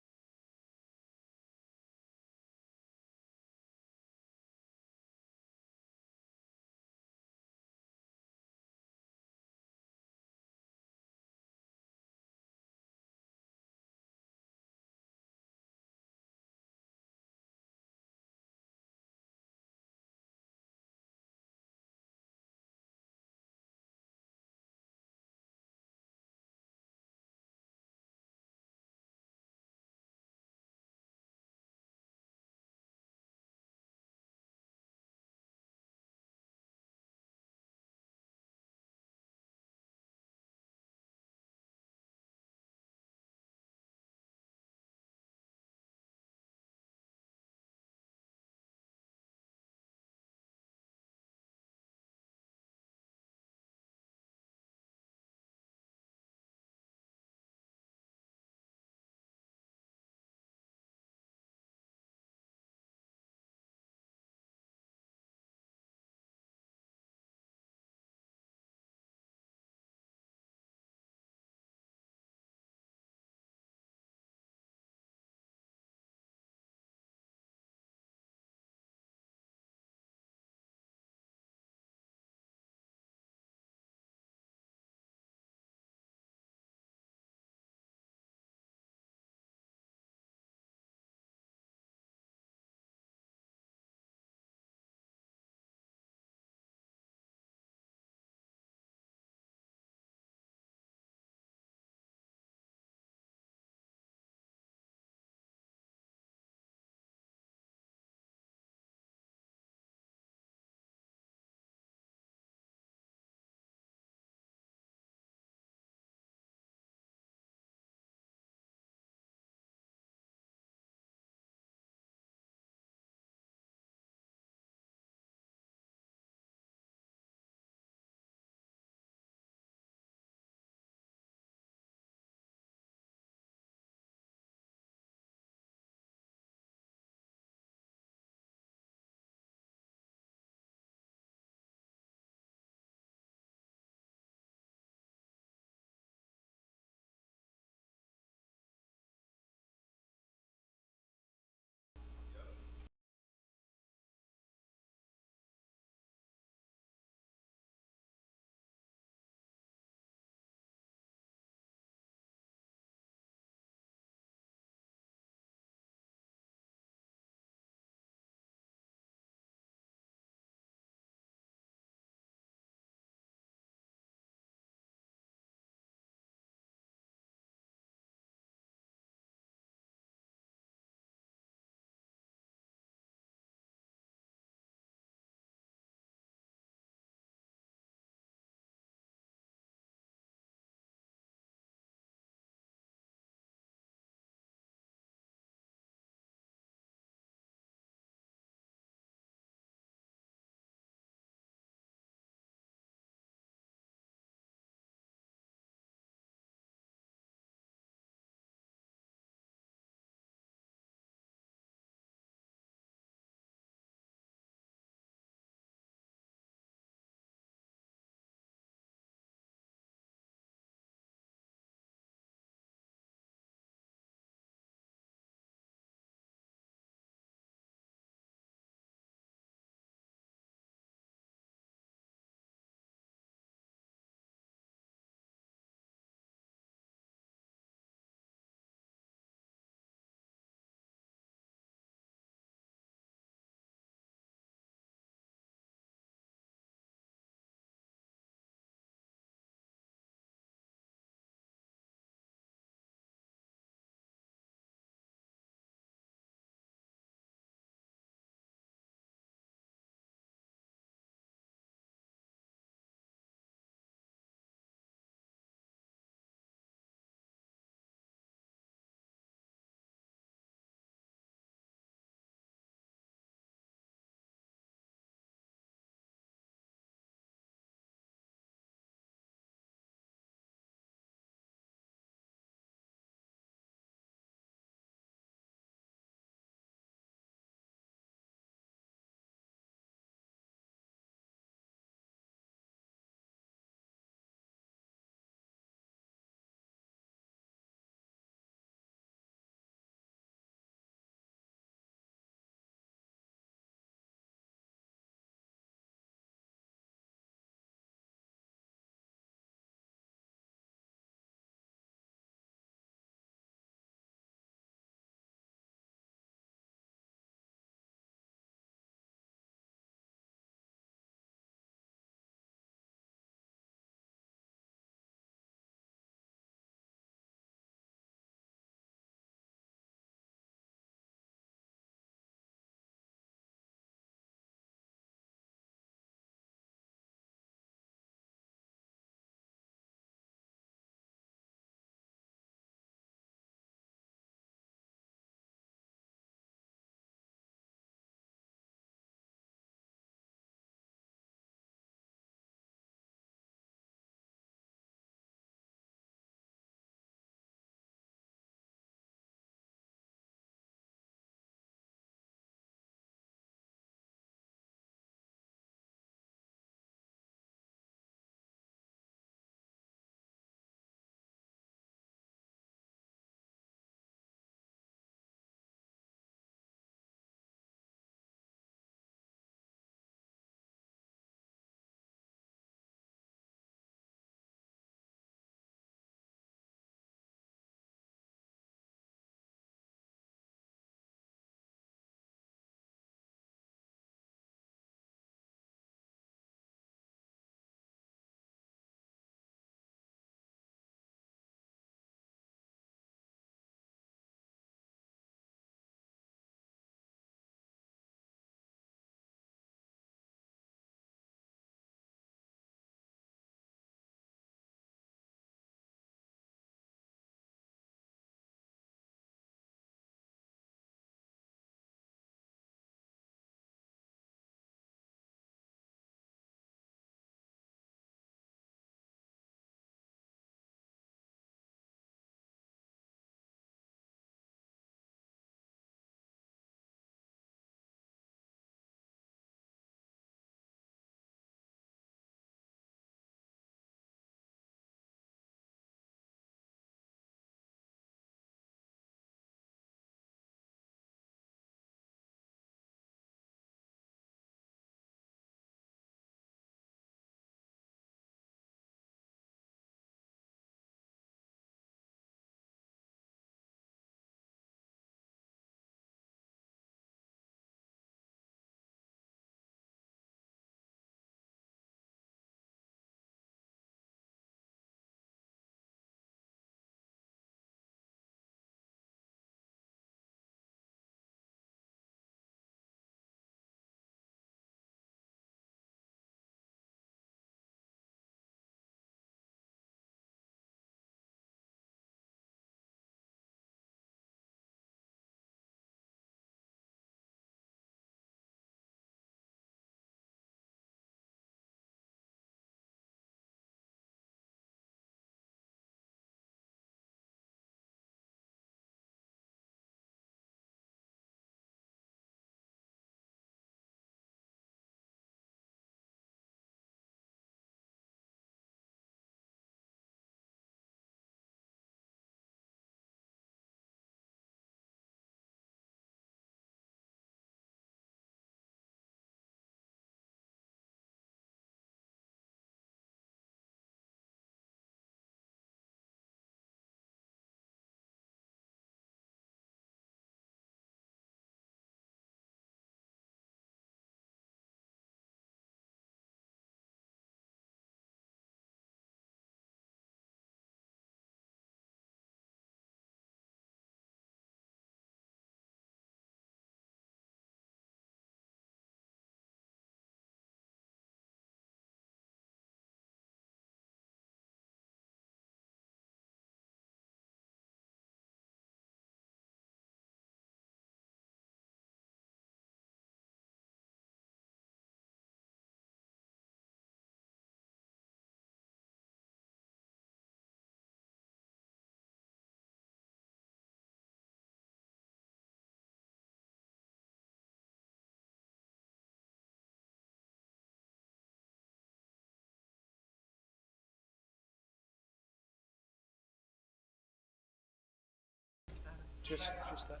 Just that.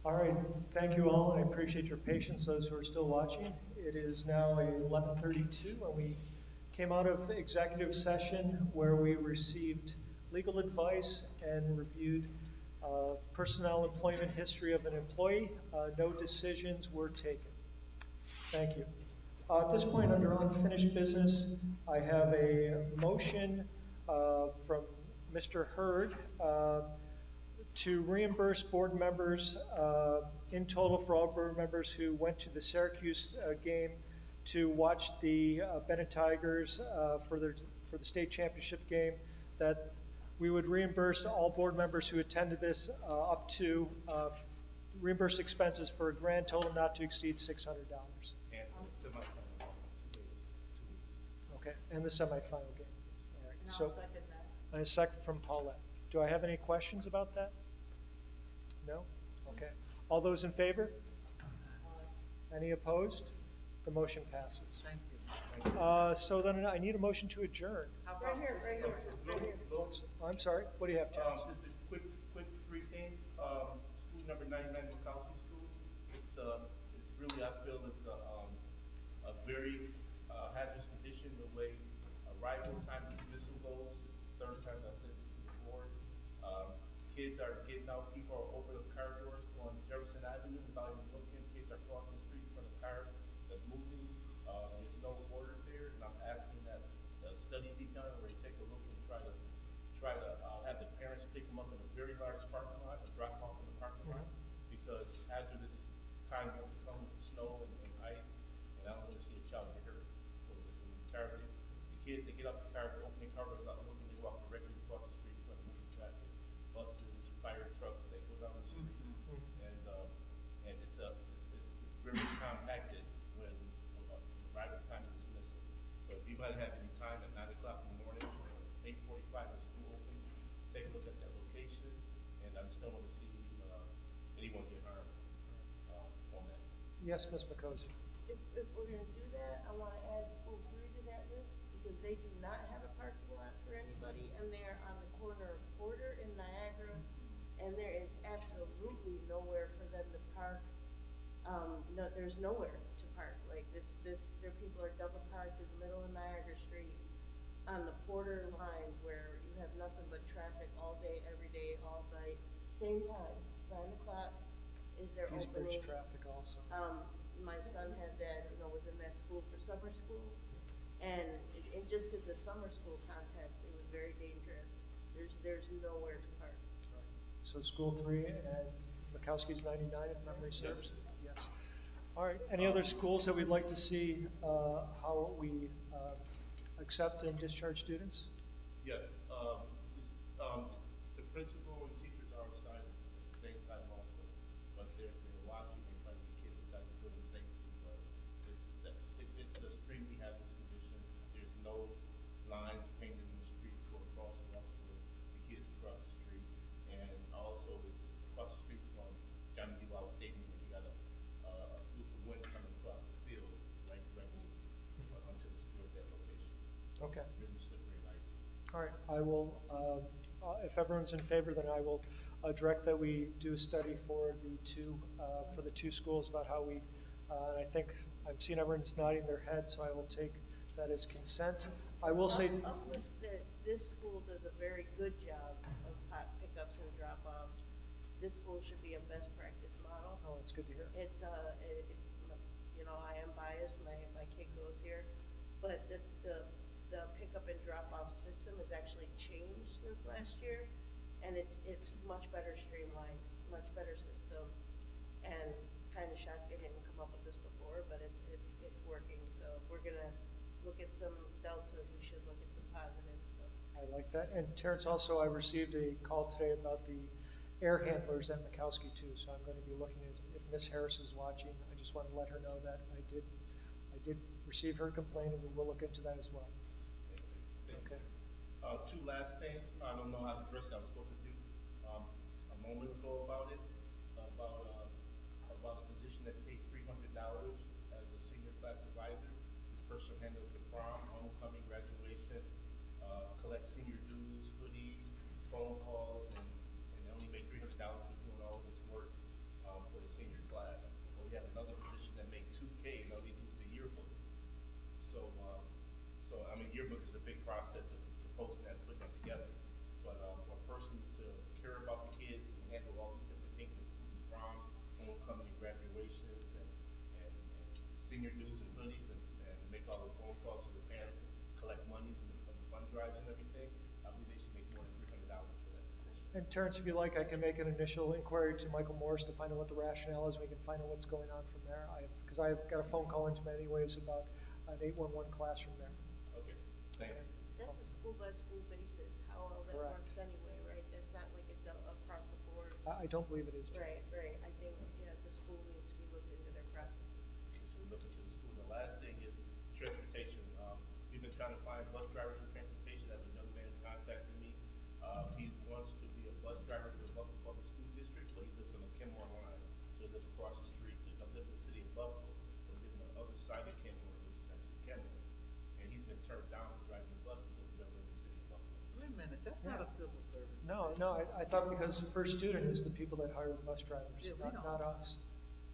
All right, thank you all, and I appreciate your patience, those who are still watching. It is now 11:32, and we came out of executive session where we received legal advice and reviewed personnel employment history of an employee. No decisions were taken. Thank you. At this point, under unfinished business, I have a motion from Mr. Hurd to reimburse board members in total for all board members who went to the Syracuse game to watch the Bennett Tigers for the state championship game, that we would reimburse all board members who attended this up to reimburse expenses for a grand total not to exceed $600. Okay, and the semifinal game. All right. And I'll So, second that. and a second from Paulette. Do I have any questions about that? No? Okay. All those in favor? Any opposed? The motion passes. Thank you. So then I need a motion to adjourn. Right here, right here, right here. I'm sorry, what do you have, Chance? Just a quick three things. School number 99 McCoskey School. It's really, I feel it's a very hazardous condition the way arrival time dismissal goes. Third time I said this to the board. Kids are getting out, people are over the car doors on Jefferson Avenue without even looking. Kids are crossing the street in front of cars that's moving. There's no order there, and I'm asking that a study be done where you take a look and try to have the parents pick them up in a very large parking lot or drop them off in the parking lot, because hazardous time will come with the snow and ice, and I don't want to see a child get hurt over this entirely. The kids, they get up the car, they open the car doors without looking, they walk directly across the street in front of moving traffic, buses, fire trucks, they go down the street, and it's very compacted when arrival time is dismissal. So if you might have any time at 9 o'clock in the morning, 8:45 when school opens, take a look at that location, and I just don't want to see anyone get harmed on that. Yes, Ms. McCosy. If we're gonna do that, I wanna add school 3 to that list, because they do not have a parking lot for anybody, and they're on the corner of Porter and Niagara, and there is absolutely nowhere for them to park. No, there's nowhere to park. Like their people are double parked in the middle of Niagara Street on the Porter line, where you have nothing but traffic all day, every day, all night. Same time, 9 o'clock is their East Bridge opening. traffic also. My son had that, was in that school for summer school, and just in the summer school context, it was very dangerous. There's nowhere to park. So school 3 and Mikowski's 99, if memory serves? Yes. All right, any other schools that we'd like to see how we accept and discharge students? Yes, the principal and teachers are outside at the same time also, but they're watching and trying to get kids inside the building safely. But it's a extremely hazardous condition. There's no lines painted in the street for crosswalks for the kids to cross the street, and also it's across the street from Johnny D. Wild Stadium, where you got a sloop of wind coming across the field right onto that location. Okay. Really slippery and icy. All right, I will, if everyone's in favor, then I will direct that we do a study for the two schools about how we, and I think I'm seeing everyone's nodding their head, so I will take that as consent. I will say. This school does a very good job of pickups and drop-offs. This school should be a best practice model. Oh, it's good to hear. It's, I am biased, my kid goes here, but the pickup and drop-off system has actually changed since last year, and it's much better streamlined, much better system, and kind of shocked they didn't come up with this before, but it's working. So if we're gonna look at some deltas, we should look at some positives. So. I like that. And Terrence, also, I received a call today about the air handlers at Mikowski too, so I'm going to be looking at, if Miss Harris is watching, I just want to let her know that I did receive her complaint, and we will look into that as well. Okay. Two last things. I don't know how to address it. I was spoken to a moment ago about it, about a position that pays $300 as a senior class advisor. This person handles the prom, homecoming, graduation, collects senior dues, hoodies, phone calls, and they only make $300 down to doing all of this work for the senior class. But we have another position that make $2K, now they do the yearbook. So, I mean, yearbook is a big process of posting that, putting that together. But for a person to care about the kids and handle all these different things, including prom, homecoming, and graduations, and senior dues and hoodies, and make all the phone calls to the parents, collect monies and the fund drives and everything, I believe they should make more than $300 for that position. And Terrence, if you like, I can make an initial inquiry to Michael Morris to find out what the rationale is. We can find out what's going on from there. Because I've got a phone call into him anyways about an 811 classroom there. Okay, thank you. That's a school by school basis, how all that Correct. works anyway, right? That's not like it's across the board. I don't believe it is. Right, right. I think, yeah, the school needs to be looked into their process. So we look into the school. The last thing is transportation. We've been trying to find bus drivers for transportation. As a young man contacted me, he wants to be a bus driver for the Buffalo Public School District, but he lives on the Kenmore line, so he lives across the street. He doesn't live in the city of Buffalo, but he lives on the other side of Kenmore, which is next to Kenmore. And he's been turned down for driving the bus because he doesn't live in the city of Buffalo. Wait a minute, that's not a civil service. No, I thought because First Student is the people that hire the bus drivers, Yeah, not us.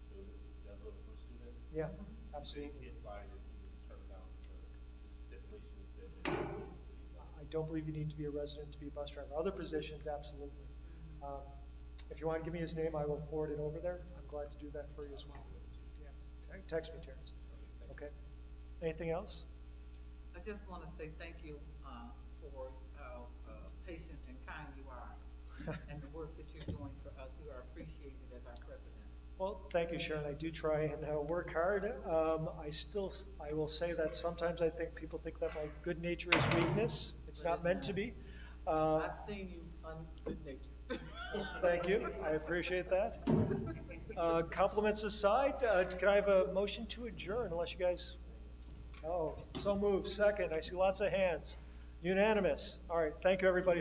So that's what for a student. Yeah, So absolutely. he applied and he was turned down because the stipulation said that he didn't live in the city of Buffalo. I don't believe you need to be a resident to be a bus driver. Other positions, absolutely. If you want to give me his name, I will forward it over there. I'm glad to do that for you as well. Yeah. Text me, Terrence. Okay. Anything else? I just want to say thank you for how patient and kind you are and the work that you're doing for us. You are appreciated as our president. Well, thank you, Sharon. I do try and work hard. I will say that sometimes I think people think that my good nature is weakness. It's not meant to be. I've seen you good natured. Thank you. I appreciate that. Compliments aside, can I have a motion to adjourn unless you guys, so moved. Second, I see lots of hands. Unanimous. All right. Thank you, everybody.